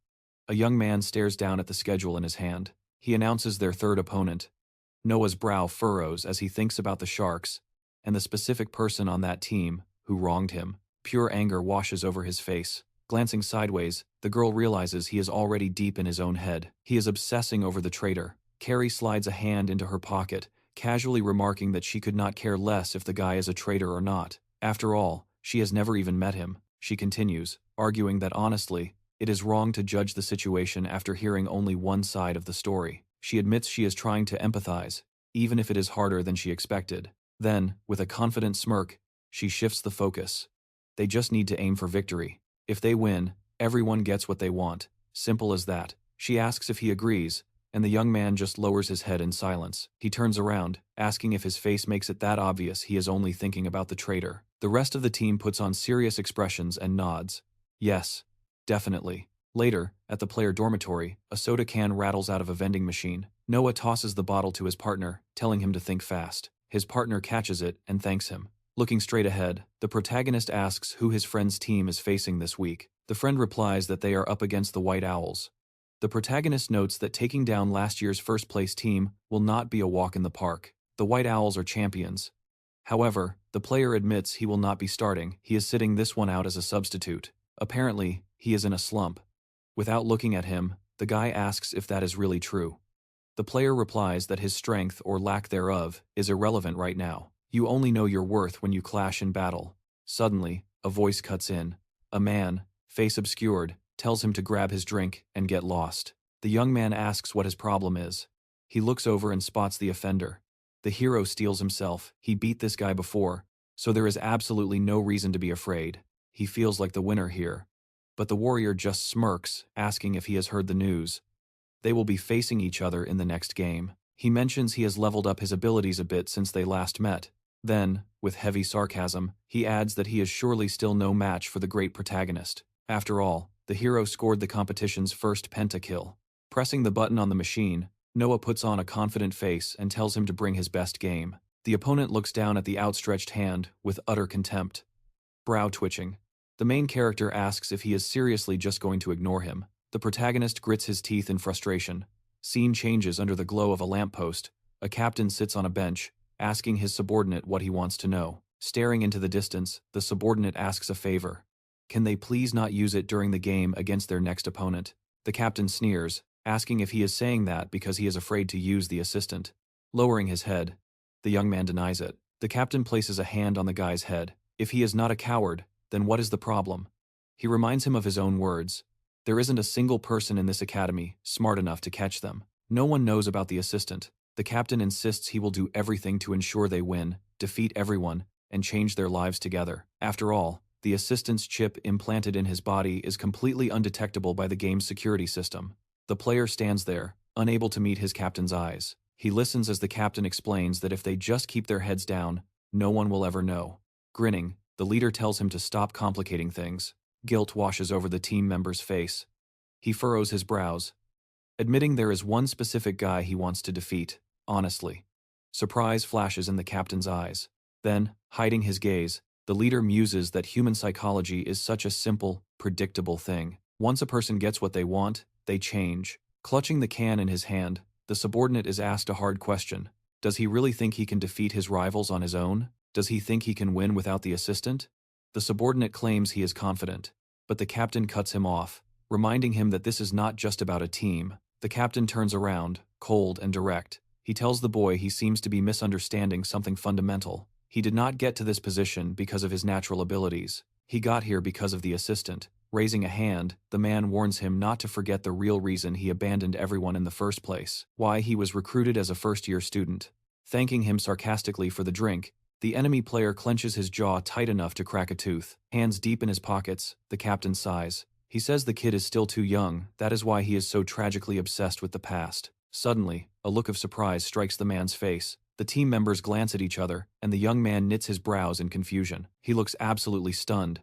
A young man stares down at the schedule in his hand. He announces their third opponent. Noah's brow furrows as he thinks about the Sharks, and the specific person on that team who wronged him. Pure anger washes over his face. Glancing sideways, the girl realizes he is already deep in his own head. He is obsessing over the traitor. Carrie slides a hand into her pocket, casually remarking that she could not care less if the guy is a traitor or not. After all, she has never even met him. She continues, arguing that honestly, it is wrong to judge the situation after hearing only one side of the story. She admits she is trying to empathize, even if it is harder than she expected. Then, with a confident smirk, she shifts the focus. They just need to aim for victory. If they win, everyone gets what they want. Simple as that. She asks if he agrees, and the young man just lowers his head in silence. He turns around, asking if his face makes it that obvious he is only thinking about the traitor. The rest of the team puts on serious expressions and nods. Yes, definitely. Later, at the player dormitory, a soda can rattles out of a vending machine. Noah tosses the bottle to his partner, telling him to think fast. His partner catches it and thanks him. Looking straight ahead, the protagonist asks who his friend's team is facing this week. The friend replies that they are up against the White Owls. The protagonist notes that taking down last year's first-place team will not be a walk in the park. The White Owls are champions. However, the player admits he will not be starting. He is sitting this one out as a substitute. Apparently, he is in a slump. Without looking at him, the guy asks if that is really true. The player replies that his strength or lack thereof is irrelevant right now. You only know your worth when you clash in battle. Suddenly, a voice cuts in. A man, face obscured, tells him to grab his drink and get lost. The young man asks what his problem is. He looks over and spots the offender. The hero steels himself. He beat this guy before, so there is absolutely no reason to be afraid. He feels like the winner here. But the warrior just smirks, asking if he has heard the news. They will be facing each other in the next game. He mentions he has leveled up his abilities a bit since they last met. Then, with heavy sarcasm, he adds that he is surely still no match for the great protagonist. After all, the hero scored the competition's first pentakill. Pressing the button on the machine, Noah puts on a confident face and tells him to bring his best game. The opponent looks down at the outstretched hand with utter contempt. Brow twitching. The main character asks if he is seriously just going to ignore him. The protagonist grits his teeth in frustration. Scene changes under the glow of a lamppost. A captain sits on a bench, asking his subordinate what he wants to know. Staring into the distance, the subordinate asks a favor. Can they please not use it during the game against their next opponent? The captain sneers, asking if he is saying that because he is afraid to use the assistant. Lowering his head, the young man denies it. The captain places a hand on the guy's head. If he is not a coward, then what is the problem? He reminds him of his own words. There isn't a single person in this academy smart enough to catch them. No one knows about the assistant. The captain insists he will do everything to ensure they win, defeat everyone, and change their lives together. After all, the assistant's chip implanted in his body is completely undetectable by the game's security system. The player stands there, unable to meet his captain's eyes. He listens as the captain explains that if they just keep their heads down, no one will ever know. Grinning, the leader tells him to stop complicating things. Guilt washes over the team member's face. He furrows his brows, admitting there is one specific guy he wants to defeat, honestly. Surprise flashes in the captain's eyes. Then, hiding his gaze, the leader muses that human psychology is such a simple, predictable thing. Once a person gets what they want, they change. Clutching the can in his hand, the subordinate is asked a hard question. Does he really think he can defeat his rivals on his own? Does he think he can win without the assistant? The subordinate claims he is confident, but the captain cuts him off, reminding him that this is not just about a team. The captain turns around, cold and direct. He tells the boy he seems to be misunderstanding something fundamental. He did not get to this position because of his natural abilities. He got here because of the assistant. Raising a hand, the man warns him not to forget the real reason he abandoned everyone in the first place, why he was recruited as a first-year student. Thanking him sarcastically for the drink, the enemy player clenches his jaw tight enough to crack a tooth. Hands deep in his pockets, the captain sighs. He says the kid is still too young, that is why he is so tragically obsessed with the past. Suddenly, a look of surprise strikes the man's face. The team members glance at each other, and the young man knits his brows in confusion. He looks absolutely stunned.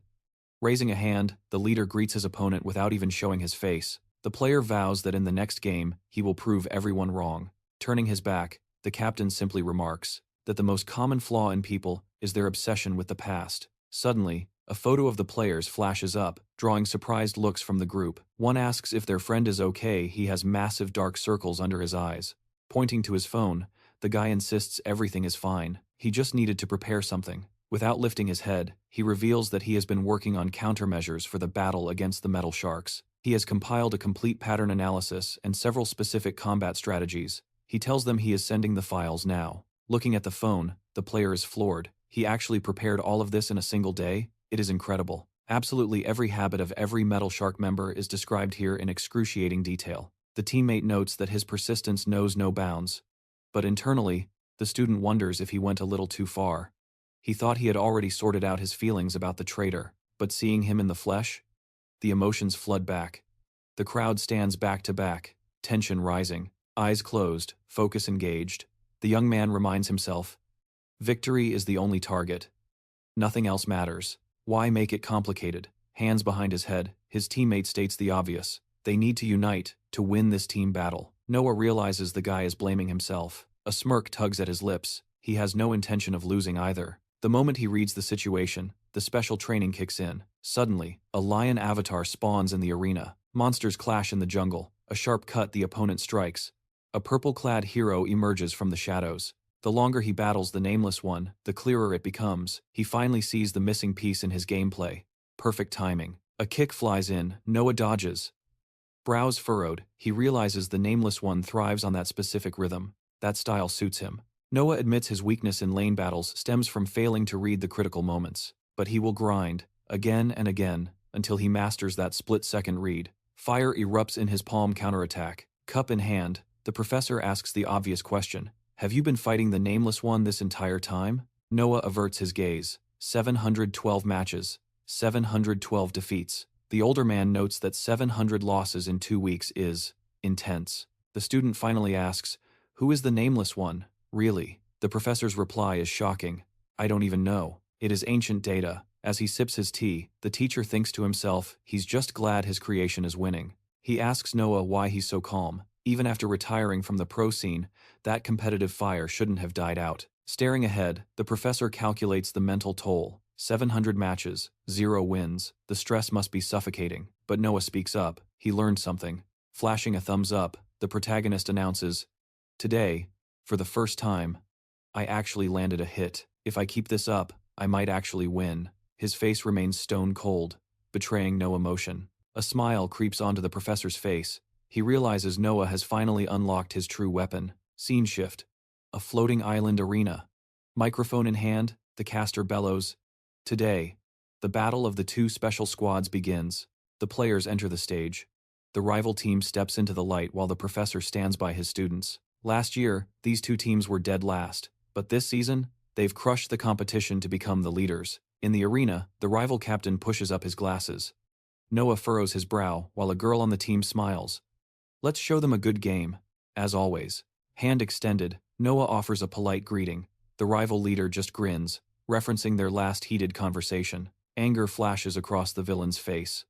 Raising a hand, the leader greets his opponent without even showing his face. The player vows that in the next game, he will prove everyone wrong. Turning his back, the captain simply remarks that the most common flaw in people is their obsession with the past. Suddenly, a photo of the players flashes up, drawing surprised looks from the group. One asks if their friend is okay. He has massive dark circles under his eyes. Pointing to his phone, the guy insists everything is fine. He just needed to prepare something. Without lifting his head, he reveals that he has been working on countermeasures for the battle against the metal sharks. He has compiled a complete pattern analysis and several specific combat strategies. He tells them he is sending the files now. Looking at the phone, the player is floored. He actually prepared all of this in a single day? It is incredible. Absolutely every habit of every metal shark member is described here in excruciating detail. The teammate notes that his persistence knows no bounds. But internally, the student wonders if he went a little too far. He thought he had already sorted out his feelings about the traitor, but seeing him in the flesh, the emotions flood back. The crowd stands back to back, tension rising, eyes closed, focus engaged. The young man reminds himself, victory is the only target. Nothing else matters. Why make it complicated? Hands behind his head, his teammate states the obvious. They need to unite to win this team battle. Noah realizes the guy is blaming himself. A smirk tugs at his lips. He has no intention of losing either. The moment he reads the situation, the special training kicks in. Suddenly, a lion avatar spawns in the arena. Monsters clash in the jungle. A sharp cut, the opponent strikes. A purple-clad hero emerges from the shadows. The longer he battles the Nameless One, the clearer it becomes. He finally sees the missing piece in his gameplay. Perfect timing. A kick flies in, Noah dodges. Brows furrowed, he realizes the Nameless One thrives on that specific rhythm. That style suits him. Noah admits his weakness in lane battles stems from failing to read the critical moments. But he will grind, again and again, until he masters that split-second read. Fire erupts in his palm counterattack. Cup in hand, the professor asks the obvious question. Have you been fighting the Nameless One this entire time? Noah averts his gaze. 712 matches. 712 defeats. The older man notes that 700 losses in 2 weeks is intense. The student finally asks, who is the Nameless One, really? The professor's reply is shocking. I don't even know. It is ancient data. As he sips his tea, the teacher thinks to himself, he's just glad his creation is winning. He asks Noah why he's so calm. Even after retiring from the pro scene, that competitive fire shouldn't have died out. Staring ahead, the professor calculates the mental toll. 700 matches, 0 wins. The stress must be suffocating. But Noah speaks up. He learned something. Flashing a thumbs up, the protagonist announces, "Today, for the first time, I actually landed a hit. If I keep this up, I might actually win." His face remains stone cold, betraying no emotion. A smile creeps onto the professor's face. He realizes Noah has finally unlocked his true weapon. Scene shift. A floating island arena. Microphone in hand, the caster bellows, "Today, the battle of the two special squads begins." The players enter the stage. The rival team steps into the light while the professor stands by his students. Last year, these two teams were dead last, but this season, they've crushed the competition to become the leaders. In the arena, the rival captain pushes up his glasses. Noah furrows his brow while a girl on the team smiles. "Let's show them a good game." As always. Hand extended, Noah offers a polite greeting. The rival leader just grins, referencing their last heated conversation. Anger flashes across the villain's face.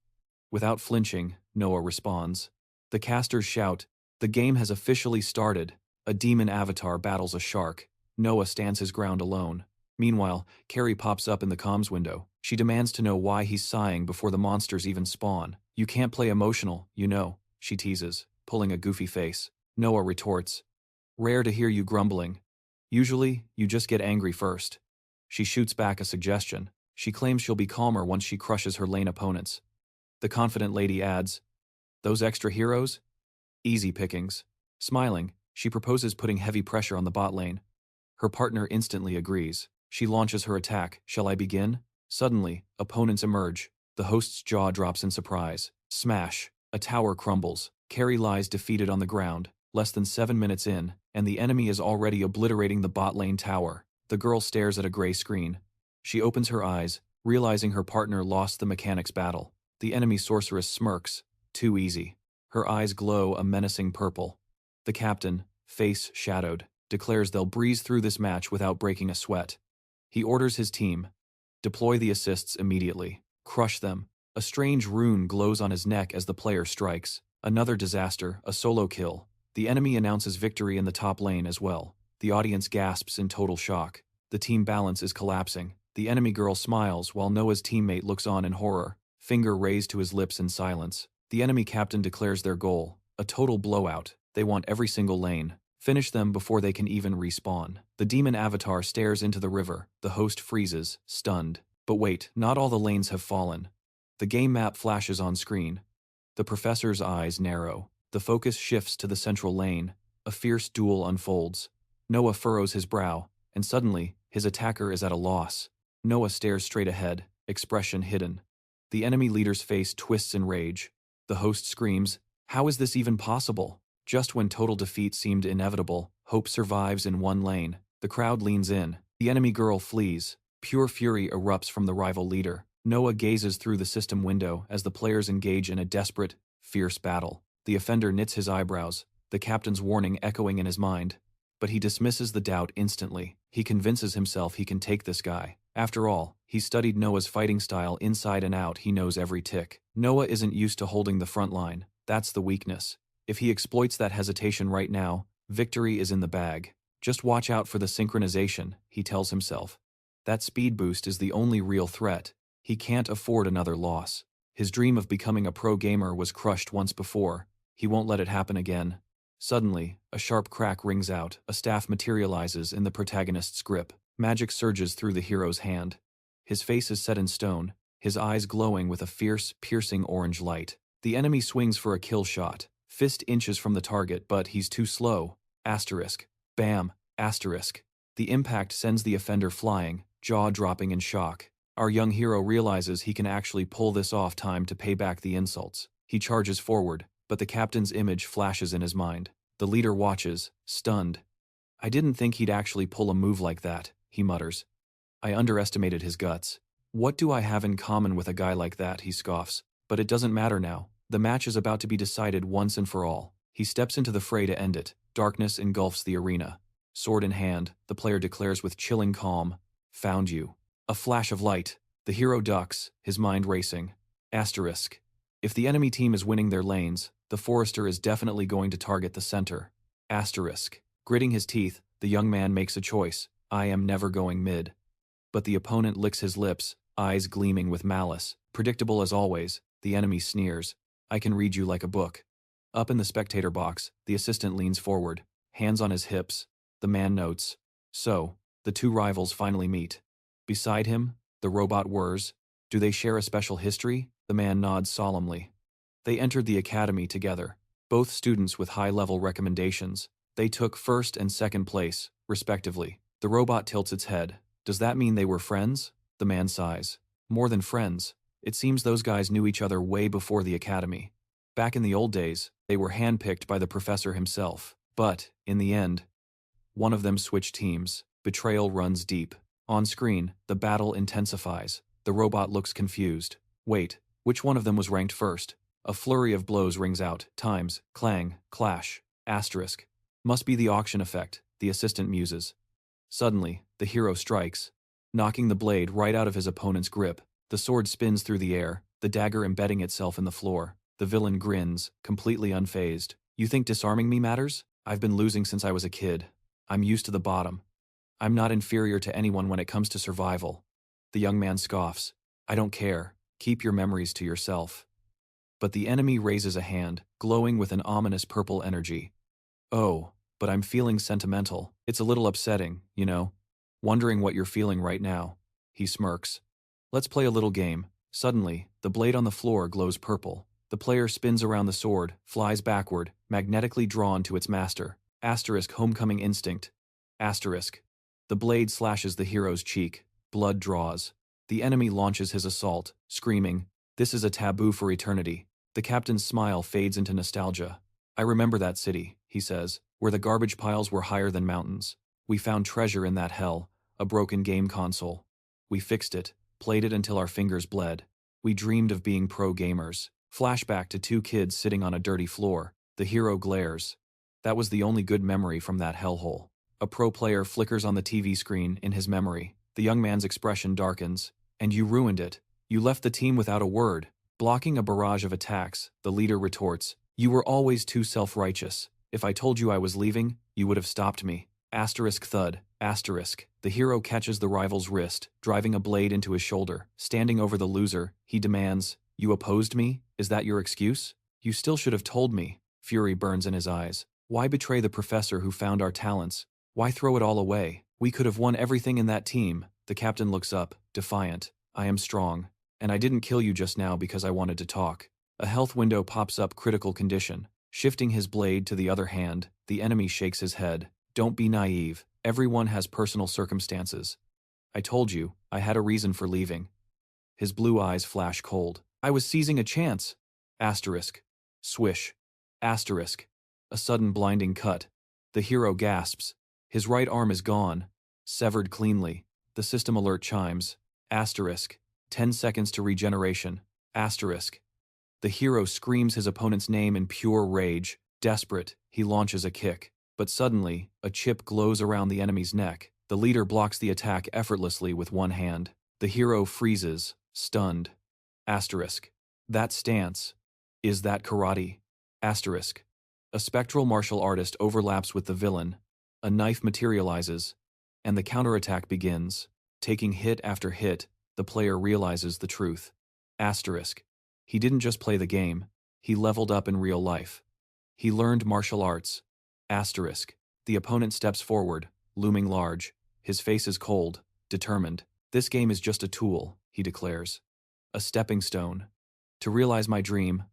Without flinching, Noah responds. The casters shout, "The game has officially started." A demon avatar battles a shark. Noah stands his ground alone. Meanwhile, Carrie pops up in the comms window. She demands to know why he's sighing before the monsters even spawn. "You can't play emotional, you know," she teases, pulling a goofy face. Noah retorts, "Rare to hear you grumbling. Usually, you just get angry first." She shoots back a suggestion. She claims she'll be calmer once she crushes her lane opponents. The confident lady adds, "Those extra heroes? Easy pickings." Smiling, she proposes putting heavy pressure on the bot lane. Her partner instantly agrees. She launches her attack. "Shall I begin?" Suddenly, opponents emerge. The host's jaw drops in surprise. Smash. A tower crumbles. Carrie lies defeated on the ground. Less than 7 minutes in, and the enemy is already obliterating the bot lane tower. The girl stares at a gray screen. She opens her eyes, realizing her partner lost the mechanics battle. The enemy sorceress smirks. Too easy. Her eyes glow a menacing purple. The captain, face shadowed, declares they'll breeze through this match without breaking a sweat. He orders his team, "Deploy the assists immediately. Crush them." A strange rune glows on his neck as the player strikes. Another disaster, a solo kill. The enemy announces victory in the top lane as well. The audience gasps in total shock. The team balance is collapsing. The enemy girl smiles while Noah's teammate looks on in horror, finger raised to his lips in silence. The enemy captain declares their goal, a total blowout. They want every single lane. Finish them before they can even respawn. The demon avatar stares into the river. The host freezes, stunned. But wait, not all the lanes have fallen. The game map flashes on screen. The professor's eyes narrow. The focus shifts to the central lane. A fierce duel unfolds. Noah furrows his brow, and suddenly, his attacker is at a loss. Noah stares straight ahead, expression hidden. The enemy leader's face twists in rage. The host screams, "How is this even possible?" Just when total defeat seemed inevitable, hope survives in one lane. The crowd leans in. The enemy girl flees. Pure fury erupts from the rival leader. Noah gazes through the system window as the players engage in a desperate, fierce battle. The offender knits his eyebrows, the captain's warning echoing in his mind. But he dismisses the doubt instantly. He convinces himself he can take this guy. After all, he studied Noah's fighting style inside and out. He knows every tick. Noah isn't used to holding the front line. That's the weakness. If he exploits that hesitation right now, victory is in the bag. Just watch out for the synchronization, he tells himself. That speed boost is the only real threat. He can't afford another loss. His dream of becoming a pro gamer was crushed once before. He won't let it happen again. Suddenly, a sharp crack rings out. A staff materializes in the protagonist's grip. Magic surges through the hero's hand. His face is set in stone, his eyes glowing with a fierce, piercing orange light. The enemy swings for a kill shot. Fist inches from the target, but he's too slow. Asterisk. Bam. Asterisk. The impact sends the offender flying, jaw dropping in shock. Our young hero realizes he can actually pull this off. Time to pay back the insults. He charges forward, but the captain's image flashes in his mind. The leader watches, stunned. "I didn't think he'd actually pull a move like that," he mutters. "I underestimated his guts. What do I have in common with a guy like that?" he scoffs. But it doesn't matter now. The match is about to be decided once and for all. He steps into the fray to end it. Darkness engulfs the arena. Sword in hand, the player declares with chilling calm, Found you. A flash of light. The hero ducks, his mind racing. Asterisk. If the enemy team is winning their lanes, the Forester is definitely going to target the center. Asterisk. Gritting his teeth, the young man makes a choice. I am never going mid. But the opponent licks his lips, eyes gleaming with malice. Predictable as always, the enemy sneers. I can read you like a book. Up in the spectator box, the assistant leans forward, hands on his hips. The man notes. So, the two rivals finally meet. Beside him, the robot whirs. Do they share a special history? The man nods solemnly. They entered the academy together, both students with high-level recommendations. They took first and second place, respectively. The robot tilts its head. Does that mean they were friends? The man sighs. More than friends. It seems those guys knew each other way before the academy. Back in the old days, they were handpicked by the professor himself. But, in the end, one of them switched teams. Betrayal runs deep. On screen, the battle intensifies. The robot looks confused. Wait, which one of them was ranked first? A flurry of blows rings out. Times, clang, clash, asterisk. Must be the auction effect, the assistant muses. Suddenly, the hero strikes, knocking the blade right out of his opponent's grip. The sword spins through the air, the dagger embedding itself in the floor. The villain grins, completely unfazed. You think disarming me matters? I've been losing since I was a kid. I'm used to the bottom. I'm not inferior to anyone when it comes to survival. The young man scoffs. I don't care. Keep your memories to yourself. But the enemy raises a hand, glowing with an ominous purple energy. Oh, but I'm feeling sentimental. It's a little upsetting, you know. Wondering what you're feeling right now. He smirks. Let's play a little game. Suddenly, the blade on the floor glows purple. The player spins around the sword, flies backward, magnetically drawn to its master. Asterisk homecoming instinct. Asterisk. The blade slashes the hero's cheek. Blood draws. The enemy launches his assault, screaming, "This is a taboo for eternity." The captain's smile fades into nostalgia. I remember that city, he says, where the garbage piles were higher than mountains. We found treasure in that hell, a broken game console. We fixed it, played it until our fingers bled. We dreamed of being pro gamers. Flashback to two kids sitting on a dirty floor. The hero glares. That was the only good memory from that hellhole. A pro player flickers on the TV screen in his memory. The young man's expression darkens. And you ruined it. You left the team without a word. Blocking a barrage of attacks, the leader retorts. You were always too self-righteous. If I told you I was leaving, you would have stopped me. Asterisk thud. Asterisk. The hero catches the rival's wrist, driving a blade into his shoulder. Standing over the loser, he demands, You opposed me? Is that your excuse? You still should have told me. Fury burns in his eyes. Why betray the professor who found our talents? Why throw it all away? We could have won everything in that team. The captain looks up, defiant. I am strong. And I didn't kill you just now because I wanted to talk. A health window pops up critical condition. Shifting his blade to the other hand, the enemy shakes his head. Don't be naive. Everyone has personal circumstances. I told you, I had a reason for leaving. His blue eyes flash cold. I was seizing a chance. Asterisk. Swish. Asterisk. A sudden blinding cut. The hero gasps. His right arm is gone. Severed cleanly. The system alert chimes. Asterisk. 10 seconds to regeneration. Asterisk. The hero screams his opponent's name in pure rage. Desperate, he launches a kick. But suddenly, a chip glows around the enemy's neck. The leader blocks the attack effortlessly with one hand. The hero freezes, stunned. Asterisk. That stance. Is that karate? Asterisk. A spectral martial artist overlaps with the villain. A knife materializes. And the counterattack begins. Taking hit after hit, the player realizes the truth. Asterisk. He didn't just play the game. He leveled up in real life. He learned martial arts. Asterisk. The opponent steps forward, looming large. His face is cold, determined. This game is just a tool, he declares. A stepping stone. To realize my dream,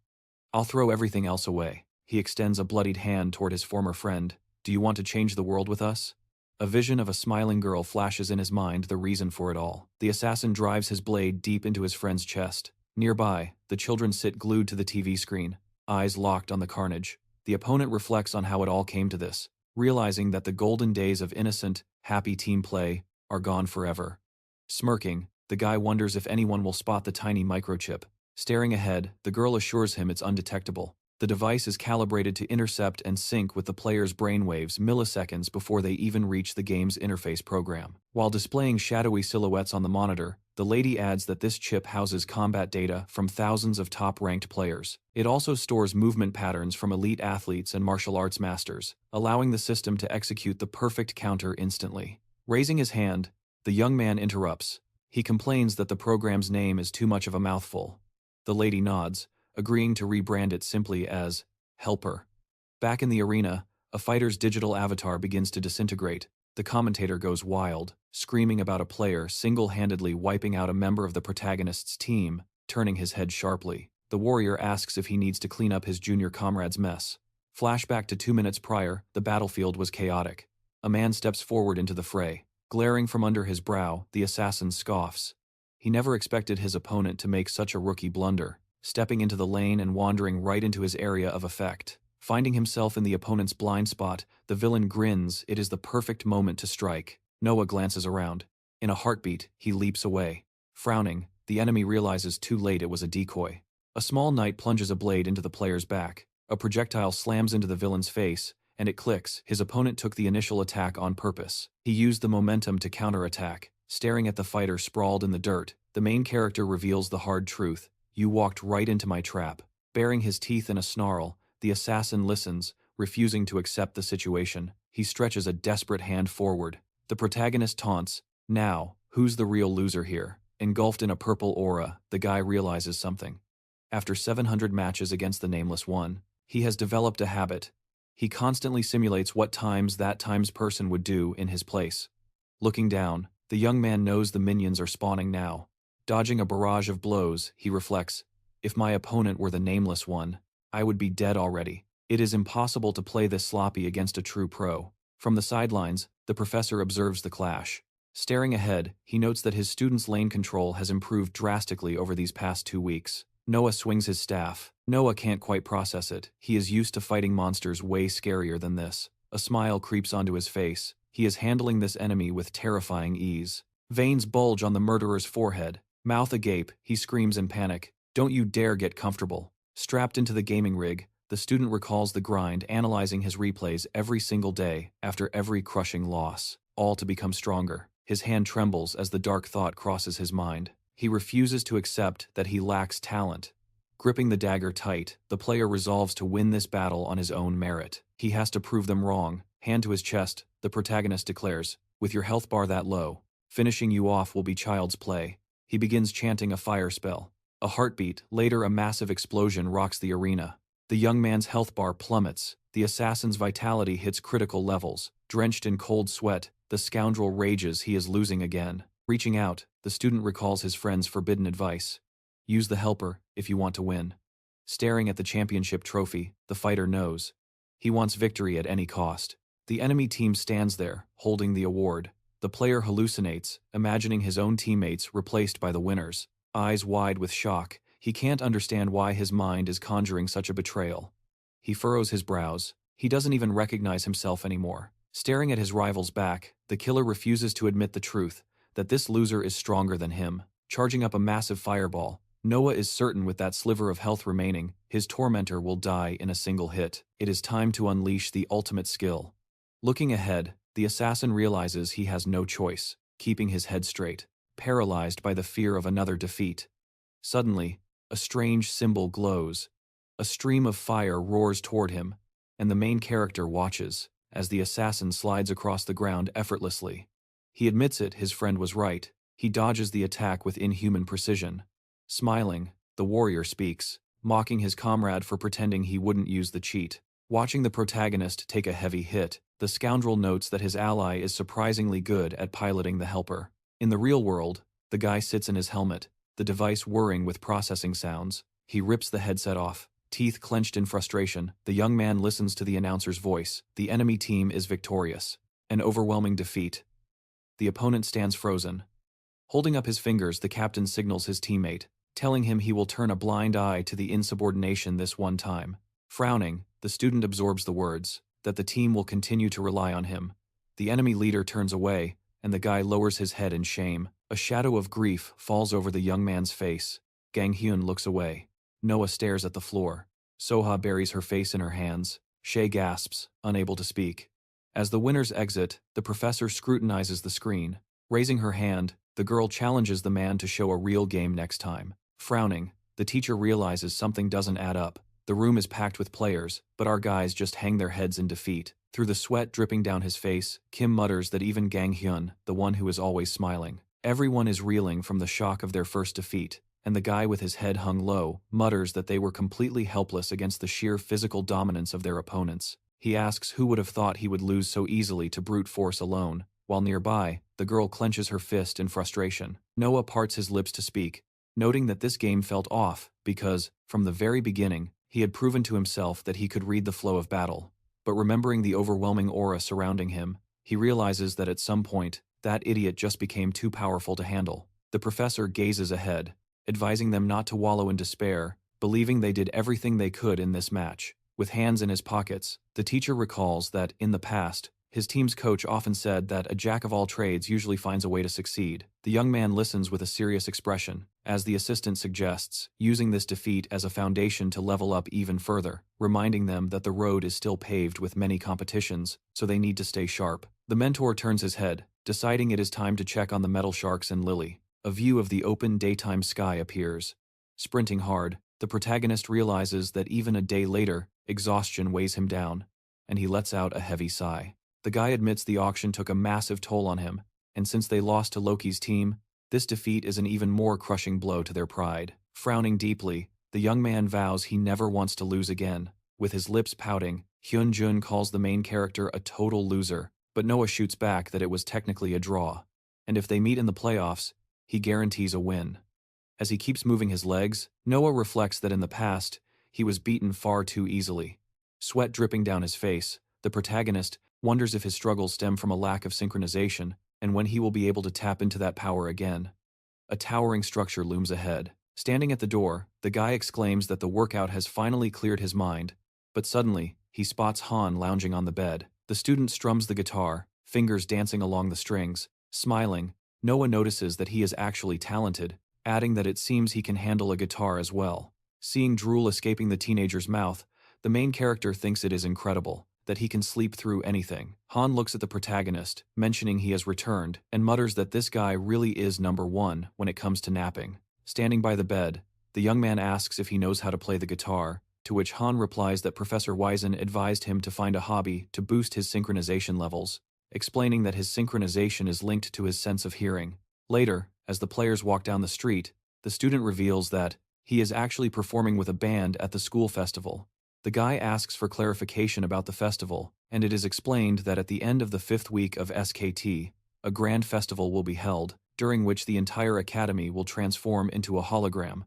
I'll throw everything else away. He extends a bloodied hand toward his former friend. Do you want to change the world with us? A vision of a smiling girl flashes in his mind, the reason for it all. The assassin drives his blade deep into his friend's chest. Nearby, the children sit glued to the TV screen, eyes locked on the carnage. The opponent reflects on how it all came to this, realizing that the golden days of innocent, happy team play are gone forever. Smirking, the guy wonders if anyone will spot the tiny microchip. Staring ahead, the girl assures him it's undetectable. The device is calibrated to intercept and sync with the player's brainwaves milliseconds before they even reach the game's interface program. While displaying shadowy silhouettes on the monitor, the lady adds that this chip houses combat data from thousands of top-ranked players. It also stores movement patterns from elite athletes and martial arts masters, allowing the system to execute the perfect counter instantly. Raising his hand, the young man interrupts. He complains that the program's name is too much of a mouthful. The lady nods, agreeing to rebrand it simply as Helper. Back in the arena, a fighter's digital avatar begins to disintegrate. The commentator goes wild, screaming about a player single-handedly wiping out a member of the protagonist's team, turning his head sharply. The warrior asks if he needs to clean up his junior comrade's mess. Flashback to 2 minutes prior, the battlefield was chaotic. A man steps forward into the fray. Glaring from under his brow, the assassin scoffs. He never expected his opponent to make such a rookie blunder, stepping into the lane and wandering right into his area of effect. Finding himself in the opponent's blind spot, the villain grins. It is the perfect moment to strike. Noah glances around. In a heartbeat, he leaps away. Frowning, the enemy realizes too late it was a decoy. A small knight plunges a blade into the player's back. A projectile slams into the villain's face, and it clicks. His opponent took the initial attack on purpose. He used the momentum to counterattack. Staring at the fighter sprawled in the dirt, the main character reveals the hard truth. You walked right into my trap. Baring his teeth in a snarl, the assassin listens, refusing to accept the situation. He stretches a desperate hand forward. The protagonist taunts, "Now, who's the real loser here?" Engulfed in a purple aura, the guy realizes something. After 700 matches against the Nameless One, he has developed a habit. He constantly simulates what that times person would do in his place. Looking down, the young man knows the minions are spawning now. Dodging a barrage of blows, he reflects, if my opponent were the Nameless One, I would be dead already. It is impossible to play this sloppy against a true pro. From the sidelines, the professor observes the clash. Staring ahead, he notes that his student's lane control has improved drastically over these past 2 weeks. Noah swings his staff. Noah can't quite process it. He is used to fighting monsters way scarier than this. A smile creeps onto his face. He is handling this enemy with terrifying ease. Veins bulge on the murderer's forehead. Mouth agape, he screams in panic. Don't you dare get comfortable. Strapped into the gaming rig, the student recalls the grind, analyzing his replays every single day, after every crushing loss, all to become stronger. His hand trembles as the dark thought crosses his mind. He refuses to accept that he lacks talent. Gripping the dagger tight, the player resolves to win this battle on his own merit. He has to prove them wrong. Hand to his chest, the protagonist declares, with your health bar that low, finishing you off will be child's play. He begins chanting a fire spell. A heartbeat, later a massive explosion rocks the arena. The young man's health bar plummets. The assassin's vitality hits critical levels. Drenched in cold sweat, the scoundrel rages he is losing again. Reaching out, the student recalls his friend's forbidden advice. Use the helper if you want to win. Staring at the championship trophy, the fighter knows. He wants victory at any cost. The enemy team stands there, holding the award. The player hallucinates, imagining his own teammates replaced by the winners. Eyes wide with shock, he can't understand why his mind is conjuring such a betrayal. He furrows his brows. He doesn't even recognize himself anymore. Staring at his rival's back, the killer refuses to admit the truth, that this loser is stronger than him. Charging up a massive fireball, Noah is certain with that sliver of health remaining, his tormentor will die in a single hit. It is time to unleash the ultimate skill. Looking ahead, the assassin realizes he has no choice, keeping his head straight, paralyzed by the fear of another defeat. Suddenly, a strange symbol glows. A stream of fire roars toward him, and the main character watches, as the assassin slides across the ground effortlessly. He admits it, his friend was right. He dodges the attack with inhuman precision. Smiling, the warrior speaks, mocking his comrade for pretending he wouldn't use the cheat. Watching the protagonist take a heavy hit, the scoundrel notes that his ally is surprisingly good at piloting the helper. In the real world, the guy sits in his helmet, the device whirring with processing sounds. He rips the headset off. Teeth clenched in frustration, the young man listens to the announcer's voice. The enemy team is victorious. An overwhelming defeat. The opponent stands frozen. Holding up his fingers, the captain signals his teammate, telling him he will turn a blind eye to the insubordination this one time. Frowning, the student absorbs the words, that the team will continue to rely on him. The enemy leader turns away, and the guy lowers his head in shame. A shadow of grief falls over the young man's face. Hyun looks away. Noah stares at the floor. Soha buries her face in her hands. Shay gasps, unable to speak. As the winners exit, the professor scrutinizes the screen. Raising her hand, the girl challenges the man to show a real game next time. Frowning, the teacher realizes something doesn't add up. The room is packed with players, but our guys just hang their heads in defeat. Through the sweat dripping down his face, Kim mutters that even Gang Hyun, the one who is always smiling. Everyone is reeling from the shock of their first defeat, and the guy with his head hung low mutters that they were completely helpless against the sheer physical dominance of their opponents. He asks who would have thought he would lose so easily to brute force alone, while nearby, the girl clenches her fist in frustration. Noah parts his lips to speak, noting that this game felt off because, from the very beginning, he had proven to himself that he could read the flow of battle. But remembering the overwhelming aura surrounding him, he realizes that at some point, that idiot just became too powerful to handle. The professor gazes ahead, advising them not to wallow in despair, believing they did everything they could in this match. With hands in his pockets, the teacher recalls that, in the past, his team's coach often said that a jack of all trades usually finds a way to succeed. The young man listens with a serious expression, as the assistant suggests, using this defeat as a foundation to level up even further, reminding them that the road is still paved with many competitions, so they need to stay sharp. The mentor turns his head, deciding it is time to check on the metal sharks and Lily. A view of the open daytime sky appears. Sprinting hard, the protagonist realizes that even a day later, exhaustion weighs him down, and he lets out a heavy sigh. The guy admits the auction took a massive toll on him, and since they lost to Loki's team, this defeat is an even more crushing blow to their pride. Frowning deeply, the young man vows he never wants to lose again. With his lips pouting, Hyun Jun calls the main character a total loser, but Noah shoots back that it was technically a draw, and if they meet in the playoffs, he guarantees a win. As he keeps moving his legs, Noah reflects that in the past, he was beaten far too easily. Sweat dripping down his face, the protagonist wonders if his struggles stem from a lack of synchronization, and when he will be able to tap into that power again. A towering structure looms ahead. Standing at the door, the guy exclaims that the workout has finally cleared his mind, but suddenly, he spots Han lounging on the bed. The student strums the guitar, fingers dancing along the strings. Smiling, Noah notices that he is actually talented, adding that it seems he can handle a guitar as well. Seeing drool escaping the teenager's mouth, the main character thinks it is incredible that he can sleep through anything. Han looks at the protagonist, mentioning he has returned, and mutters that this guy really is number one when it comes to napping. Standing by the bed, the young man asks if he knows how to play the guitar, to which Han replies that Professor Wizen advised him to find a hobby to boost his synchronization levels, explaining that his synchronization is linked to his sense of hearing. Later, as the players walk down the street, the student reveals that he is actually performing with a band at the school festival. The guy asks for clarification about the festival, and it is explained that at the end of the 5th week of SKT, a grand festival will be held, during which the entire academy will transform into a hologram,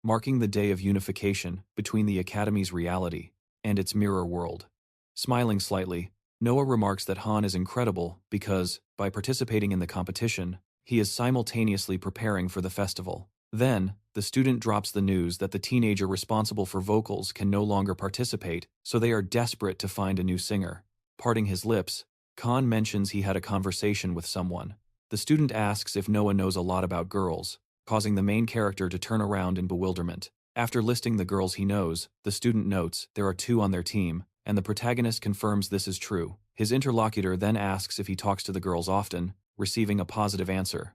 marking the day of unification between the academy's reality and its mirror world. Smiling slightly, Noah remarks that Han is incredible because, by participating in the competition, he is simultaneously preparing for the festival. Then, the student drops the news that the teenager responsible for vocals can no longer participate, so they are desperate to find a new singer. Parting his lips, Khan mentions he had a conversation with someone. The student asks if Noah knows a lot about girls, causing the main character to turn around in bewilderment. After listing the girls he knows, the student notes there are 2 on their team, and the protagonist confirms this is true. His interlocutor then asks if he talks to the girls often, receiving a positive answer.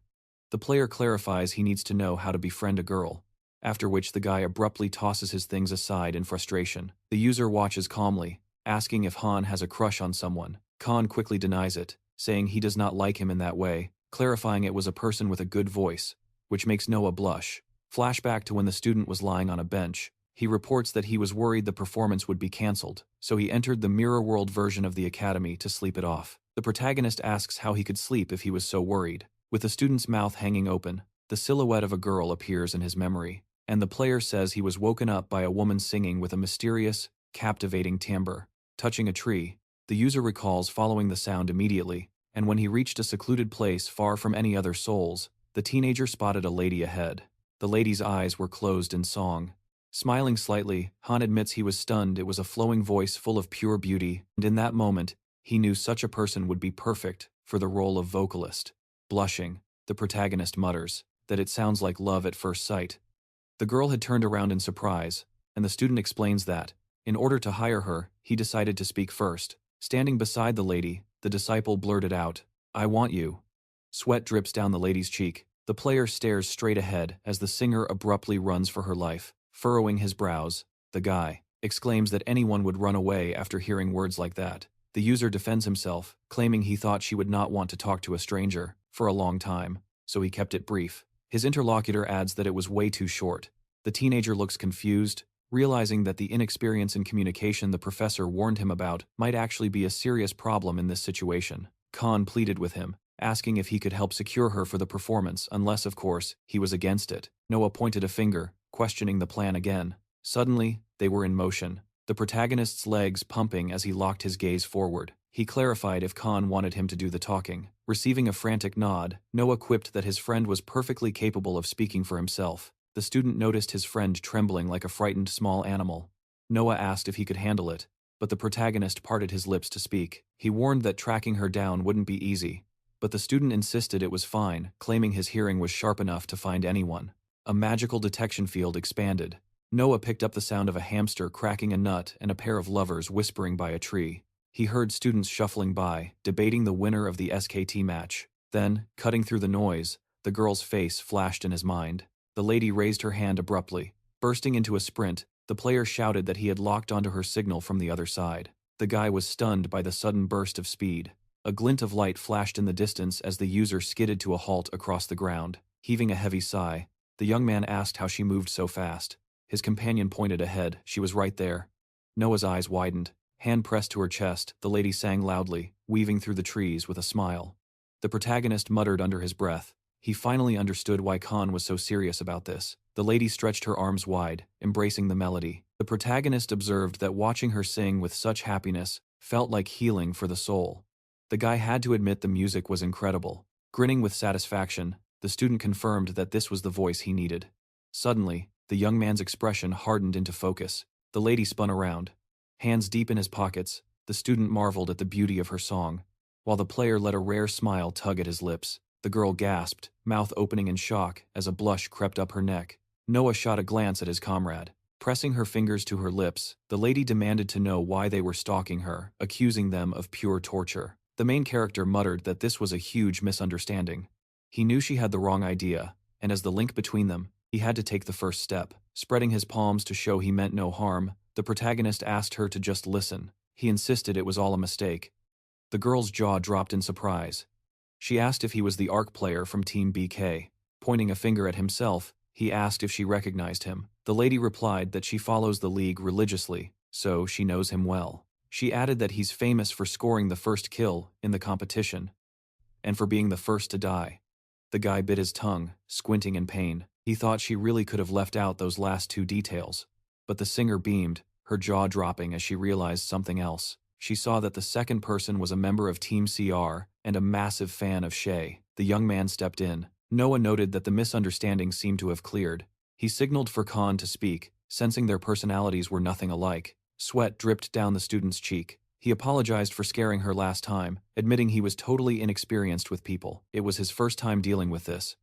The player clarifies he needs to know how to befriend a girl, after which the guy abruptly tosses his things aside in frustration. The user watches calmly, asking if Han has a crush on someone. Khan quickly denies it, saying he does not like him in that way, clarifying it was a person with a good voice, which makes Noah blush. Flashback to when the student was lying on a bench. He reports that he was worried the performance would be cancelled, so he entered the mirror world version of the academy to sleep it off. The protagonist asks how he could sleep if he was so worried. With the student's mouth hanging open, the silhouette of a girl appears in his memory, and the player says he was woken up by a woman singing with a mysterious, captivating timbre. Touching a tree, the user recalls following the sound immediately, and when he reached a secluded place far from any other souls, the teenager spotted a lady ahead. The lady's eyes were closed in song. Smiling slightly, Han admits he was stunned. It was a flowing voice full of pure beauty, and in that moment, he knew such a person would be perfect for the role of vocalist. Blushing, the protagonist mutters that it sounds like love at first sight. The girl had turned around in surprise, and the student explains that, In order to hire her, he decided to speak first. Standing beside the lady, the disciple blurted out, "I want you." Sweat drips down the lady's cheek. The player stares straight ahead as the singer abruptly runs for her life. Furrowing his brows, the guy exclaims that anyone would run away after hearing words like that. The user defends himself, claiming he thought she would not want to talk to a stranger for a long time, so he kept it brief. His interlocutor adds that it was way too short. The teenager looks confused, realizing that the inexperience in communication the professor warned him about might actually be a serious problem in this situation. Khan pleaded with him, asking if he could help secure her for the performance unless, of course, he was against it. Noah pointed a finger, questioning the plan again. Suddenly, they were in motion, the protagonist's legs pumping as he locked his gaze forward. He clarified if Khan wanted him to do the talking. Receiving a frantic nod, Noah quipped that his friend was perfectly capable of speaking for himself. The student noticed his friend trembling like a frightened small animal. Noah asked if he could handle it, but the protagonist parted his lips to speak. He warned that tracking her down wouldn't be easy, but the student insisted it was fine, claiming his hearing was sharp enough to find anyone. A magical detection field expanded. Noah picked up the sound of a hamster cracking a nut and a pair of lovers whispering by a tree. He heard students shuffling by, debating the winner of the SKT match. Then, cutting through the noise, the girl's face flashed in his mind. The lady raised her hand abruptly. Bursting into a sprint, the player shouted that he had locked onto her signal from the other side. The guy was stunned by the sudden burst of speed. A glint of light flashed in the distance as the user skidded to a halt across the ground. Heaving a heavy sigh, the young man asked how she moved so fast. His companion pointed ahead. She was right there. Noah's eyes widened. Hand pressed to her chest, the lady sang loudly, weaving through the trees with a smile. The protagonist muttered under his breath. He finally understood why Khan was so serious about this. The lady stretched her arms wide, embracing the melody. The protagonist observed that watching her sing with such happiness felt like healing for the soul. The guy had to admit the music was incredible. Grinning with satisfaction, the student confirmed that this was the voice he needed. Suddenly, the young man's expression hardened into focus. The lady spun around. Hands deep in his pockets, the student marveled at the beauty of her song, while the player let a rare smile tug at his lips. The girl gasped, mouth opening in shock as a blush crept up her neck. Noah shot a glance at his comrade. Pressing her fingers to her lips, the lady demanded to know why they were stalking her, accusing them of pure torture. The main character muttered that this was a huge misunderstanding. He knew she had the wrong idea, and as the link between them, he had to take the first step. Spreading his palms to show he meant no harm, the protagonist asked her to just listen. He insisted it was all a mistake. The girl's jaw dropped in surprise. She asked if he was the ARC player from Team BK. Pointing a finger at himself, he asked if she recognized him. The lady replied that she follows the league religiously, so she knows him well. She added that he's famous for scoring the first kill in the competition, and for being the first to die. The guy bit his tongue, squinting in pain. He thought she really could have left out those last two details. But the singer beamed, her jaw dropping as she realized something else. She saw that the second person was a member of Team CR and a massive fan of Shay. The young man stepped in. Noah noted that the misunderstanding seemed to have cleared. He signaled for Khan to speak, sensing their personalities were nothing alike. Sweat dripped down the student's cheek. He apologized for scaring her last time, admitting he was totally inexperienced with people. It was his first time dealing with this.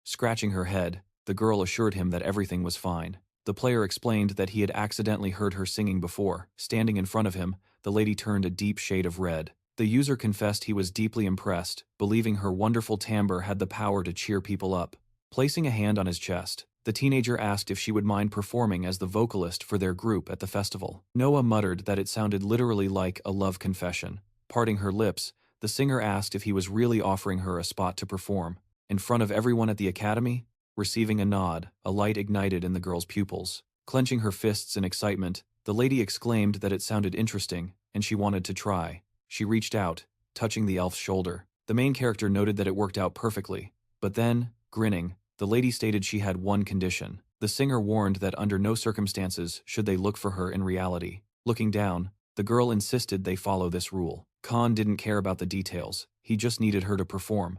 Scratching her head, the girl assured him that everything was fine. The player explained that he had accidentally heard her singing before. Standing in front of him, the lady turned a deep shade of red. The user confessed he was deeply impressed, believing her wonderful timbre had the power to cheer people up. Placing a hand on his chest, the teenager asked if she would mind performing as the vocalist for their group at the festival. Noah muttered that it sounded literally like a love confession. Parting her lips, the singer asked if he was really offering her a spot to perform. In front of everyone at the academy? Receiving a nod, a light ignited in the girl's pupils. Clenching her fists in excitement, the lady exclaimed that it sounded interesting, and she wanted to try. She reached out, touching the elf's shoulder. The main character noted that it worked out perfectly. But then, grinning, the lady stated she had one condition. The singer warned that under no circumstances should they look for her in reality. Looking down, the girl insisted they follow this rule. Khan didn't care about the details. He just needed her to perform.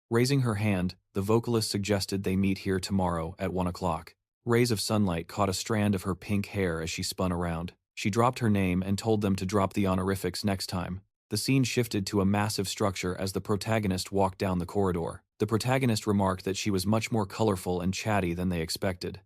Raising her hand, the vocalist suggested they meet here tomorrow at 1 o'clock. Rays of sunlight caught a strand of her pink hair as she spun around. She dropped her name and told them to drop the honorifics next time. The scene shifted to a massive structure as the protagonist walked down the corridor. The protagonist remarked that she was much more colorful and chatty than they expected.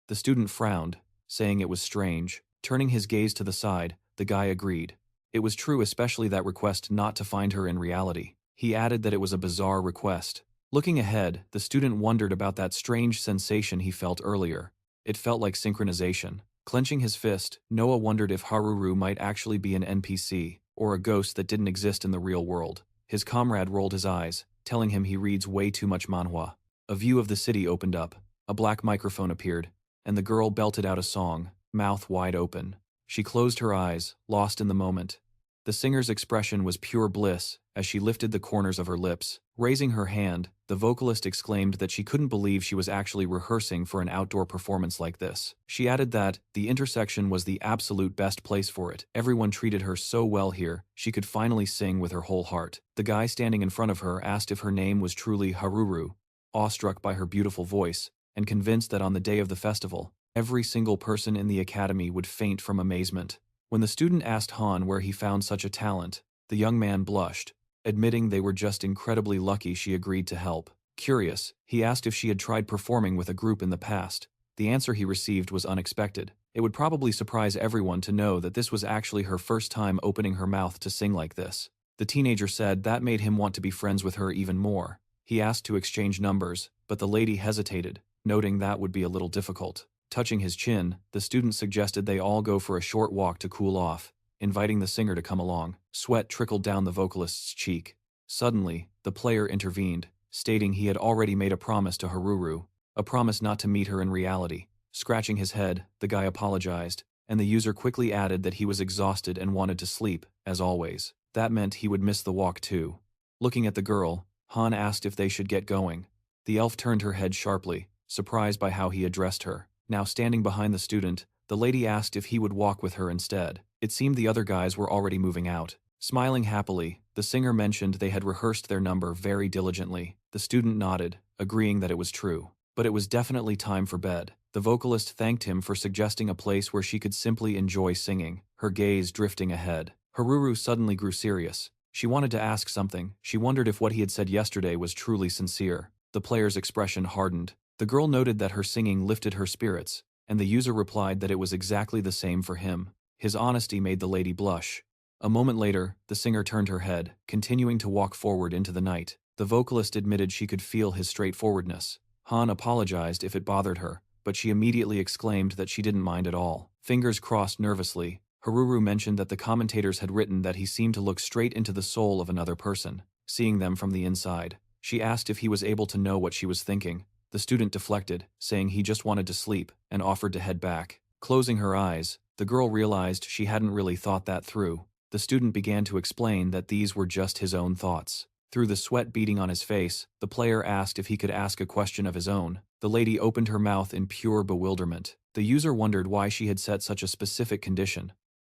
The student frowned, saying it was strange. Turning his gaze to the side, the guy agreed. It was true, especially that request not to find her in reality. He added that it was a bizarre request. Looking ahead, the student wondered about that strange sensation he felt earlier. It felt like synchronization. Clenching his fist, Noah wondered if Haruru might actually be an NPC, or a ghost that didn't exist in the real world. His comrade rolled his eyes, telling him he reads way too much manhwa. A view of the city opened up. A black microphone appeared, and the girl belted out a song, mouth wide open. She closed her eyes, lost in the moment. The singer's expression was pure bliss as she lifted the corners of her lips. Raising her hand, the vocalist exclaimed that she couldn't believe she was actually rehearsing for an outdoor performance like this. She added that the intersection was the absolute best place for it. Everyone treated her so well here, she could finally sing with her whole heart. The guy standing in front of her asked if her name was truly Haruru. Awestruck by her beautiful voice, and convinced that on the day of the festival, every single person in the academy would faint from amazement. When the student asked Han where he found such a talent, the young man blushed, admitting they were just incredibly lucky she agreed to help. Curious, he asked if she had tried performing with a group in the past. The answer he received was unexpected. It would probably surprise everyone to know that this was actually her first time opening her mouth to sing like this. The teenager said that made him want to be friends with her even more. He asked to exchange numbers, but the lady hesitated, noting that would be a little difficult. Touching his chin, the student suggested they all go for a short walk to cool off, inviting the singer to come along. Sweat trickled down the vocalist's cheek. Suddenly, the player intervened, stating he had already made a promise to Haruru, a promise not to meet her in reality. Scratching his head, the guy apologized, and the user quickly added that he was exhausted and wanted to sleep, as always. That meant he would miss the walk too. Looking at the girl, Han asked if they should get going. The elf turned her head sharply, surprised by how he addressed her. Now standing behind the student, the lady asked if he would walk with her instead. It seemed the other guys were already moving out. Smiling happily, the singer mentioned they had rehearsed their number very diligently. The student nodded, agreeing that it was true. But it was definitely time for bed. The vocalist thanked him for suggesting a place where she could simply enjoy singing, her gaze drifting ahead. Haruru suddenly grew serious. She wanted to ask something. She wondered if what he had said yesterday was truly sincere. The player's expression hardened. The girl noted that her singing lifted her spirits, and the user replied that it was exactly the same for him. His honesty made the lady blush. A moment later, the singer turned her head, continuing to walk forward into the night. The vocalist admitted she could feel his straightforwardness. Han apologized if it bothered her, but she immediately exclaimed that she didn't mind at all. Fingers crossed nervously, Haruru mentioned that the commentators had written that he seemed to look straight into the soul of another person, seeing them from the inside. She asked if he was able to know what she was thinking. The student deflected, saying he just wanted to sleep, and offered to head back. Closing her eyes, the girl realized she hadn't really thought that through. The student began to explain that these were just his own thoughts. Through the sweat beading on his face, the player asked if he could ask a question of his own. The lady opened her mouth in pure bewilderment. The user wondered why she had set such a specific condition.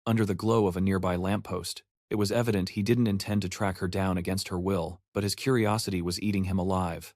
Under the glow of a nearby lamppost, it was evident he didn't intend to track her down against her will, but his curiosity was eating him alive.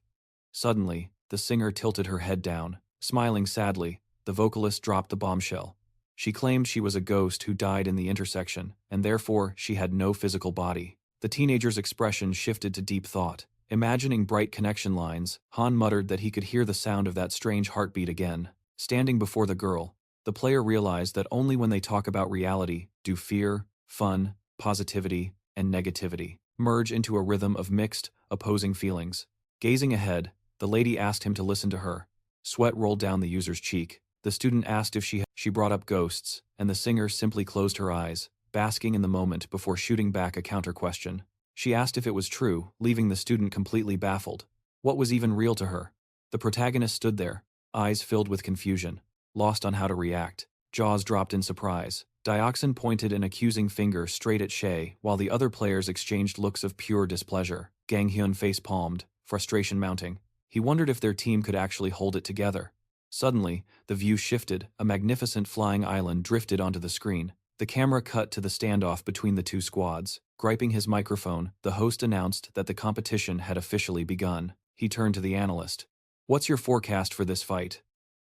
Suddenly, the singer tilted her head down. Smiling sadly, the vocalist dropped the bombshell. She claimed she was a ghost who died in the intersection, and therefore she had no physical body. The teenager's expression shifted to deep thought. Imagining bright connection lines, Han muttered that he could hear the sound of that strange heartbeat again. Standing before the girl, the player realized that only when they talk about reality do fear, fun, positivity, and negativity merge into a rhythm of mixed, opposing feelings. Gazing ahead, the lady asked him to listen to her. Sweat rolled down the user's cheek. The student asked if she brought up ghosts, and the singer simply closed her eyes, basking in the moment before shooting back a counter-question. She asked if it was true, leaving the student completely baffled. What was even real to her? The protagonist stood there, eyes filled with confusion, lost on how to react. Jaws dropped in surprise. Dioxin pointed an accusing finger straight at Shay, while the other players exchanged looks of pure displeasure. Gang Hyun face-palmed, frustration mounting. He wondered if their team could actually hold it together. Suddenly, the view shifted. A magnificent flying island drifted onto the screen. The camera cut to the standoff between the two squads. Griping his microphone, the host announced that the competition had officially begun. He turned to the analyst. "What's your forecast for this fight?"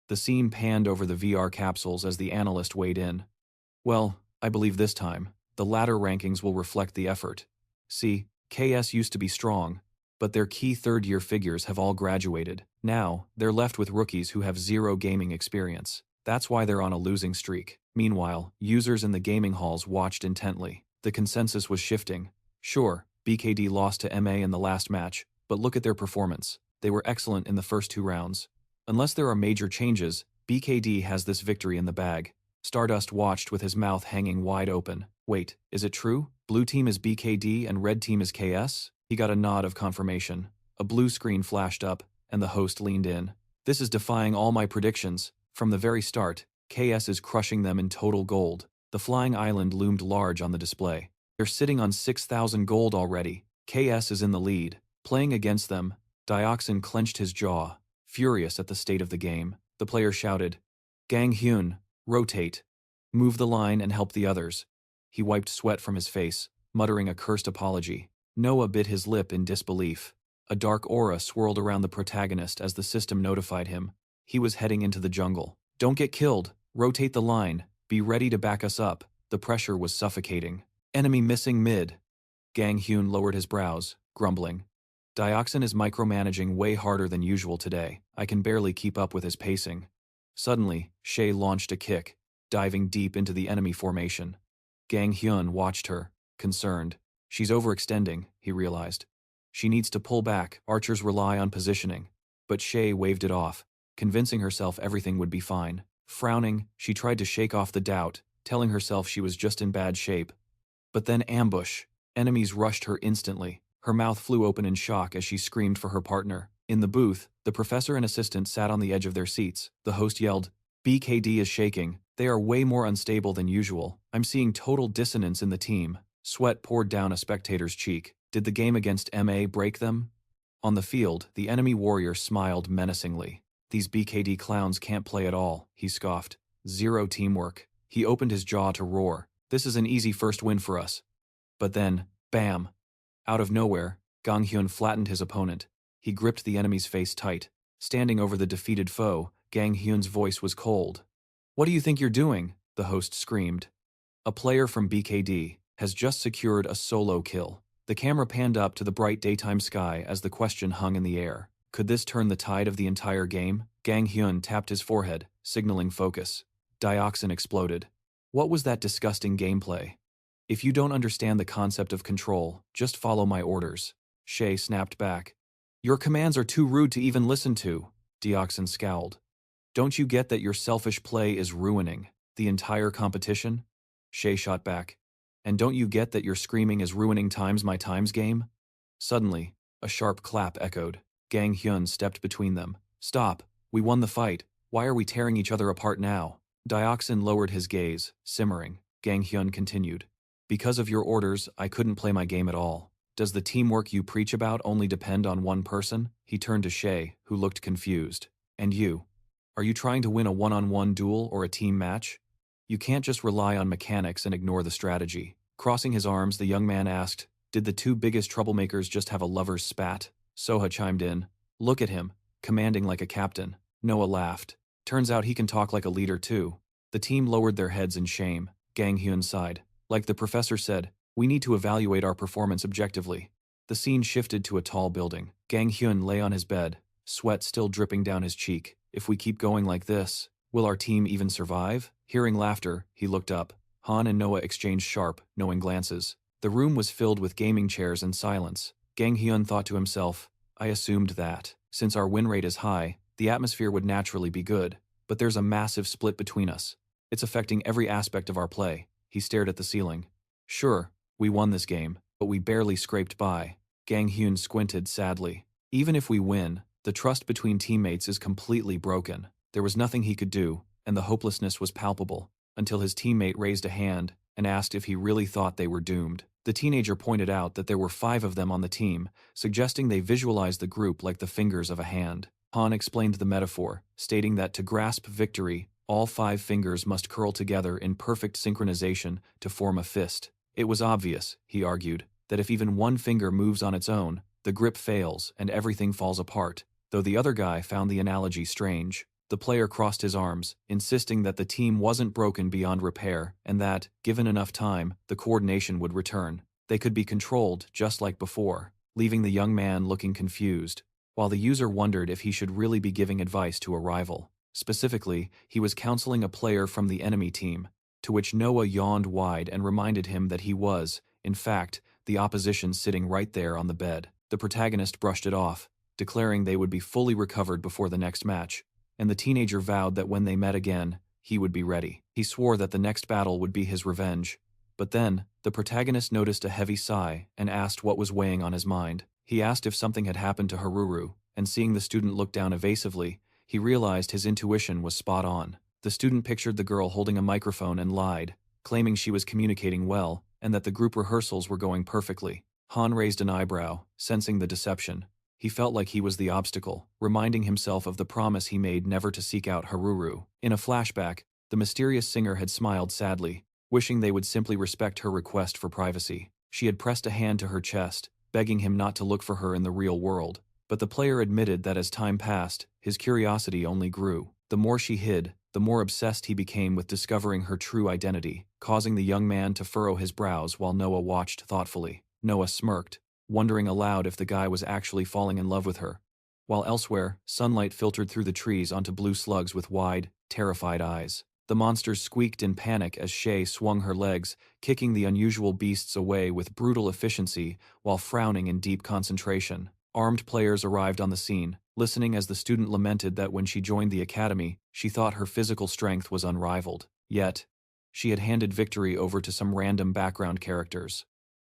The scene panned over the VR capsules as the analyst weighed in. "Well, I believe this time, the latter rankings will reflect the effort. See, KS used to be strong, but their key third-year figures have all graduated. Now, they're left with rookies who have zero gaming experience. That's why they're on a losing streak. Meanwhile, users in the gaming halls watched intently. The consensus was shifting. Sure, BKD lost to MA in the last match, but look at their performance. They were excellent in the first 2 rounds. Unless there are major changes, BKD has this victory in the bag. Stardust watched with his mouth hanging wide open. Wait, is it true? Blue team is BKD and red team is KS? He got a nod of confirmation. A blue screen flashed up, and the host leaned in. This is defying all my predictions. From the very start, KS is crushing them in total gold. The flying island loomed large on the display. They're sitting on 6,000 gold already. KS is in the lead. Playing against them, Dioxin clenched his jaw, furious at the state of the game. The player shouted, "Gang Hyun, rotate. Move the line and help the others." He wiped sweat from his face, muttering a cursed apology. Noah bit his lip in disbelief. A dark aura swirled around the protagonist as the system notified him. He was heading into the jungle. "Don't get killed. Rotate the line. Be ready to back us up." The pressure was suffocating. "Enemy missing mid." Gang Hyun lowered his brows, grumbling. "Dioxin is micromanaging way harder than usual today. I can barely keep up with his pacing." Suddenly, Shay launched a kick, diving deep into the enemy formation. Gang Hyun watched her, concerned. She's overextending, he realized. She needs to pull back. Archers rely on positioning. But Shay waved it off, convincing herself everything would be fine. Frowning, she tried to shake off the doubt, telling herself she was just in bad shape. But then ambush. Enemies rushed her instantly. Her mouth flew open in shock as she screamed for her partner. In the booth, the professor and assistant sat on the edge of their seats. The host yelled, "BKD is shaking. They are way more unstable than usual. I'm seeing total dissonance in the team." Sweat poured down a spectator's cheek. Did the game against MA break them? On the field, the enemy warrior smiled menacingly. "These BKD clowns can't play at all," he scoffed. "Zero teamwork." He opened his jaw to roar. "This is an easy first win for us." But then, bam! Out of nowhere, Gang Hyun flattened his opponent. He gripped the enemy's face tight. Standing over the defeated foe, Gang Hyun's voice was cold. "What do you think you're doing?" the host screamed. A player from BKD has just secured a solo kill. The camera panned up to the bright daytime sky as the question hung in the air. Could this turn the tide of the entire game? Gang Hyun tapped his forehead, signaling focus. Dioxin exploded. What was that disgusting gameplay? "If you don't understand the concept of control, just follow my orders." Shay snapped back. "Your commands are too rude to even listen to." Dioxin scowled. "Don't you get that your selfish play is ruining the entire competition?" Shay shot back. "And don't you get that your screaming is ruining my times game?" Suddenly, a sharp clap echoed. Gang Hyun stepped between them. "Stop. We won the fight. Why are we tearing each other apart now?" Dioxin lowered his gaze, simmering. Gang Hyun continued. "Because of your orders, I couldn't play my game at all. Does the teamwork you preach about only depend on one person?" He turned to Shay, who looked confused. "And you? Are you trying to win a one-on-one duel or a team match? You can't just rely on mechanics and ignore the strategy." Crossing his arms, the young man asked, "Did the 2 biggest troublemakers just have a lover's spat?" Soha chimed in. "Look at him, commanding like a captain." Noah laughed. "Turns out he can talk like a leader too." The team lowered their heads in shame. Gang Hyun sighed. "Like the professor said, we need to evaluate our performance objectively." The scene shifted to a tall building. Gang Hyun lay on his bed, sweat still dripping down his cheek. "If we keep going like this, will our team even survive?" Hearing laughter, he looked up. Han and Noah exchanged sharp, knowing glances. The room was filled with gaming chairs and silence. Gang Hyun thought to himself, "I assumed that, since our win rate is high, the atmosphere would naturally be good. But there's a massive split between us. It's affecting every aspect of our play." He stared at the ceiling. "Sure, we won this game, but we barely scraped by." Gang Hyun squinted sadly. "Even if we win, the trust between teammates is completely broken." There was nothing he could do, and the hopelessness was palpable, until his teammate raised a hand and asked if he really thought they were doomed. The teenager pointed out that there were 5 of them on the team, suggesting they visualized the group like the fingers of a hand. Han explained the metaphor, stating that to grasp victory, all 5 fingers must curl together in perfect synchronization to form a fist. It was obvious, he argued, that if even one finger moves on its own, the grip fails and everything falls apart, though the other guy found the analogy strange. The player crossed his arms, insisting that the team wasn't broken beyond repair and that, given enough time, the coordination would return. They could be controlled just like before, leaving the young man looking confused, while the user wondered if he should really be giving advice to a rival. Specifically, he was counseling a player from the enemy team, to which Noah yawned wide and reminded him that he was, in fact, the opposition sitting right there on the bed. The protagonist brushed it off, declaring they would be fully recovered before the next match, and the teenager vowed that when they met again, he would be ready. He swore that the next battle would be his revenge. But then, the protagonist noticed a heavy sigh and asked what was weighing on his mind. He asked if something had happened to Haruru, and seeing the student look down evasively, he realized his intuition was spot on. The student pictured the girl holding a microphone and lied, claiming she was communicating well, and that the group rehearsals were going perfectly. Han raised an eyebrow, sensing the deception. He felt like he was the obstacle, reminding himself of the promise he made never to seek out Haruru. In a flashback, the mysterious singer had smiled sadly, wishing they would simply respect her request for privacy. She had pressed a hand to her chest, begging him not to look for her in the real world. But the player admitted that as time passed, his curiosity only grew. The more she hid, the more obsessed he became with discovering her true identity, causing the young man to furrow his brows while Noah watched thoughtfully. Noah smirked, wondering aloud if the guy was actually falling in love with her. While elsewhere, sunlight filtered through the trees onto blue slugs with wide, terrified eyes. The monsters squeaked in panic as Shay swung her legs, kicking the unusual beasts away with brutal efficiency while frowning in deep concentration. Armed players arrived on the scene, listening as the student lamented that when she joined the academy, she thought her physical strength was unrivaled. Yet, she had handed victory over to some random background characters.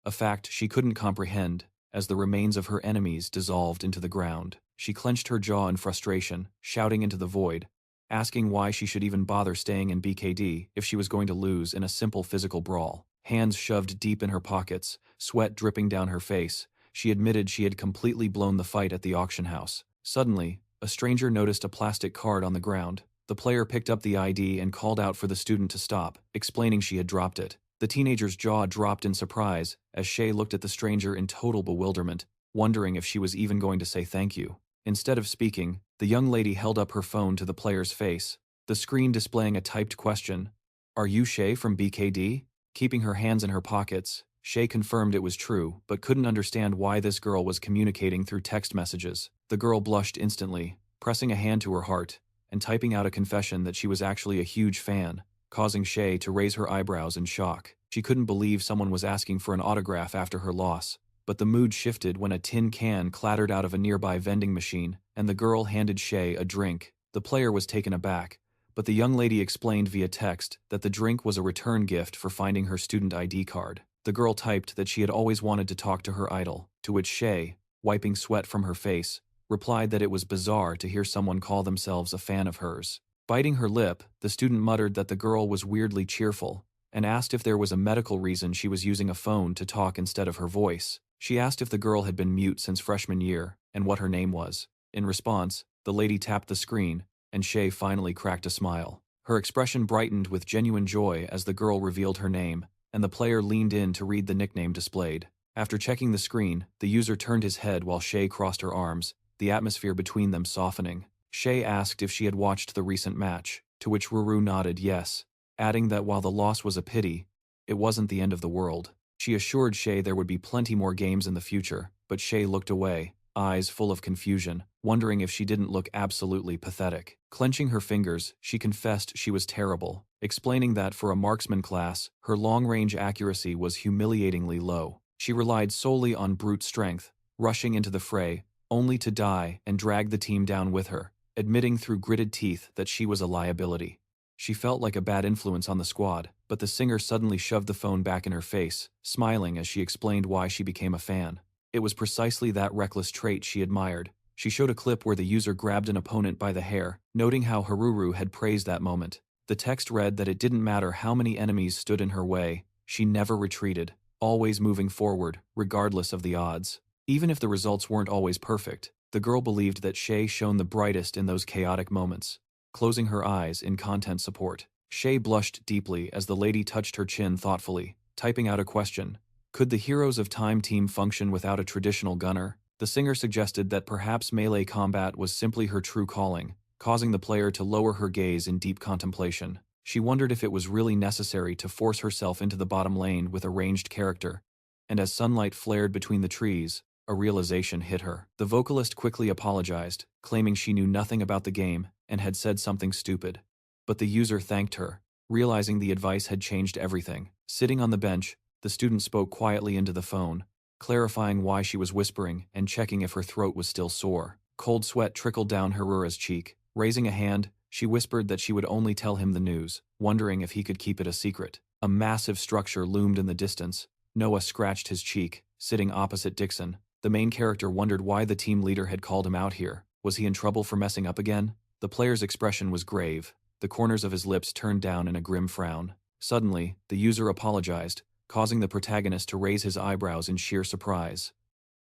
A fact she couldn't comprehend, as the remains of her enemies dissolved into the ground. She clenched her jaw in frustration, shouting into the void, asking why she should even bother staying in BKD if she was going to lose in a simple physical brawl. Hands shoved deep in her pockets, sweat dripping down her face, she admitted she had completely blown the fight at the auction house. Suddenly, a stranger noticed a plastic card on the ground. The player picked up the ID and called out for the student to stop, explaining she had dropped it. The teenager's jaw dropped in surprise as Shay looked at the stranger in total bewilderment, wondering if she was even going to say thank you. Instead of speaking, the young lady held up her phone to the player's face, the screen displaying a typed question. "Are you Shay from BKD?" Keeping her hands in her pockets, Shay confirmed it was true, but couldn't understand why this girl was communicating through text messages. The girl blushed instantly, pressing a hand to her heart, and typing out a confession that she was actually a huge fan, causing Shay to raise her eyebrows in shock. She couldn't believe someone was asking for an autograph after her loss. But the mood shifted when a tin can clattered out of a nearby vending machine, and the girl handed Shay a drink. The player was taken aback, but the young lady explained via text that the drink was a return gift for finding her student ID card. The girl typed that she had always wanted to talk to her idol, to which Shay, wiping sweat from her face, replied that it was bizarre to hear someone call themselves a fan of hers. Biting her lip, the student muttered that the girl was weirdly cheerful, and asked if there was a medical reason she was using a phone to talk instead of her voice. She asked if the girl had been mute since freshman year, and what her name was. In response, the lady tapped the screen, and Shay finally cracked a smile. Her expression brightened with genuine joy as the girl revealed her name, and the player leaned in to read the nickname displayed. After checking the screen, the user turned his head while Shay crossed her arms, the atmosphere between them softening. Shay asked if she had watched the recent match, to which Ruru nodded yes, adding that while the loss was a pity, it wasn't the end of the world. She assured Shay there would be plenty more games in the future, but Shay looked away, eyes full of confusion, wondering if she didn't look absolutely pathetic. Clenching her fingers, she confessed she was terrible, explaining that for a marksman class, her long-range accuracy was humiliatingly low. She relied solely on brute strength, rushing into the fray, only to die and drag the team down with her, admitting through gritted teeth that she was a liability. She felt like a bad influence on the squad, but the singer suddenly shoved the phone back in her face, smiling as she explained why she became a fan. It was precisely that reckless trait she admired. She showed a clip where the user grabbed an opponent by the hair, noting how Haruru had praised that moment. The text read that it didn't matter how many enemies stood in her way, she never retreated, always moving forward, regardless of the odds. Even if the results weren't always perfect, the girl believed that Shay shone the brightest in those chaotic moments. Closing her eyes in content support, Shay blushed deeply as the lady touched her chin thoughtfully, typing out a question. Could the Heroes of Time team function without a traditional gunner? The singer suggested that perhaps melee combat was simply her true calling, causing the player to lower her gaze in deep contemplation. She wondered if it was really necessary to force herself into the bottom lane with a ranged character, and as sunlight flared between the trees, a realization hit her. The vocalist quickly apologized, claiming she knew nothing about the game and had said something stupid. But the user thanked her, realizing the advice had changed everything. Sitting on the bench, the student spoke quietly into the phone, clarifying why she was whispering and checking if her throat was still sore. Cold sweat trickled down Harura's cheek. Raising a hand, she whispered that she would only tell him the news, wondering if he could keep it a secret. A massive structure loomed in the distance. Noah scratched his cheek, sitting opposite Dixon. The main character wondered why the team leader had called him out here. Was he in trouble for messing up again? The player's expression was grave, the corners of his lips turned down in a grim frown. Suddenly, the user apologized, causing the protagonist to raise his eyebrows in sheer surprise.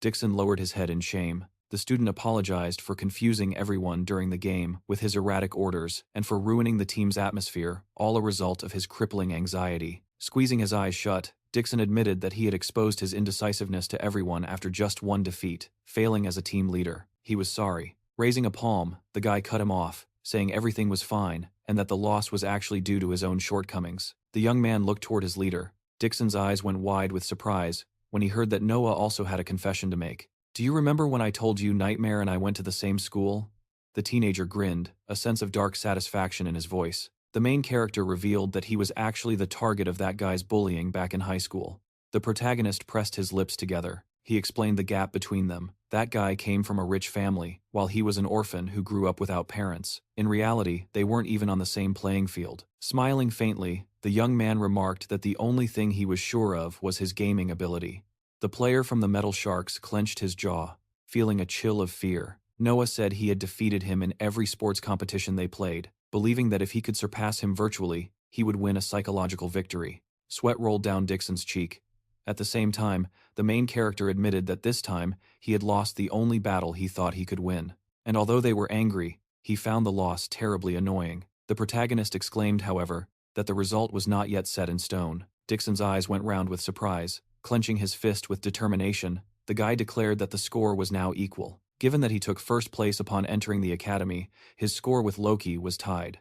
Dixon lowered his head in shame. The student apologized for confusing everyone during the game with his erratic orders and for ruining the team's atmosphere, all a result of his crippling anxiety. Squeezing his eyes shut, Dixon admitted that he had exposed his indecisiveness to everyone after just one defeat, failing as a team leader. He was sorry. Raising a palm, the guy cut him off, saying everything was fine and that the loss was actually due to his own shortcomings. The young man looked toward his leader. Dixon's eyes went wide with surprise when he heard that Noah also had a confession to make. "Do you remember when I told you Nightmare and I went to the same school?" The teenager grinned, a sense of dark satisfaction in his voice. The main character revealed that he was actually the target of that guy's bullying back in high school. The protagonist pressed his lips together. He explained the gap between them. That guy came from a rich family, while he was an orphan who grew up without parents. In reality, they weren't even on the same playing field. Smiling faintly, the young man remarked that the only thing he was sure of was his gaming ability. The player from the Metal Sharks clenched his jaw, feeling a chill of fear. Noah said he had defeated him in every sports competition they played, believing that if he could surpass him virtually, he would win a psychological victory. Sweat rolled down Dixon's cheek. At the same time, the main character admitted that this time, he had lost the only battle he thought he could win. And although they were angry, he found the loss terribly annoying. The protagonist exclaimed, however, that the result was not yet set in stone. Dixon's eyes went round with surprise. Clenching his fist with determination, the guy declared that the score was now equal. Given that he took first place upon entering the academy, his score with Loki was tied.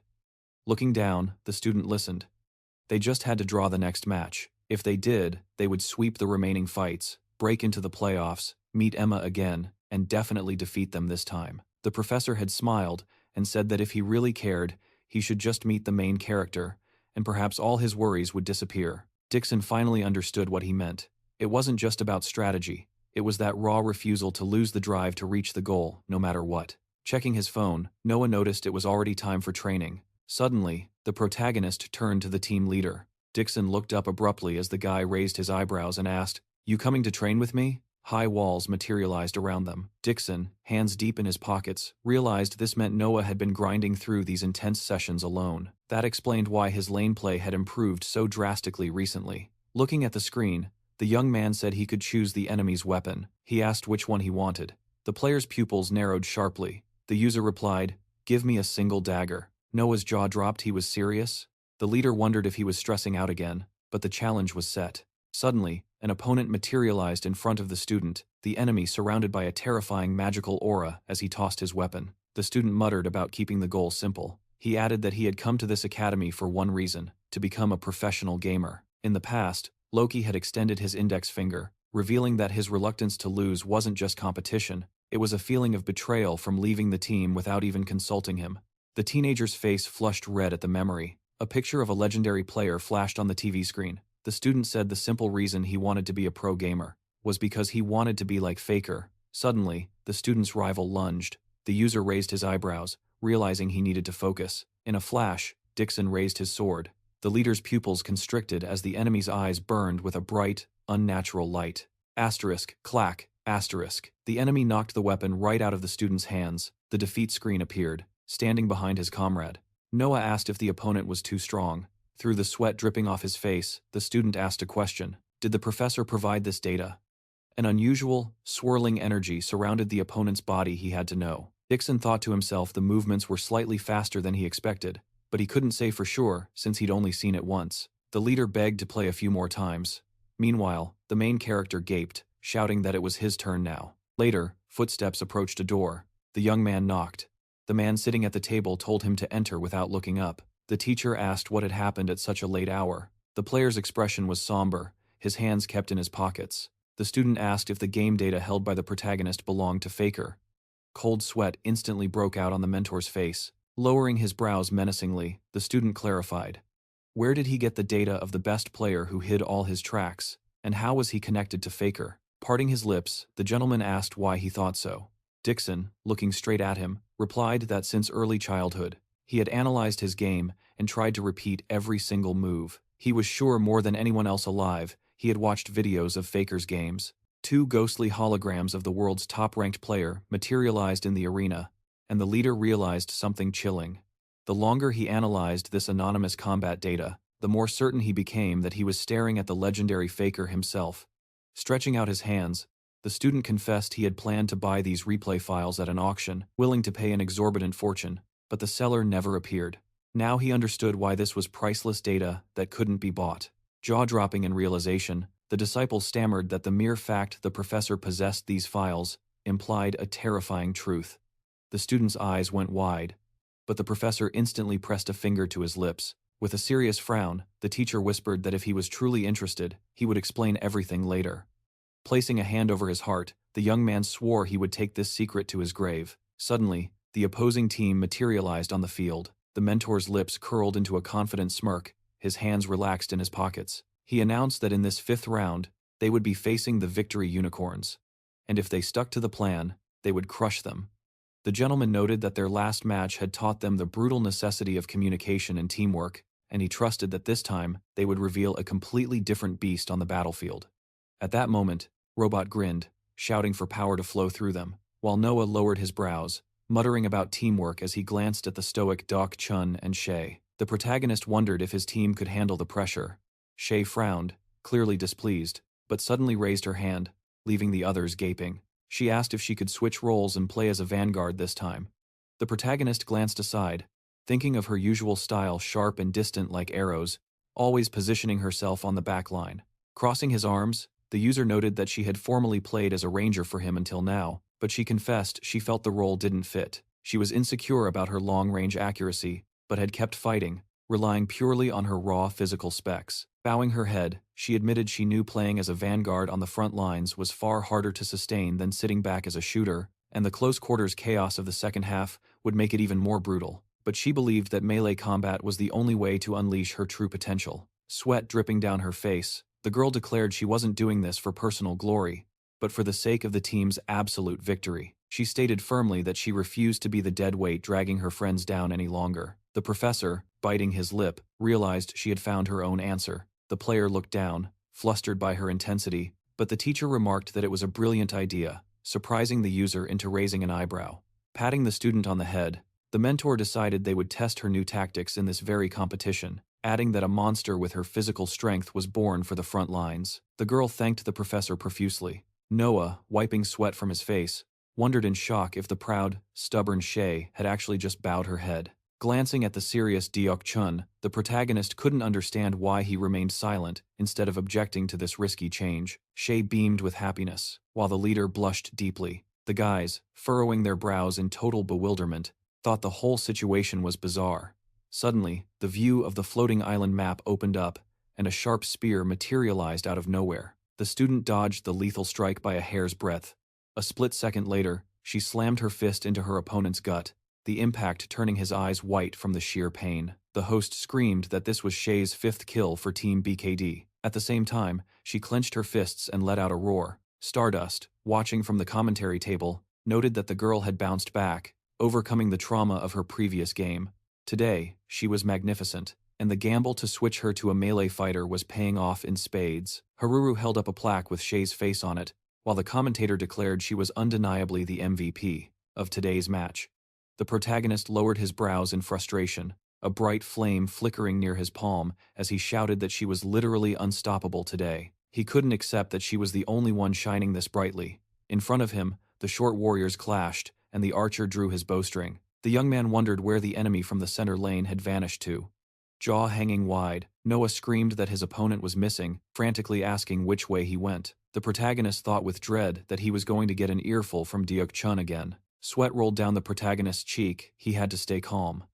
Looking down, the student listened. They just had to draw the next match. If they did, they would sweep the remaining fights, break into the playoffs, meet Emma again, and definitely defeat them this time. The professor had smiled and said that if he really cared, he should just meet the main character, and perhaps all his worries would disappear. Dixon finally understood what he meant. It wasn't just about strategy. It was that raw refusal to lose the drive to reach the goal, no matter what. Checking his phone, Noah noticed it was already time for training. Suddenly, the protagonist turned to the team leader. Dixon looked up abruptly as the guy raised his eyebrows and asked, "You coming to train with me?" High walls materialized around them. Dixon, hands deep in his pockets, realized this meant Noah had been grinding through these intense sessions alone. That explained why his lane play had improved so drastically recently. Looking at the screen, the young man said he could choose the enemy's weapon. He asked which one he wanted. The player's pupils narrowed sharply. The user replied, "Give me a single dagger." Noah's jaw dropped. He was serious? The leader wondered if he was stressing out again, but the challenge was set. Suddenly, an opponent materialized in front of the student, the enemy surrounded by a terrifying magical aura as he tossed his weapon. The student muttered about keeping the goal simple. He added that he had come to this academy for one reason, to become a professional gamer. In the past, Loki had extended his index finger, revealing that his reluctance to lose wasn't just competition, it was a feeling of betrayal from leaving the team without even consulting him. The teenager's face flushed red at the memory. A picture of a legendary player flashed on the TV screen. The student said the simple reason he wanted to be a pro gamer was because he wanted to be like Faker. Suddenly, the student's rival lunged. The user raised his eyebrows, realizing he needed to focus. In a flash, Dixon raised his sword. The leader's pupils constricted as the enemy's eyes burned with a bright, unnatural light. Asterisk, clack, asterisk. The enemy knocked the weapon right out of the student's hands. The defeat screen appeared, standing behind his comrade. Noah asked if the opponent was too strong. Through the sweat dripping off his face, the student asked a question. Did the professor provide this data? An unusual, swirling energy surrounded the opponent's body. He had to know. Dixon thought to himself the movements were slightly faster than he expected, but he couldn't say for sure since he'd only seen it once. The leader begged to play a few more times. Meanwhile, the main character gaped, shouting that it was his turn now. Later, footsteps approached a door. The young man knocked. The man sitting at the table told him to enter without looking up. The teacher asked what had happened at such a late hour. The player's expression was somber, his hands kept in his pockets. The student asked if the game data held by the protagonist belonged to Faker. Cold sweat instantly broke out on the mentor's face. Lowering his brows menacingly, the student clarified. Where did he get the data of the best player who hid all his tracks, and how was he connected to Faker? Parting his lips, the gentleman asked why he thought so. Dixon, looking straight at him, replied that since early childhood, he had analyzed his game and tried to repeat every single move. He was sure more than anyone else alive, he had watched videos of Faker's games. Two ghostly holograms of the world's top-ranked player materialized in the arena, and the leader realized something chilling. The longer he analyzed this anonymous combat data, the more certain he became that he was staring at the legendary Faker himself. Stretching out his hands, the student confessed he had planned to buy these replay files at an auction, willing to pay an exorbitant fortune, but the seller never appeared. Now he understood why this was priceless data that couldn't be bought. Jaw-dropping in realization, the disciple stammered that the mere fact the professor possessed these files implied a terrifying truth. The student's eyes went wide, but the professor instantly pressed a finger to his lips. With a serious frown, the teacher whispered that if he was truly interested, he would explain everything later. Placing a hand over his heart, the young man swore he would take this secret to his grave. Suddenly, the opposing team materialized on the field. The mentor's lips curled into a confident smirk, his hands relaxed in his pockets. He announced that in this fifth round, they would be facing the Victory Unicorns, and if they stuck to the plan, they would crush them. The gentleman noted that their last match had taught them the brutal necessity of communication and teamwork, and he trusted that this time they would reveal a completely different beast on the battlefield. At that moment, Robot grinned, shouting for power to flow through them, while Noah lowered his brows, muttering about teamwork as he glanced at the stoic Doc Chun and Shay. The protagonist wondered if his team could handle the pressure. Shay frowned, clearly displeased, but suddenly raised her hand, leaving the others gaping. She asked if she could switch roles and play as a vanguard this time. The protagonist glanced aside, thinking of her usual style, sharp and distant like arrows, always positioning herself on the back line. Crossing his arms, the user noted that she had formerly played as a ranger for him until now, but she confessed she felt the role didn't fit. She was insecure about her long-range accuracy, but had kept fighting, relying purely on her raw physical specs. Bowing her head, she admitted she knew playing as a vanguard on the front lines was far harder to sustain than sitting back as a shooter, and the close-quarters chaos of the second half would make it even more brutal. But she believed that melee combat was the only way to unleash her true potential. Sweat dripping down her face, the girl declared she wasn't doing this for personal glory, but for the sake of the team's absolute victory. She stated firmly that she refused to be the dead weight dragging her friends down any longer. The professor, biting his lip, realized she had found her own answer. The player looked down, flustered by her intensity, but the teacher remarked that it was a brilliant idea, surprising the user into raising an eyebrow. Patting the student on the head, the mentor decided they would test her new tactics in this very competition, adding that a monster with her physical strength was born for the front lines. The girl thanked the professor profusely. Noah, wiping sweat from his face, wondered in shock if the proud, stubborn Shay had actually just bowed her head. Glancing at the serious Deok Chun, the protagonist couldn't understand why he remained silent instead of objecting to this risky change. Shay beamed with happiness, while the leader blushed deeply. The guys, furrowing their brows in total bewilderment, thought the whole situation was bizarre. Suddenly, the view of the floating island map opened up, and a sharp spear materialized out of nowhere. The student dodged the lethal strike by a hair's breadth. A split second later, she slammed her fist into her opponent's gut, the impact turning his eyes white from the sheer pain. The host screamed that this was Shay's fifth kill for Team BKD. At the same time, she clenched her fists and let out a roar. Stardust, watching from the commentary table, noted that the girl had bounced back, overcoming the trauma of her previous game. Today, she was magnificent, and the gamble to switch her to a melee fighter was paying off in spades. Haruru held up a plaque with Shay's face on it, while the commentator declared she was undeniably the MVP of today's match. The protagonist lowered his brows in frustration, a bright flame flickering near his palm as he shouted that she was literally unstoppable today. He couldn't accept that she was the only one shining this brightly. In front of him, the short warriors clashed, and the archer drew his bowstring. The young man wondered where the enemy from the center lane had vanished to. Jaw hanging wide, Noah screamed that his opponent was missing, frantically asking which way he went. The protagonist thought with dread that he was going to get an earful from Deok Chun again. Sweat rolled down the protagonist's cheek. He had to stay calm.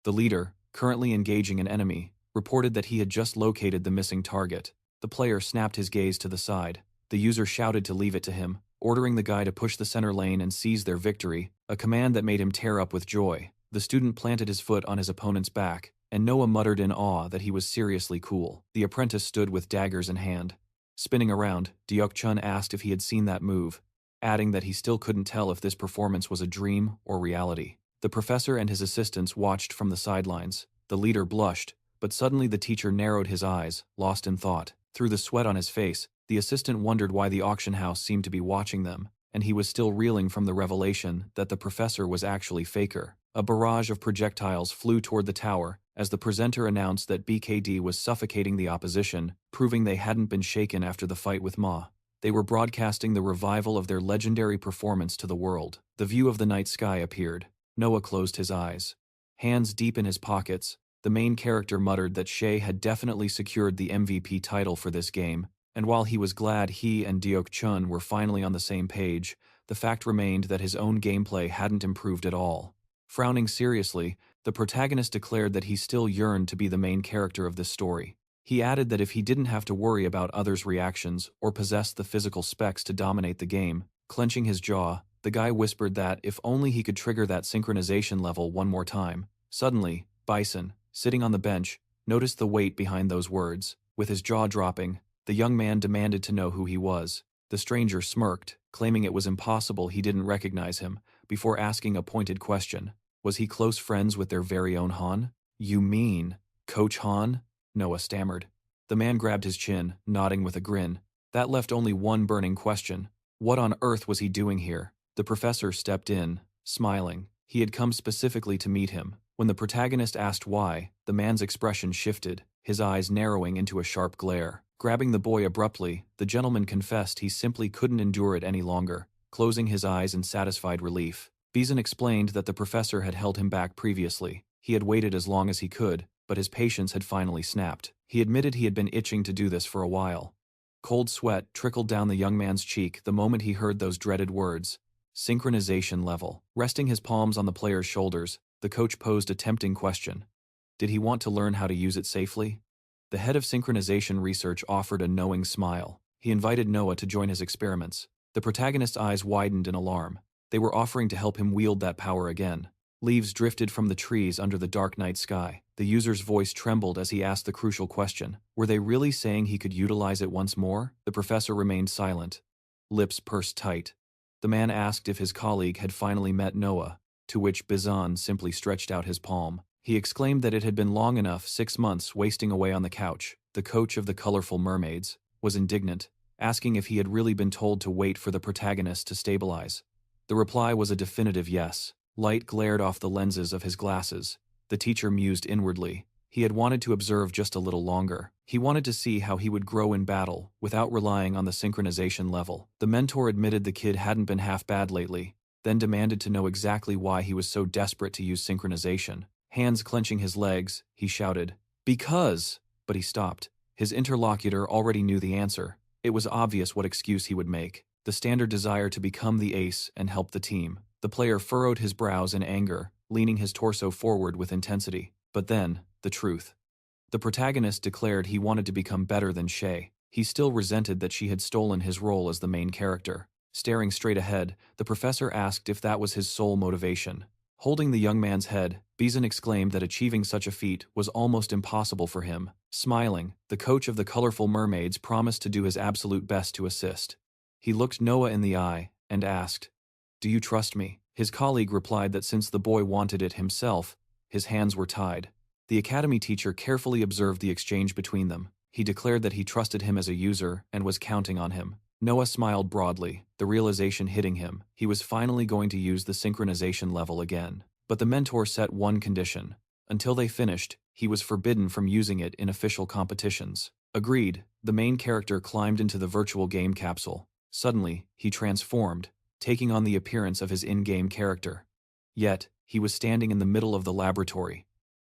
The leader, currently engaging an enemy, reported that he had just located the missing target. The player snapped his gaze to the side. The user shouted to leave it to him, ordering the guy to push the center lane and seize their victory, a command that made him tear up with joy. The student planted his foot on his opponent's back, and Noah muttered in awe that he was seriously cool. The apprentice stood with daggers in hand. Spinning around, Deok-chun asked if he had seen that move, adding that he still couldn't tell if this performance was a dream or reality. The professor and his assistants watched from the sidelines. The leader blushed, but suddenly the teacher narrowed his eyes, lost in thought. Through the sweat on his face, the assistant wondered why the auction house seemed to be watching them, and he was still reeling from the revelation that the professor was actually Faker. A barrage of projectiles flew toward the tower as the presenter announced that BKD was suffocating the opposition, proving they hadn't been shaken after the fight with Ma. They were broadcasting the revival of their legendary performance to the world. The view of the night sky appeared. Noah closed his eyes. Hands deep in his pockets, the main character muttered that Shay had definitely secured the MVP title for this game, and while he was glad he and Deok-chun were finally on the same page, the fact remained that his own gameplay hadn't improved at all. Frowning seriously, the protagonist declared that he still yearned to be the main character of this story. He added that if he didn't have to worry about others' reactions or possess the physical specs to dominate the game, clenching his jaw, the guy whispered that if only he could trigger that synchronization level one more time. Suddenly, Bison, sitting on the bench, noticed the weight behind those words. With his jaw dropping, the young man demanded to know who he was. The stranger smirked, claiming it was impossible he didn't recognize him, before asking a pointed question. Was he close friends with their very own Han? You mean, Coach Han? Noah stammered. The man grabbed his chin, nodding with a grin. That left only one burning question. What on earth was he doing here? The professor stepped in, smiling. He had come specifically to meet him. When the protagonist asked why, the man's expression shifted, his eyes narrowing into a sharp glare. Grabbing the boy abruptly, the gentleman confessed he simply couldn't endure it any longer, closing his eyes in satisfied relief. Bison explained that the professor had held him back previously. He had waited as long as he could, but his patience had finally snapped. He admitted he had been itching to do this for a while. Cold sweat trickled down the young man's cheek the moment he heard those dreaded words. Synchronization level. Resting his palms on the player's shoulders, the coach posed a tempting question. Did he want to learn how to use it safely? The head of synchronization research offered a knowing smile. He invited Noah to join his experiments. The protagonist's eyes widened in alarm. They were offering to help him wield that power again. Leaves drifted from the trees under the dark night sky. The user's voice trembled as he asked the crucial question. Were they really saying he could utilize it once more? The professor remained silent, lips pursed tight. The man asked if his colleague had finally met Noah, to which Bizan simply stretched out his palm. He exclaimed that it had been long enough, 6 months wasting away on the couch. The coach of the colorful mermaids was indignant, asking if he had really been told to wait for the protagonist to stabilize. The reply was a definitive yes. Light glared off the lenses of his glasses. The teacher mused inwardly. He had wanted to observe just a little longer. He wanted to see how he would grow in battle, without relying on the synchronization level. The mentor admitted the kid hadn't been half bad lately, then demanded to know exactly why he was so desperate to use synchronization. Hands clenching his legs, he shouted, "Because!" But he stopped. His interlocutor already knew the answer. It was obvious what excuse he would make. The standard desire to become the ace and help the team. The player furrowed his brows in anger, leaning his torso forward with intensity. But then, the truth. The protagonist declared he wanted to become better than Shay. He still resented that she had stolen his role as the main character. Staring straight ahead, the professor asked if that was his sole motivation. Holding the young man's head, Bizan exclaimed that achieving such a feat was almost impossible for him. Smiling, the coach of the colorful mermaids promised to do his absolute best to assist. He looked Noah in the eye and asked, "Do you trust me?" His colleague replied that since the boy wanted it himself, his hands were tied. The academy teacher carefully observed the exchange between them. He declared that he trusted him as a user and was counting on him. Noah smiled broadly, the realization hitting him. He was finally going to use the synchronization level again. But the mentor set one condition. Until they finished, he was forbidden from using it in official competitions. Agreed, the main character climbed into the virtual game capsule. Suddenly, he transformed, taking on the appearance of his in-game character. Yet, he was standing in the middle of the laboratory.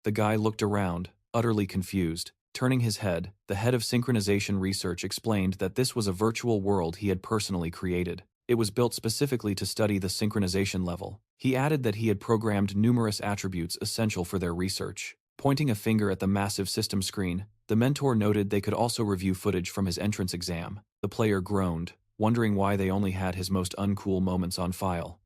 The guy looked around, utterly confused. Turning his head, the head of synchronization research explained that this was a virtual world he had personally created. It was built specifically to study the synchronization level. He added that he had programmed numerous attributes essential for their research. Pointing a finger at the massive system screen, the mentor noted they could also review footage from his entrance exam. The player groaned, wondering why they only had his most uncool moments on file.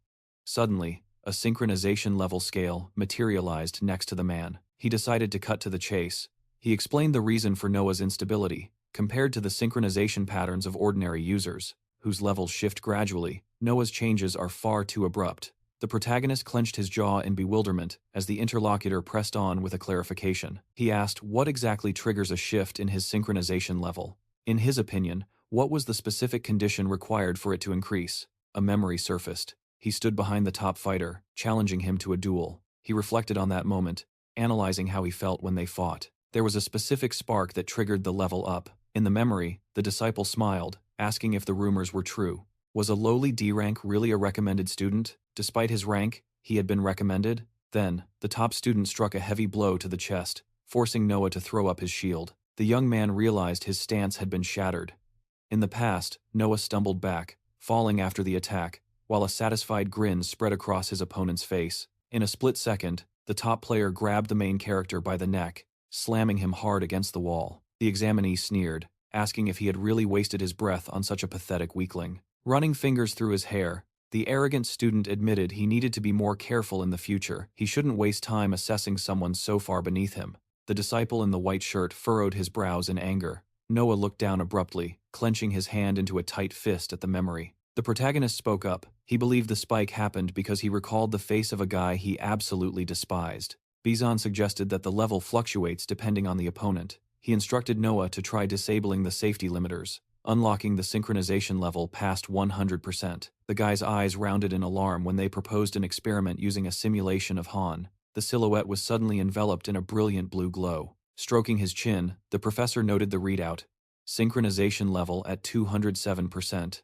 Suddenly, A synchronization level scale materialized next to the man. He decided to cut to the chase. He explained the reason for Noah's instability. Compared to the synchronization patterns of ordinary users, whose levels shift gradually, Noah's changes are far too abrupt. The protagonist clenched his jaw in bewilderment as the interlocutor pressed on with a clarification. He asked what exactly triggers a shift in his synchronization level. In his opinion, what was the specific condition required for it to increase? A memory surfaced. He stood behind the top fighter, challenging him to a duel. He reflected on that moment, analyzing how he felt when they fought. There was a specific spark that triggered the level up. In the memory, the disciple smiled, asking if the rumors were true. Was a lowly D rank really a recommended student? Despite his rank, he had been recommended? Then, the top student struck a heavy blow to the chest, forcing Noah to throw up his shield. The young man realized his stance had been shattered. In the past, Noah stumbled back, falling after the attack, while a satisfied grin spread across his opponent's face. In a split second, the top player grabbed the main character by the neck, slamming him hard against the wall. The examinee sneered, asking if he had really wasted his breath on such a pathetic weakling. Running fingers through his hair, the arrogant student admitted he needed to be more careful in the future. He shouldn't waste time assessing someone so far beneath him. The disciple in the white shirt furrowed his brows in anger. Noah looked down abruptly, clenching his hand into a tight fist at the memory. The protagonist spoke up. He believed the spike happened because he recalled the face of a guy he absolutely despised. Bizon suggested that the level fluctuates depending on the opponent. He instructed Noah to try disabling the safety limiters, unlocking the synchronization level past 100%. The guy's eyes rounded in alarm when they proposed an experiment using a simulation of Han. The silhouette was suddenly enveloped in a brilliant blue glow. Stroking his chin, the professor noted the readout. Synchronization level at 207%.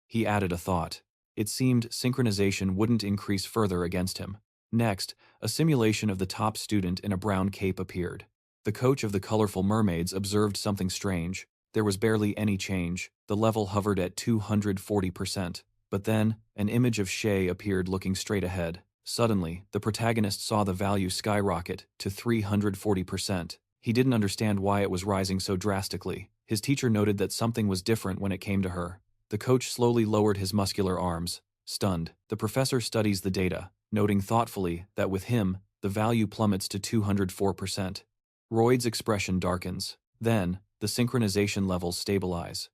He added a thought. It seemed synchronization wouldn't increase further against him. Next, a simulation of the top student in a brown cape appeared. The coach of the colorful mermaids observed something strange. There was barely any change. The level hovered at 240%. But then, an image of Shay appeared looking straight ahead. Suddenly, the protagonist saw the value skyrocket to 340%. He didn't understand why it was rising so drastically. His teacher noted that something was different when it came to her. The coach slowly lowered his muscular arms. Stunned, the professor studies the data, noting thoughtfully that with him, the value plummets to 204%. Royd's expression darkens. Then, the synchronization levels stabilize.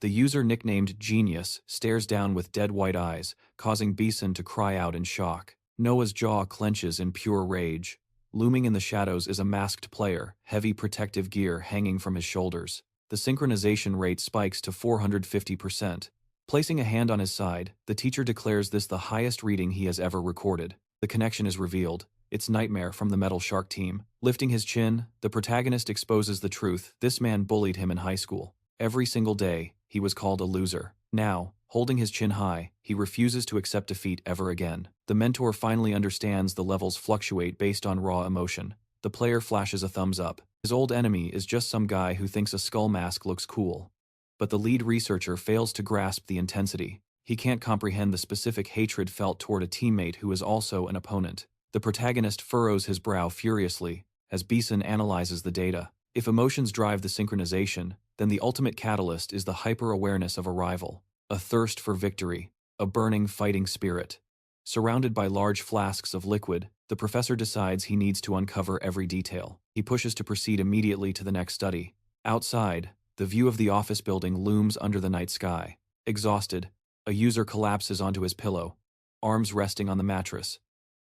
The user nicknamed Genius stares down with dead white eyes, causing Beeson to cry out in shock. Noah's jaw clenches in pure rage. Looming in the shadows is a masked player, heavy protective gear hanging from his shoulders. The synchronization rate spikes to 450%. Placing a hand on his side, the teacher declares this the highest reading he has ever recorded. The connection is revealed. It's Nightmare from the Metal Shark team. Lifting his chin, the protagonist exposes the truth. This man bullied him in high school. Every single day, he was called a loser. Now, holding his chin high, he refuses to accept defeat ever again. The mentor finally understands the levels fluctuate based on raw emotion. The player flashes a thumbs up. His old enemy is just some guy who thinks a skull mask looks cool. But the lead researcher fails to grasp the intensity. He can't comprehend the specific hatred felt toward a teammate who is also an opponent. The protagonist furrows his brow furiously as Beeson analyzes the data. If emotions drive the synchronization, then the ultimate catalyst is the hyper-awareness of a rival, a thirst for victory, a burning fighting spirit. Surrounded by large flasks of liquid, the professor decides he needs to uncover every detail. He pushes to proceed immediately to the next study. Outside, the view of the office building looms under the night sky. Exhausted, a user collapses onto his pillow, arms resting on the mattress.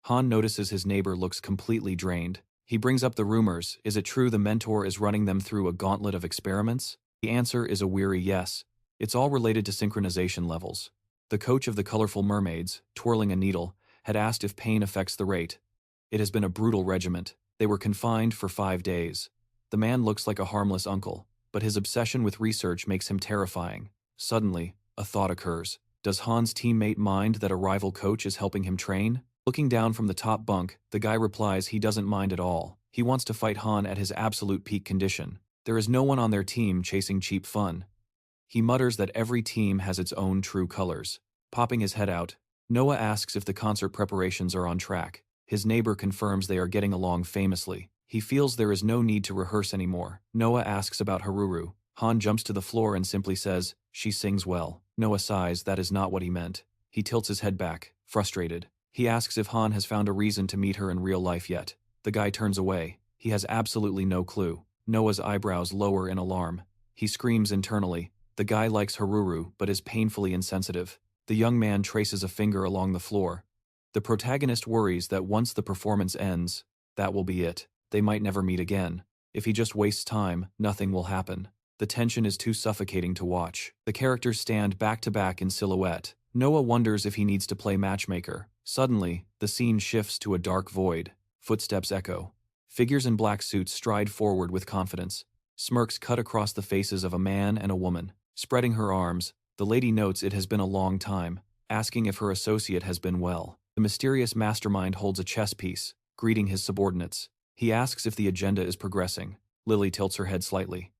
Han notices his neighbor looks completely drained. He brings up the rumors. Is it true the mentor is running them through a gauntlet of experiments? The answer is a weary yes. It's all related to synchronization levels. The coach of the colorful mermaids, twirling a needle, had asked if pain affects the rate. It has been a brutal regiment. They were confined for 5 days. The man looks like a harmless uncle, but his obsession with research makes him terrifying. Suddenly, a thought occurs. Does Han's teammate mind that a rival coach is helping him train? Looking down from the top bunk, the guy replies he doesn't mind at all. He wants to fight Han at his absolute peak condition. There is no one on their team chasing cheap fun. He mutters that every team has its own true colors. Popping his head out, Noah asks if the concert preparations are on track. His neighbor confirms they are getting along famously. He feels there is no need to rehearse anymore. Noah asks about Haruru. Han jumps to the floor and simply says, "She sings well." Noah sighs, that is not what he meant. He tilts his head back, frustrated. He asks if Han has found a reason to meet her in real life yet. The guy turns away. He has absolutely no clue. Noah's eyebrows lower in alarm. He screams internally. The guy likes Haruru but is painfully insensitive. The young man traces a finger along the floor. The protagonist worries that once the performance ends, that will be it. They might never meet again. If he just wastes time, nothing will happen. The tension is too suffocating to watch. The characters stand back to back in silhouette. Noah wonders if he needs to play matchmaker. Suddenly, the scene shifts to a dark void. Footsteps echo. Figures in black suits stride forward with confidence. Smirks cut across the faces of a man and a woman. Spreading her arms, the lady notes it has been a long time, asking if her associate has been well. The mysterious mastermind holds a chess piece, greeting his subordinates. He asks if the agenda is progressing. Lily tilts her head slightly.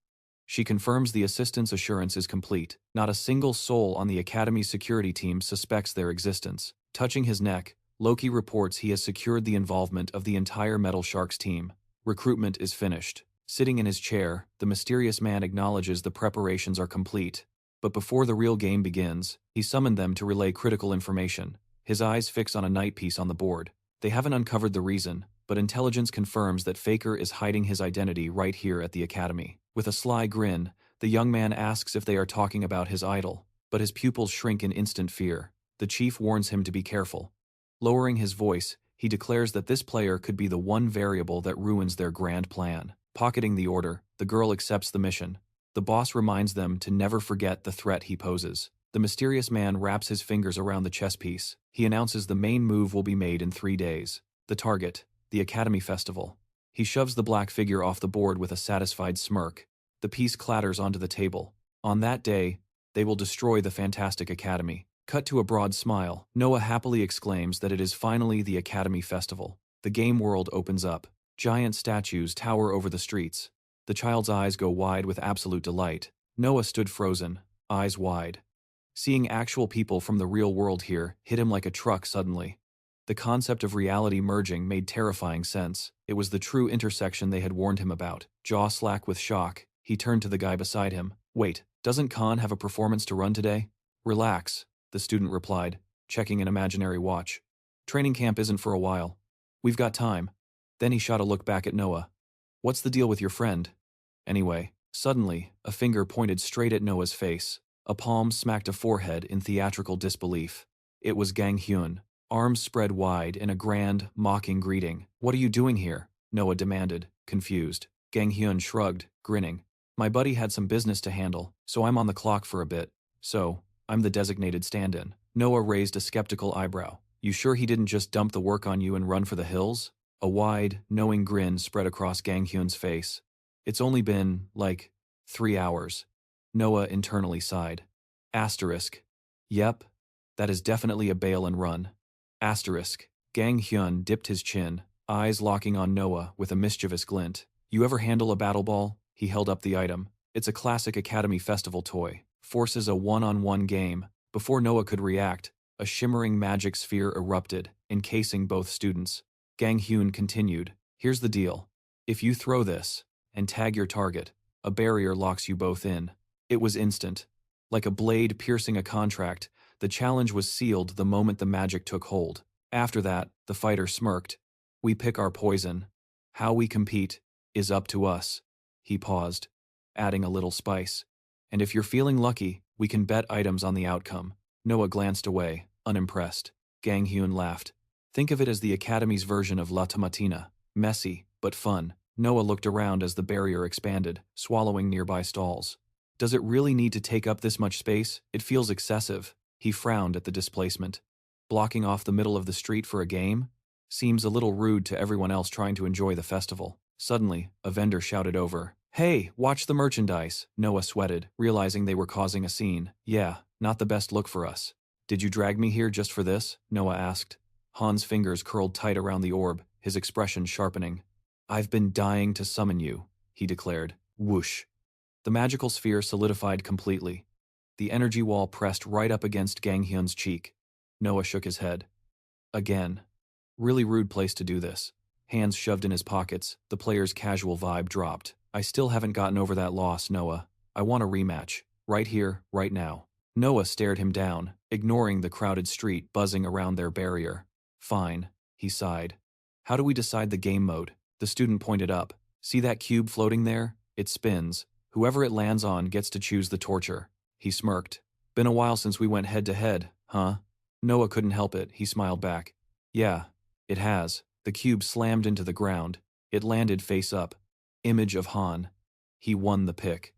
She confirms the assistant's assurance is complete. Not a single soul on the Academy's security team suspects their existence. Touching his neck, Loki reports he has secured the involvement of the entire Metal Sharks team. Recruitment is finished. Sitting in his chair, the mysterious man acknowledges the preparations are complete. But before the real game begins, he summoned them to relay critical information. His eyes fix on a night piece on the board. They haven't uncovered the reason, but intelligence confirms that Faker is hiding his identity right here at the Academy. With a sly grin, the young man asks if they are talking about his idol, but his pupils shrink in instant fear. The chief warns him to be careful. Lowering his voice, he declares that this player could be the one variable that ruins their grand plan. Pocketing the order, the girl accepts the mission. The boss reminds them to never forget the threat he poses. The mysterious man wraps his fingers around the chess piece. He announces the main move will be made in 3 days. The target, the Academy Festival. He shoves the black figure off the board with a satisfied smirk. The piece clatters onto the table. On that day, they will destroy the Fantastic Academy. Cut to a broad smile, Noah happily exclaims that it is finally the Academy Festival. The game world opens up. Giant statues tower over the streets. The child's eyes go wide with absolute delight. Noah stood frozen, eyes wide. Seeing actual people from the real world here hit him like a truck suddenly. The concept of reality merging made terrifying sense. It was the true intersection they had warned him about. Jaw slack with shock, he turned to the guy beside him. Wait, doesn't Khan have a performance to run today? Relax, the student replied, checking an imaginary watch. Training camp isn't for a while. We've got time. Then he shot a look back at Noah. What's the deal with your friend? Anyway, suddenly, a finger pointed straight at Noah's face. A palm smacked a forehead in theatrical disbelief. It was Gang Hyun, arms spread wide in a grand, mocking greeting. What are you doing here? Noah demanded, confused. Gang Hyun shrugged, grinning. My buddy had some business to handle, so I'm on the clock for a bit. So, I'm the designated stand-in. Noah raised a skeptical eyebrow. You sure he didn't just dump the work on you and run for the hills? A wide, knowing grin spread across Gang Hyun's face. It's only been, 3 hours. Noah internally sighed. Asterisk. Yep, that is definitely a bail and run. Asterisk. Gang Hyun dipped his chin, eyes locking on Noah with a mischievous glint. You ever handle a battle ball? He held up the item. It's a classic Academy Festival toy. Forces a one-on-one game. Before Noah could react, a shimmering magic sphere erupted, encasing both students. Gang Hyun continued. Here's the deal. If you throw this, and tag your target, a barrier locks you both in. It was instant. Like a blade piercing a contract, the challenge was sealed the moment the magic took hold. After that, the fighter smirked. We pick our poison. How we compete is up to us. He paused, adding a little spice. And if you're feeling lucky, we can bet items on the outcome. Noah glanced away, unimpressed. Gang Hyun laughed. Think of it as the Academy's version of La Tomatina. Messy, but fun. Noah looked around as the barrier expanded, swallowing nearby stalls. Does it really need to take up this much space? It feels excessive. He frowned at the displacement. Blocking off the middle of the street for a game? Seems a little rude to everyone else trying to enjoy the festival. Suddenly, a vendor shouted over. Hey, watch the merchandise. Noah sweated, realizing they were causing a scene. Yeah, not the best look for us. Did you drag me here just for this? Noah asked. Han's fingers curled tight around the orb, his expression sharpening. I've been dying to summon you, he declared. Whoosh. The magical sphere solidified completely. The energy wall pressed right up against Gang Hyun's cheek. Noah shook his head. Again. Really rude place to do this. Hands shoved in his pockets, the player's casual vibe dropped. I still haven't gotten over that loss, Noah. I want a rematch. Right here, right now. Noah stared him down, ignoring the crowded street buzzing around their barrier. Fine, he sighed. How do we decide the game mode? The student pointed up. See that cube floating there? It spins. Whoever it lands on gets to choose the torture. He smirked. Been a while since we went head to head, huh? Noah couldn't help it, he smiled back. Yeah, it has. The cube slammed into the ground. It landed face up. Image of Han. He won the pick.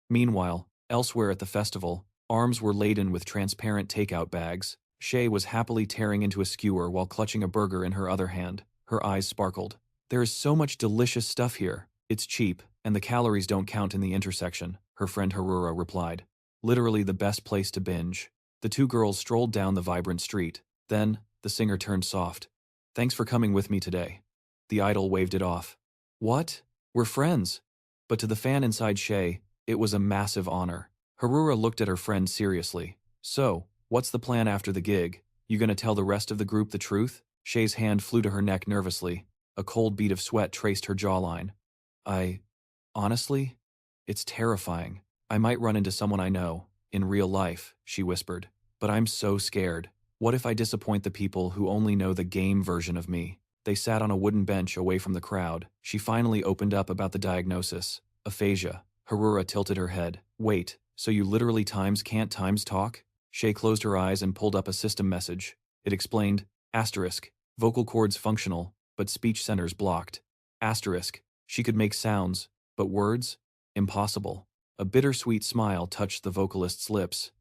Meanwhile, elsewhere at the festival, arms were laden with transparent takeout bags. Shay was happily tearing into a skewer while clutching a burger in her other hand. Her eyes sparkled. There is so much delicious stuff here. It's cheap, and the calories don't count in the intersection, her friend Harura replied. Literally the best place to binge. The two girls strolled down the vibrant street. Then, the singer turned soft. Thanks for coming with me today. The idol waved it off. What? We're friends. But to the fan inside Shay, it was a massive honor. Harura looked at her friend seriously. So, what's the plan after the gig? You gonna tell the rest of the group the truth? Shay's hand flew to her neck nervously. A cold bead of sweat traced her jawline. Honestly? It's terrifying. I might run into someone I know, in real life, she whispered. But I'm so scared. What if I disappoint the people who only know the game version of me? They sat on a wooden bench away from the crowd. She finally opened up about the diagnosis. Aphasia. Harura tilted her head. Wait, so you literally can't talk? Shay closed her eyes and pulled up a system message. It explained, asterisk, vocal cords functional, but speech centers blocked. Asterisk, she could make sounds, but words? Impossible. A bittersweet smile touched the vocalist's lips.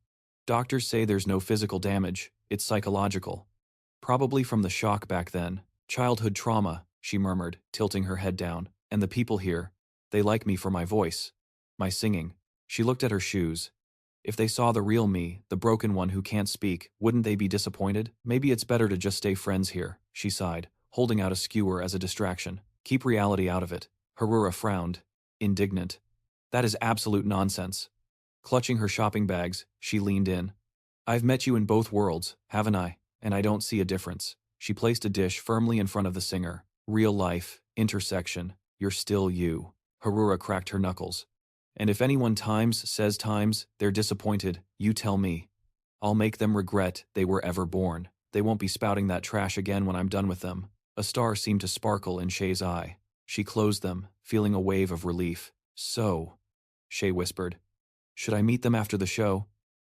Doctors say there's no physical damage, it's psychological. Probably from the shock back then. Childhood trauma, she murmured, tilting her head down. And the people here, they like me for my voice. My singing. She looked at her shoes. If they saw the real me, the broken one who can't speak, wouldn't they be disappointed? Maybe it's better to just stay friends here, she sighed, holding out a skewer as a distraction. Keep reality out of it. Harura frowned, indignant. That is absolute nonsense. Clutching her shopping bags, she leaned in. I've met you in both worlds, haven't I? And I don't see a difference. She placed a dish firmly in front of the singer. Real life, intersection, you're still you. Harura cracked her knuckles. And if anyone says they're disappointed, you tell me. I'll make them regret they were ever born. They won't be spouting that trash again when I'm done with them. A star seemed to sparkle in Shay's eye. She closed them, feeling a wave of relief. So, Shay whispered, should I meet them after the show?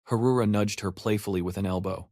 Harura nudged her playfully with an elbow.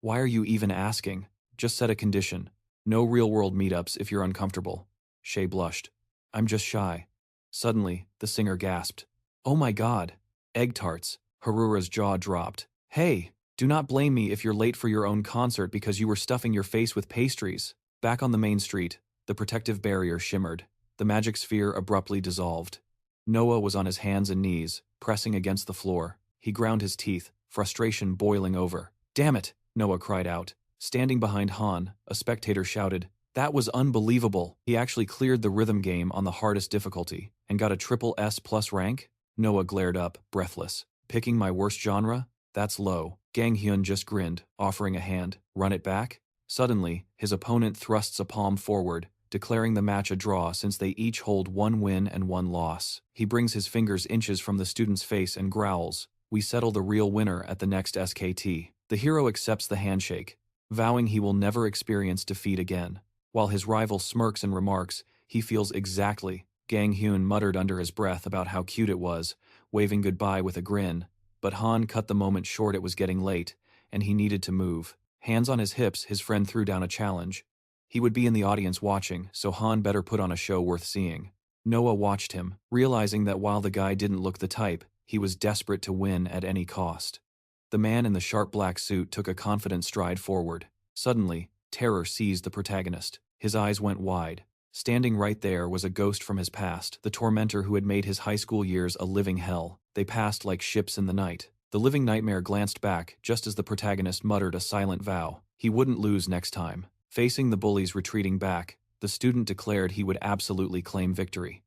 Why are you even asking? Just set a condition. No real-world meetups if you're uncomfortable. Shay blushed. I'm just shy. Suddenly, the singer gasped. Oh my god. Egg tarts. Harura's jaw dropped. Hey, do not blame me if you're late for your own concert because you were stuffing your face with pastries. Back on the main street, the protective barrier shimmered. The magic sphere abruptly dissolved. Noah was on his hands and knees, pressing against the floor. He ground his teeth, frustration boiling over. Damn it, Noah cried out. Standing behind Han, a spectator shouted, that was unbelievable. He actually cleared the rhythm game on the hardest difficulty, and got a triple S+ rank? Noah glared up, breathless. Picking my worst genre? That's low. Hyun just grinned, offering a hand. Run it back? Suddenly, his opponent thrusts a palm forward, declaring the match a draw since they each hold 1 win and 1 loss. He brings his fingers inches from the student's face and growls, we settle the real winner at the next SKT. The hero accepts the handshake, vowing he will never experience defeat again. While his rival smirks and remarks, he feels exactly. Hyun muttered under his breath about how cute it was, waving goodbye with a grin. But Han cut the moment short. It was getting late, and he needed to move. Hands on his hips, his friend threw down a challenge. He would be in the audience watching, so Han better put on a show worth seeing. Noah watched him, realizing that while the guy didn't look the type, he was desperate to win at any cost. The man in the sharp black suit took a confident stride forward. Suddenly, terror seized the protagonist. His eyes went wide. Standing right there was a ghost from his past, the tormentor who had made his high school years a living hell. They passed like ships in the night. The living nightmare glanced back just as the protagonist muttered a silent vow. He wouldn't lose next time. Facing the bullies retreating back, the student declared he would absolutely claim victory.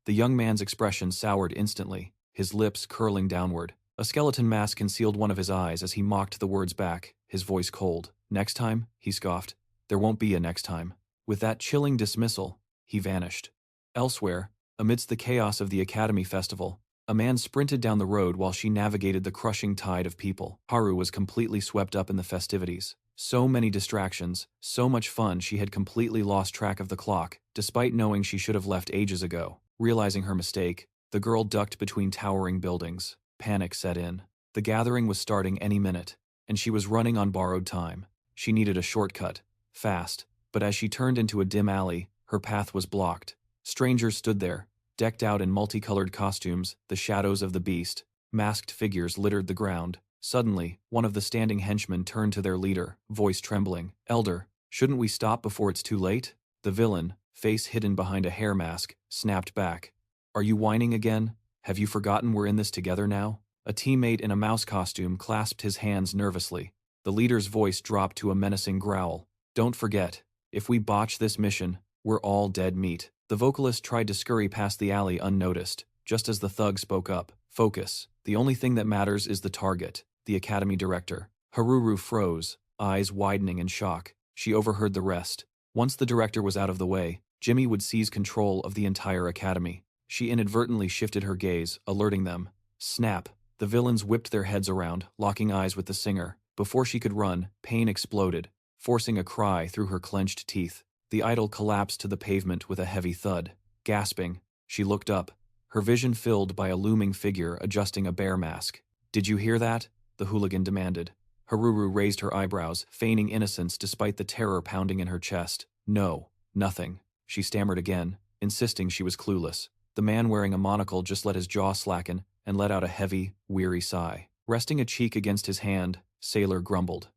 The young man's expression soured instantly, his lips curling downward. A skeleton mask concealed one of his eyes as he mocked the words back, his voice cold. Next time, he scoffed. There won't be a next time. With that chilling dismissal, he vanished. Elsewhere, amidst the chaos of the Academy Festival, a man sprinted down the road while she navigated the crushing tide of people. Haru was completely swept up in the festivities. So many distractions, so much fun she had completely lost track of the clock, despite knowing she should have left ages ago. Realizing her mistake, the girl ducked between towering buildings. Panic set in. The gathering was starting any minute, and she was running on borrowed time. She needed a shortcut, fast, but as she turned into a dim alley, her path was blocked. Strangers stood there, decked out in multicolored costumes, the shadows of the beast. Masked figures littered the ground. Suddenly, one of the standing henchmen turned to their leader, voice trembling. "Elder, shouldn't we stop before it's too late?" The villain, face hidden behind a hair mask, snapped back. "Are you whining again? Have you forgotten we're in this together now?" A teammate in a mouse costume clasped his hands nervously. The leader's voice dropped to a menacing growl. "Don't forget, if we botch this mission, we're all dead meat." The vocalist tried to scurry past the alley unnoticed, just as the thug spoke up. "Focus. The only thing that matters is the target." The academy director. Haruru froze, eyes widening in shock. She overheard the rest. Once the director was out of the way, Jimmy would seize control of the entire academy. She inadvertently shifted her gaze, alerting them. Snap! The villains whipped their heads around, locking eyes with the singer. Before she could run, pain exploded, forcing a cry through her clenched teeth. The idol collapsed to the pavement with a heavy thud. Gasping, she looked up, her vision filled by a looming figure adjusting a bear mask. "Did you hear that?" the hooligan demanded. Haruru raised her eyebrows, feigning innocence despite the terror pounding in her chest. "No, nothing," she stammered again, insisting she was clueless. The man wearing a monocle just let his jaw slacken and let out a heavy, weary sigh. Resting a cheek against his hand, Sailor grumbled.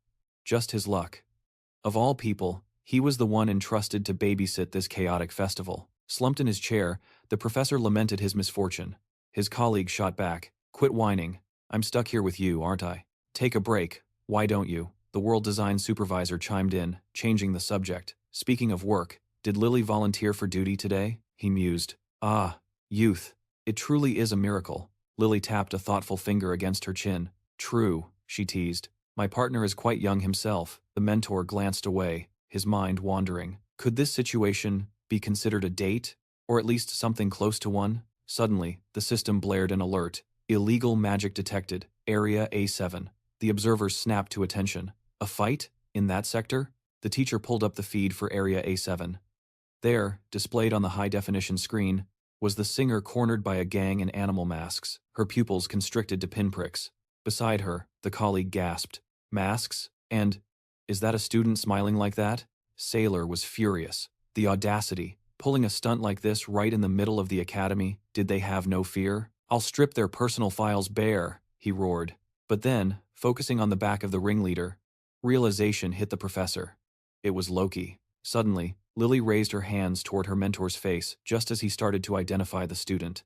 Just his luck. Of all people, he was the one entrusted to babysit this chaotic festival. Slumped in his chair, the professor lamented his misfortune. His colleague shot back. "Quit whining. I'm stuck here with you, aren't I? Take a break. Why don't you?" The world design supervisor chimed in, changing the subject. "Speaking of work, did Lily volunteer for duty today?" He mused. "Ah, youth. It truly is a miracle." Lily tapped a thoughtful finger against her chin. "True," she teased. "My partner is quite young himself." The mentor glanced away, his mind wandering. Could this situation be considered a date? Or at least something close to one? Suddenly, the system blared an alert. "Illegal magic detected. Area A7. The observers snapped to attention. A fight? In that sector? The teacher pulled up the feed for Area A7. There, displayed on the high-definition screen, was the singer cornered by a gang in animal masks, her pupils constricted to pinpricks. Beside her, the colleague gasped. "Masks? And is that a student smiling like that?" Sailor was furious. The audacity, pulling a stunt like this right in the middle of the academy. Did they have no fear? "I'll strip their personal files bare," he roared. But then, focusing on the back of the ringleader, realization hit the professor. It was Loki. Suddenly, Lily raised her hands toward her mentor's face just as he started to identify the student.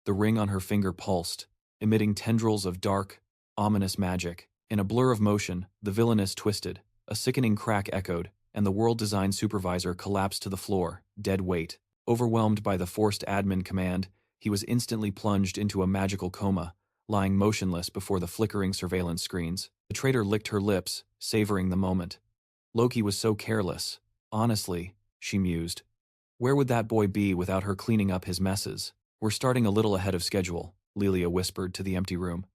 The ring on her finger pulsed, emitting tendrils of dark, ominous magic. In a blur of motion, the villainess twisted. A sickening crack echoed, and the world design supervisor collapsed to the floor, dead weight. Overwhelmed by the forced admin command, he was instantly plunged into a magical coma, lying motionless before the flickering surveillance screens. The traitor licked her lips, savoring the moment. Loki was so careless. Honestly, she mused. Where would that boy be without her cleaning up his messes? "We're starting a little ahead of schedule," Lilia whispered to the empty room.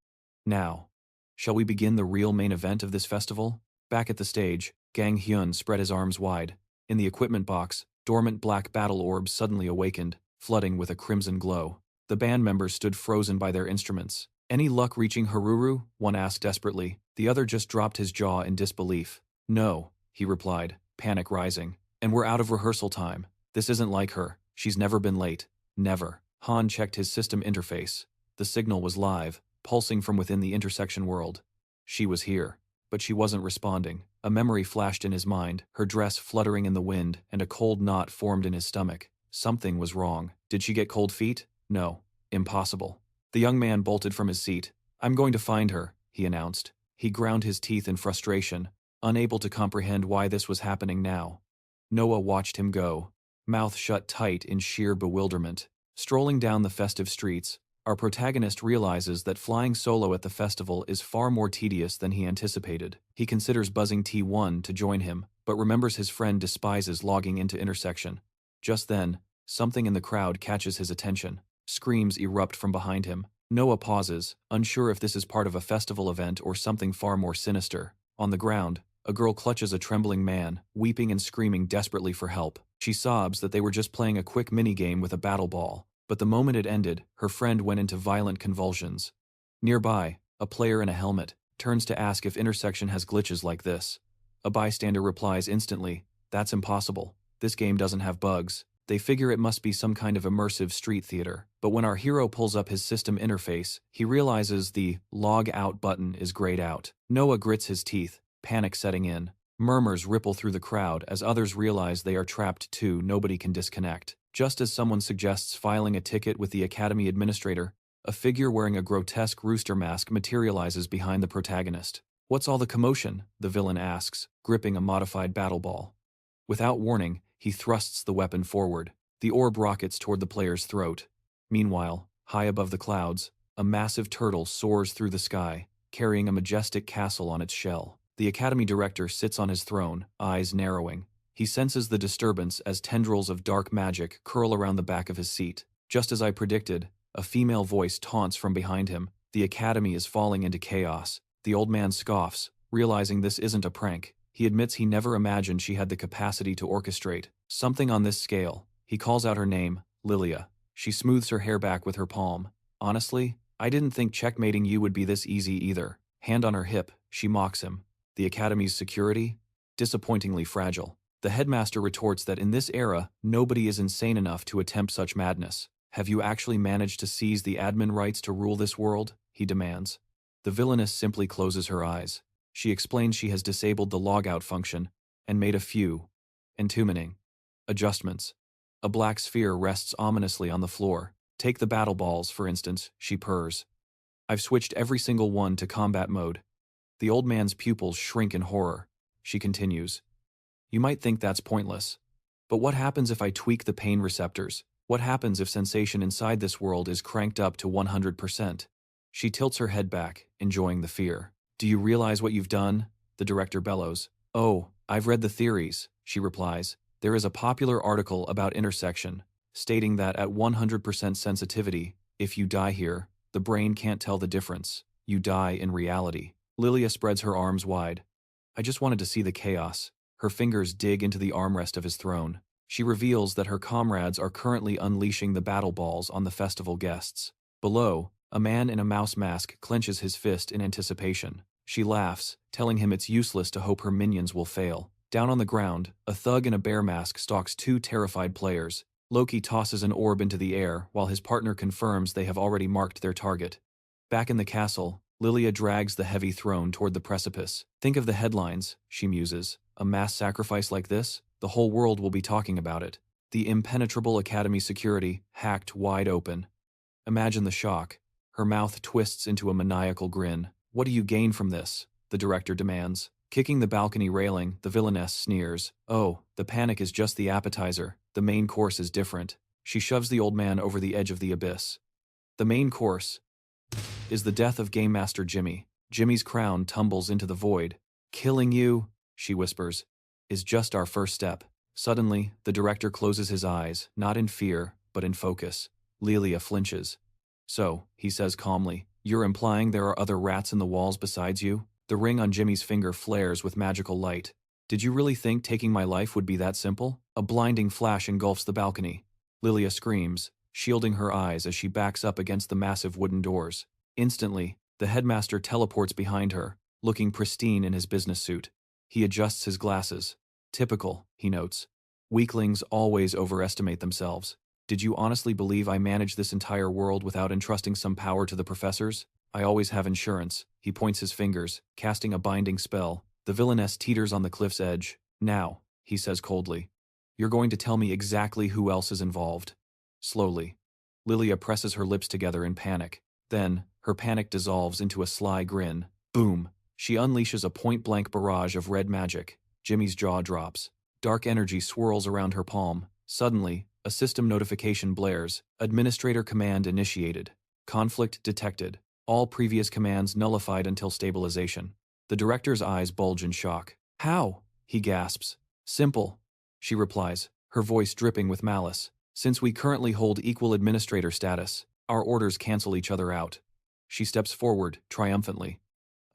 "Now, shall we begin the real main event of this festival?" Back at the stage, Gang Hyun spread his arms wide. In the equipment box, dormant black battle orbs suddenly awakened, flooding with a crimson glow. The band members stood frozen by their instruments. "Any luck reaching Haruru?" one asked desperately. The other just dropped his jaw in disbelief. "No," he replied, panic rising. "And we're out of rehearsal time. This isn't like her. She's never been late. Never." Han checked his system interface. The signal was live, pulsing from within the intersection world. She was here, but she wasn't responding. A memory flashed in his mind, her dress fluttering in the wind, and a cold knot formed in his stomach. Something was wrong. Did she get cold feet? No. Impossible. The young man bolted from his seat. "I'm going to find her," he announced. He ground his teeth in frustration, unable to comprehend why this was happening now. Noah watched him go, mouth shut tight in sheer bewilderment. Strolling down the festive streets, our protagonist realizes that flying solo at the festival is far more tedious than he anticipated. He considers buzzing T1 to join him, but remembers his friend despises logging into intersection. Just then, something in the crowd catches his attention. Screams erupt from behind him. Noah pauses, unsure if this is part of a festival event or something far more sinister. On the ground, A girl clutches a trembling man, weeping and screaming desperately for help. She sobs that they were just playing a quick minigame with a battle ball. But the moment it ended, her friend went into violent convulsions. Nearby, a player in a helmet turns to ask if Intersection has glitches like this. A bystander replies instantly, "That's impossible. This game doesn't have bugs." They figure it must be some kind of immersive street theater. But when our hero pulls up his system interface, he realizes the log out button is grayed out. Noah grits his teeth, panic setting in. Murmurs ripple through the crowd as others realize they are trapped too. Nobody can disconnect. Just as someone suggests filing a ticket with the academy administrator, a figure wearing a grotesque rooster mask materializes behind the protagonist. "What's all the commotion?" the villain asks, gripping a modified battle ball. Without warning, he thrusts the weapon forward. The orb rockets toward the player's throat. Meanwhile, high above the clouds, a massive turtle soars through the sky, carrying a majestic castle on its shell. The academy director sits on his throne, eyes narrowing. He senses the disturbance as tendrils of dark magic curl around the back of his seat. Just as I predicted, a female voice taunts from behind him. The academy is falling into chaos. The old man scoffs, realizing this isn't a prank. He admits he never imagined she had the capacity to orchestrate something on this scale. He calls out her name, Lilia. She smooths her hair back with her palm. "Honestly, I didn't think checkmating you would be this easy either." Hand on her hip, she mocks him. The academy's security? Disappointingly fragile. The headmaster retorts that in this era, nobody is insane enough to attempt such madness. "Have you actually managed to seize the admin rights to rule this world?" he demands. The villainess simply closes her eyes. She explains she has disabled the logout function and made a few entombing adjustments. A black sphere rests ominously on the floor. "Take the battle balls, for instance," she purrs. "I've switched every single one to combat mode." The old man's pupils shrink in horror. She continues, "You might think that's pointless. But what happens if I tweak the pain receptors? What happens if sensation inside this world is cranked up to 100%? She tilts her head back, enjoying the fear. "Do you realize what you've done?" the director bellows. "Oh, I've read the theories," she replies. "There is a popular article about intersection, stating that at 100% sensitivity, if you die here, the brain can't tell the difference. You die in reality." Lilia spreads her arms wide. "I just wanted to see the chaos." Her fingers dig into the armrest of his throne. She reveals that her comrades are currently unleashing the battle balls on the festival guests. Below, a man in a mouse mask clenches his fist in anticipation. She laughs, telling him it's useless to hope her minions will fail. Down on the ground, a thug in a bear mask stalks two terrified players. Loki tosses an orb into the air while his partner confirms they have already marked their target. Back in the castle, Lilia drags the heavy throne toward the precipice. "Think of the headlines," she muses. "A mass sacrifice like this? The whole world will be talking about it. The impenetrable academy security hacked wide open." Imagine the shock. Her mouth twists into a maniacal grin. "What do you gain from this?" the director demands. Kicking the balcony railing, the villainess sneers. "Oh, the panic is just the appetizer. The main course is different." She shoves the old man over the edge of the abyss. The main course is the death of Game Master Jimmy. Jimmy's crown tumbles into the void. "Killing you," she whispers, "is just our first step." Suddenly, the director closes his eyes, not in fear, but in focus. Lilia flinches. "So," he says calmly, "you're implying there are other rats in the walls besides you?" The ring on Jimmy's finger flares with magical light. "Did you really think taking my life would be that simple?" A blinding flash engulfs the balcony. Lilia screams, shielding her eyes as she backs up against the massive wooden doors. Instantly, the headmaster teleports behind her, looking pristine in his business suit. He adjusts his glasses. "Typical," he notes. "Weaklings always overestimate themselves. Did you honestly believe I managed this entire world without entrusting some power to the professors? I always have insurance." He points his fingers, casting a binding spell. The villainess teeters on the cliff's edge. "Now," he says coldly, "you're going to tell me exactly who else is involved." Slowly, Lilia presses her lips together in panic. Then, her panic dissolves into a sly grin. Boom! She unleashes a point-blank barrage of red magic. Jimmy's jaw drops. Dark energy swirls around her palm. Suddenly, a system notification blares. "Administrator command initiated. Conflict detected. All previous commands nullified until stabilization." The director's eyes bulge in shock. "How?" he gasps. "Simple," she replies, her voice dripping with malice. "Since we currently hold equal administrator status, our orders cancel each other out." She steps forward, triumphantly.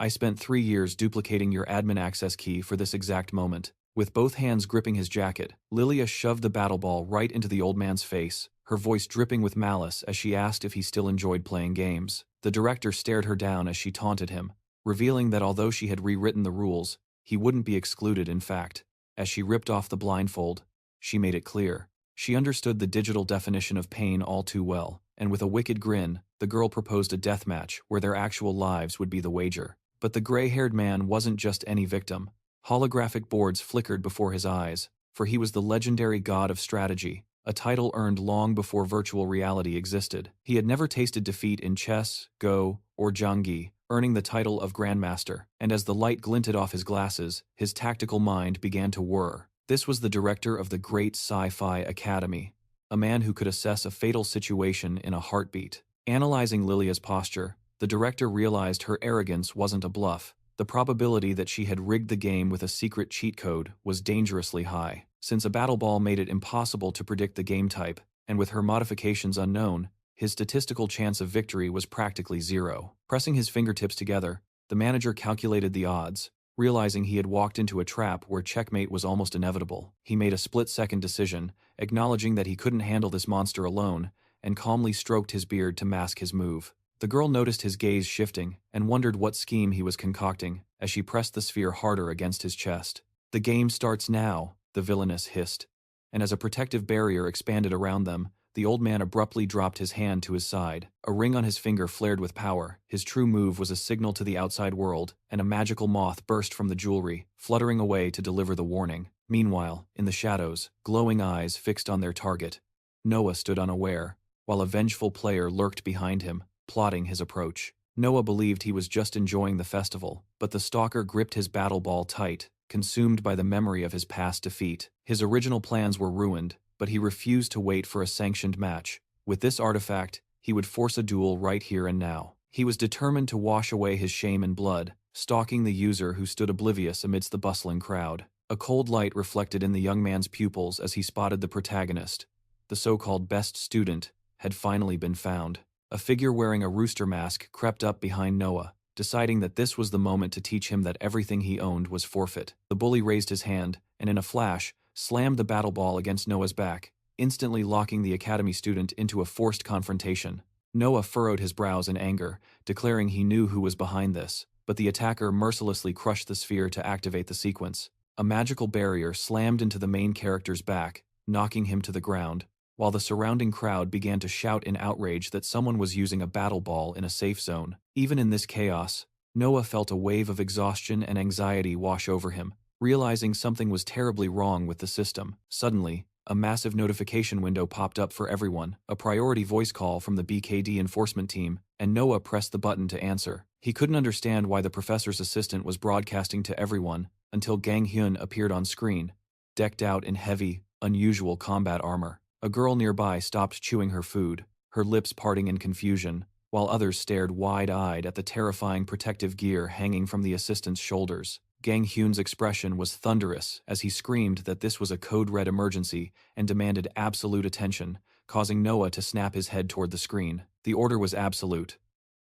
I spent 3 years duplicating your admin access key for this exact moment. With both hands gripping his jacket, Lilia shoved the battle ball right into the old man's face, her voice dripping with malice as she asked if he still enjoyed playing games. The director stared her down as she taunted him, revealing that although she had rewritten the rules, he wouldn't be excluded in fact. As she ripped off the blindfold, she made it clear. She understood the digital definition of pain all too well, and with a wicked grin, the girl proposed a death match where their actual lives would be the wager. But the gray-haired man wasn't just any victim. Holographic boards flickered before his eyes, for he was the legendary god of strategy, a title earned long before virtual reality existed. He had never tasted defeat in chess, Go, or Zhanggi, earning the title of Grandmaster, and as the light glinted off his glasses, his tactical mind began to whir. This was the director of the Great Sci-Fi Academy, a man who could assess a fatal situation in a heartbeat. Analyzing Lilia's posture, the director realized her arrogance wasn't a bluff. The probability that she had rigged the game with a secret cheat code was dangerously high. Since a battle ball made it impossible to predict the game type, and with her modifications unknown, his statistical chance of victory was practically zero. Pressing his fingertips together, the manager calculated the odds. Realizing he had walked into a trap where checkmate was almost inevitable, he made a split-second decision, acknowledging that he couldn't handle this monster alone, and calmly stroked his beard to mask his move. The girl noticed his gaze shifting and wondered what scheme he was concocting as she pressed the sphere harder against his chest. "The game starts now," the villainess hissed, and as a protective barrier expanded around them, the old man abruptly dropped his hand to his side. A ring on his finger flared with power. His true move was a signal to the outside world, and a magical moth burst from the jewelry, fluttering away to deliver the warning. Meanwhile, in the shadows, glowing eyes fixed on their target, Noah stood unaware, while a vengeful player lurked behind him, plotting his approach. Noah believed he was just enjoying the festival, but the stalker gripped his battle ball tight, consumed by the memory of his past defeat. His original plans were ruined, but he refused to wait for a sanctioned match. With this artifact, he would force a duel right here and now. He was determined to wash away his shame in blood, stalking the user who stood oblivious amidst the bustling crowd. A cold light reflected in the young man's pupils as he spotted the protagonist. The so-called best student had finally been found. A figure wearing a rooster mask crept up behind Noah, deciding that this was the moment to teach him that everything he owned was forfeit. The bully raised his hand, and in a flash, slammed the battle ball against Noah's back, instantly locking the academy student into a forced confrontation. Noah furrowed his brows in anger, declaring he knew who was behind this, but the attacker mercilessly crushed the sphere to activate the sequence. A magical barrier slammed into the main character's back, knocking him to the ground, while the surrounding crowd began to shout in outrage that someone was using a battle ball in a safe zone. Even in this chaos, Noah felt a wave of exhaustion and anxiety wash over him, realizing something was terribly wrong with the system. Suddenly, a massive notification window popped up for everyone, a priority voice call from the BKD enforcement team, and Noah pressed the button to answer. He couldn't understand why the professor's assistant was broadcasting to everyone until Gang Hyun appeared on screen, decked out in heavy, unusual combat armor. A girl nearby stopped chewing her food, her lips parting in confusion, while others stared wide-eyed at the terrifying protective gear hanging from the assistant's shoulders. Gang Hyun's expression was thunderous as he screamed that this was a code-red emergency and demanded absolute attention, causing Noah to snap his head toward the screen. The order was absolute.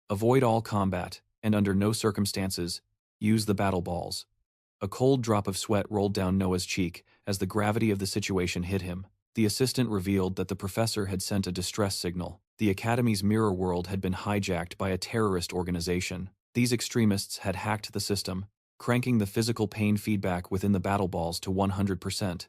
Avoid all combat, and under no circumstances, use the battle balls. A cold drop of sweat rolled down Noah's cheek as the gravity of the situation hit him. The assistant revealed that the professor had sent a distress signal. The academy's mirror world had been hijacked by a terrorist organization. These extremists had hacked the system, cranking the physical pain feedback within the battle balls to 100%.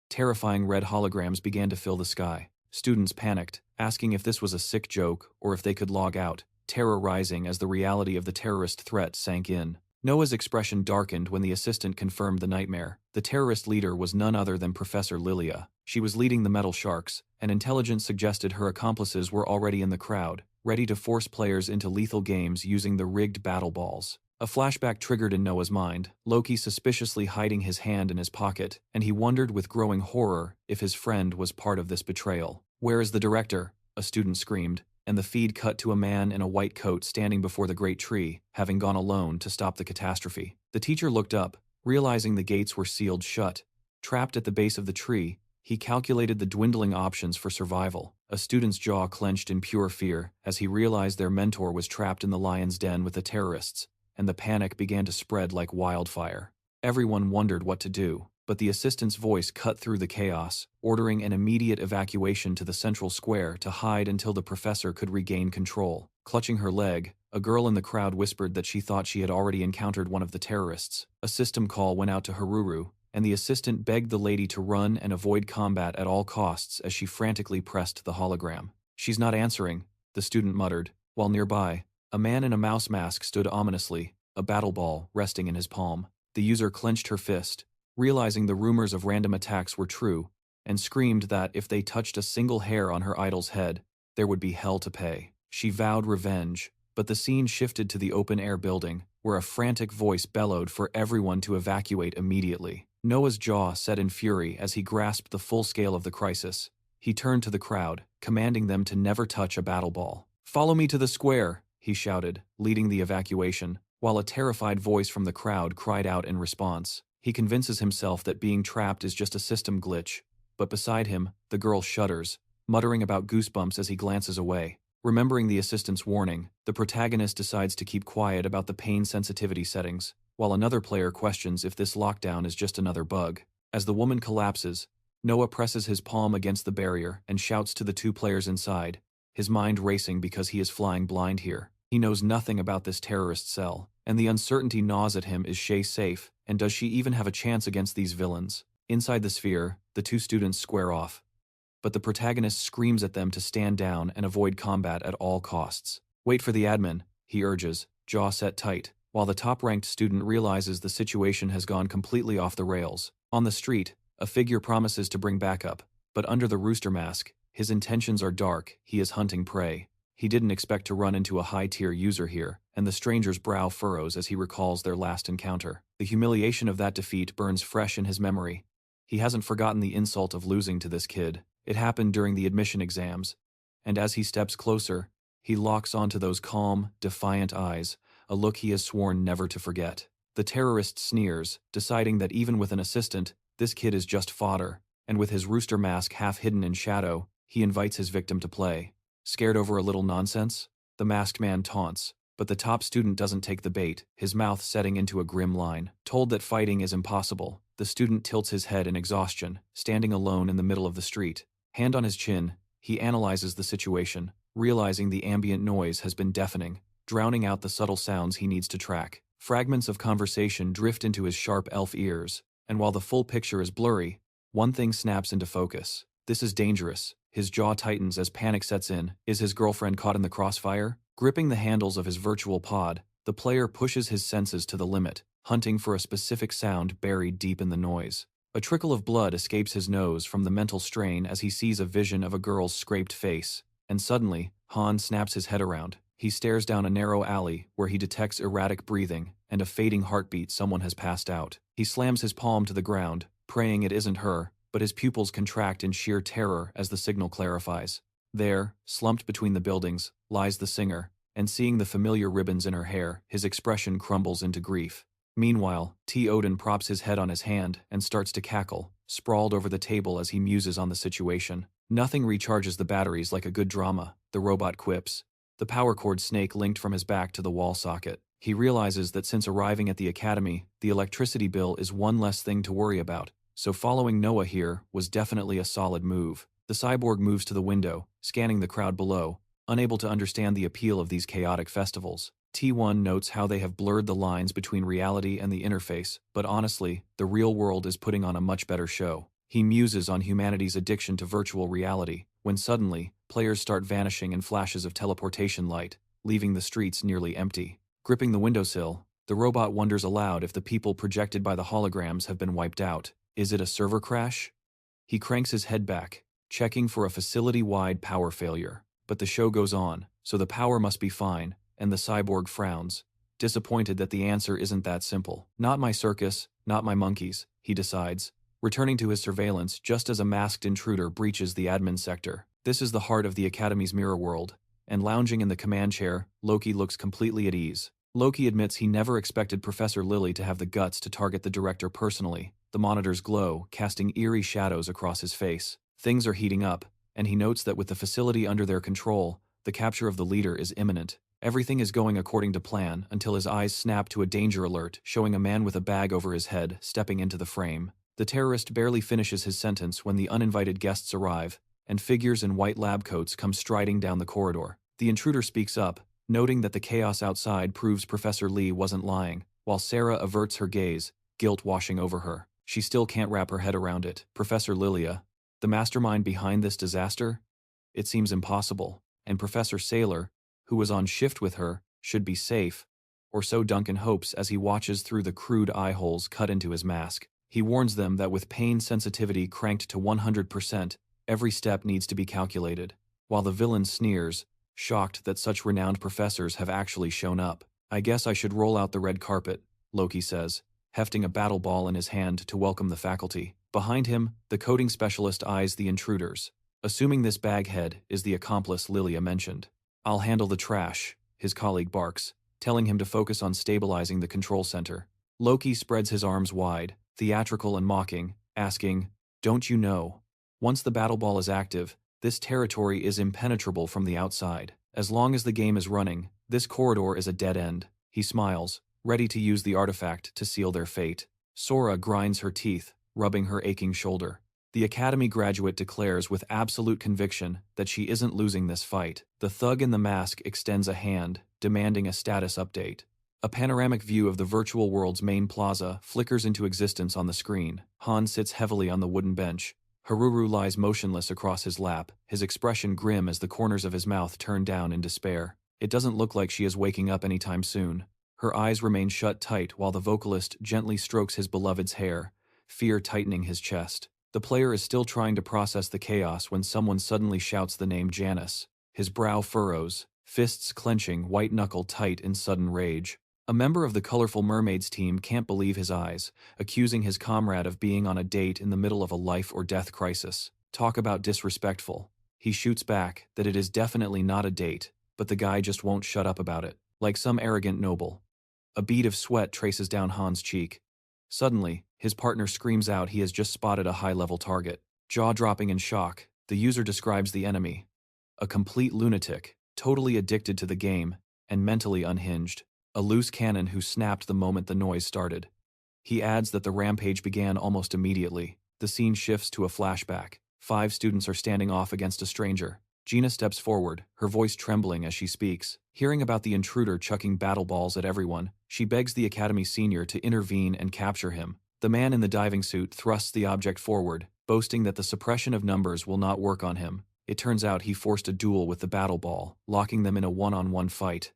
Terrifying red holograms began to fill the sky. Students panicked, asking if this was a sick joke or if they could log out, terror rising as the reality of the terrorist threat sank in. Noah's expression darkened when the assistant confirmed the nightmare. The terrorist leader was none other than Professor Lilia. She was leading the Metal Sharks, and intelligence suggested her accomplices were already in the crowd, ready to force players into lethal games using the rigged battle balls. A flashback triggered in Noah's mind, Loki suspiciously hiding his hand in his pocket, and he wondered with growing horror if his friend was part of this betrayal. "Where is the director?" a student screamed, and the feed cut to a man in a white coat standing before the great tree, having gone alone to stop the catastrophe. The teacher looked up, realizing the gates were sealed shut. Trapped at the base of the tree, he calculated the dwindling options for survival. A student's jaw clenched in pure fear as he realized their mentor was trapped in the lion's den with the terrorists. and the panic began to spread like wildfire. Everyone wondered what to do, but the assistant's voice cut through the chaos, ordering an immediate evacuation to the central square to hide until the professor could regain control. Clutching her leg, a girl in the crowd whispered that she thought she had already encountered one of the terrorists. A system call went out to Haruru, and the assistant begged the lady to run and avoid combat at all costs as she frantically pressed the hologram. "She's not answering," the student muttered, while nearby, a man in a mouse mask stood ominously, a battle ball resting in his palm. The user clenched her fist, realizing the rumors of random attacks were true, and screamed that if they touched a single hair on her idol's head, there would be hell to pay. She vowed revenge, but the scene shifted to the open-air building, where a frantic voice bellowed for everyone to evacuate immediately. Noah's jaw set in fury as he grasped the full scale of the crisis. He turned to the crowd, commanding them to never touch a battle ball. "Follow me to the square," he shouted, leading the evacuation, while a terrified voice from the crowd cried out in response. He convinces himself that being trapped is just a system glitch, but beside him, the girl shudders, muttering about goosebumps as he glances away. Remembering the assistant's warning, the protagonist decides to keep quiet about the pain sensitivity settings, while another player questions if this lockdown is just another bug. As the woman collapses, Noah presses his palm against the barrier and shouts to the two players inside, his mind racing because he is flying blind here. He knows nothing about this terrorist cell, and the uncertainty gnaws at him. Is Shay safe, and does she even have a chance against these villains? Inside the sphere, the two students square off, but the protagonist screams at them to stand down and avoid combat at all costs. "Wait for the admin," he urges, jaw set tight, while the top-ranked student realizes the situation has gone completely off the rails. On the street, a figure promises to bring backup, but under the rooster mask, his intentions are dark. He is hunting prey. He didn't expect to run into a high-tier user here, and the stranger's brow furrows as he recalls their last encounter. The humiliation of that defeat burns fresh in his memory. He hasn't forgotten the insult of losing to this kid. It happened during the admission exams, and as he steps closer, he locks onto those calm, defiant eyes, a look he has sworn never to forget. The terrorist sneers, deciding that even with an assistant, this kid is just fodder, and with his rooster mask half hidden in shadow, he invites his victim to play. "Scared over a little nonsense?" the masked man taunts, but the top student doesn't take the bait, his mouth setting into a grim line. Told that fighting is impossible, the student tilts his head in exhaustion, standing alone in the middle of the street. Hand on his chin, he analyzes the situation, realizing the ambient noise has been deafening, drowning out the subtle sounds he needs to track. Fragments of conversation drift into his sharp elf ears, and while the full picture is blurry, one thing snaps into focus. This is dangerous. His jaw tightens as panic sets in. Is his girlfriend caught in the crossfire? Gripping the handles of his virtual pod, the player pushes his senses to the limit, hunting for a specific sound buried deep in the noise. A trickle of blood escapes his nose from the mental strain as he sees a vision of a girl's scraped face, and suddenly, Han snaps his head around. He stares down a narrow alley where he detects erratic breathing and a fading heartbeat. Someone has passed out. He slams his palm to the ground, praying it isn't her, but his pupils contract in sheer terror as the signal clarifies. There, slumped between the buildings, lies the singer, and seeing the familiar ribbons in her hair, his expression crumbles into grief. Meanwhile, T. Odin props his head on his hand and starts to cackle, sprawled over the table as he muses on the situation. "Nothing recharges the batteries like a good drama," the robot quips, the power cord snake linked from his back to the wall socket. He realizes that since arriving at the academy, the electricity bill is one less thing to worry about, so following Noah here was definitely a solid move. The cyborg moves to the window, scanning the crowd below, unable to understand the appeal of these chaotic festivals. T1 notes how they have blurred the lines between reality and the interface, but honestly, the real world is putting on a much better show. He muses on humanity's addiction to virtual reality, when suddenly, players start vanishing in flashes of teleportation light, leaving the streets nearly empty. Gripping the windowsill, the robot wonders aloud if the people projected by the holograms have been wiped out. Is it a server crash? He cranks his head back, checking for a facility-wide power failure, but the show goes on, so the power must be fine, and the cyborg frowns, disappointed that the answer isn't that simple. "Not my circus, not my monkeys," he decides, returning to his surveillance just as a masked intruder breaches the admin sector. This is the heart of the Academy's mirror world, and lounging in the command chair, Loki looks completely at ease. Loki admits he never expected Professor Lily to have the guts to target the director personally. The monitors glow, casting eerie shadows across his face. Things are heating up, and he notes that with the facility under their control, the capture of the leader is imminent. Everything is going according to plan until his eyes snap to a danger alert showing a man with a bag over his head stepping into the frame. The terrorist barely finishes his sentence when the uninvited guests arrive, and figures in white lab coats come striding down the corridor. The intruder speaks up, noting that the chaos outside proves Professor Lee wasn't lying, while Sarah averts her gaze, guilt washing over her. She still can't wrap her head around it. Professor Lilia, the mastermind behind this disaster? It seems impossible, and Professor Saylor, who was on shift with her, should be safe, or so Duncan hopes as he watches through the crude eye holes cut into his mask. He warns them that with pain sensitivity cranked to 100%, every step needs to be calculated, while the villain sneers, shocked that such renowned professors have actually shown up. I guess I should roll out the red carpet, Loki says, hefting a battle ball in his hand to welcome the faculty. Behind him, the coding specialist eyes the intruders, assuming this baghead is the accomplice Lilia mentioned. I'll handle the trash, his colleague barks, telling him to focus on stabilizing the control center. Loki spreads his arms wide, theatrical and mocking, asking, "Don't you know? Once the battle ball is active, this territory is impenetrable from the outside. As long as the game is running, this corridor is a dead end." He smiles, ready to use the artifact to seal their fate. Sora grinds her teeth, rubbing her aching shoulder. The Academy graduate declares with absolute conviction that she isn't losing this fight. The thug in the mask extends a hand, demanding a status update. A panoramic view of the virtual world's main plaza flickers into existence on the screen. Han sits heavily on the wooden bench. Haruru lies motionless across his lap, his expression grim as the corners of his mouth turn down in despair. It doesn't look like she is waking up anytime soon. Her eyes remain shut tight while the vocalist gently strokes his beloved's hair, fear tightening his chest. The player is still trying to process the chaos when someone suddenly shouts the name Janice. His brow furrows, fists clenching, white knuckle tight in sudden rage. A member of the Colorful Mermaids team can't believe his eyes, accusing his comrade of being on a date in the middle of a life-or-death crisis. Talk about disrespectful. He shoots back that it is definitely not a date, but the guy just won't shut up about it, like some arrogant noble. A bead of sweat traces down Han's cheek. Suddenly, his partner screams out he has just spotted a high-level target. Jaw-dropping in shock, the user describes the enemy. A complete lunatic, totally addicted to the game, and mentally unhinged. A loose cannon who snapped the moment the noise started. He adds that the rampage began almost immediately. The scene shifts to a flashback. 5 students are standing off against a stranger. Gina steps forward, her voice trembling as she speaks. Hearing about the intruder chucking battle balls at everyone, she begs the Academy senior to intervene and capture him. The man in the diving suit thrusts the object forward, boasting that the suppression of numbers will not work on him. It turns out he forced a duel with the battle ball, locking them in a one-on-one fight.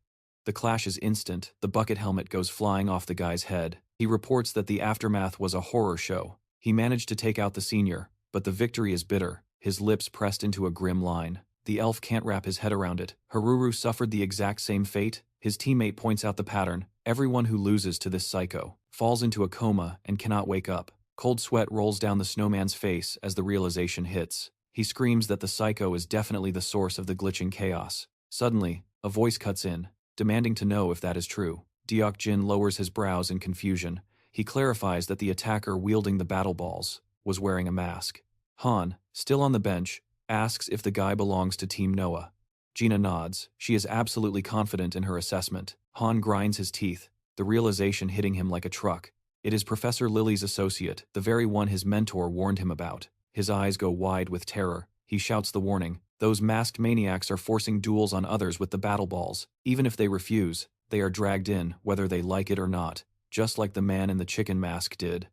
The clash is instant. The bucket helmet goes flying off the guy's head. He reports that the aftermath was a horror show. He managed to take out the senior, but the victory is bitter, his lips pressed into a grim line. The elf can't wrap his head around it. Haruru suffered the exact same fate. His teammate points out the pattern. Everyone who loses to this psycho falls into a coma and cannot wake up. Cold sweat rolls down the snowman's face as the realization hits. He screams that the psycho is definitely the source of the glitching chaos. Suddenly, a voice cuts in, demanding to know if that is true. Deok Jin lowers his brows in confusion. He clarifies that the attacker wielding the battle balls was wearing a mask. Han, still on the bench, asks if the guy belongs to Team Noah. Gina nods. She is absolutely confident in her assessment. Han grinds his teeth, the realization hitting him like a truck. It is Professor Lily's associate, the very one his mentor warned him about. His eyes go wide with terror. He shouts the warning. Those masked maniacs are forcing duels on others with the battle balls. Even if they refuse, they are dragged in, whether they like it or not, just like the man in the chicken mask did.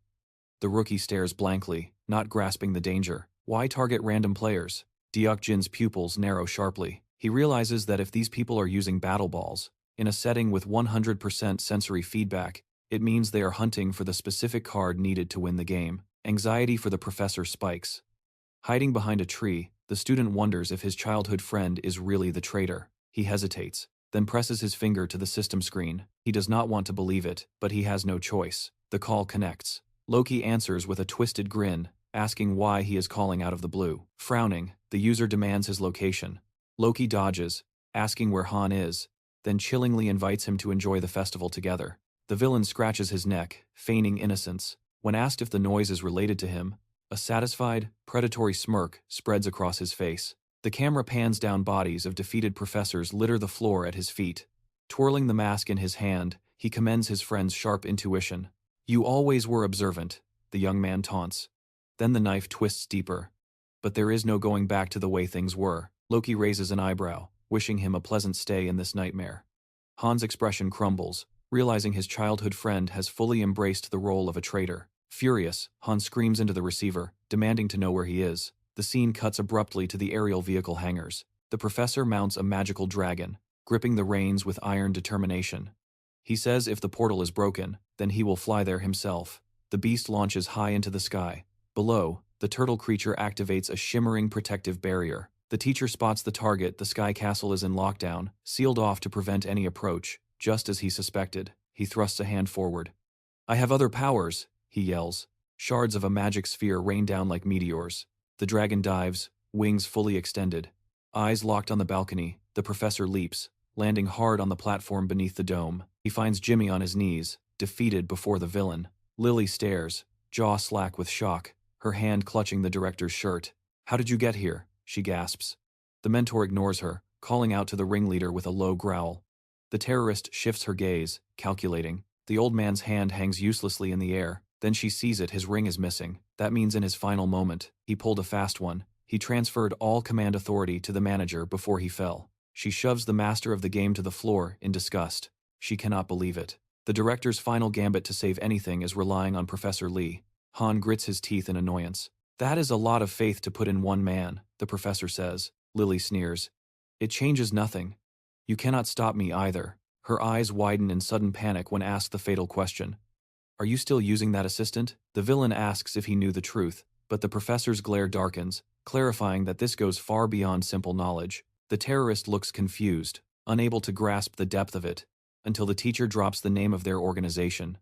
The rookie stares blankly, not grasping the danger. Why target random players? Deok Jin's pupils narrow sharply. He realizes that if these people are using battle balls, in a setting with 100% sensory feedback, it means they are hunting for the specific card needed to win the game. Anxiety for the professor spikes. Hiding behind a tree, the student wonders if his childhood friend is really the traitor. He hesitates, then presses his finger to the system screen. He does not want to believe it, but he has no choice. The call connects. Loki answers with a twisted grin, asking why he is calling out of the blue. Frowning, the user demands his location. Loki dodges, asking where Han is, then chillingly invites him to enjoy the festival together. The villain scratches his neck, feigning innocence. When asked if the noise is related to him, a satisfied, predatory smirk spreads across his face. The camera pans down. Bodies of defeated professors litter the floor at his feet. Twirling the mask in his hand, he commends his friend's sharp intuition. "You always were observant," the young man taunts. Then the knife twists deeper. "But there is no going back to the way things were." Loki raises an eyebrow, wishing him a pleasant stay in this nightmare. Han's expression crumbles, realizing his childhood friend has fully embraced the role of a traitor. Furious, Han screams into the receiver, demanding to know where he is. The scene cuts abruptly to the aerial vehicle hangars. The professor mounts a magical dragon, gripping the reins with iron determination. He says if the portal is broken, then he will fly there himself. The beast launches high into the sky. Below, the turtle creature activates a shimmering protective barrier. The teacher spots the target. The sky castle is in lockdown, sealed off to prevent any approach. Just as he suspected, he thrusts a hand forward. "I have other powers," he yells. Shards of a magic sphere rain down like meteors. The dragon dives, wings fully extended. Eyes locked on the balcony, the professor leaps, landing hard on the platform beneath the dome. He finds Jimmy on his knees, defeated before the villain. Lily stares, jaw slack with shock, her hand clutching the director's shirt. "How did you get here?" she gasps. The mentor ignores her, calling out to the ringleader with a low growl. The terrorist shifts her gaze, calculating. The old man's hand hangs uselessly in the air. Then she sees it. His ring is missing. That means in his final moment, he pulled a fast one. He transferred all command authority to the manager before he fell. She shoves the master of the game to the floor in disgust. She cannot believe it. The director's final gambit to save anything is relying on Professor Lee. Han grits his teeth in annoyance. "That is a lot of faith to put in one man," the professor says. Lily sneers. "It changes nothing. You cannot stop me either." Her eyes widen in sudden panic when asked the fatal question. "Are you still using that assistant?" The villain asks if he knew the truth, but the professor's glare darkens, clarifying that this goes far beyond simple knowledge. The terrorist looks confused, unable to grasp the depth of it, until the teacher drops the name of their organization.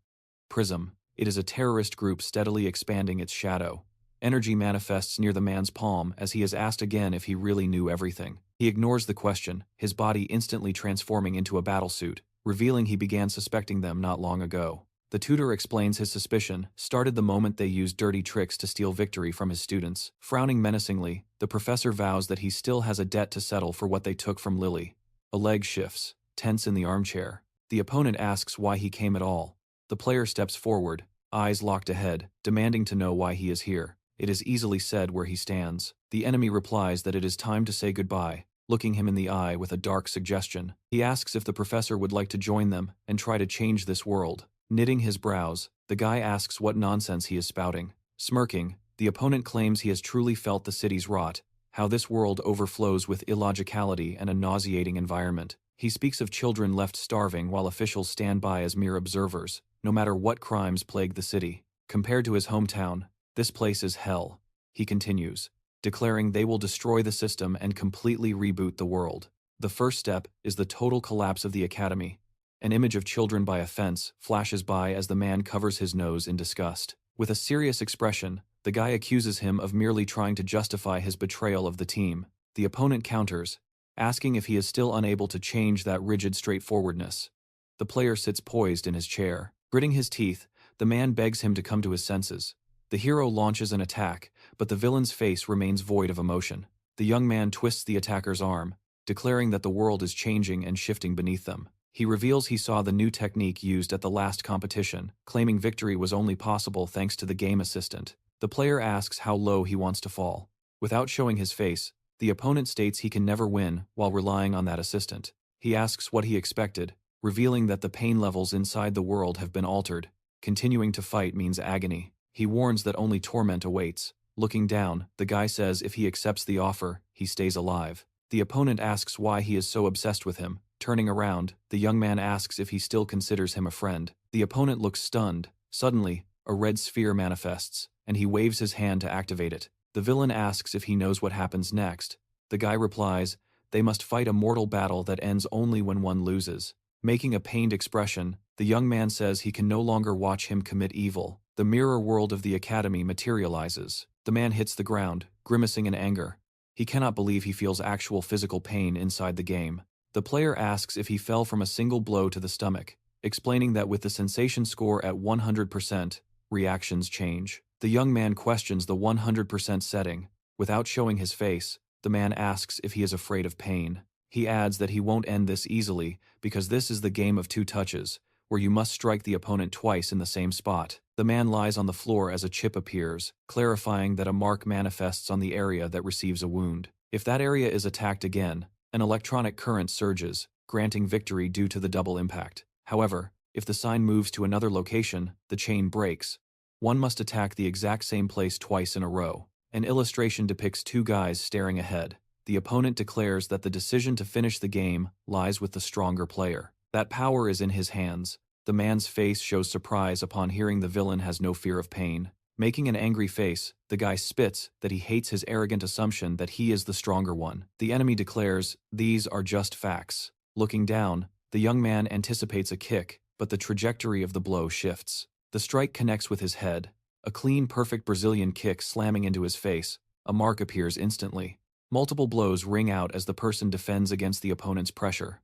Prism. It is a terrorist group steadily expanding its shadow. Energy manifests near the man's palm as he is asked again if he really knew everything. He ignores the question, his body instantly transforming into a battlesuit, revealing he began suspecting them not long ago. The tutor explains his suspicion started the moment they used dirty tricks to steal victory from his students. Frowning menacingly, the professor vows that he still has a debt to settle for what they took from Lily. A leg shifts, tense in the armchair. The opponent asks why he came at all. The player steps forward, eyes locked ahead, demanding to know why he is here. It is easily said where he stands. The enemy replies that it is time to say goodbye, looking him in the eye with a dark suggestion. He asks if the professor would like to join them and try to change this world. Knitting his brows, the guy asks what nonsense he is spouting. Smirking, the opponent claims he has truly felt the city's rot, how this world overflows with illogicality and a nauseating environment. He speaks of children left starving while officials stand by as mere observers, no matter what crimes plague the city. Compared to his hometown, this place is hell, he continues, declaring they will destroy the system and completely reboot the world. The first step is the total collapse of the academy. An image of children by a fence flashes by as the man covers his nose in disgust. With a serious expression, the guy accuses him of merely trying to justify his betrayal of the team. The opponent counters, asking if he is still unable to change that rigid straightforwardness. The player sits poised in his chair. Gritting his teeth, the man begs him to come to his senses. The hero launches an attack, but the villain's face remains void of emotion. The young man twists the attacker's arm, declaring that the world is changing and shifting beneath them. He reveals he saw the new technique used at the last competition, claiming victory was only possible thanks to the game assistant. The player asks how low he wants to fall. Without showing his face, the opponent states he can never win while relying on that assistant. He asks what he expected, revealing that the pain levels inside the world have been altered. Continuing to fight means agony. He warns that only torment awaits. Looking down, the guy says if he accepts the offer, he stays alive. The opponent asks why he is so obsessed with him. Turning around, the young man asks if he still considers him a friend. The opponent looks stunned. Suddenly, a red sphere manifests, and he waves his hand to activate it. The villain asks if he knows what happens next. The guy replies, they must fight a mortal battle that ends only when one loses. Making a pained expression, the young man says he can no longer watch him commit evil. The mirror world of the academy materializes. The man hits the ground, grimacing in anger. He cannot believe he feels actual physical pain inside the game. The player asks if he fell from a single blow to the stomach, explaining that with the sensation score at 100%, reactions change. The young man questions the 100% setting. Without showing his face, the man asks if he is afraid of pain. He adds that he won't end this easily because this is the game of 2 touches, where you must strike the opponent twice in the same spot. The man lies on the floor as a chip appears, clarifying that a mark manifests on the area that receives a wound. If that area is attacked again, an electronic current surges, granting victory due to the double impact. However, if the sign moves to another location, the chain breaks. One must attack the exact same place twice in a row. An illustration depicts 2 guys staring ahead. The opponent declares that the decision to finish the game lies with the stronger player. That power is in his hands. The man's face shows surprise upon hearing the villain has no fear of pain. Making an angry face, the guy spits that he hates his arrogant assumption that he is the stronger one. The enemy declares, "These are just facts." Looking down, the young man anticipates a kick, but the trajectory of the blow shifts. The strike connects with his head. A clean, perfect Brazilian kick slamming into his face. A mark appears instantly. Multiple blows ring out as the person defends against the opponent's pressure.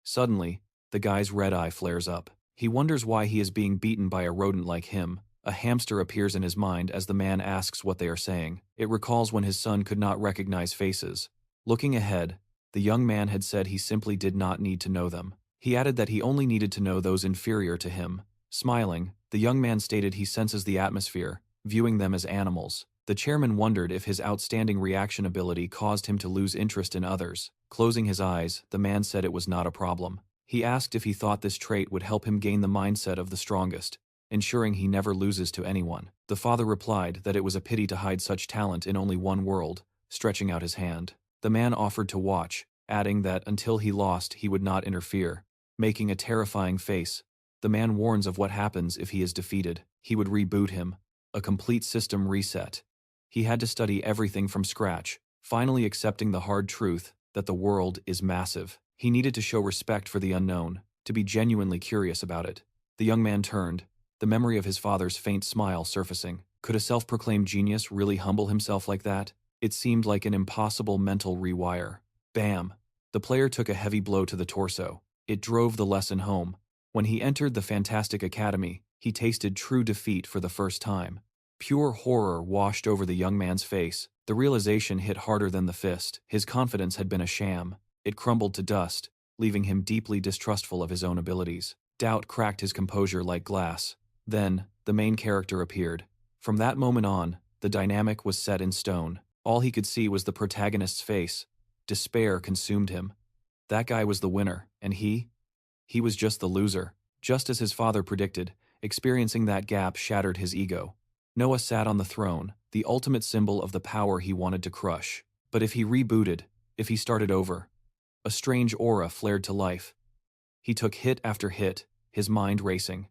Suddenly, the guy's red eye flares up. He wonders why he is being beaten by a rodent like him. A hamster appears in his mind as the man asks what they are saying. It recalls when his son could not recognize faces. Looking ahead, the young man had said he simply did not need to know them. He added that he only needed to know those inferior to him. Smiling, the young man stated he senses the atmosphere, viewing them as animals. The chairman wondered if his outstanding reaction ability caused him to lose interest in others. Closing his eyes, the man said it was not a problem. He asked if he thought this trait would help him gain the mindset of the strongest, ensuring he never loses to anyone. The father replied that it was a pity to hide such talent in only one world, stretching out his hand. The man offered to watch, adding that until he lost he would not interfere. Making a terrifying face, the man warns of what happens if he is defeated. He would reboot him. A complete system reset. He had to study everything from scratch, finally accepting the hard truth that the world is massive. He needed to show respect for the unknown, to be genuinely curious about it. The young man turned, the memory of his father's faint smile surfacing. Could a self-proclaimed genius really humble himself like that? It seemed like an impossible mental rewire. Bam! The player took a heavy blow to the torso. It drove the lesson home. When he entered the Fantastic Academy, he tasted true defeat for the first time. Pure horror washed over the young man's face. The realization hit harder than the fist. His confidence had been a sham. It crumbled to dust, leaving him deeply distrustful of his own abilities. Doubt cracked his composure like glass. Then, the main character appeared. From that moment on, the dynamic was set in stone. All he could see was the protagonist's face. Despair consumed him. That guy was the winner, and he was just the loser. Just as his father predicted, experiencing that gap shattered his ego. Noah sat on the throne, the ultimate symbol of the power he wanted to crush. But if he rebooted, if he started over, a strange aura flared to life. He took hit after hit, his mind racing.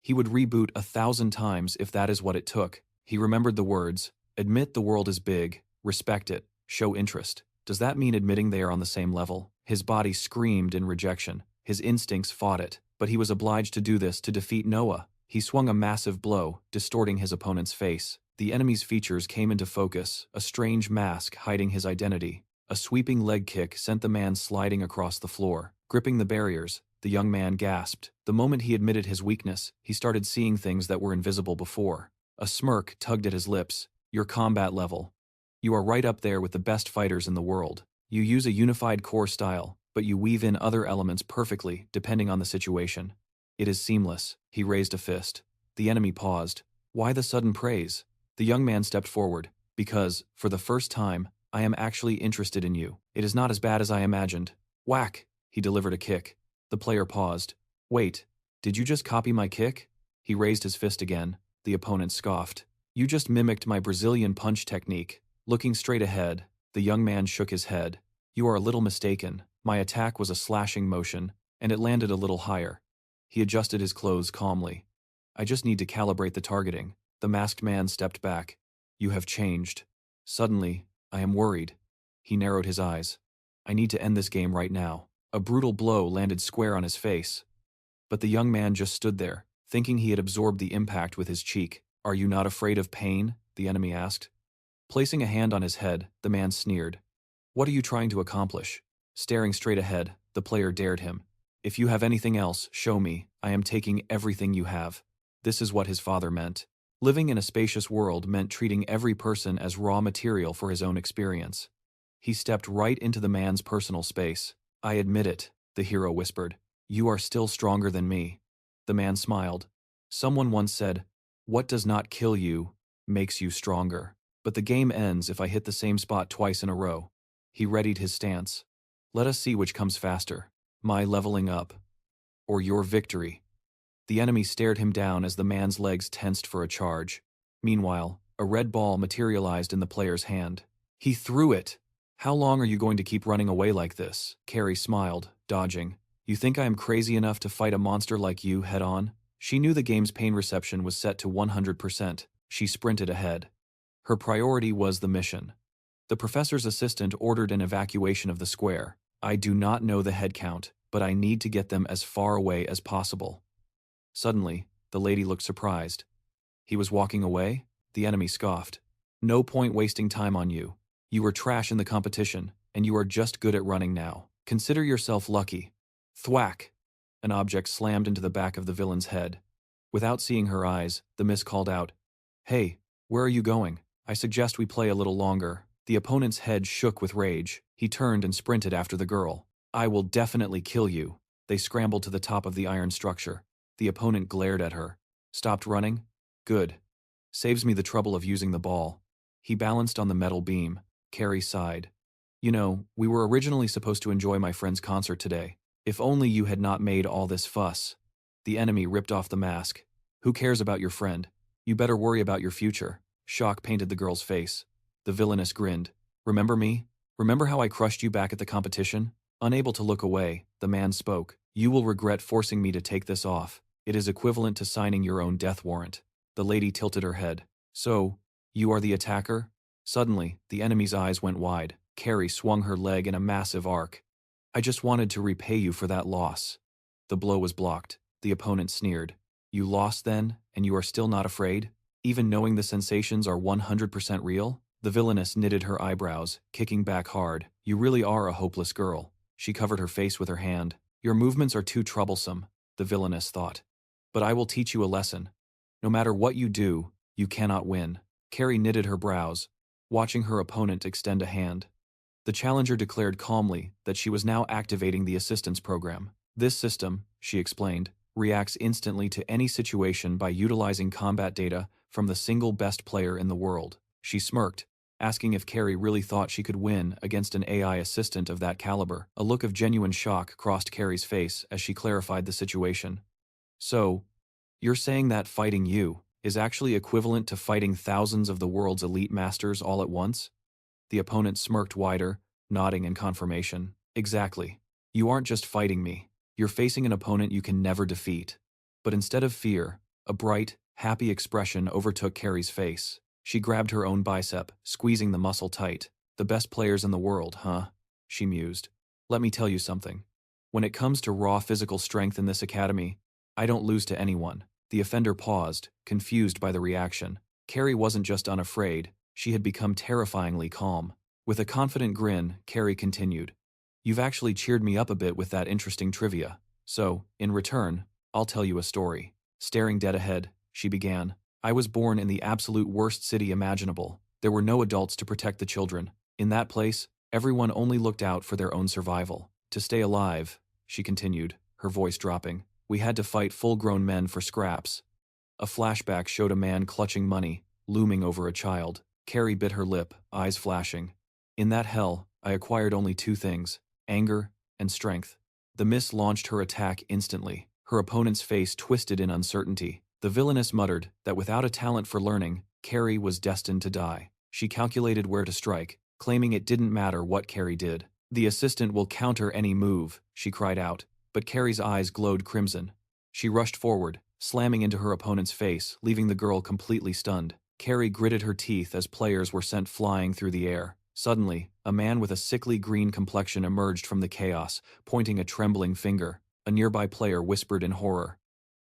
He would reboot 1,000 times if that is what it took. He remembered the words, admit the world is big, respect it, show interest. Does that mean admitting they are on the same level? His body screamed in rejection. His instincts fought it, but he was obliged to do this to defeat Noah. He swung a massive blow, distorting his opponent's face. The enemy's features came into focus, a strange mask hiding his identity. A sweeping leg kick sent the man sliding across the floor. Gripping the barriers, the young man gasped. The moment he admitted his weakness, he started seeing things that were invisible before. A smirk tugged at his lips. Your combat level. You are right up there with the best fighters in the world. You use a unified core style, but you weave in other elements perfectly, depending on the situation. It is seamless. He raised a fist. The enemy paused. Why the sudden praise? The young man stepped forward. Because, for the first time, I am actually interested in you. It is not as bad as I imagined. Whack! He delivered a kick. The player paused. Wait, did you just copy my kick? He raised his fist again. The opponent scoffed. You just mimicked my Brazilian punch technique. Looking straight ahead, the young man shook his head. You are a little mistaken. My attack was a slashing motion, and it landed a little higher. He adjusted his clothes calmly. I just need to calibrate the targeting. The masked man stepped back. You have changed. Suddenly, I am worried. He narrowed his eyes. I need to end this game right now. A brutal blow landed square on his face. But the young man just stood there, thinking he had absorbed the impact with his cheek. Are you not afraid of pain? The enemy asked. Placing a hand on his head, the man sneered. What are you trying to accomplish? Staring straight ahead, the player dared him. If you have anything else, show me. I am taking everything you have. This is what his father meant. Living in a spacious world meant treating every person as raw material for his own experience. He stepped right into the man's personal space. I admit it, the hero whispered. You are still stronger than me. The man smiled. Someone once said, what does not kill you makes you stronger. But the game ends if I hit the same spot twice in a row. He readied his stance. Let us see which comes faster. My leveling up. Or your victory. The enemy stared him down as the man's legs tensed for a charge. Meanwhile, a red ball materialized in the player's hand. He threw it. How long are you going to keep running away like this? Carrie smiled, dodging. You think I am crazy enough to fight a monster like you head on? She knew the game's pain reception was set to 100%. She sprinted ahead. Her priority was the mission. The professor's assistant ordered an evacuation of the square. I do not know the head count, but I need to get them as far away as possible. Suddenly, the lady looked surprised. He was walking away? The enemy scoffed. No point wasting time on you. You were trash in the competition, and you are just good at running now. Consider yourself lucky. Thwack! An object slammed into the back of the villain's head. Without seeing her eyes, the miss called out, Hey, where are you going? I suggest we play a little longer. The opponent's head shook with rage. He turned and sprinted after the girl. I will definitely kill you. They scrambled to the top of the iron structure. The opponent glared at her. Stopped running? Good. Saves me the trouble of using the ball. He balanced on the metal beam. Carrie sighed. You know, we were originally supposed to enjoy my friend's concert today. If only you had not made all this fuss. The enemy ripped off the mask. Who cares about your friend? You better worry about your future. Shock painted the girl's face. The villainess grinned. Remember me? Remember how I crushed you back at the competition? Unable to look away, the man spoke. You will regret forcing me to take this off. It is equivalent to signing your own death warrant. The lady tilted her head. So, you are the attacker? Suddenly, the enemy's eyes went wide. Carrie swung her leg in a massive arc. I just wanted to repay you for that loss. The blow was blocked. The opponent sneered. You lost then, and you are still not afraid? Even knowing the sensations are 100% real? The villainess knitted her eyebrows, kicking back hard. You really are a hopeless girl. She covered her face with her hand. Your movements are too troublesome, the villainess thought. But I will teach you a lesson. No matter what you do, you cannot win. Carrie knitted her brows, watching her opponent extend a hand. The challenger declared calmly that she was now activating the assistance program. This system, she explained, reacts instantly to any situation by utilizing combat data from the single best player in the world. She smirked, asking if Carrie really thought she could win against an AI assistant of that caliber. A look of genuine shock crossed Carrie's face as she clarified the situation. So, you're saying that fighting you is actually equivalent to fighting thousands of the world's elite masters all at once? The opponent smirked wider, nodding in confirmation. Exactly. You aren't just fighting me. You're facing an opponent you can never defeat. But instead of fear, a bright, happy expression overtook Carrie's face. She grabbed her own bicep, squeezing the muscle tight. The best players in the world, huh? She mused. Let me tell you something. When it comes to raw physical strength in this academy, I don't lose to anyone. The offender paused, confused by the reaction. Carrie wasn't just unafraid, she had become terrifyingly calm. With a confident grin, Carrie continued. You've actually cheered me up a bit with that interesting trivia. So, in return, I'll tell you a story. Staring dead ahead, she began. I was born in the absolute worst city imaginable. There were no adults to protect the children. In that place, everyone only looked out for their own survival. To stay alive, she continued, her voice dropping, we had to fight full-grown men for scraps. A flashback showed a man clutching money, looming over a child. Carrie bit her lip, eyes flashing. In that hell, I acquired only two things, anger and strength. The miss launched her attack instantly. Her opponent's face twisted in uncertainty. The villainess muttered that without a talent for learning, Carrie was destined to die. She calculated where to strike, claiming it didn't matter what Carrie did. The assistant will counter any move, she cried out, but Carrie's eyes glowed crimson. She rushed forward, slamming into her opponent's face, leaving the girl completely stunned. Carrie gritted her teeth as players were sent flying through the air. Suddenly, a man with a sickly green complexion emerged from the chaos, pointing a trembling finger. A nearby player whispered in horror.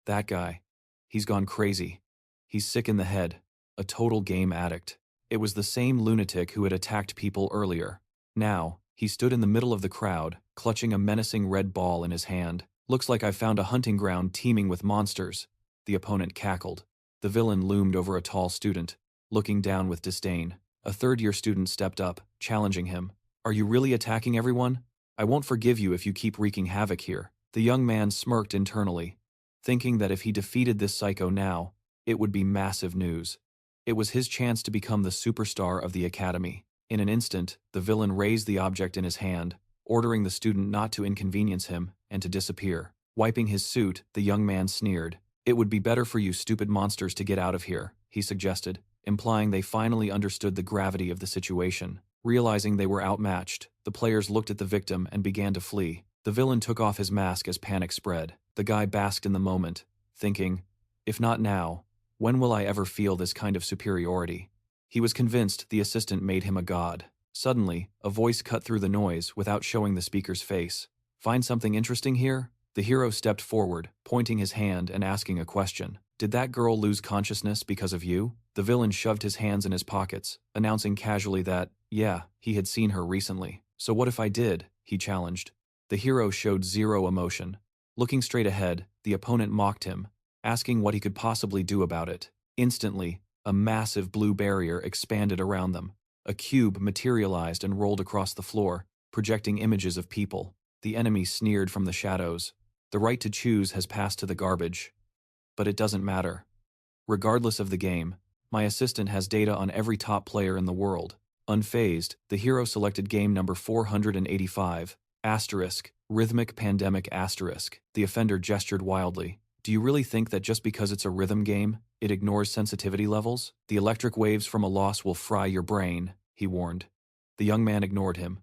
That guy. He's gone crazy. He's sick in the head. A total game addict. It was the same lunatic who had attacked people earlier. Now, he stood in the middle of the crowd, clutching a menacing red ball in his hand. Looks like I found a hunting ground teeming with monsters. The opponent cackled. The villain loomed over a tall student, looking down with disdain. A third-year student stepped up, challenging him. Are you really attacking everyone? I won't forgive you if you keep wreaking havoc here. The young man smirked internally, thinking that if he defeated this psycho now, it would be massive news. It was his chance to become the superstar of the academy. In an instant, the villain raised the object in his hand, ordering the student not to inconvenience him and to disappear. Wiping his suit, the young man sneered. It would be better for you stupid monsters to get out of here, he suggested, implying they finally understood the gravity of the situation. Realizing they were outmatched, the players looked at the victim and began to flee. The villain took off his mask as panic spread. The guy basked in the moment, thinking, if not now, when will I ever feel this kind of superiority? He was convinced the assistant made him a god. Suddenly, a voice cut through the noise without showing the speaker's face. Find something interesting here? The hero stepped forward, pointing his hand and asking a question. Did that girl lose consciousness because of you? The villain shoved his hands in his pockets, announcing casually that, yeah, he had seen her recently. So what if I did? He challenged. The hero showed zero emotion. Looking straight ahead, the opponent mocked him, asking what he could possibly do about it. Instantly, a massive blue barrier expanded around them. A cube materialized and rolled across the floor, projecting images of people. The enemy sneered from the shadows. The right to choose has passed to the garbage. But it doesn't matter. Regardless of the game, my assistant has data on every top player in the world. Unfazed, the hero selected game number 485, rhythmic pandemic *. The offender gestured wildly. Do you really think that just because it's a rhythm game, it ignores sensitivity levels? The electric waves from a loss will fry your brain, he warned. The young man ignored him.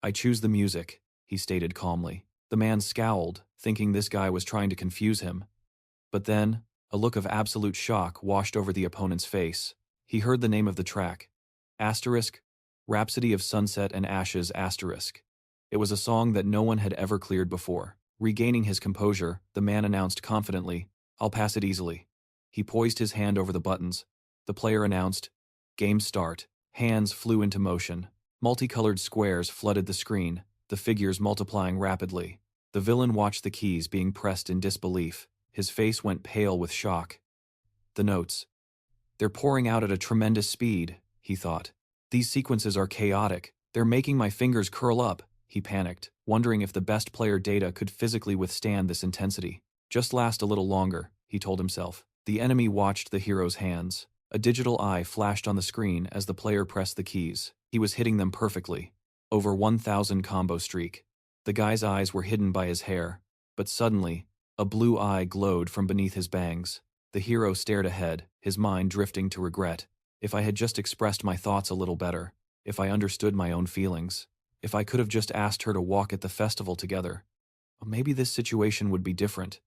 I choose the music, he stated calmly. The man scowled, thinking this guy was trying to confuse him. But then, a look of absolute shock washed over the opponent's face. He heard the name of the track. Rhapsody of Sunset and Ashes *. It was a song that no one had ever cleared before. Regaining his composure, the man announced confidently, I'll pass it easily. He poised his hand over the buttons. The player announced, Game start. Hands flew into motion. Multicolored squares flooded the screen, the figures multiplying rapidly. The villain watched the keys being pressed in disbelief. His face went pale with shock. The notes. They're pouring out at a tremendous speed, he thought. These sequences are chaotic. They're making my fingers curl up, he panicked, wondering if the best player data could physically withstand this intensity. Just last a little longer, he told himself. The enemy watched the hero's hands. A digital eye flashed on the screen as the player pressed the keys. He was hitting them perfectly. Over 1,000 combo streak. The guy's eyes were hidden by his hair, but suddenly, a blue eye glowed from beneath his bangs. The hero stared ahead, his mind drifting to regret. If I had just expressed my thoughts a little better, if I understood my own feelings, if I could have just asked her to walk at the festival together, maybe this situation would be different.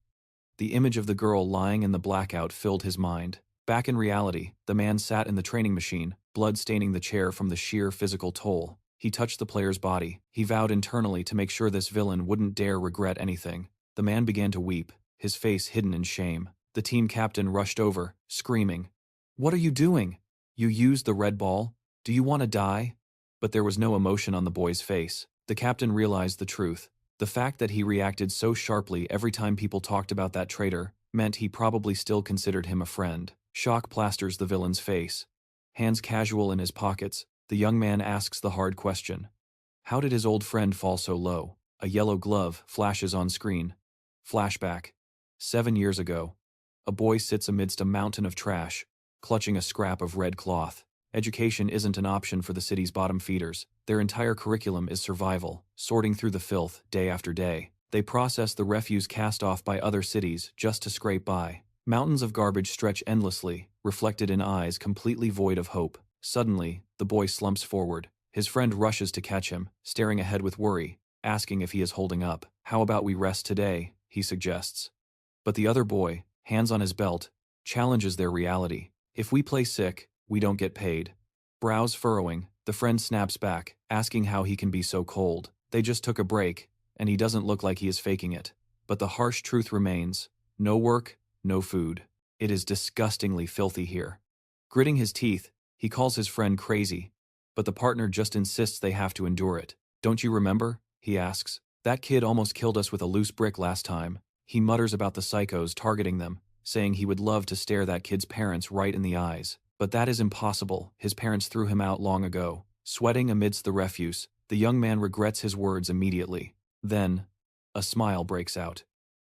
The image of the girl lying in the blackout filled his mind. Back in reality, the man sat in the training machine, blood staining the chair from the sheer physical toll. He touched the player's body. He vowed internally to make sure this villain wouldn't dare regret anything. The man began to weep, his face hidden in shame. The team captain rushed over, screaming, What are you doing? You used the red ball? Do you want to die? But there was no emotion on the boy's face. The captain realized the truth. The fact that he reacted so sharply every time people talked about that traitor meant he probably still considered him a friend. Shock plasters the villain's face. Hands casual in his pockets, the young man asks the hard question. How did his old friend fall so low? A yellow glove flashes on screen. Flashback. 7 years ago. A boy sits amidst a mountain of trash, clutching a scrap of red cloth. Education isn't an option for the city's bottom feeders. Their entire curriculum is survival, sorting through the filth day after day. They process the refuse cast off by other cities just to scrape by. Mountains of garbage stretch endlessly, reflected in eyes completely void of hope. Suddenly, the boy slumps forward. His friend rushes to catch him, staring ahead with worry, asking if he is holding up. How about we rest today, he suggests. But the other boy, hands on his belt, challenges their reality. If we play sick, we don't get paid. Brows furrowing, the friend snaps back, asking how he can be so cold. They just took a break, and he doesn't look like he is faking it. But the harsh truth remains. No work, no food. It is disgustingly filthy here. Gritting his teeth, he calls his friend crazy, but the partner just insists they have to endure it. Don't you remember? He asks. That kid almost killed us with a loose brick last time. He mutters about the psychos targeting them, saying he would love to stare that kid's parents right in the eyes. But that is impossible. His parents threw him out long ago. Sweating amidst the refuse, The young man regrets his words immediately. Then, a smile breaks out.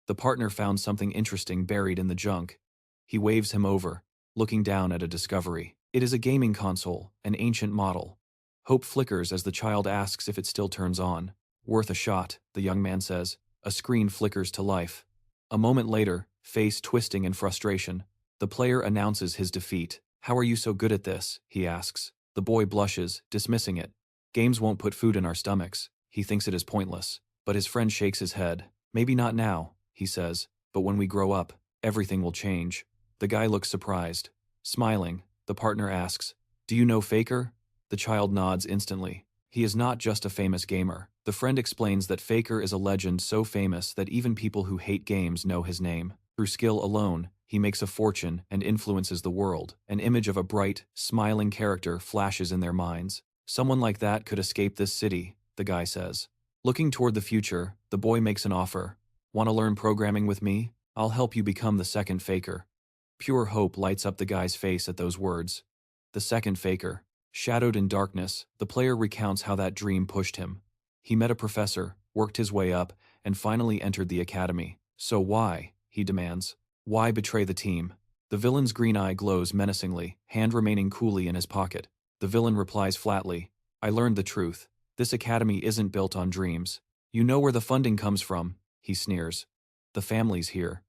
The partner found something interesting buried in the junk. He waves him over, looking down at a discovery. It is a gaming console, an ancient model. Hope flickers as the child asks if it still turns on. Worth a shot, the young man says. A screen flickers to life. A moment later, face twisting in frustration, the player announces his defeat. How are you so good at this? He asks. The boy blushes, dismissing it. Games won't put food in our stomachs. He thinks it is pointless. But his friend shakes his head. Maybe not now, he says, but when we grow up, everything will change. The guy looks surprised. Smiling, the partner asks, do you know Faker? The child nods instantly. He is not just a famous gamer. The friend explains that Faker is a legend so famous that even people who hate games know his name. Through skill alone, he makes a fortune and influences the world. An image of a bright, smiling character flashes in their minds. Someone like that could escape this city, the guy says. Looking toward the future, the boy makes an offer. Want to learn programming with me? I'll help you become the second Faker. Pure hope lights up the guy's face at those words. The second Faker. Shadowed in darkness, the player recounts how that dream pushed him. He met a professor, worked his way up, and finally entered the academy. So why? He demands. Why betray the team? The villain's green eye glows menacingly, hand remaining coolly in his pocket. The villain replies flatly, I learned the truth. This academy isn't built on dreams. You know where the funding comes from, he sneers. The family's here.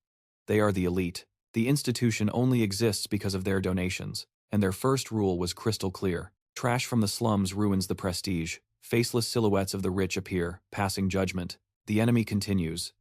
They are the elite. The institution only exists because of their donations, and their first rule was crystal clear. Trash from the slums ruins the prestige. Faceless silhouettes of the rich appear, passing judgment. The enemy continues.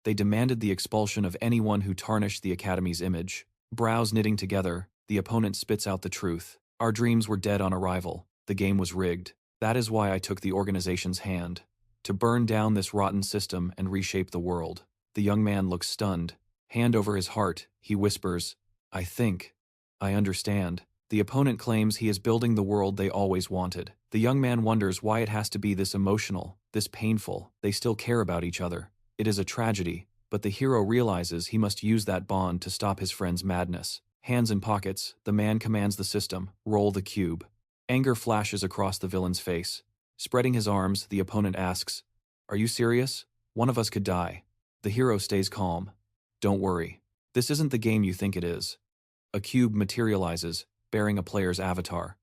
They demanded the expulsion of anyone who tarnished the academy's image. Brows knitting together, the opponent spits out the truth. Our dreams were dead on arrival. The game was rigged. That is why I took the organization's hand. To burn down this rotten system and reshape the world. The young man looks stunned. Hand over his heart, he whispers, I think. I understand. The opponent claims he is building the world they always wanted. The young man wonders why it has to be this emotional, this painful. They still care about each other. It is a tragedy, but the hero realizes he must use that bond to stop his friend's madness. Hands in pockets, the man commands the system, roll the cube. Anger flashes across the villain's face. Spreading his arms, the opponent asks, Are you serious? One of us could die. The hero stays calm. Don't worry. This isn't the game you think it is. A cube materializes, bearing a player's avatar.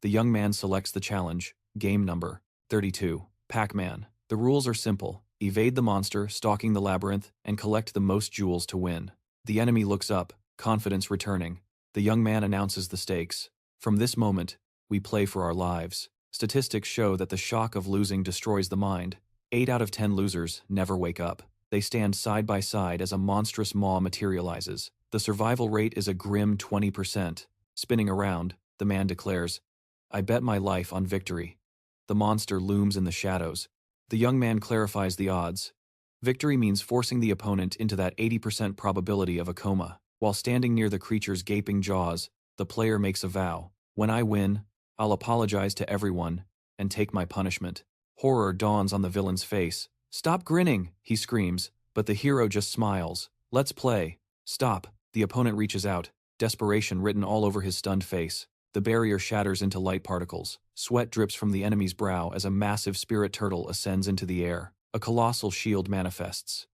The young man selects the challenge, game number 32, Pac-Man. The rules are simple. Evade the monster, stalking the labyrinth, and collect the most jewels to win. The enemy looks up, confidence returning. The young man announces the stakes. From this moment, we play for our lives. Statistics show that the shock of losing destroys the mind. 8 out of 10 losers never wake up. They stand side by side as a monstrous maw materializes. The survival rate is a grim 20%. Spinning around, the man declares, I bet my life on victory. The monster looms in the shadows. The young man clarifies the odds. Victory means forcing the opponent into that 80% probability of a coma. While standing near the creature's gaping jaws, the player makes a vow. When I win, I'll apologize to everyone and take my punishment. Horror dawns on the villain's face. Stop grinning, he screams, but the hero just smiles. Let's play. Stop. The opponent reaches out, desperation written all over his stunned face. The barrier shatters into light particles. Sweat drips from the enemy's brow as a massive spirit turtle ascends into the air. A colossal shield manifests.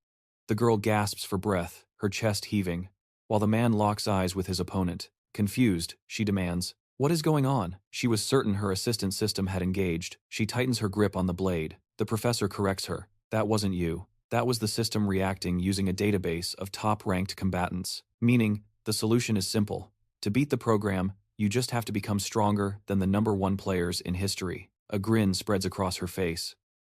The girl gasps for breath, her chest heaving, while the man locks eyes with his opponent. Confused, she demands, What is going on? She was certain her assistant system had engaged. She tightens her grip on the blade. The professor corrects her. That wasn't you. That was the system reacting using a database of top-ranked combatants. Meaning, the solution is simple. To beat the program, you just have to become stronger than the number 1 players in history. A grin spreads across her face.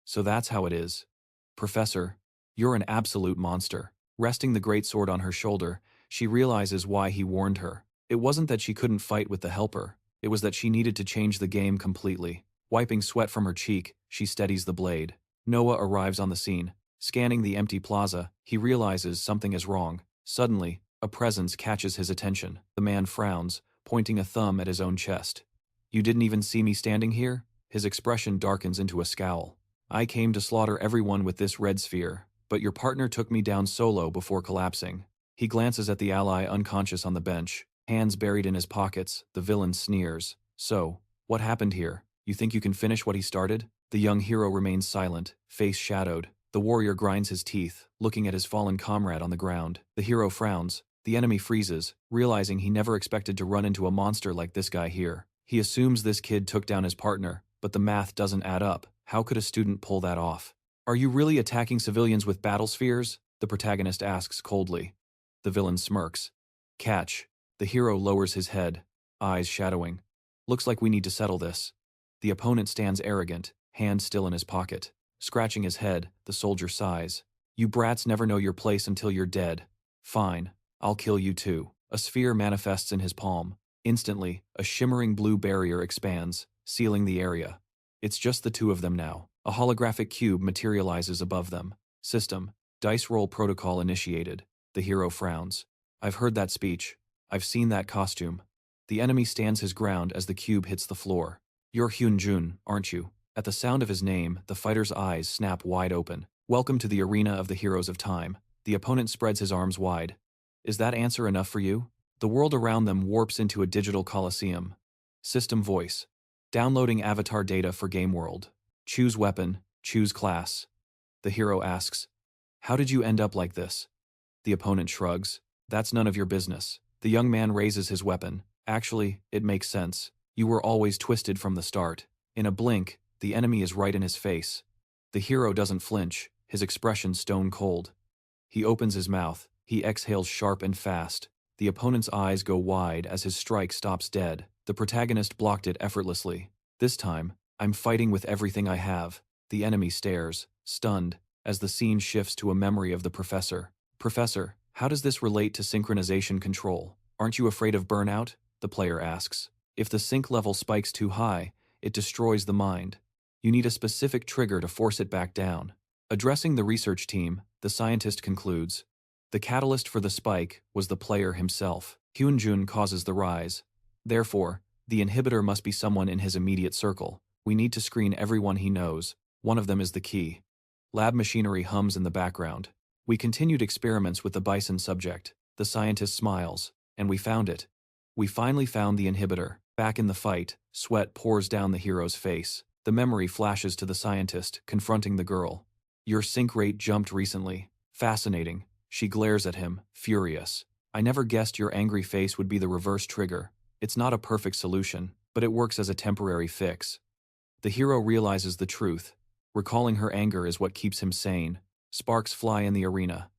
So that's how it is. Professor, you're an absolute monster. Resting the greatsword on her shoulder, she realizes why he warned her. It wasn't that she couldn't fight with the helper. It was that she needed to change the game completely. Wiping sweat from her cheek, she steadies the blade. Noah arrives on the scene. Scanning the empty plaza, he realizes something is wrong. Suddenly, a presence catches his attention. The man frowns, pointing a thumb at his own chest. You didn't even see me standing here? His expression darkens into a scowl. I came to slaughter everyone with this red sphere, but your partner took me down solo before collapsing. He glances at the ally unconscious on the bench. Hands buried in his pockets, the villain sneers. So, what happened here? You think you can finish what he started? The young hero remains silent, face shadowed. The warrior grinds his teeth, looking at his fallen comrade on the ground. The hero frowns. The enemy freezes, realizing he never expected to run into a monster like this guy here. He assumes this kid took down his partner, but the math doesn't add up. How could a student pull that off? Are you really attacking civilians with battle spheres? The protagonist asks coldly. The villain smirks. Catch. The hero lowers his head, eyes shadowing. Looks like we need to settle this. The opponent stands arrogant, hand still in his pocket. Scratching his head, the soldier sighs. You brats never know your place until you're dead. Fine, I'll kill you too. A sphere manifests in his palm. Instantly, a shimmering blue barrier expands, sealing the area. It's just the two of them now. A holographic cube materializes above them. System, dice roll protocol initiated. The hero frowns. I've heard that speech. I've seen that costume. The enemy stands his ground as the cube hits the floor. You're Hyun Jun, aren't you? At the sound of his name, the fighter's eyes snap wide open. Welcome to the arena of the Heroes of Time. The opponent spreads his arms wide. Is that answer enough for you? The world around them warps into a digital coliseum. System voice. Downloading avatar data for game world. Choose weapon, choose class. The hero asks, how did you end up like this? The opponent shrugs. That's none of your business. The young man raises his weapon. Actually, it makes sense. You were always twisted from the start. In a blink, the enemy is right in his face. The hero doesn't flinch, his expression stone cold. He opens his mouth, he exhales sharp and fast. The opponent's eyes go wide as his strike stops dead. The protagonist blocked it effortlessly. This time, I'm fighting with everything I have. The enemy stares, stunned, as the scene shifts to a memory of the professor. Professor, how does this relate to synchronization control? Aren't you afraid of burnout? The player asks. If the sync level spikes too high, it destroys the mind. You need a specific trigger to force it back down. Addressing the research team, the scientist concludes. The catalyst for the spike was the player himself. Hyun Jun causes the rise. Therefore, the inhibitor must be someone in his immediate circle. We need to screen everyone he knows. One of them is the key. Lab machinery hums in the background. We continued experiments with the bison subject. The scientist smiles. And we found it. We finally found the inhibitor. Back in the fight, sweat pours down the hero's face. The memory flashes to the scientist, confronting the girl. Your sync rate jumped recently. Fascinating. She glares at him, furious. I never guessed your angry face would be the reverse trigger. It's not a perfect solution, but it works as a temporary fix. The hero realizes the truth. Recalling her anger is what keeps him sane. Sparks fly in the arena.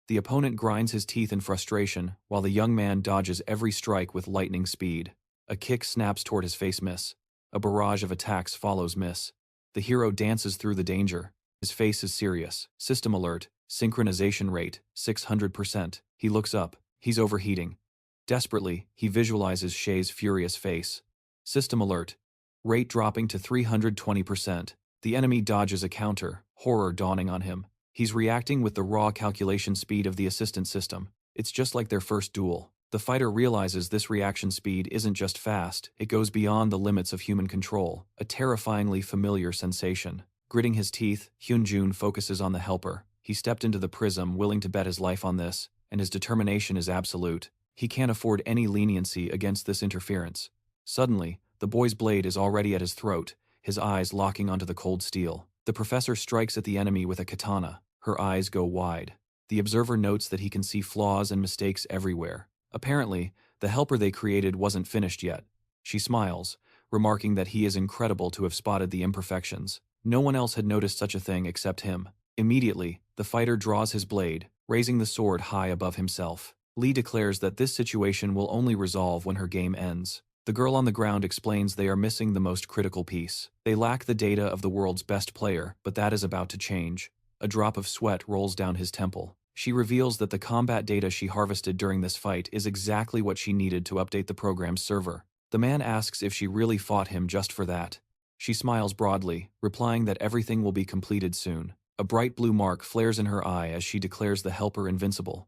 The opponent grinds his teeth in frustration, while the young man dodges every strike with lightning speed. A kick snaps toward his face miss. A barrage of attacks follows miss. The hero dances through the danger. His face is serious. System alert. Synchronization rate, 600%. He looks up. He's overheating. Desperately, he visualizes Shay's furious face. System alert. Rate dropping to 320%. The enemy dodges a counter, horror dawning on him. He's reacting with the raw calculation speed of the assistant system. It's just like their first duel. The fighter realizes this reaction speed isn't just fast, it goes beyond the limits of human control, a terrifyingly familiar sensation. Gritting his teeth, Hyun Jun focuses on the helper. He stepped into the prism willing to bet his life on this, and his determination is absolute. He can't afford any leniency against this interference. Suddenly, the boy's blade is already at his throat, his eyes locking onto the cold steel. The professor strikes at the enemy with a katana. Her eyes go wide. The observer notes that he can see flaws and mistakes everywhere. Apparently, the helper they created wasn't finished yet. She smiles, remarking that he is incredible to have spotted the imperfections. No one else had noticed such a thing except him. Immediately, the fighter draws his blade, raising the sword high above himself. Lee declares that this situation will only resolve when her game ends. The girl on the ground explains they are missing the most critical piece. They lack the data of the world's best player, but that is about to change. A drop of sweat rolls down his temple. She reveals that the combat data she harvested during this fight is exactly what she needed to update the program's server. The man asks if she really fought him just for that. She smiles broadly, replying that everything will be completed soon. A bright blue mark flares in her eye as she declares the helper invincible.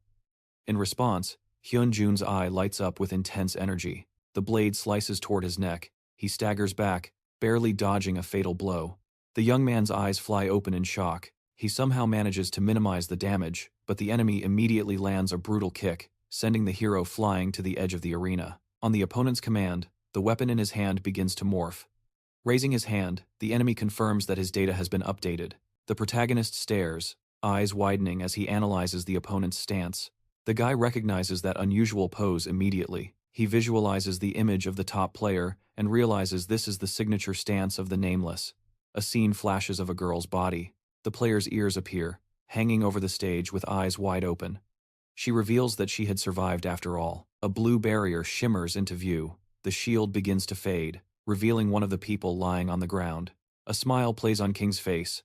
In response, Hyun Jun's eye lights up with intense energy. The blade slices toward his neck. He staggers back, barely dodging a fatal blow. The young man's eyes fly open in shock. He somehow manages to minimize the damage, but the enemy immediately lands a brutal kick, sending the hero flying to the edge of the arena. On the opponent's command, the weapon in his hand begins to morph. Raising his hand, the enemy confirms that his data has been updated. The protagonist stares, eyes widening as he analyzes the opponent's stance. The guy recognizes that unusual pose immediately. He visualizes the image of the top player and realizes this is the signature stance of the Nameless. A scene flashes of a girl's body. The player's ears appear, hanging over the stage with eyes wide open. She reveals that she had survived after all. A blue barrier shimmers into view. The shield begins to fade, revealing one of the people lying on the ground. A smile plays on King's face.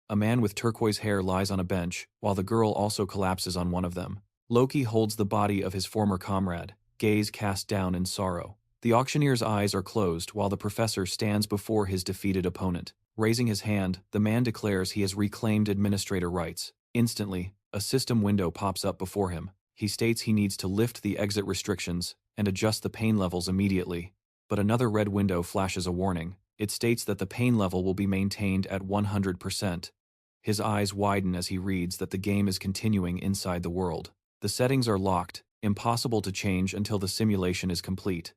A man with turquoise hair lies on a bench, while the girl also collapses on one of them. Loki holds the body of his former comrade, gaze cast down in sorrow. The auctioneer's eyes are closed while the professor stands before his defeated opponent. Raising his hand, the man declares he has reclaimed administrator rights. Instantly, a system window pops up before him. He states he needs to lift the exit restrictions and adjust the pain levels immediately. But another red window flashes a warning. It states that the pain level will be maintained at 100%. His eyes widen as he reads that the game is continuing inside the world. The settings are locked, impossible to change until the simulation is complete.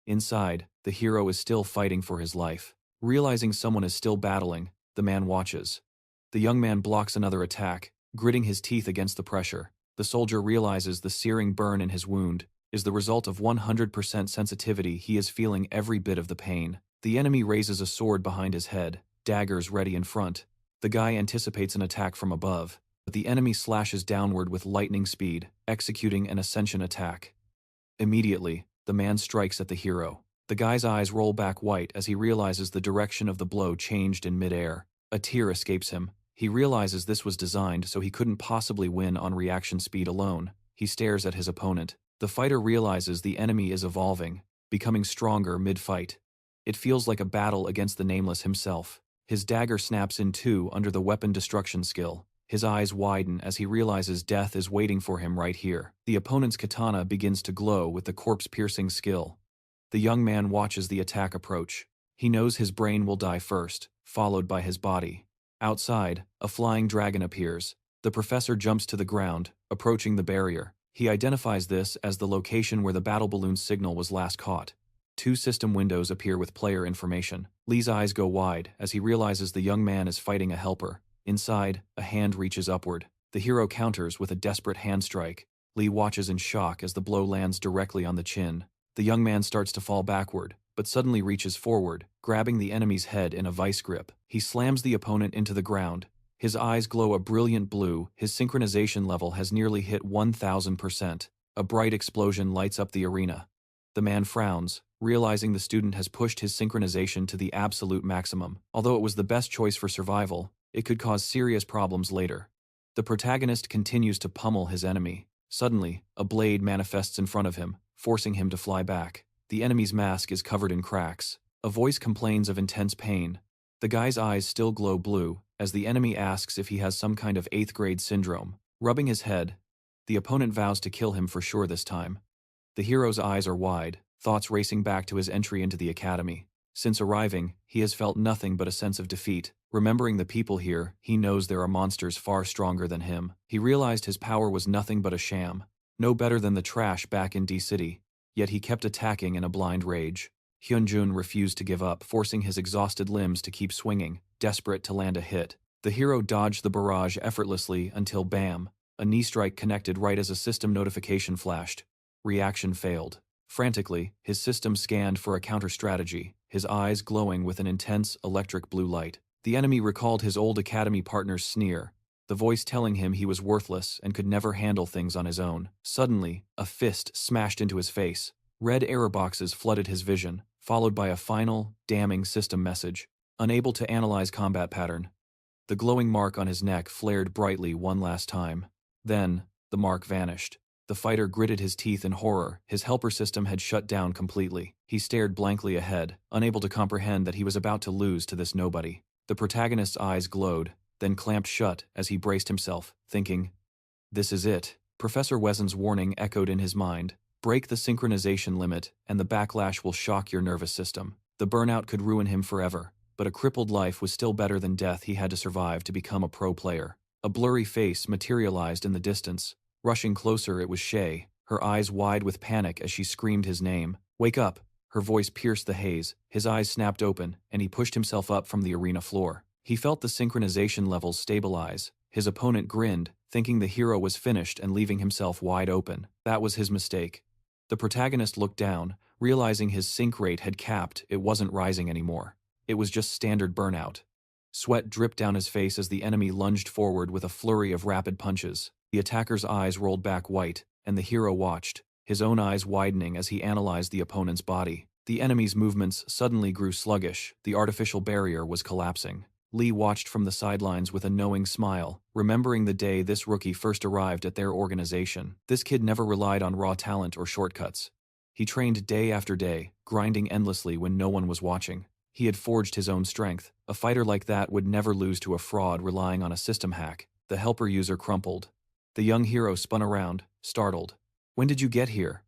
Inside, the hero is still fighting for his life. Realizing someone is still battling, the man watches. The young man blocks another attack, gritting his teeth against the pressure. The soldier realizes the searing burn in his wound is the result of 100% sensitivity. He is feeling every bit of the pain. The enemy raises a sword behind his head, daggers ready in front. The guy anticipates an attack from above, but the enemy slashes downward with lightning speed, executing an ascension attack. Immediately, the man strikes at the hero. The guy's eyes roll back white as he realizes the direction of the blow changed in midair. A tear escapes him. He realizes this was designed so he couldn't possibly win on reaction speed alone. He stares at his opponent. The fighter realizes the enemy is evolving, becoming stronger mid-fight. It feels like a battle against the Nameless himself. His dagger snaps in two under the weapon destruction skill. His eyes widen as he realizes death is waiting for him right here. The opponent's katana begins to glow with the corpse-piercing skill. The young man watches the attack approach. He knows his brain will die first, followed by his body. Outside, a flying dragon appears. The professor jumps to the ground, approaching the barrier. He identifies this as the location where the battle balloon signal was last caught. Two system windows appear with player information. Lee's eyes go wide as he realizes the young man is fighting a helper. Inside, a hand reaches upward. The hero counters with a desperate hand strike. Lee watches in shock as the blow lands directly on the chin. The young man starts to fall backward, but suddenly reaches forward, grabbing the enemy's head in a vice grip. He slams the opponent into the ground. His eyes glow a brilliant blue. His synchronization level has nearly hit 1000%. A bright explosion lights up the arena. The man frowns, realizing the student has pushed his synchronization to the absolute maximum. Although it was the best choice for survival, it could cause serious problems later. The protagonist continues to pummel his enemy. Suddenly, a blade manifests in front of him, forcing him to fly back. The enemy's mask is covered in cracks. A voice complains of intense pain. The guy's eyes still glow blue, as the enemy asks if he has some kind of 8th grade syndrome. Rubbing his head, the opponent vows to kill him for sure this time. The hero's eyes are wide, thoughts racing back to his entry into the academy. Since arriving, he has felt nothing but a sense of defeat. Remembering the people here, he knows there are monsters far stronger than him. He realized his power was nothing but a sham, no better than the trash back in D-City. Yet he kept attacking in a blind rage. Hyun Jun refused to give up, forcing his exhausted limbs to keep swinging, desperate to land a hit. The hero dodged the barrage effortlessly until bam, a knee strike connected right as a system notification flashed. Reaction failed. Frantically, his system scanned for a counter-strategy, his eyes glowing with an intense electric blue light. The enemy recalled his old academy partner's sneer, the voice telling him he was worthless and could never handle things on his own. Suddenly, a fist smashed into his face. Red error boxes flooded his vision, followed by a final, damning system message. Unable to analyze combat pattern. The glowing mark on his neck flared brightly one last time. Then, the mark vanished. The fighter gritted his teeth in horror. His helper system had shut down completely. He stared blankly ahead, unable to comprehend that he was about to lose to this nobody. The protagonist's eyes glowed, then clamped shut as he braced himself, thinking, "This is it." Professor Wesen's warning echoed in his mind. Break the synchronization limit, and the backlash will shock your nervous system. The burnout could ruin him forever, but a crippled life was still better than death he had to survive to become a pro player. A blurry face materialized in the distance. Rushing closer, it was Shay, her eyes wide with panic as she screamed his name. "Wake up!" Her voice pierced the haze, his eyes snapped open, and he pushed himself up from the arena floor. He felt the synchronization levels stabilize. His opponent grinned, thinking the hero was finished and leaving himself wide open. That was his mistake. The protagonist looked down, realizing his sync rate had capped. It wasn't rising anymore. It was just standard burnout. Sweat dripped down his face as the enemy lunged forward with a flurry of rapid punches. The attacker's eyes rolled back white, and the hero watched, his own eyes widening as he analyzed the opponent's body. The enemy's movements suddenly grew sluggish. The artificial barrier was collapsing. Lee watched from the sidelines with a knowing smile, remembering the day this rookie first arrived at their organization. This kid never relied on raw talent or shortcuts. He trained day after day, grinding endlessly when no one was watching. He had forged his own strength. A fighter like that would never lose to a fraud relying on a system hack. The helper user crumpled. The young hero spun around, startled. "When did you get here?"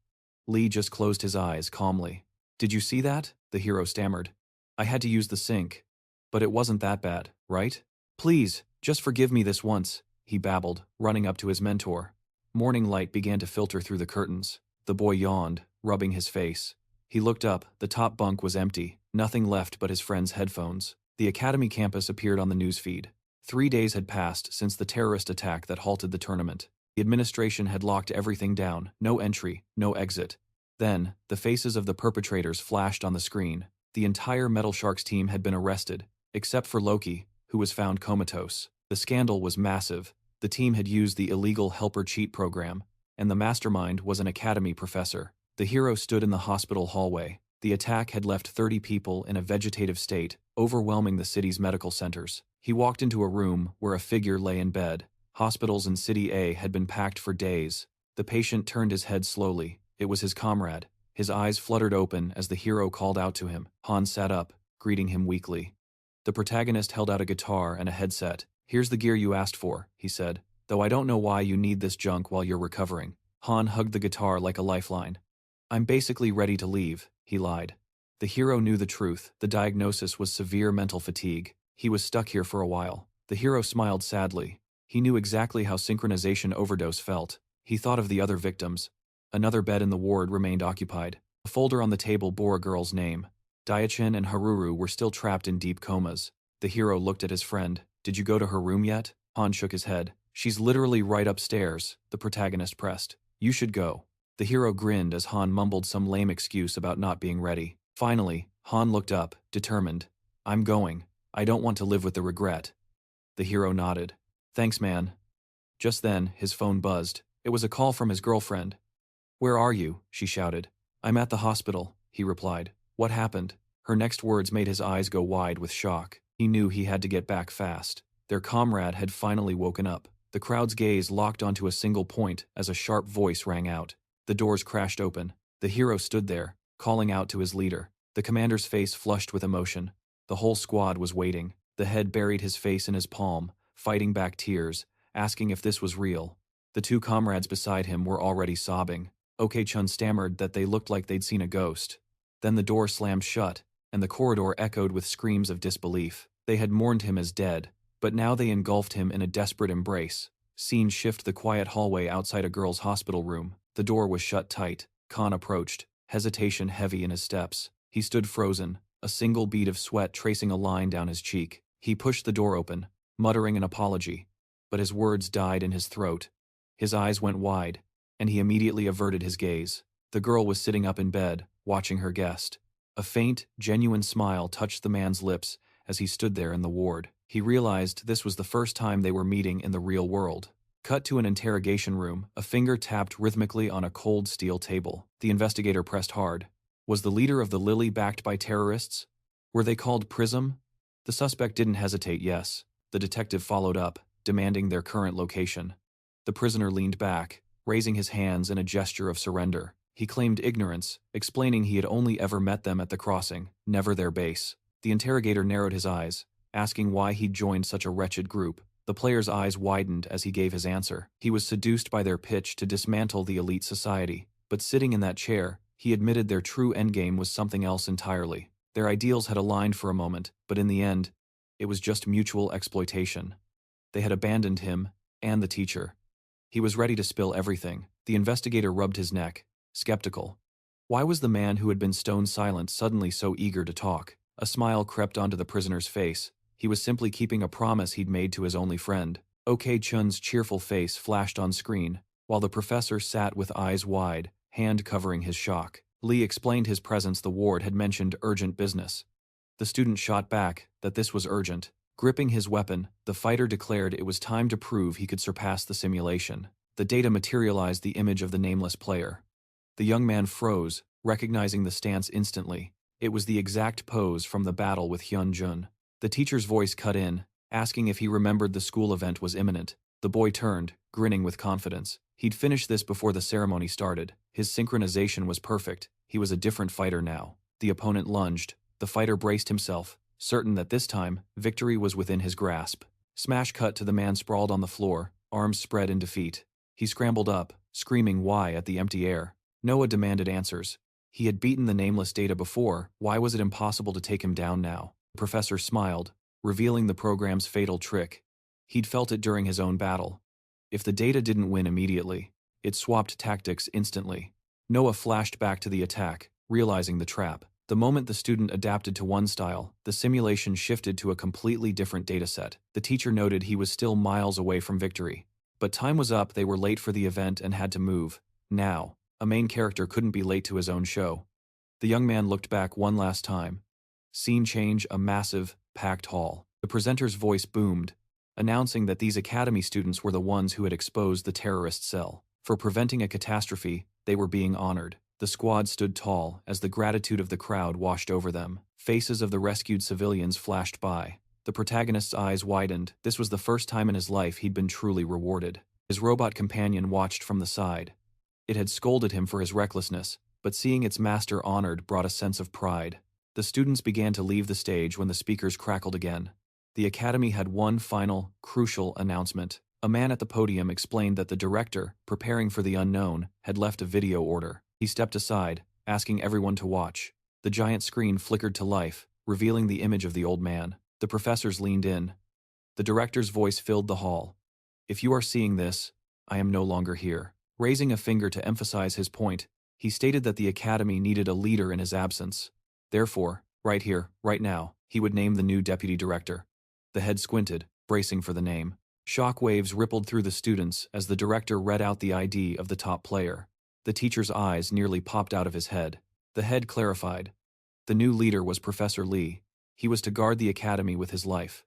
Lee just closed his eyes calmly. "Did you see that?" the hero stammered. "I had to use the sync. But it wasn't that bad, right? Please, just forgive me this once," he babbled, running up to his mentor. Morning light began to filter through the curtains. The boy yawned, rubbing his face. He looked up. The top bunk was empty, nothing left but his friend's headphones. The academy campus appeared on the newsfeed. 3 days had passed since the terrorist attack that halted the tournament. The administration had locked everything down, no entry, no exit. Then, the faces of the perpetrators flashed on the screen. The entire Metal Sharks team had been arrested, except for Loki, who was found comatose. The scandal was massive. The team had used the illegal helper cheat program, and the mastermind was an academy professor. The hero stood in the hospital hallway. The attack had left 30 people in a vegetative state, overwhelming the city's medical centers. He walked into a room where a figure lay in bed. Hospitals in City A had been packed for days. The patient turned his head slowly. It was his comrade. His eyes fluttered open as the hero called out to him. Han sat up, greeting him weakly. The protagonist held out a guitar and a headset. "Here's the gear you asked for," he said, "though I don't know why you need this junk while you're recovering." Han hugged the guitar like a lifeline. "I'm basically ready to leave," he lied. The hero knew the truth. The diagnosis was severe mental fatigue. He was stuck here for a while. The hero smiled sadly. He knew exactly how synchronization overdose felt. He thought of the other victims. Another bed in the ward remained occupied. A folder on the table bore a girl's name. Daichin and Haruru were still trapped in deep comas. The hero looked at his friend. "Did you go to her room yet?" Han shook his head. "She's literally right upstairs," the protagonist pressed. "You should go." The hero grinned as Han mumbled some lame excuse about not being ready. Finally, Han looked up, determined. "I'm going. I don't want to live with the regret." The hero nodded. "Thanks, man." Just then, his phone buzzed. It was a call from his girlfriend. "Where are you?" she shouted. "I'm at the hospital," he replied. "What happened?" Her next words made his eyes go wide with shock. He knew he had to get back fast. Their comrade had finally woken up. The crowd's gaze locked onto a single point as a sharp voice rang out. The doors crashed open. The hero stood there, calling out to his leader. The commander's face flushed with emotion. The whole squad was waiting. The head buried his face in his palm, fighting back tears, asking if this was real. The two comrades beside him were already sobbing. Ok-chun stammered that they looked like they'd seen a ghost. Then the door slammed shut, and the corridor echoed with screams of disbelief. They had mourned him as dead, but now they engulfed him in a desperate embrace. Scene shift the quiet hallway outside a girl's hospital room. The door was shut tight. Khan approached, hesitation heavy in his steps. He stood frozen, a single bead of sweat tracing a line down his cheek. He pushed the door open, muttering an apology, but his words died in his throat. His eyes went wide, and he immediately averted his gaze. The girl was sitting up in bed, watching her guest. A faint, genuine smile touched the man's lips as he stood there in the ward. He realized this was the first time they were meeting in the real world. Cut to an interrogation room, a finger tapped rhythmically on a cold steel table. The investigator pressed hard. Was the leader of the Lily backed by terrorists? Were they called Prism? The suspect didn't hesitate, yes. The detective followed up, demanding their current location. The prisoner leaned back, raising his hands in a gesture of surrender. He claimed ignorance, explaining he had only ever met them at the crossing, never their base. The interrogator narrowed his eyes, asking why he'd joined such a wretched group. The player's eyes widened as he gave his answer. He was seduced by their pitch to dismantle the elite society, but sitting in that chair, he admitted their true endgame was something else entirely. Their ideals had aligned for a moment, but in the end, it was just mutual exploitation. They had abandoned him, and the teacher. He was ready to spill everything. The investigator rubbed his neck, skeptical. Why was the man who had been stone silent suddenly so eager to talk? A smile crept onto the prisoner's face. He was simply keeping a promise he'd made to his only friend. OK Chun's cheerful face flashed on screen, while the professor sat with eyes wide, hand covering his shock. Lee explained his presence. The ward had mentioned urgent business. The student shot back that this was urgent. Gripping his weapon, the fighter declared it was time to prove he could surpass the simulation. The data materialized the image of the nameless player. The young man froze, recognizing the stance instantly. It was the exact pose from the battle with Hyun Jun. The teacher's voice cut in, asking if he remembered the school event was imminent. The boy turned, grinning with confidence. He'd finished this before the ceremony started. His synchronization was perfect. He was a different fighter now. The opponent lunged. The fighter braced himself, certain that this time, victory was within his grasp. Smash cut to the man sprawled on the floor, arms spread in defeat. He scrambled up, screaming why at the empty air. Noah demanded answers. He had beaten the nameless data before. Why was it impossible to take him down now? The professor smiled, revealing the program's fatal trick. He'd felt it during his own battle. If the data didn't win immediately, it swapped tactics instantly. Noah flashed back to the attack, realizing the trap. The moment the student adapted to one style, the simulation shifted to a completely different dataset. The teacher noted he was still miles away from victory. But time was up. They were late for the event and had to move. Now, a main character couldn't be late to his own show. The young man looked back one last time. Scene change, a massive, packed hall. The presenter's voice boomed, announcing that these academy students were the ones who had exposed the terrorist cell. For preventing a catastrophe, they were being honored. The squad stood tall as the gratitude of the crowd washed over them. Faces of the rescued civilians flashed by. The protagonist's eyes widened. This was the first time in his life he'd been truly rewarded. His robot companion watched from the side. It had scolded him for his recklessness, but seeing its master honored brought a sense of pride. The students began to leave the stage when the speakers crackled again. The academy had one final, crucial announcement. A man at the podium explained that the director, preparing for the unknown, had left a video order. He stepped aside, asking everyone to watch. The giant screen flickered to life, revealing the image of the old man. The professors leaned in. The director's voice filled the hall. If you are seeing this, I am no longer here. Raising a finger to emphasize his point, he stated that the academy needed a leader in his absence. Therefore, right here, right now, he would name the new deputy director. The head squinted, bracing for the name. Shock waves rippled through the students as the director read out the ID of the top player. The teacher's eyes nearly popped out of his head. The head clarified. The new leader was Professor Lee. He was to guard the academy with his life.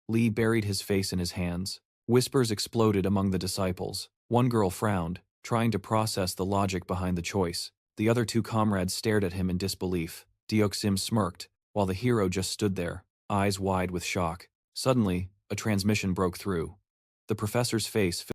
Lee buried his face in his hands. Whispers exploded among the disciples. One girl frowned, trying to process the logic behind the choice. The other two comrades stared at him in disbelief. Deoksim smirked, while the hero just stood there, eyes wide with shock. Suddenly, a transmission broke through. The professor's face